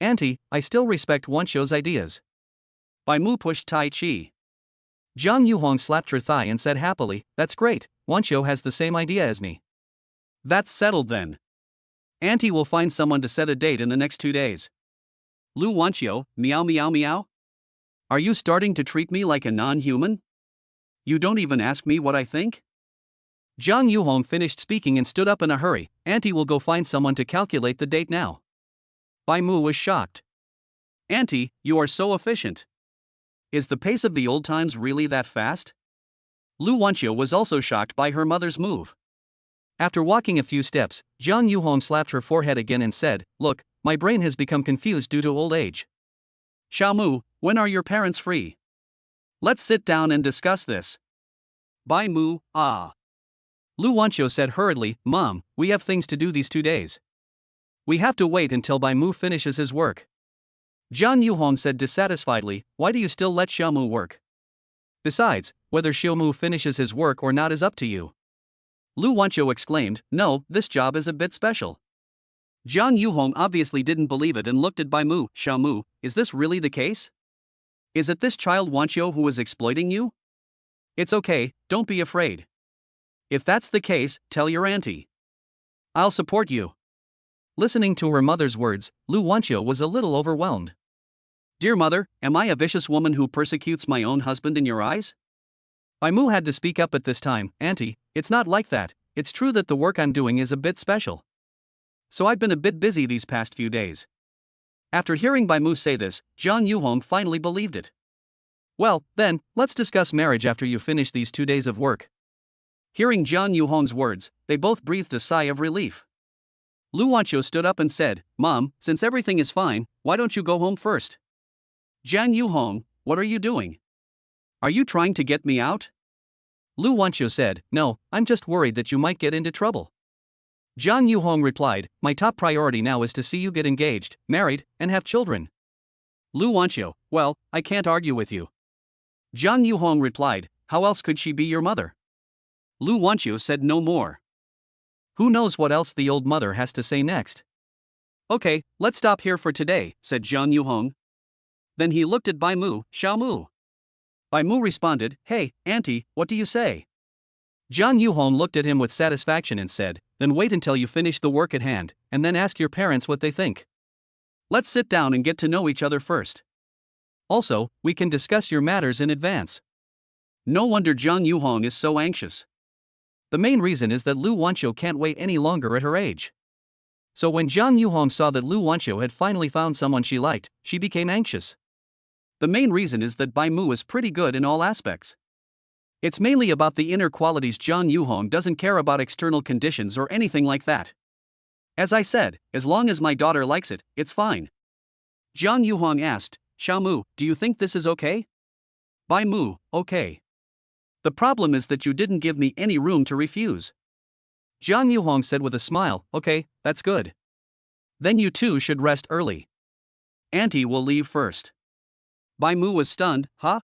Auntie, I still respect Wanxiu's ideas. Bai Mu pushed Tai Chi. Jiang Yuhong slapped her thigh and said happily, that's great, Wanxiu has the same idea as me. That's settled then. Auntie will find someone to set a date in the next 2 days. Lu Wanxiu, meow meow meow? Are you starting to treat me like a non-human? You don't even ask me what I think? Jiang Yuhong finished speaking and stood up in a hurry. Auntie will go find someone to calculate the date now. Bai Mu was shocked. Auntie, you are so efficient. Is the pace of the old times really that fast? Lu Wanxiu was also shocked by her mother's move. After walking a few steps, Jiang Yuhong slapped her forehead again and said, look, my brain has become confused due to old age. Xiao Mu, when are your parents free? Let's sit down and discuss this. Bai Mu, ah. Lu Wanxiu said hurriedly, Mom, we have things to do these 2 days. We have to wait until Bai Mu finishes his work. Jiang Yuhong said dissatisfiedly, why do you still let Xiao Mu work? Besides, whether Xiao Mu finishes his work or not is up to you. Lu Wanxiu exclaimed, no, this job is a bit special. Jiang Yuhong obviously didn't believe it and looked at Bai Mu. Xiao Mu, is this really the case? Is it this child Wanxiu who is exploiting you? It's okay, don't be afraid. If that's the case, tell your auntie. I'll support you. Listening to her mother's words, Lu Wanxiu was a little overwhelmed. Dear mother, am I a vicious woman who persecutes my own husband in your eyes? Bai Mu had to speak up at this time. Auntie, it's not like that, it's true that the work I'm doing is a bit special. So I've been a bit busy these past few days. After hearing Bai Mu say this, Jiang Yuhong finally believed it. Well, then, let's discuss marriage after you finish these 2 days of work. Hearing Jiang Yuhong's words, they both breathed a sigh of relief. Lu Wanxiu stood up and said, Mom, since everything is fine, why don't you go home first? Jiang Yuhong, what are you doing? Are you trying to get me out? Lu Wanxiu said, no, I'm just worried that you might get into trouble. Jiang Yuhong replied, my top priority now is to see you get engaged, married, and have children. Lu Wanxiu, well, I can't argue with you. Jiang Yuhong replied, how else could she be your mother? Lu Wanxiu said no more. Who knows what else the old mother has to say next? Okay, let's stop here for today, said Jiang Yuhong. Then he looked at Bai Mu. Xiao Mu. Bai Mu responded, hey, auntie, what do you say? Jiang Yuhong looked at him with satisfaction and said, then wait until you finish the work at hand, and then ask your parents what they think. Let's sit down and get to know each other first. Also, we can discuss your matters in advance. No wonder Zhang Yuhong is so anxious. The main reason is that Lu Wanqiu can't wait any longer at her age. So when Zhang Yuhong saw that Lu Wanqiu had finally found someone she liked, she became anxious. The main reason is that Bai Mu is pretty good in all aspects. It's mainly about the inner qualities. Zhang Yuhong doesn't care about external conditions or anything like that. As I said, as long as my daughter likes it, it's fine. Zhang Yuhong asked, Xiao Mu, do you think this is okay? Bai Mu, okay. The problem is that you didn't give me any room to refuse. Zhang Yuhong said with a smile, okay, that's good. Then you two should rest early. Auntie will leave first. Bai Mu was stunned, huh?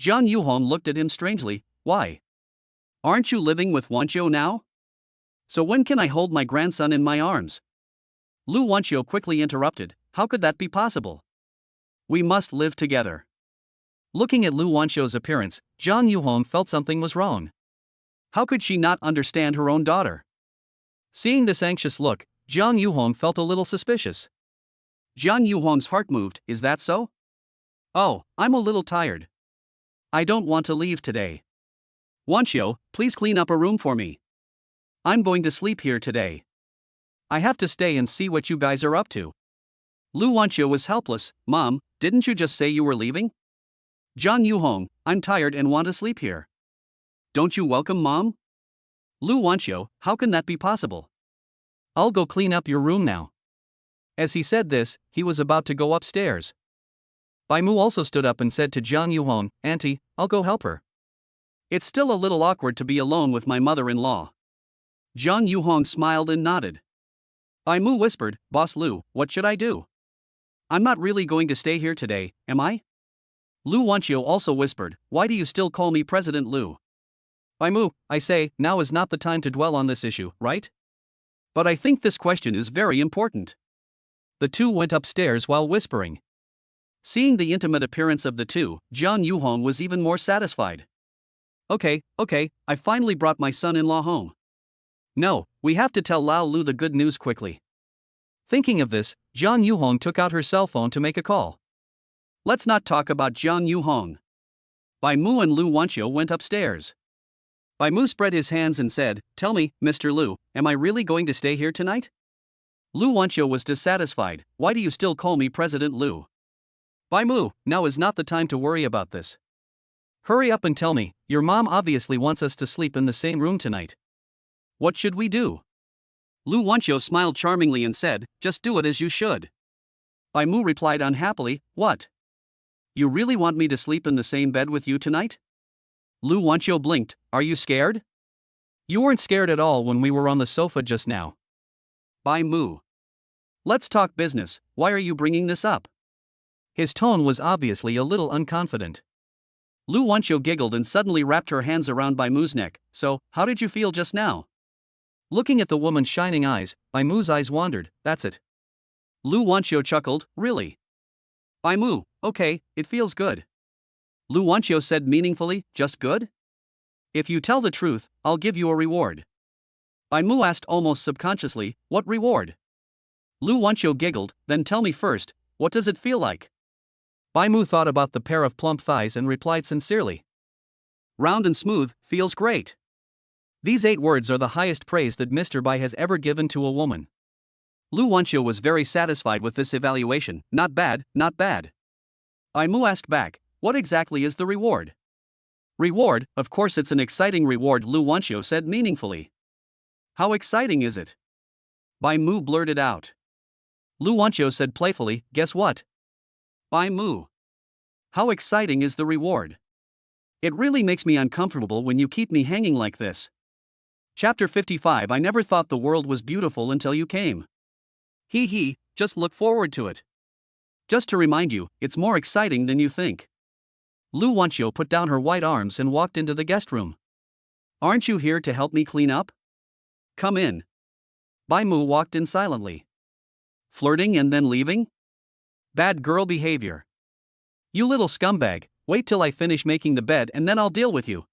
Zhang Yuhong looked at him strangely, why? Aren't you living with Wanqiu now? So when can I hold my grandson in my arms? Lu Wanqiu quickly interrupted, how could that be possible? We must live together. Looking at Lu Wanqiu's appearance, Zhang Yuhong felt something was wrong. How could she not understand her own daughter? Seeing this anxious look, Zhang Yuhong felt a little suspicious. Zhang Yuhong's heart moved, is that so? Oh, I'm a little tired. I don't want to leave today. Wanqiu, please clean up a room for me. I'm going to sleep here today. I have to stay and see what you guys are up to. Lu Wanqiu was helpless. Mom, didn't you just say you were leaving? Zhang Yuhong, I'm tired and want to sleep here. Don't you welcome Mom? Lu Wanqiu, how can that be possible? I'll go clean up your room now. As he said this, he was about to go upstairs. Bai Mu also stood up and said to Zhang Yuhong, Auntie, I'll go help her. It's still a little awkward to be alone with my mother-in-law. Zhang Yuhong smiled and nodded. Bai Mu whispered, Boss Lu, what should I do? I'm not really going to stay here today, am I? Lu Wanqiu also whispered, why do you still call me President Lu? Bai Mu, I say, now is not the time to dwell on this issue, right? But I think this question is very important. The two went upstairs while whispering. Seeing the intimate appearance of the two, Zhang Yuhong was even more satisfied. Okay, I finally brought my son-in-law home. No, we have to tell Lao Lu the good news quickly. Thinking of this, Zhang Yuhong took out her cell phone to make a call. Let's not talk about Zhang Yuhong. Bai Mu and Lu Wanqiu went upstairs. Bai Mu spread his hands and said, tell me, Mr. Lu, am I really going to stay here tonight? Lu Wanqiu was dissatisfied, why do you still call me President Lu? Bai Mu, now is not the time to worry about this. Hurry up and tell me, your mom obviously wants us to sleep in the same room tonight. What should we do? Lu Wanqiu smiled charmingly and said, just do it as you should. Bai Mu replied unhappily, what? You really want me to sleep in the same bed with you tonight? Lu Wanqiu blinked, are you scared? You weren't scared at all when we were on the sofa just now. Bai Mu. Let's talk business, why are you bringing this up? His tone was obviously a little unconfident. Lu Wanqiu giggled and suddenly wrapped her hands around Bai Mu's neck, so, how did you feel just now? Looking at the woman's shining eyes, Bai Mu's eyes wandered, that's it. Lu Wanqiu chuckled, really? Bai Mu, okay, it feels good. Lu Wanqiu said meaningfully, just good? If you tell the truth, I'll give you a reward. Bai Mu asked almost subconsciously, what reward? Lu Wanqiu giggled, then tell me first, what does it feel like? Bai Mu thought about the pair of plump thighs and replied sincerely. Round and smooth, feels great. These 8 words are the highest praise that Mr. Bai has ever given to a woman. Lu Wanqiu was very satisfied with this evaluation, not bad, not bad. Bai Mu asked back, what exactly is the reward? Reward, of course it's an exciting reward, Lu Wanqiu said meaningfully. How exciting is it? Bai Mu blurted out. Lu Wanqiu said playfully, guess what? Bai Mu. How exciting is the reward? It really makes me uncomfortable when you keep me hanging like this. Chapter 55 I never thought the world was beautiful until you came. Hee, just look forward to it. Just to remind you, it's more exciting than you think. Lu Wanqiu put down her white arms and walked into the guest room. Aren't you here to help me clean up? Come in. Bai Mu walked in silently. Flirting and then leaving? Bad girl behavior. You little scumbag, wait till I finish making the bed and then I'll deal with you.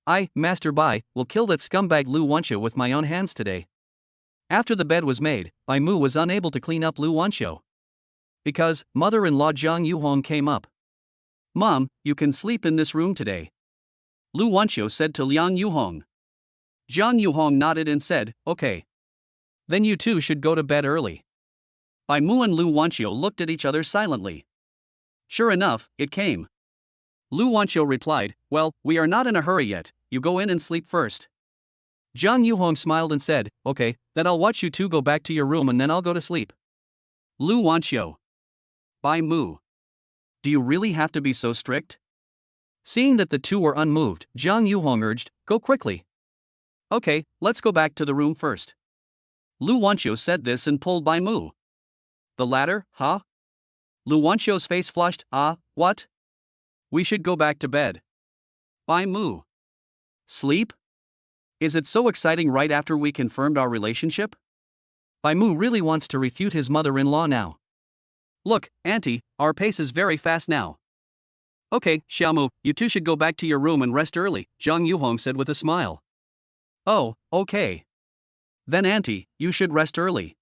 I, Master Bai, will kill that scumbag Lu Wanqiu with my own hands today. After the bed was made, Bai Mu was unable to clean up Lu Wanqiu. because mother-in-law Jiang Yuhong came up. "Mom, you can sleep in this room today," Lu Wanqiu said to Liang Yuhong. Jiang Yuhong nodded and said, "Okay. Then you two should go to bed early." Bai Mu and Lu Wanqiu looked at each other silently. Sure enough, it came. Lu Wanqiu replied, "Well, we are not in a hurry yet, you go in and sleep first." Jiang Yuhong smiled and said, "Okay, then I'll watch you two go back to your room and then I'll go to sleep." Lu Wanqiu. Bai Mu. Do you really have to be so strict? Seeing that the two were unmoved, Jiang Yuhong urged, "Go quickly." "Okay, let's go back to the room first." Lu Wanqiu said this and pulled Bai Mu. The latter, "Huh?" Lu Wanqiu's face flushed, "What? We should go back to bed." Bai Mu. Sleep? Is it so exciting right after we confirmed our relationship? Bai Mu really wants to refute his mother-in-law now. "Look, Auntie, our pace is very fast now." "Okay, Xiaomu, you two should go back to your room and rest early," Jiang Yuhong said with a smile. "Oh, okay. Then Auntie, you should rest early."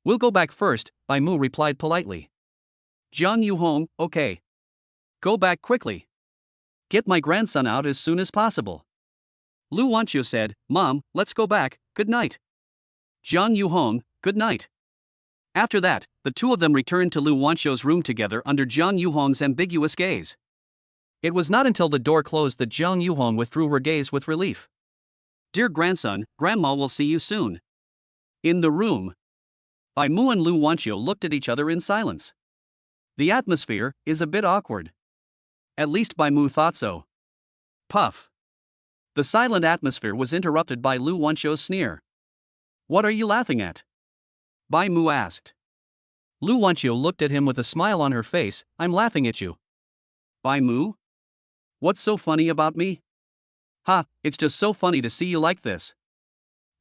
"We'll go back first," Bai Mu replied politely. Jiang Yuhong, "Okay. Go back quickly. Get my grandson out as soon as possible." Lu Wanqiu said, "Mom, let's go back, good night." Jiang Yuhong, "Good night." After that, the two of them returned to Lu Wanqiu's room together under Jiang Yuhong's ambiguous gaze. It was not until the door closed that Jiang Yuhong withdrew her gaze with relief. "Dear grandson, Grandma will see you soon." In the room, Bai Mu and Lu Wanqiu looked at each other in silence. The atmosphere is a bit awkward. At least Bai Mu thought so. Puff. The silent atmosphere was interrupted by Lu Wanqiu's sneer. "What are you laughing at?" Bai Mu asked. Lu Wanqiu looked at him with a smile on her face. "I'm laughing at you." "Bai Mu? What's so funny about me?" "Ha, it's just so funny to see you like this."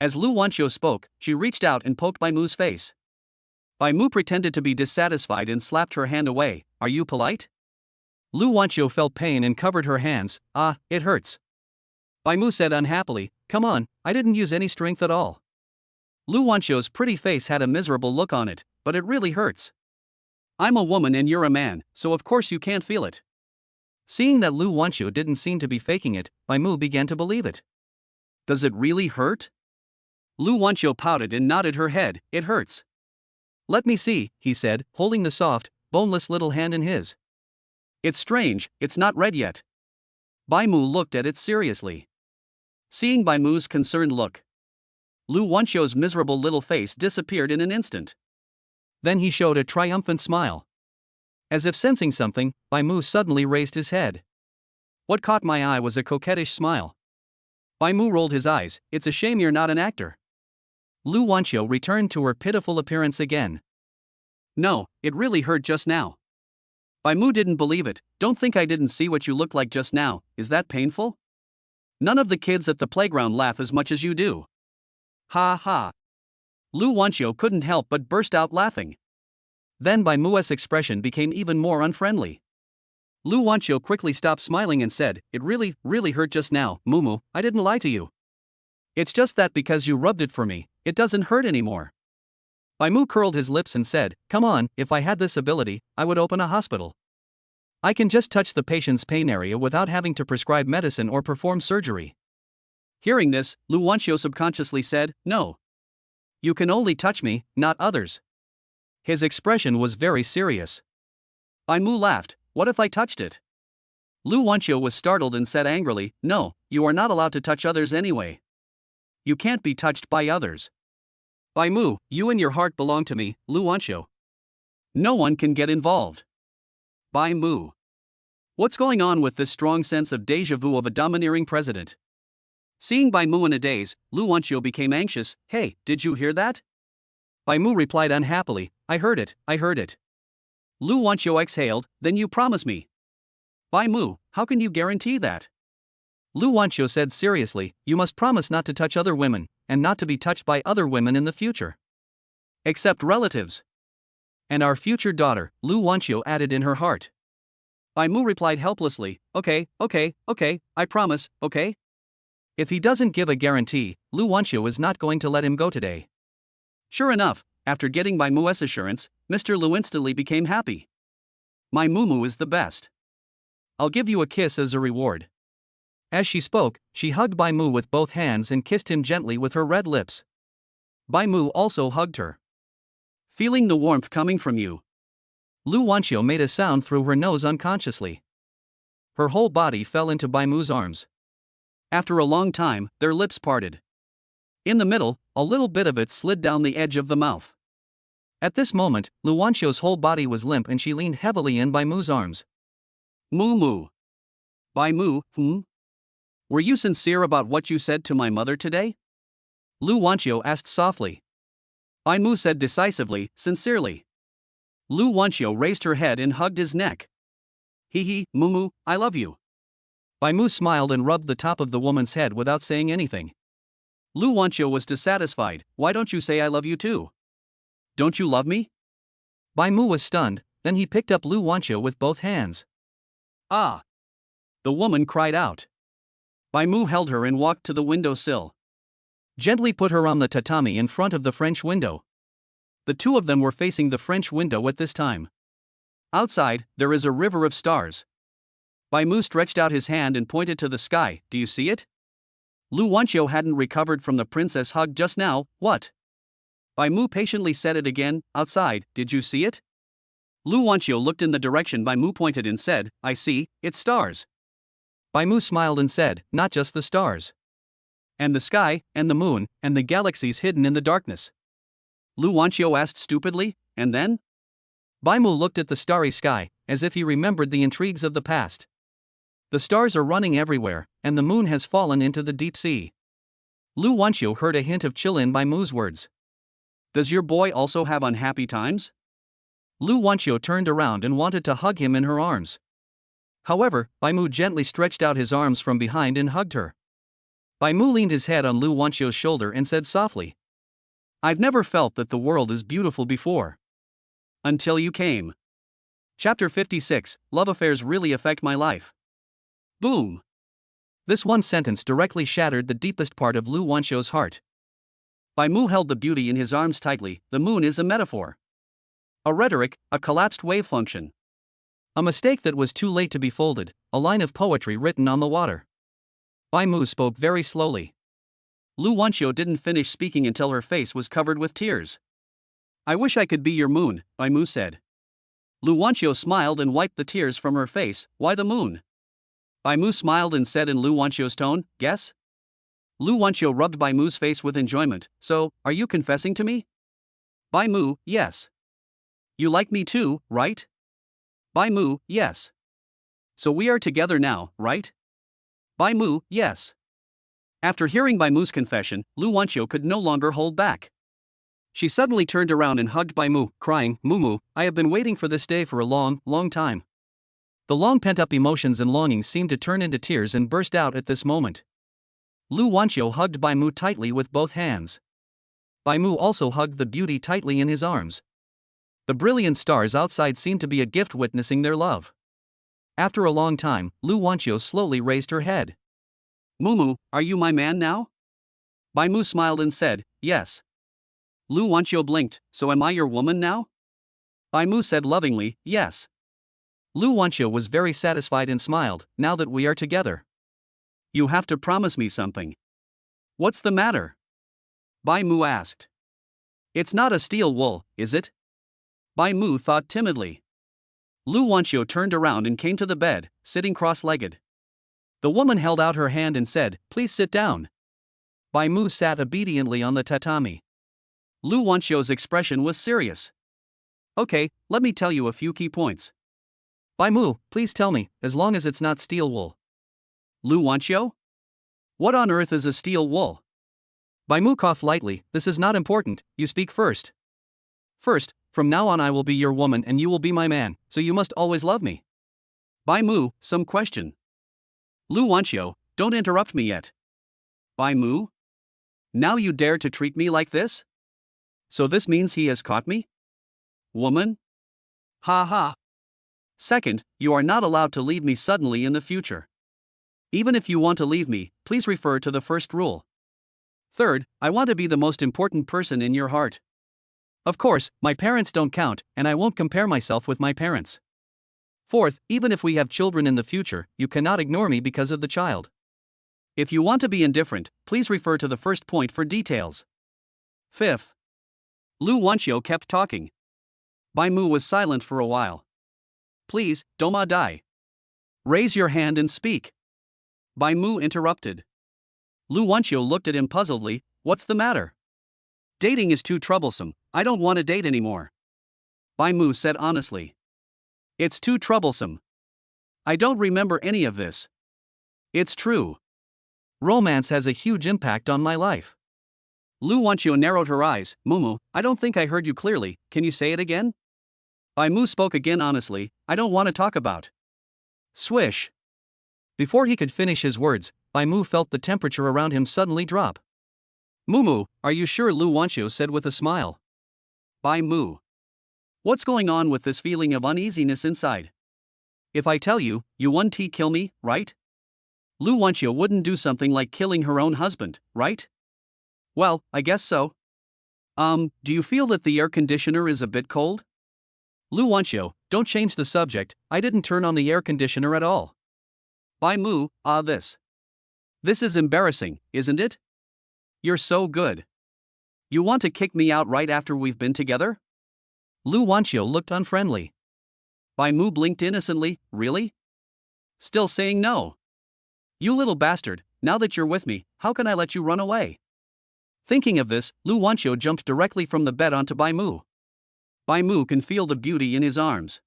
As Lu Wanqiu spoke, she reached out and poked Bai Mu's face. Bai Mu pretended to be dissatisfied and slapped her hand away. "Are you polite?" Lu Wanqiu felt pain and covered her hands. It hurts." Bai Mu said unhappily, "Come on, I didn't use any strength at all." Lu Wanqiu's pretty face had a miserable look on it, "But it really hurts." "I'm a woman and you're a man, so of course you can't feel it." Seeing that Lu Wanqiu didn't seem to be faking it, Bai Mu began to believe it. "Does it really hurt?" Lu Wanqiu pouted and nodded her head. "It hurts." "Let me see," he said, holding the soft, boneless little hand in his. "It's strange, it's not red yet." Bai Mu looked at it seriously. Seeing Bai Mu's concerned look, Lu Wanqiu's miserable little face disappeared in an instant. Then he showed a triumphant smile. As if sensing something, Bai Mu suddenly raised his head. What caught my eye was a coquettish smile. Bai Mu rolled his eyes. "It's a shame you're not an actor." Lu Wanqiu returned to her pitiful appearance again. "No, it really hurt just now." Bai Mu didn't believe it. "Don't think I didn't see what you looked like just now, is that painful?" "None of the kids at the playground laugh as much as you do." "Ha ha." Lu Wanqiu couldn't help but burst out laughing. Then Bai Mu's expression became even more unfriendly. Lu Wanqiu quickly stopped smiling and said, "It really, really hurt just now, Mumu, I didn't lie to you. It's just that because you rubbed it for me, it doesn't hurt anymore." Bai Mu curled his lips and said, "Come on, if I had this ability, I would open a hospital. I can just touch the patient's pain area without having to prescribe medicine or perform surgery." Hearing this, Lu Wanqiu subconsciously said, "No. You can only touch me, not others." His expression was very serious. Bai Mu laughed. "What if I touched it?" Lu Wanqiu was startled and said angrily, "No, you are not allowed to touch others anyway. You can't be touched by others." "Bai Mu, you and your heart belong to me, Lu Wanqiu. No one can get involved." Bai Mu. What's going on with this strong sense of déjà vu of a domineering president? Seeing Bai Mu in a daze, Lu Wanqiu became anxious. "Hey, did you hear that?" Bai Mu replied unhappily, I heard it. Lu Wanqiu exhaled, "Then you promise me." "Bai Mu, how can you guarantee that?" Lu Wanqiu said seriously, "You must promise not to touch other women, and not to be touched by other women in the future. Except relatives. And our future daughter," Lu Wanqiu added in her heart. Bai Mu replied helplessly, Okay, I promise, okay?" If he doesn't give a guarantee, Lu Wanqiu is not going to let him go today. Sure enough, After getting Bai Mu's assurance, Mr. Lu instantly became happy. My Mumu is the best. I'll give you a kiss as a reward. As she spoke, she hugged Bai Mu with both hands and kissed him gently with her red lips. Bai Mu also hugged her. Feeling the warmth coming from you. Lu Wanqiu made a sound through her nose unconsciously. Her whole body fell into Bai Mu's arms. After a long time, their lips parted. In the middle, a little bit of it slid down the edge of the mouth. At this moment, Lu Wanqiu's whole body was limp and she leaned heavily in Bai Mu's arms. Mu. Bai Mu, Were you sincere about what you said to my mother today? Lu Wanqiu asked softly. Bai Mu said decisively, sincerely. Lu Wanqiu raised her head and hugged his neck. Mumu, I love you. Bai Mu smiled and rubbed the top of the woman's head without saying anything. Lu Wanqiu was dissatisfied. Why don't you say I love you too? Don't you love me? Bai Mu was stunned, then he picked up Lu Wanqiu with both hands. Ah! The woman cried out. Bai Mu held her and walked to the window sill. Gently put her on the tatami in front of the French window. The two of them were facing the French window at this time. Outside, there is a river of stars. Bai Mu stretched out his hand and pointed to the sky. Do you see it? Lu Wanqiu hadn't recovered from the princess hug just now. What? Bai Mu patiently said it again. Outside, did you see it? Lu Wanqiu looked in the direction Bai Mu pointed and said, I see, it's stars. Bai Mu smiled and said, not just the stars. And the sky, and the moon, and the galaxies hidden in the darkness. Lu Wanqiu asked stupidly, and then? Bai Mu looked at the starry sky, as if he remembered the intrigues of the past. The stars are running everywhere, and the moon has fallen into the deep sea. Lu Wanqiu heard a hint of chill in Bai Mu's words. Does your boy also have unhappy times? Lu Wanqiu turned around and wanted to hug him in her arms. However, Bai Mu gently stretched out his arms from behind and hugged her. Bai Mu leaned his head on Lu Wanqiu's shoulder and said softly, I've never felt that the world is beautiful before. Until you came. Chapter 56, Love affairs really affect my life. Boom! This one sentence directly shattered the deepest part of Lu Wanqiu's heart. Bai Mu held the beauty in his arms tightly. The moon is a metaphor. A rhetoric, a collapsed wave function. A mistake that was too late to be folded, a line of poetry written on the water. Bai Mu spoke very slowly. Lu Wanqiu didn't finish speaking until her face was covered with tears. I wish I could be your moon, Bai Mu said. Lu Wanqiu smiled and wiped the tears from her face. Why the moon? Bai Mu smiled and said in Lu Wanqiu's tone, guess? Lu Wanqiu rubbed Bai Mu's face with enjoyment. So, are you confessing to me? Bai Mu, yes. You like me too, right? Bai Mu, yes. So we are together now, right? Bai Mu, yes. After hearing Bai Mu's confession, Lu Wanqiu could no longer hold back. She suddenly turned around and hugged Bai Mu, crying, Mumu, I have been waiting for this day for a long, long time. The long pent-up emotions and longings seemed to turn into tears and burst out at this moment. Lu Wanqiu hugged Bai Mu tightly with both hands. Bai Mu also hugged the beauty tightly in his arms. The brilliant stars outside seemed to be a gift witnessing their love. After a long time, Lu Wanqiu slowly raised her head. Mumu, are you my man now? Bai Mu smiled and said, yes. Lu Wanqiu blinked, so am I your woman now? Bai Mu said lovingly, yes. Lu Wanqiu was very satisfied and smiled, now that we are together. You have to promise me something. What's the matter? Bai Mu asked. It's not a steel wool, is it? Bai Mu thought timidly. Lu Wanqiu turned around and came to the bed, sitting cross-legged. The woman held out her hand and said, please sit down. Bai Mu sat obediently on the tatami. Lu Wanqiu's expression was serious. Okay, let me tell you a few key points. Bai Mu, please tell me, as long as it's not steel wool. Lu Wanqiu? What on earth is a steel wool? Bai Mu coughed lightly. This is not important, you speak first. First, from now on I will be your woman and you will be my man, so you must always love me. Bai Mu, some question. Lu Wanqiu, don't interrupt me yet. Bai Mu? Now you dare to treat me like this? So this means he has caught me? Woman? Ha ha. Second, you are not allowed to leave me suddenly in the future. Even if you want to leave me, please refer to the first rule. Third, I want to be the most important person in your heart. Of course, my parents don't count, and I won't compare myself with my parents. Fourth, even if we have children in the future, you cannot ignore me because of the child. If you want to be indifferent, please refer to the first point for details. Fifth. Lu Wanqiu kept talking. Bai Mu was silent for a while. Please, Doma Dai. Raise your hand and speak. Bai Mu interrupted. Lu Wanqiu looked at him puzzledly. What's the matter? Dating is too troublesome, I don't want to date anymore. Bai Mu said honestly. It's too troublesome. I don't remember any of this. It's true. Romance has a huge impact on my life. Lu Wanqiu narrowed her eyes. Mumu, I don't think I heard you clearly, can you say it again? Bai Mu spoke again honestly. I don't want to talk about. Swish. Before he could finish his words, Bai Mu felt the temperature around him suddenly drop. Mumu, are you sure? Lu Wanqiu said with a smile. Bai Mu. What's going on with this feeling of uneasiness inside? If I tell you, you won't kill me, right? Lu Wanqiu wouldn't do something like killing her own husband, right? Well, I guess so. Do you feel that the air conditioner is a bit cold? Lu Wanqiu, don't change the subject, I didn't turn on the air conditioner at all. Bai Mu, this. This is embarrassing, isn't it? You're so good. You want to kick me out right after we've been together? Lu Wanqiu looked unfriendly. Bai Mu blinked innocently. Really? Still saying no. You little bastard, now that you're with me, how can I let you run away? Thinking of this, Lu Wanqiu jumped directly from the bed onto Bai Mu. Bai Mu can feel the beauty in his arms.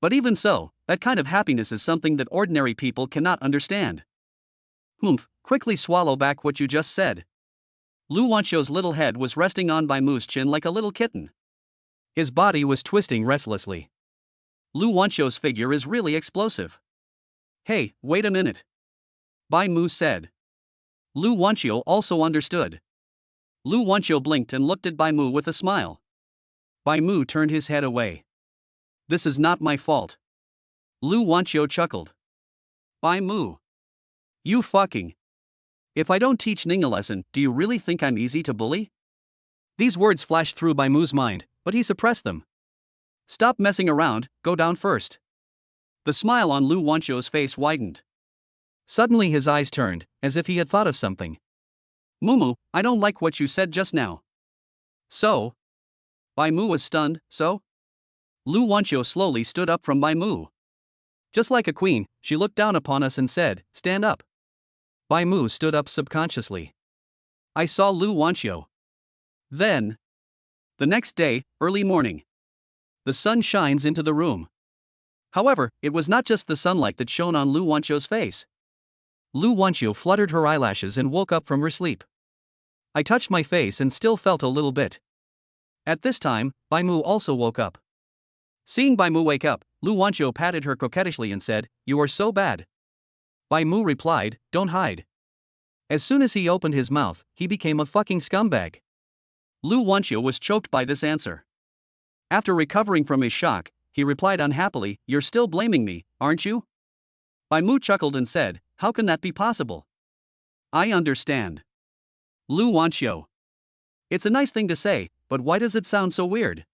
But even so, that kind of happiness is something that ordinary people cannot understand. Quickly swallow back what you just said. Lu Wanqiu's little head was resting on Bai Mu's chin like a little kitten. His body was twisting restlessly. Lu Wanqiu's figure is really explosive. Hey, wait a minute. Bai Mu said. Lu Wanqiu also understood. Lu Wanqiu blinked and looked at Bai Mu with a smile. Bai Mu turned his head away. This is not my fault. Lu Wanqiu chuckled. Bai Mu. You fucking. If I don't teach Ning a lesson, do you really think I'm easy to bully? These words flashed through Bai Mu's mind, but he suppressed them. Stop messing around, go down first. The smile on Lu Wanqiu's face widened. Suddenly his eyes turned, as if he had thought of something. Mumu, I don't like what you said just now. So? Bai Mu was stunned. So? Lu Wanqiu slowly stood up from Bai Mu. Just like a queen, she looked down upon us and said, stand up. Bai Mu stood up subconsciously. I saw Lu Wanqiu. Then. The next day, early morning. The sun shines into the room. However, it was not just the sunlight that shone on Lu Wanqiu's face. Lu Wanqiu fluttered her eyelashes and woke up from her sleep. I touched my face and still felt a little bit. At this time, Bai Mu also woke up. Seeing Bai Mu wake up, Lu Wanqiu patted her coquettishly and said, You are so bad. Bai Mu replied, Don't hide. As soon as he opened his mouth, he became a fucking scumbag. Lu Wanqiu was choked by this answer. After recovering from his shock, he replied unhappily, You're still blaming me, aren't you? Bai Mu chuckled and said, How can that be possible? I understand. Lu Wanqiu. It's a nice thing to say, but why does it sound so weird?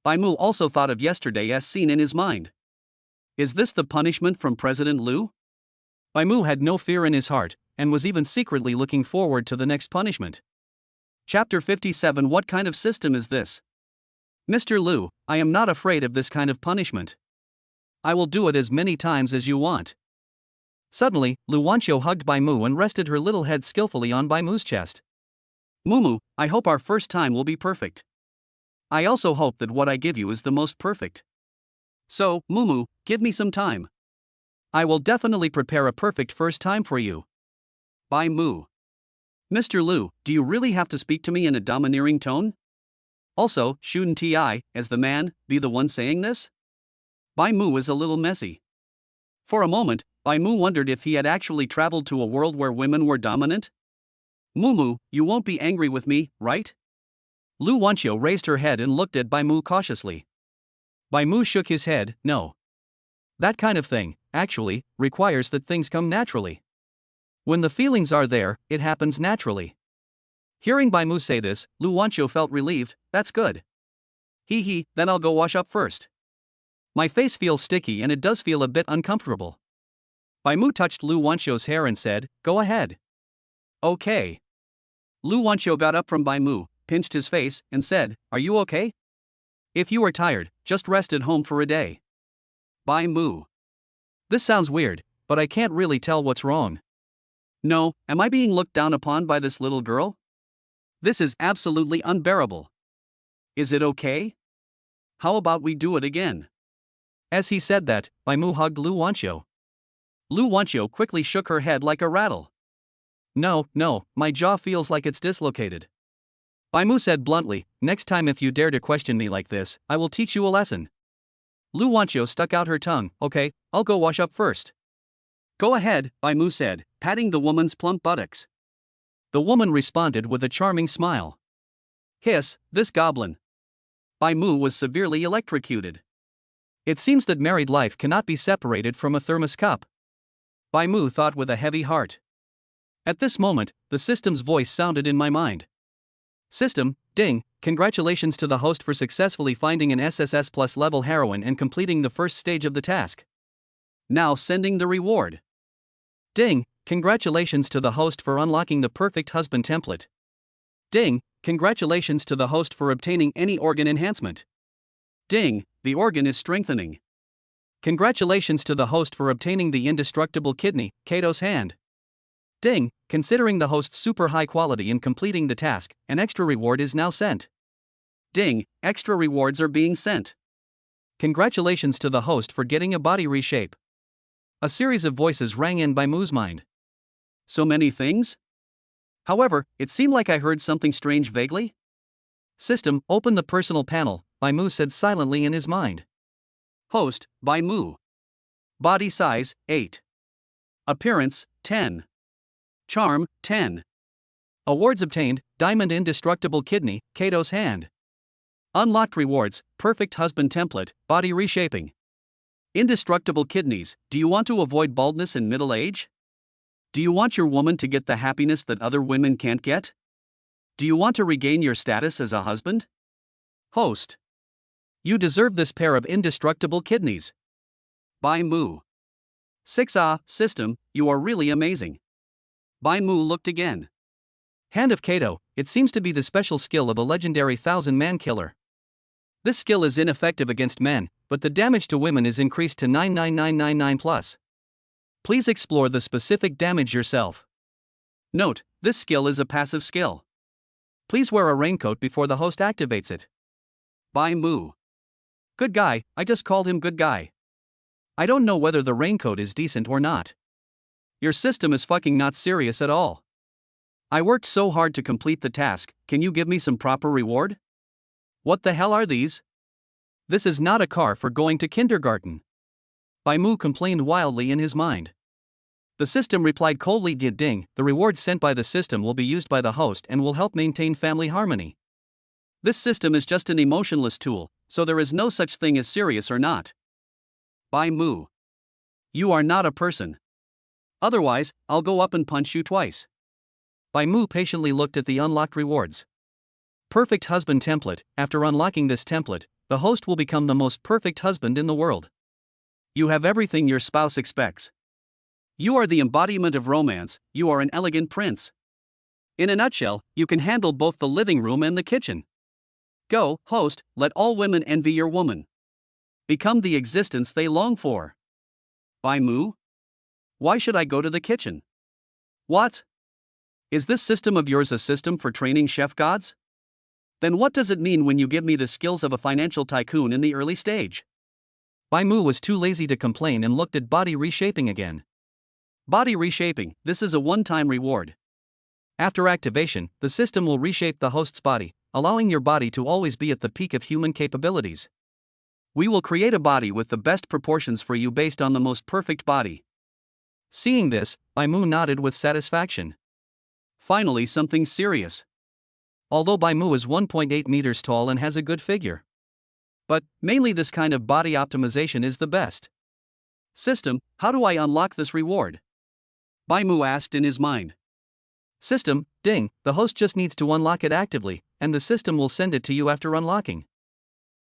Bai Mu also thought of yesterday's scene in his mind. Is this the punishment from President Lu? Bai Mu had no fear in his heart, and was even secretly looking forward to the next punishment. Chapter 57 What kind of system is this? Mr. Lu, I am not afraid of this kind of punishment. I will do it as many times as you want. Suddenly, Lu Wanqiu hugged Bai Mu and rested her little head skillfully on Bai Mu's chest. Mumu, I hope our first time will be perfect. I also hope that what I give you is the most perfect. So, Mumu, give me some time. I will definitely prepare a perfect first time for you. Bai Mu. Mr. Lu, do you really have to speak to me in a domineering tone? Also, shouldn't I, as the man, be the one saying this? Bai Mu is a little messy. For a moment, Bai Mu wondered if he had actually traveled to a world where women were dominant. Mumu, you won't be angry with me, right? Lu Wanqiu raised her head and looked at Bai Mu cautiously. Bai Mu shook his head, no. That kind of thing, actually, requires that things come naturally. When the feelings are there, it happens naturally. Hearing Bai Mu say this, Lu Wanqiu felt relieved. That's good. Hee, then I'll go wash up first. My face feels sticky and it does feel a bit uncomfortable. Bai Mu touched Lu Wanqiu's hair and said, go ahead. Okay. Lu Wanqiu got up from Bai Mu, pinched his face, and said, are you okay? If you are tired, just rest at home for a day. Bai Mu. This sounds weird, but I can't really tell what's wrong. No, am I being looked down upon by this little girl? This is absolutely unbearable. Is it okay? How about we do it again? As he said that, Bai Mu hugged Lu Wanqiu. Lu Wanqiu quickly shook her head like a rattle. No, my jaw feels like it's dislocated. Bai Mu said bluntly, next time if you dare to question me like this, I will teach you a lesson. Lu Wanqiu stuck out her tongue. Okay, I'll go wash up first. Go ahead, Bai Mu said, patting the woman's plump buttocks. The woman responded with a charming smile. Hiss, this goblin. Bai Mu was severely electrocuted. It seems that married life cannot be separated from a thermos cup. Bai Mu thought with a heavy heart. At this moment, the system's voice sounded in my mind. System, ding, congratulations to the host for successfully finding an SSS plus level heroine and completing the first stage of the task. Now sending the reward. Ding, congratulations to the host for unlocking the perfect husband template. Ding, congratulations to the host for obtaining any organ enhancement. Ding, the organ is strengthening. Congratulations to the host for obtaining the indestructible kidney, Kato's hand. Ding, considering the host's super high quality in completing the task, an extra reward is now sent. Ding, extra rewards are being sent. Congratulations to the host for getting a body reshape. A series of voices rang in Bai Mu's mind. So many things? However, it seemed like I heard something strange vaguely. System, open the personal panel, Bai Mu said silently in his mind. Host, Bai Mu. Body size, 8. Appearance, 10. Charm, 10. Awards obtained, Diamond Indestructible Kidney, Kato's hand. Unlocked rewards, Perfect Husband Template, Body Reshaping. Indestructible Kidneys, do you want to avoid baldness in middle age? Do you want your woman to get the happiness that other women can't get? Do you want to regain your status as a husband? Host. You deserve this pair of indestructible kidneys. Bai Mu. 6 system, you are really amazing. Bai Mu looked again. Hand of Kato, it seems to be the special skill of a legendary 1000-man killer. This skill is ineffective against men, but the damage to women is increased to 99999 plus. Please explore the specific damage yourself. Note, this skill is a passive skill. Please wear a raincoat before the host activates it. Bai Mu. Good guy, I just called him good guy. I don't know whether the raincoat is decent or not. Your system is fucking not serious at all. I worked so hard to complete the task, can you give me some proper reward? What the hell are these? This is not a car for going to kindergarten. Bai Mu complained wildly in his mind. The system replied coldly, ding, the rewards sent by the system will be used by the host and will help maintain family harmony. This system is just an emotionless tool, so there is no such thing as serious or not. Bai Mu. You are not a person. Otherwise, I'll go up and punch you twice. Bai Mu patiently looked at the unlocked rewards. Perfect husband template. After unlocking this template, the host will become the most perfect husband in the world. You have everything your spouse expects. You are the embodiment of romance, you are an elegant prince. In a nutshell, you can handle both the living room and the kitchen. Go, host, let all women envy your woman. Become the existence they long for. Bai Mu? Why should I go to the kitchen? What? Is this system of yours a system for training chef gods? Then what does it mean when you give me the skills of a financial tycoon in the early stage? Bai Mu was too lazy to complain and looked at body reshaping again. Body reshaping, this is a one-time reward. After activation, the system will reshape the host's body, allowing your body to always be at the peak of human capabilities. We will create a body with the best proportions for you based on the most perfect body. Seeing this, Bai Mu nodded with satisfaction. Finally something serious. Although Bai Mu is 1.8 meters tall and has a good figure. But, mainly this kind of body optimization is the best. System, how do I unlock this reward? Bai Mu asked in his mind. System, ding, the host just needs to unlock it actively, and the system will send it to you after unlocking.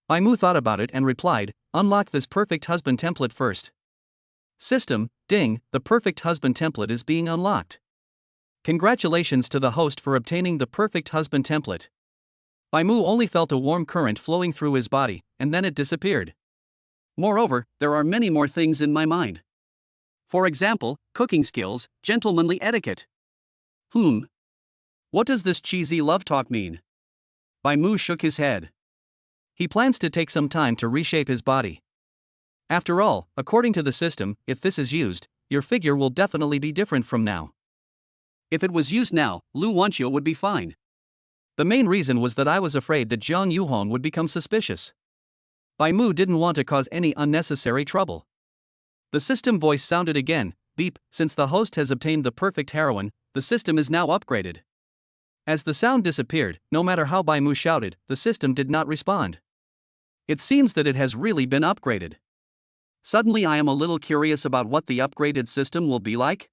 Bai Mu thought about it and replied, unlock this perfect husband template first. System, ding, the perfect husband template is being unlocked. Congratulations to the host for obtaining the perfect husband template. Bai Mu only felt a warm current flowing through his body, and then it disappeared. Moreover, there are many more things in my mind. For example, cooking skills, gentlemanly etiquette. What does this cheesy love talk mean? Bai Mu shook his head. He plans to take some time to reshape his body. After all, according to the system, if this is used, your figure will definitely be different from now. If it was used now, Lu Wanqiu would be fine. The main reason was that I was afraid that Zhang Yuhong would become suspicious. Bai Mu didn't want to cause any unnecessary trouble. The system voice sounded again, beep, since the host has obtained the perfect heroine, the system is now upgraded. As the sound disappeared, no matter how Bai Mu shouted, the system did not respond. It seems that it has really been upgraded. Suddenly I am a little curious about what the upgraded system will be like.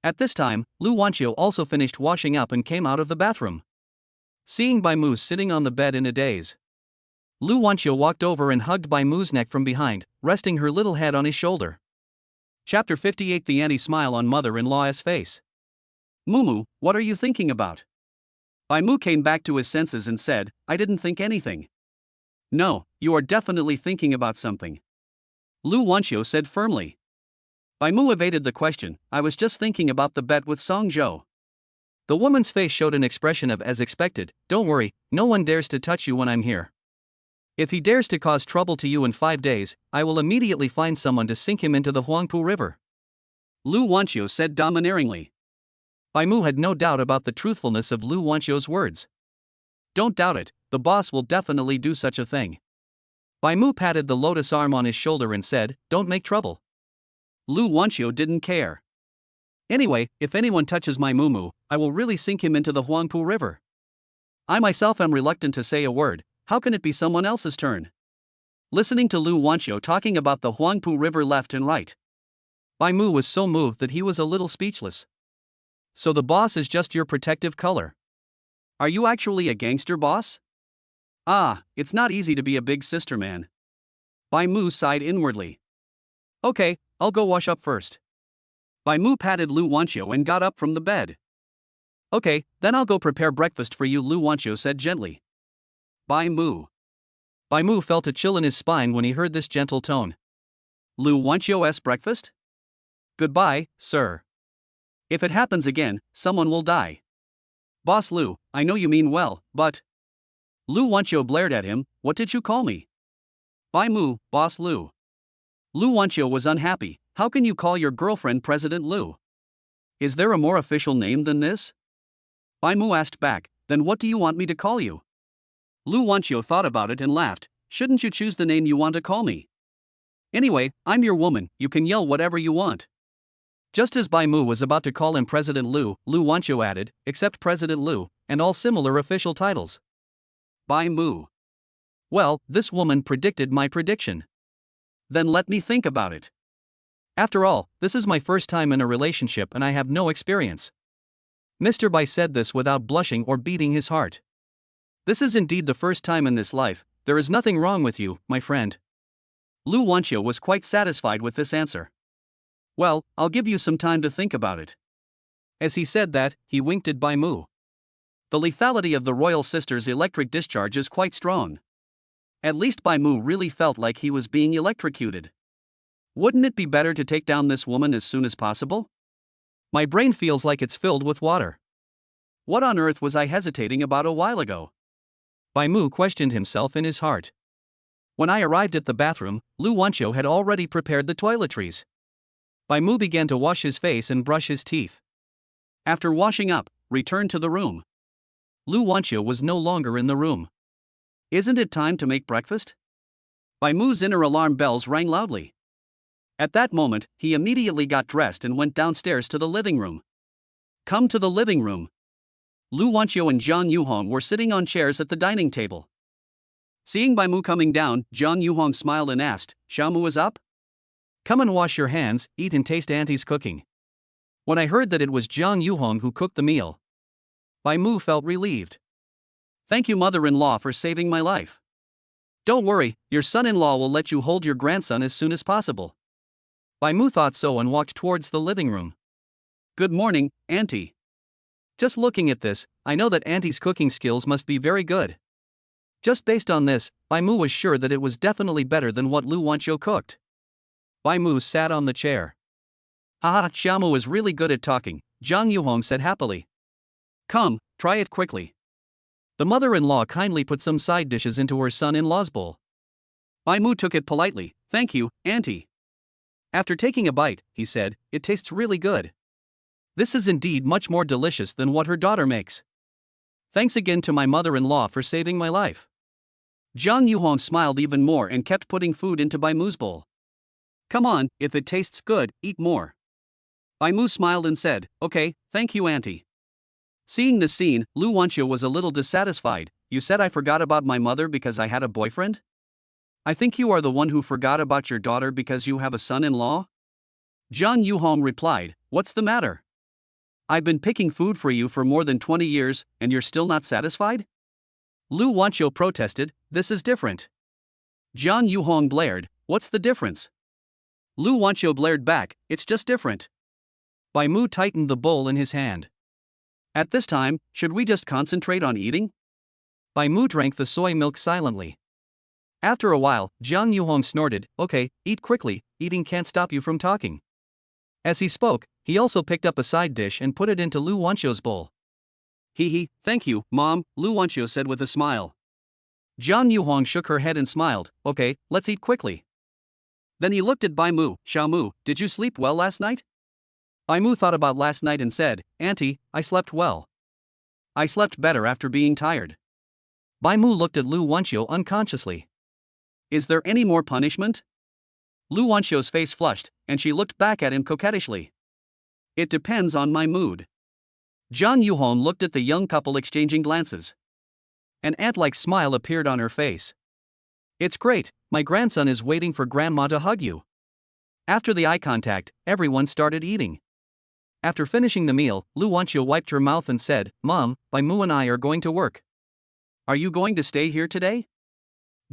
At this time, Lu Wanqiu also finished washing up and came out of the bathroom. Seeing Bai Mu sitting on the bed in a daze, Lu Wanqiu walked over and hugged Bai Mu's neck from behind, resting her little head on his shoulder. Chapter 58. The anti-smile on mother-in-law's face. Mumu, what are you thinking about? Bai Mu came back to his senses and said, I didn't think anything. No, you are definitely thinking about something. Lu Wanqiu said firmly. Bai Mu evaded the question, I was just thinking about the bet with Song Zhou. The woman's face showed an expression of as expected, don't worry, no one dares to touch you when I'm here. If he dares to cause trouble to you in 5 days, I will immediately find someone to sink him into the Huangpu River. Lu Wanqiu said domineeringly. Bai Mu had no doubt about the truthfulness of Lu Wanqiu's words. Don't doubt it, the boss will definitely do such a thing. Bai Mu patted the lotus arm on his shoulder and said, don't make trouble. Lu Wanqiu didn't care. Anyway, if anyone touches my Mumu, I will really sink him into the Huangpu River. I myself am reluctant to say a word, how can it be someone else's turn? Listening to Lu Wanqiu talking about the Huangpu River left and right, Bai Mu was so moved that he was a little speechless. So the boss is just your protective color. Are you actually a gangster boss? Ah, it's not easy to be a big sister man. Bai Mu sighed inwardly. Okay, I'll go wash up first. Bai Mu patted Lu Wanqiu and got up from the bed. Okay, then I'll go prepare breakfast for you, Lu Wanqiu said gently. Bai Mu. Bai Mu felt a chill in his spine when he heard this gentle tone. Lu Wanqiu's breakfast? Goodbye, sir. If it happens again, someone will die. Boss Lu, I know you mean well, but... Lu Wanqiu blared at him, what did you call me? Bai Mu, Boss Lu. Lu Wanqiu was unhappy, how can you call your girlfriend President Lu? Is there a more official name than this? Bai Mu asked back, then what do you want me to call you? Lu Wanqiu thought about it and laughed, shouldn't you choose the name you want to call me? Anyway, I'm your woman, you can yell whatever you want. Just as Bai Mu was about to call him President Lu, Lu Wanqiu added, except President Lu, and all similar official titles. Bai Mu. Well, this woman predicted my prediction. Then let me think about it. After all, this is my first time in a relationship and I have no experience. Mr. Bai said this without blushing or beating his heart. This is indeed the first time in this life, there is nothing wrong with you, my friend. Lu Wanqiu was quite satisfied with this answer. Well, I'll give you some time to think about it. As he said that, he winked at Bai Mu. The lethality of the royal sister's electric discharge is quite strong. At least Bai Mu really felt like he was being electrocuted. Wouldn't it be better to take down this woman as soon as possible? My brain feels like it's filled with water. What on earth was I hesitating about a while ago? Bai Mu questioned himself in his heart. When I arrived at the bathroom, Lu Wanqiu had already prepared the toiletries. Bai Mu began to wash his face and brush his teeth. After washing up, returned to the room. Lu Wanqiu was no longer in the room. Isn't it time to make breakfast? Bai Mu's inner alarm bells rang loudly. At that moment, he immediately got dressed and went downstairs to the living room. Come to the living room. Lu Wanqiu and Zhang Yuhong were sitting on chairs at the dining table. Seeing Bai Mu coming down, Zhang Yuhong smiled and asked, Xiaomu is up? Come and wash your hands, eat and taste Auntie's cooking. When I heard that it was Jiang Yuhong who cooked the meal, Bai Mu felt relieved. Thank you, mother-in-law, for saving my life. Don't worry, your son-in-law will let you hold your grandson as soon as possible. Bai Mu thought so and walked towards the living room. Good morning, Auntie. Just looking at this, I know that Auntie's cooking skills must be very good. Just based on this, Bai Mu was sure that it was definitely better than what Lu Wanqiu cooked. Bai Mu sat on the chair. Haha, Xiaomu is really good at talking, Jiang Yuhong said happily. Come, try it quickly. The mother-in-law kindly put some side dishes into her son-in-law's bowl. Bai Mu took it politely. Thank you, Auntie. After taking a bite, he said, it tastes really good. This is indeed much more delicious than what her daughter makes. Thanks again to my mother-in-law for saving my life. Jiang Yuhong smiled even more and kept putting food into Bai Mu's bowl. Come on, if it tastes good, eat more. Bai Mu smiled and said, okay, thank you, Auntie. Seeing this scene, Lu Wanqiu was a little dissatisfied. You said I forgot about my mother because I had a boyfriend? I think you are the one who forgot about your daughter because you have a son-in-law? Jiang Yuhong replied, what's the matter? I've been picking food for you for more than 20 years, and you're still not satisfied? Lu Wanqiu protested, this is different. Jiang Yuhong blared, what's the difference? Lu Wanqiu blared back, it's just different. Bai Mu tightened the bowl in his hand. At this time, should we just concentrate on eating? Bai Mu drank the soy milk silently. After a while, Jiang Yuhong snorted, okay, eat quickly, eating can't stop you from talking. As he spoke, he also picked up a side dish and put it into Lu Wanqiu's bowl. Hee, thank you, Mom, Lu Wanqiu said with a smile. Jiang Yuhong shook her head and smiled, okay, let's eat quickly. Then he looked at Bai Mu, Xiaomu, did you sleep well last night? Bai Mu thought about last night and said, Auntie, I slept well. I slept better after being tired. Bai Mu looked at Lu Wanqiu unconsciously. Is there any more punishment? Lu Wanqiu's face flushed, and she looked back at him coquettishly. It depends on my mood. Jiang Yuhong looked at the young couple exchanging glances. An ant-like smile appeared on her face. It's great, my grandson is waiting for grandma to hug you. After the eye contact, everyone started eating. After finishing the meal, Lu Wanqiu wiped her mouth and said, Mom, Bai Mu and I are going to work. Are you going to stay here today?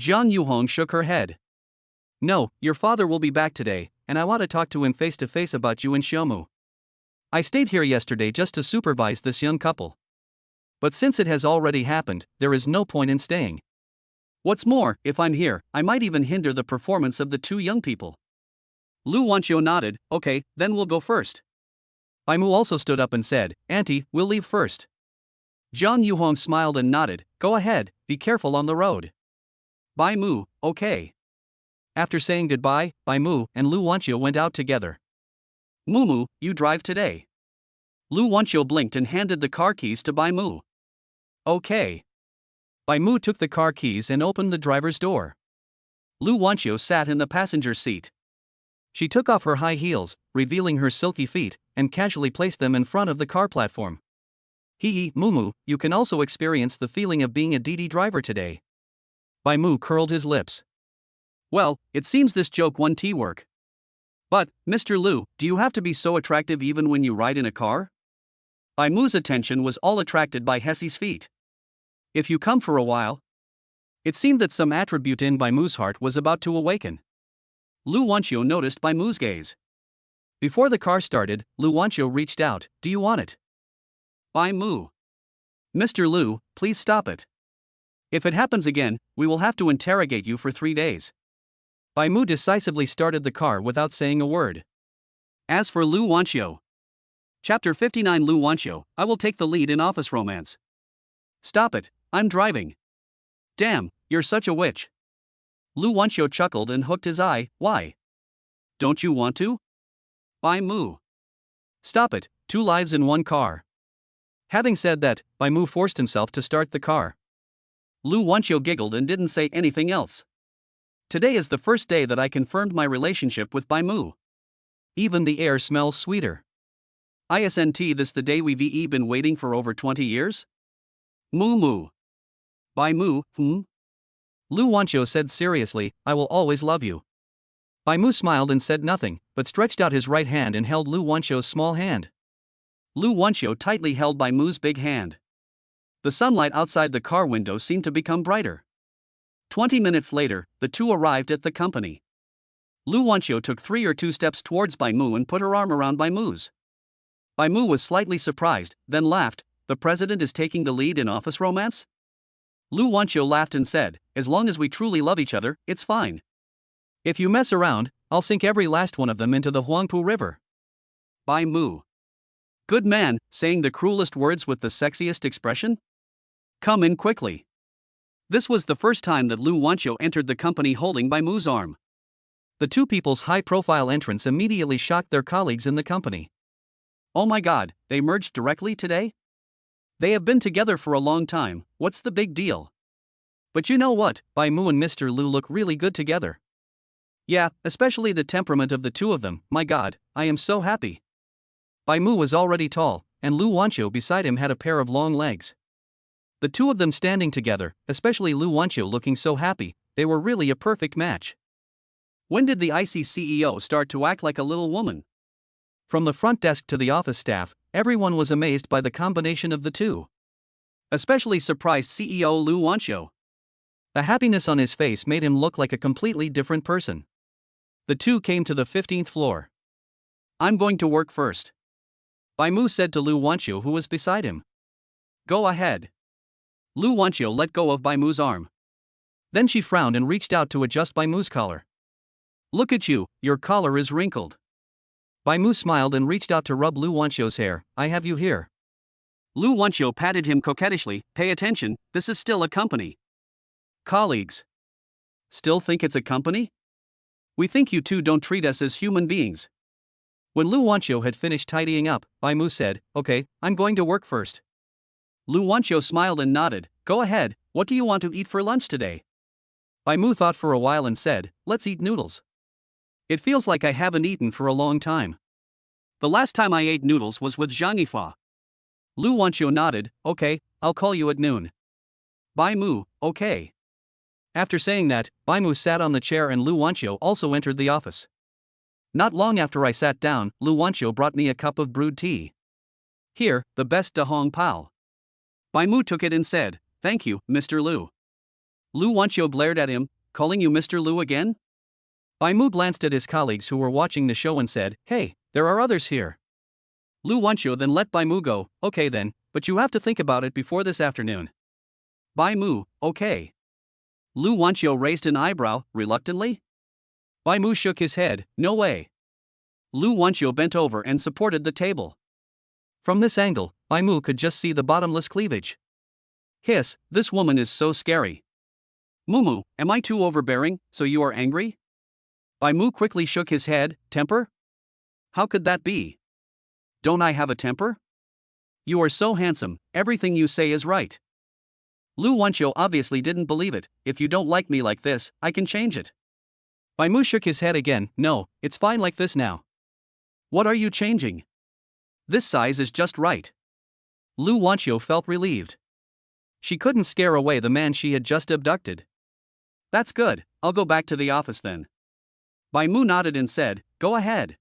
Jiang Yuhong shook her head. No, your father will be back today, and I want to talk to him face to face about you and Xiaomu. I stayed here yesterday just to supervise this young couple. But since it has already happened, there is no point in staying. What's more, if I'm here, I might even hinder the performance of the two young people. Lu Wanqiu nodded, okay, then we'll go first. Bai Mu also stood up and said, Auntie, we'll leave first. Jiang Yuhong smiled and nodded, go ahead, be careful on the road. Bai Mu, okay. After saying goodbye, Bai Mu and Lu Wanqiu went out together. Mumu, you drive today. Lu Wanqiu blinked and handed the car keys to Bai Mu. Okay. Bai Mu took the car keys and opened the driver's door. Lu Wanqiu sat in the passenger seat. She took off her high heels, revealing her silky feet, and casually placed them in front of the car platform. Hee, Mumu, you can also experience the feeling of being a DD driver today. Bai Mu curled his lips. Well, it seems this joke won work. But, Mr. Lu, do you have to be so attractive even when you ride in a car? Bai Mu's attention was all attracted by Hessie's feet. If you come for a while. It seemed that some attribute in Bai Mu's heart was about to awaken. Lu Wanqiu noticed Bai Mu's gaze. Before the car started, Lu Wanqiu reached out, do you want it? Bai Mu. Mr. Lu, please stop it. If it happens again, we will have to interrogate you for 3 days. Bai Mu decisively started the car without saying a word. As for Lu Wanqiu. Chapter 59 Lu Wanqiu, I will take the lead in office romance. Stop it, I'm driving. Damn, you're such a witch. Lu Wanqiu chuckled and hooked his eye, why? Don't you want to? Bai Mu. Stop it, 2 lives in 1 car. Having said that, Bai Mu forced himself to start the car. Lu Wanqiu giggled and didn't say anything else. Today is the first day that I confirmed my relationship with Bai Mu. Even the air smells sweeter. Isn't this the day we've been waiting for over 20 years? Moo. Bai Mu, Lu Wanqiu said seriously, I will always love you. Bai Mu smiled and said nothing, but stretched out his right hand and held Lu Wanqiu's small hand. Lu Wanxiu tightly held Bai Mu's big hand. The sunlight outside the car window seemed to become brighter. 20 minutes later, the two arrived at the company. Lu Wanxiu took 3 or 2 steps towards Bai Mu and put her arm around Bai Mu's. Bai Mu was slightly surprised, then laughed. The president is taking the lead in office romance? Lu Wanxiu laughed and said, as long as we truly love each other, it's fine. If you mess around, I'll sink every last one of them into the Huangpu River. Bai Mu. Good man, saying the cruelest words with the sexiest expression? Come in quickly. This was the first time that Lu Wanxiu entered the company holding Bai Mu's arm. The two people's high-profile entrance immediately shocked their colleagues in the company. Oh my god, they merged directly today? They have been together for a long time, what's the big deal? But you know what, Bai Mu and Mr. Lu look really good together. Yeah, especially the temperament of the two of them, my god, I am so happy. Bai Mu was already tall, and Lu Wanxiu beside him had a pair of long legs. The two of them standing together, especially Lu Wanxiu looking so happy, they were really a perfect match. When did the icy CEO start to act like a little woman? From the front desk to the office staff, everyone was amazed by the combination of the two. Especially surprised CEO Lu Wanxiu. The happiness on his face made him look like a completely different person. The two came to the 15th floor. I'm going to work first. Bai Mu said to Lu Wanxiu, who was beside him. Go ahead. Lu Wanxiu let go of Bai Mu's arm. Then she frowned and reached out to adjust Bai Mu's collar. Look at you, your collar is wrinkled. Bai Mu smiled and reached out to rub Lu Wanxiu's hair. I have you here. Lu Wanxiu patted him coquettishly. Pay attention, this is still a company. Colleagues. Still think it's a company? We think you two don't treat us as human beings. When Lu Wanxiu had finished tidying up, Bai Mu said, okay, I'm going to work first. Lu Wanxiu smiled and nodded. Go ahead, what do you want to eat for lunch today? Bai Mu thought for a while and said, let's eat noodles. It feels like I haven't eaten for a long time. The last time I ate noodles was with Zhang Yifei. Lu Wanxiu nodded, okay, I'll call you at noon. Bai Mu, okay. After saying that, Bai Mu sat on the chair and Lu Wanxiu also entered the office. Not long after I sat down, Lu Wanxiu brought me a cup of brewed tea. Here, the best de Hong Pao. Bai Mu took it and said, thank you, Mr. Lu. Lu Wanxiu glared at him, calling you Mr. Lu again? Bai Mu glanced at his colleagues who were watching the show and said, hey, there are others here. Lu Wanxiu then let Bai Mu go, okay then, but you have to think about it before this afternoon. Bai Mu, okay. Lu Wanxiu raised an eyebrow, reluctantly. Bai Mu shook his head, no way. Lu Wanxiu bent over and supported the table. From this angle, Bai Mu could just see the bottomless cleavage. Hiss, this woman is so scary. Mumu, am I too overbearing, so you are angry? Bai Mu quickly shook his head, temper? How could that be? Don't I have a temper? You are so handsome, everything you say is right. Lu Wanxiu obviously didn't believe it. If you don't like me like this, I can change it. Bai Mu shook his head again, no, it's fine like this now. What are you changing? This size is just right. Lu Wanxiu felt relieved. She couldn't scare away the man she had just abducted. That's good, I'll go back to the office then. Bai Mu nodded and said, go ahead.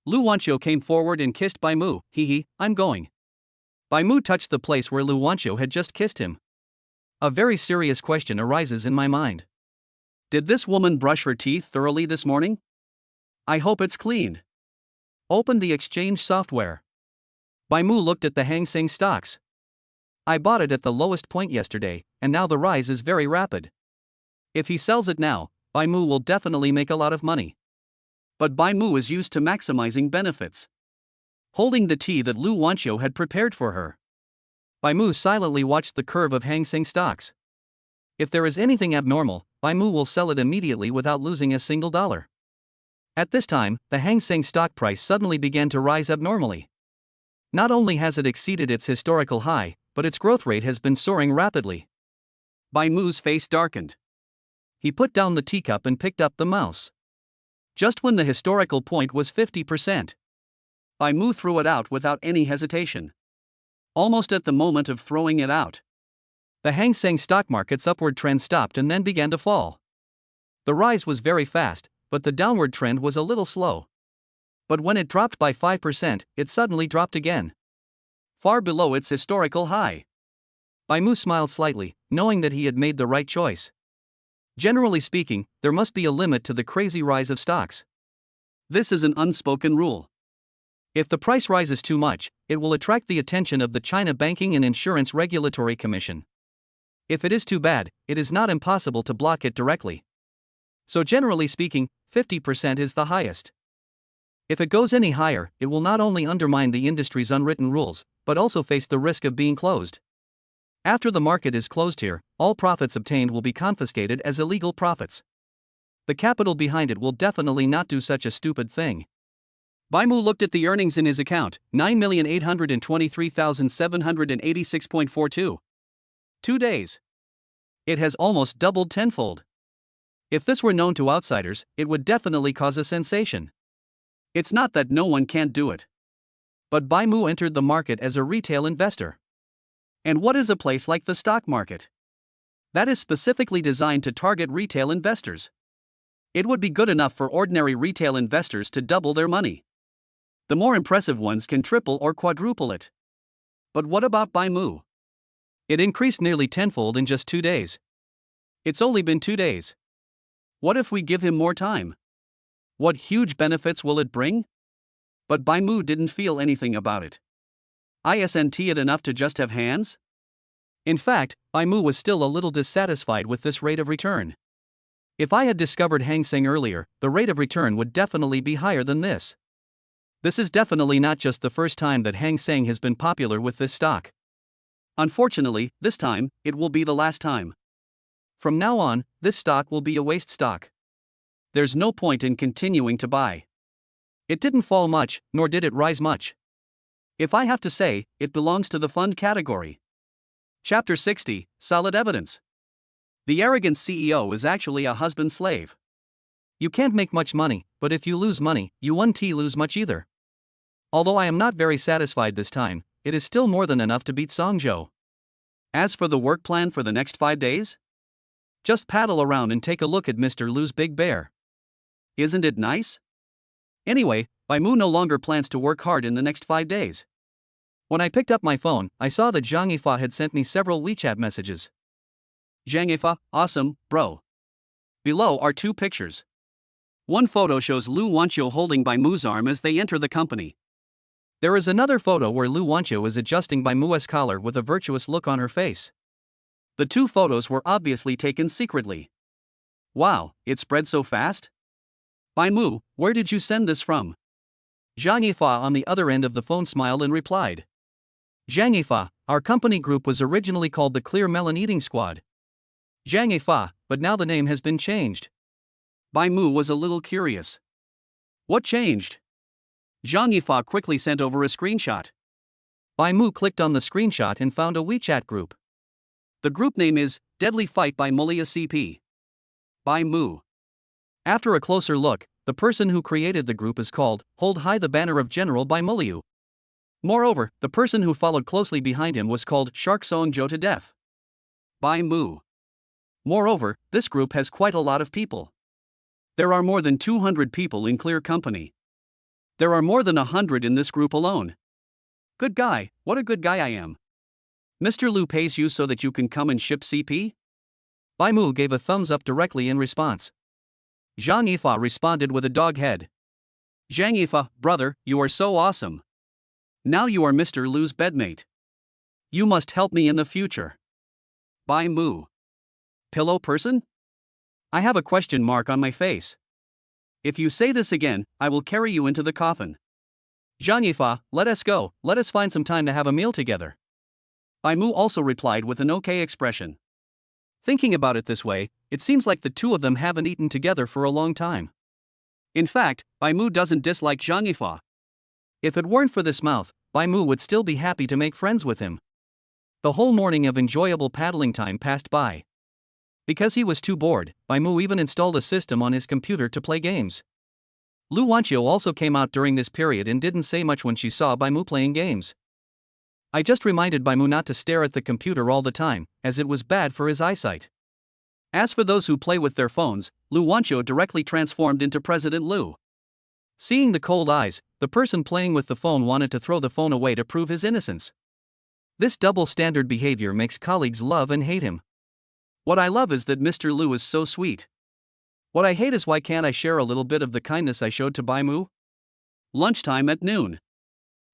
Lu Wanxiu came forward and kissed Bai Mu, I'm going. Bai Mu touched the place where Lu Wanxiu had just kissed him. A very serious question arises in my mind. Did this woman brush her teeth thoroughly this morning? I hope it's cleaned. Open the exchange software. Bai Mu looked at the Hang Seng stocks. I bought it at the lowest point yesterday, and now the rise is very rapid. If he sells it now, Bai Mu will definitely make a lot of money. But Bai Mu is used to maximizing benefits. Holding the tea that Lu Wanxiu had prepared for her, Bai Mu silently watched the curve of Hang Seng stocks. If there is anything abnormal, Bai Mu will sell it immediately without losing a single dollar. At this time, the Hang Seng stock price suddenly began to rise abnormally. Not only has it exceeded its historical high, but its growth rate has been soaring rapidly. Bai Mu's face darkened. He put down the teacup and picked up the mouse. Just when the historical point was 50%, Bai Mu threw it out without any hesitation. Almost at the moment of throwing it out, the Hang Seng stock market's upward trend stopped and then began to fall. The rise was very fast, but the downward trend was a little slow. But when it dropped by 5%, it suddenly dropped again. far below its historical high. Bai Mu smiled slightly, knowing that he had made the right choice. Generally speaking, there must be a limit to the crazy rise of stocks. This is an unspoken rule. If the price rises too much, it will attract the attention of the China Banking and Insurance Regulatory Commission. If it is too bad, it is not impossible to block it directly. So generally speaking, 50% is the highest. If it goes any higher, it will not only undermine the industry's unwritten rules, but also face the risk of being closed. After the market is closed here, all profits obtained will be confiscated as illegal profits. The capital behind it will definitely not do such a stupid thing. Bai Mu looked at the earnings in his account, 9,823,786.42. 2 days. It has almost doubled tenfold. If this were known to outsiders, it would definitely cause a sensation. It's not that no one can't do it. But Bai Mu entered the market as a retail investor. And what is a place like the stock market? That is specifically designed to target retail investors. It would be good enough for ordinary retail investors to double their money. The more impressive ones can triple or quadruple it. But what about Bai Mu? It increased nearly tenfold in just 2 days. It's only been 2 days. What if we give him more time? What huge benefits will it bring? But Bai Mu didn't feel anything about it. Isn't it enough to just have hands? In fact, Bai Mu was still a little dissatisfied with this rate of return. If I had discovered Hang Seng earlier, the rate of return would definitely be higher than this. This is definitely not just the first time that Hang Seng has been popular with this stock. Unfortunately, this time, it will be the last time. From now on, this stock will be a waste stock. There's no point in continuing to buy. It didn't fall much, nor did it rise much. If I have to say, it belongs to the fund category. Chapter 60, Solid Evidence. The arrogant CEO is actually a husband slave. You can't make much money, but if you lose money, you won't lose much either. Although I am not very satisfied this time, it is still more than enough to beat Songzhou. As for the work plan for the next 5 days? Just paddle around and take a look at Mr. Lu's big bear. Isn't it nice? Anyway, Bai Mu no longer plans to work hard in the next 5 days. When I picked up my phone, I saw that Zhang Yifa had sent me several WeChat messages. Zhang Yifa, awesome, bro. Below are 2 pictures. One photo shows Lu Wanqiu holding Bai Mu's arm as they enter the company. There is another photo where Lu Wanqiu is adjusting Bai Mu's collar with a virtuous look on her face. The 2 photos were obviously taken secretly. Wow, it spread so fast? Bai Mu, where did you send this from? Zhang Yifa on the other end of the phone smiled and replied. Zhang Yifa, our company group was originally called the Clear Melon Eating Squad. Zhang Yifa, but now the name has been changed. Bai Mu was a little curious. What changed? Zhang Yifa quickly sent over a screenshot. Bai Mu clicked on the screenshot and found a WeChat group. The group name is Deadly Fight by Mulia CP. Bai Mu. After a closer look, the person who created the group is called Hold High the Banner of General by Muliu. Moreover, the person who followed closely behind him was called Shark Song Joe to Death. Bai Mu. Moreover, this group has quite a lot of people. There are more than 200 people in Clear Company. There are more than 100 in this group alone. Good guy, what a good guy I am. Mr. Lu pays you so that you can come and ship CP? Bai Mu gave a thumbs up directly in response. Zhang Yifa responded with a dog head. Zhang Yifa, brother, you are so awesome. Now you are Mr. Lu's bedmate. You must help me in the future. Bai Mu. Pillow person? I have a question mark on my face. If you say this again, I will carry you into the coffin. Zhang Yifa, let us go, let us find some time to have a meal together. Bai Mu also replied with an okay expression. Thinking about it this way, it seems like the 2 of them haven't eaten together for a long time. In fact, Bai Mu doesn't dislike Zhang Yifa. If it weren't for this mouth, Bai Mu would still be happy to make friends with him. The whole morning of enjoyable paddling time passed by. Because he was too bored, Bai Mu even installed a system on his computer to play games. Lu Wanqiu also came out during this period and didn't say much when she saw Bai Mu playing games. I just reminded Bai Mu not to stare at the computer all the time, as it was bad for his eyesight. As for those who play with their phones, Lu Wanqiu directly transformed into President Lu. Seeing the cold eyes, the person playing with the phone wanted to throw the phone away to prove his innocence. This double standard behavior makes colleagues love and hate him. What I love is that Mr. Lu is so sweet. What I hate is why can't I share a little bit of the kindness I showed to Bai Mu? Lunchtime at noon.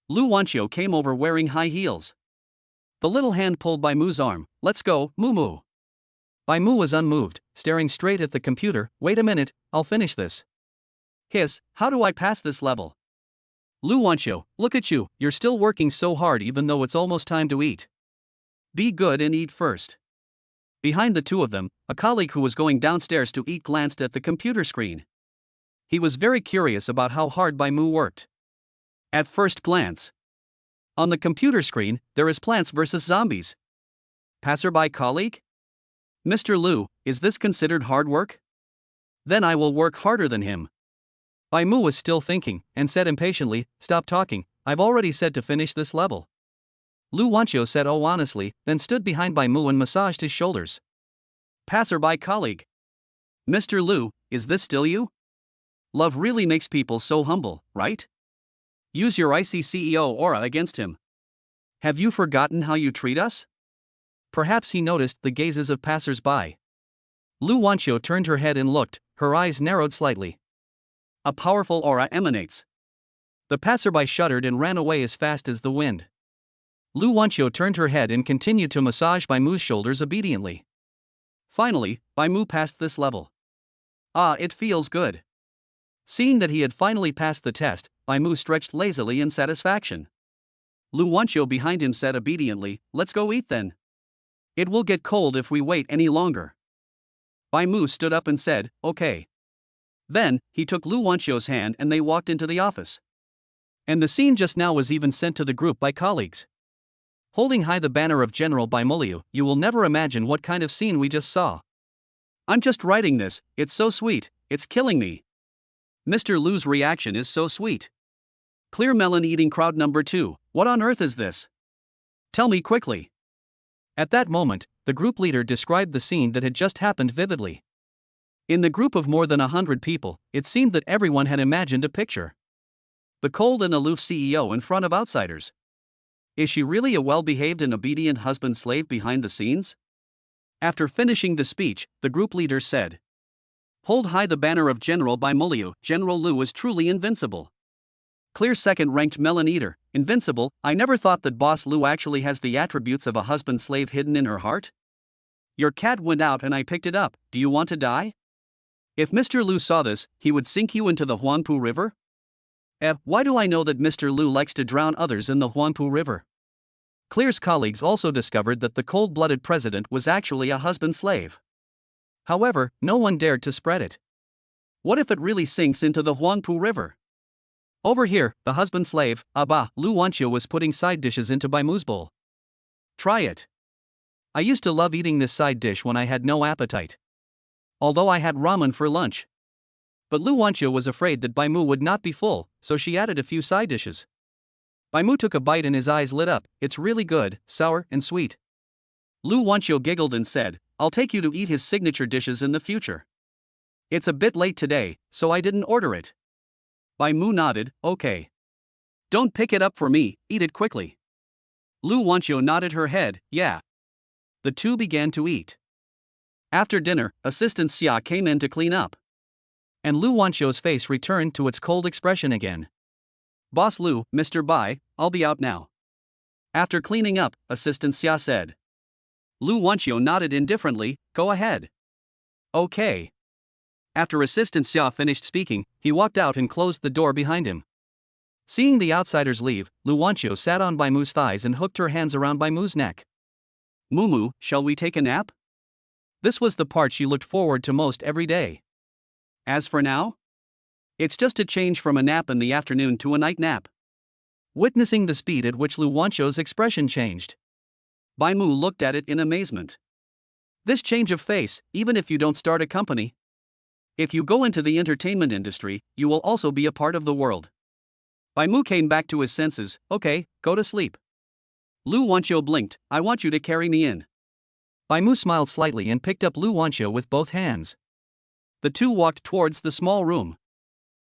Lu Wanqiu came over wearing high heels. The little hand pulled Bai Mu's arm. Let's go, Moo Moo. Bai Mu was unmoved, staring straight at the computer. Wait a minute, I'll finish this. Hiss, how do I pass this level? Lu Wanqiu, look at you, you're still working so hard even though it's almost time to eat. Be good and eat first. Behind the two of them, a colleague who was going downstairs to eat glanced at the computer screen. He was very curious about how hard Bai Mu worked. At first glance, on the computer screen, there is Plants vs. Zombies. Passerby colleague? Mr. Lu, is this considered hard work? Then I will work harder than him. Bai Mu was still thinking, and said impatiently, stop talking, I've already said to finish this level. Lu Wanqiu said oh honestly, then stood behind Bai Mu and massaged his shoulders. Passerby colleague. Mr. Lu, is this still you? Love really makes people so humble, right? Use your icy CEO aura against him. Have you forgotten how you treat us? Perhaps he noticed the gazes of passers-by. Lu Wanqiu turned her head and looked, her eyes narrowed slightly. A powerful aura emanates. The passerby shuddered and ran away as fast as the wind. Lu Wanqiu turned her head and continued to massage Bai Mu's shoulders obediently. Finally, Bai Mu passed this level. Ah, it feels good. Seeing that he had finally passed the test, Bai Mu stretched lazily in satisfaction. Lu Wanqiu behind him said obediently, let's go eat then. It will get cold if we wait any longer. Bai Mu stood up and said, okay. Then, he took Lu Wanqiu's hand and they walked into the office. And the scene just now was even sent to the group by colleagues. Holding high the banner of General Bai Muliu, you will never imagine what kind of scene we just saw. I'm just writing this, it's so sweet, it's killing me. Mr. Lu's reaction is so sweet. Clear melon eating crowd number 2, what on earth is this? Tell me quickly. At that moment, the group leader described the scene that had just happened vividly. In the group of more than 100 people, it seemed that everyone had imagined a picture. The cold and aloof CEO in front of outsiders. Is she really a well-behaved and obedient husband-slave behind the scenes? After finishing the speech, the group leader said, hold high the banner of General Bai Muliu, General Lu is truly invincible. Clear second-ranked melon eater, invincible, I never thought that Boss Lu actually has the attributes of a husband-slave hidden in her heart. Your cat went out and I picked it up, do you want to die? If Mr. Lu saw this, he would sink you into the Huangpu River? Why do I know that Mr. Lu likes to drown others in the Huangpu River? Clear's colleagues also discovered that the cold-blooded president was actually a husband-slave. However, no one dared to spread it. What if it really sinks into the Huangpu River? Over here, the husband-slave, Lu Wanqiu was putting side dishes into Bai Mu's bowl. Try it. I used to love eating this side dish when I had no appetite. Although I had ramen for lunch. But Lu Wanqiu was afraid that Bai Mu would not be full, so she added a few side dishes. Bai Mu took a bite and his eyes lit up, it's really good, sour and sweet. Lu Wanqiu giggled and said, I'll take you to eat his signature dishes in the future. It's a bit late today, so I didn't order it. Bai Mu nodded, okay. Don't pick it up for me, eat it quickly. Lu Wanqiu nodded her head, yeah. The two began to eat. After dinner, Assistant Xia came in to clean up. And Lu Wanqiu's face returned to its cold expression again. Boss Lu, Mr. Bai, I'll be out now. After cleaning up, Assistant Xia said. Lu Wanqiu nodded indifferently, go ahead. Okay. After Assistant Xia finished speaking, he walked out and closed the door behind him. Seeing the outsiders leave, Lu Wanqiu sat on Bai Mu's thighs and hooked her hands around Bai Mu's neck. Mumu, shall we take a nap? This was the part she looked forward to most every day. As for now? It's just a change from a nap in the afternoon to a night nap. Witnessing the speed at which Lu Wanqiu's expression changed, Bai Mu looked at it in amazement. This change of face, even if you don't start a company. If you go into the entertainment industry, you will also be a part of the world. Bai Mu came back to his senses, okay, go to sleep. Lu Wanqiu blinked, I want you to carry me in. Bai Mu smiled slightly and picked up Lu Wanqiu with both hands. The two walked towards the small room.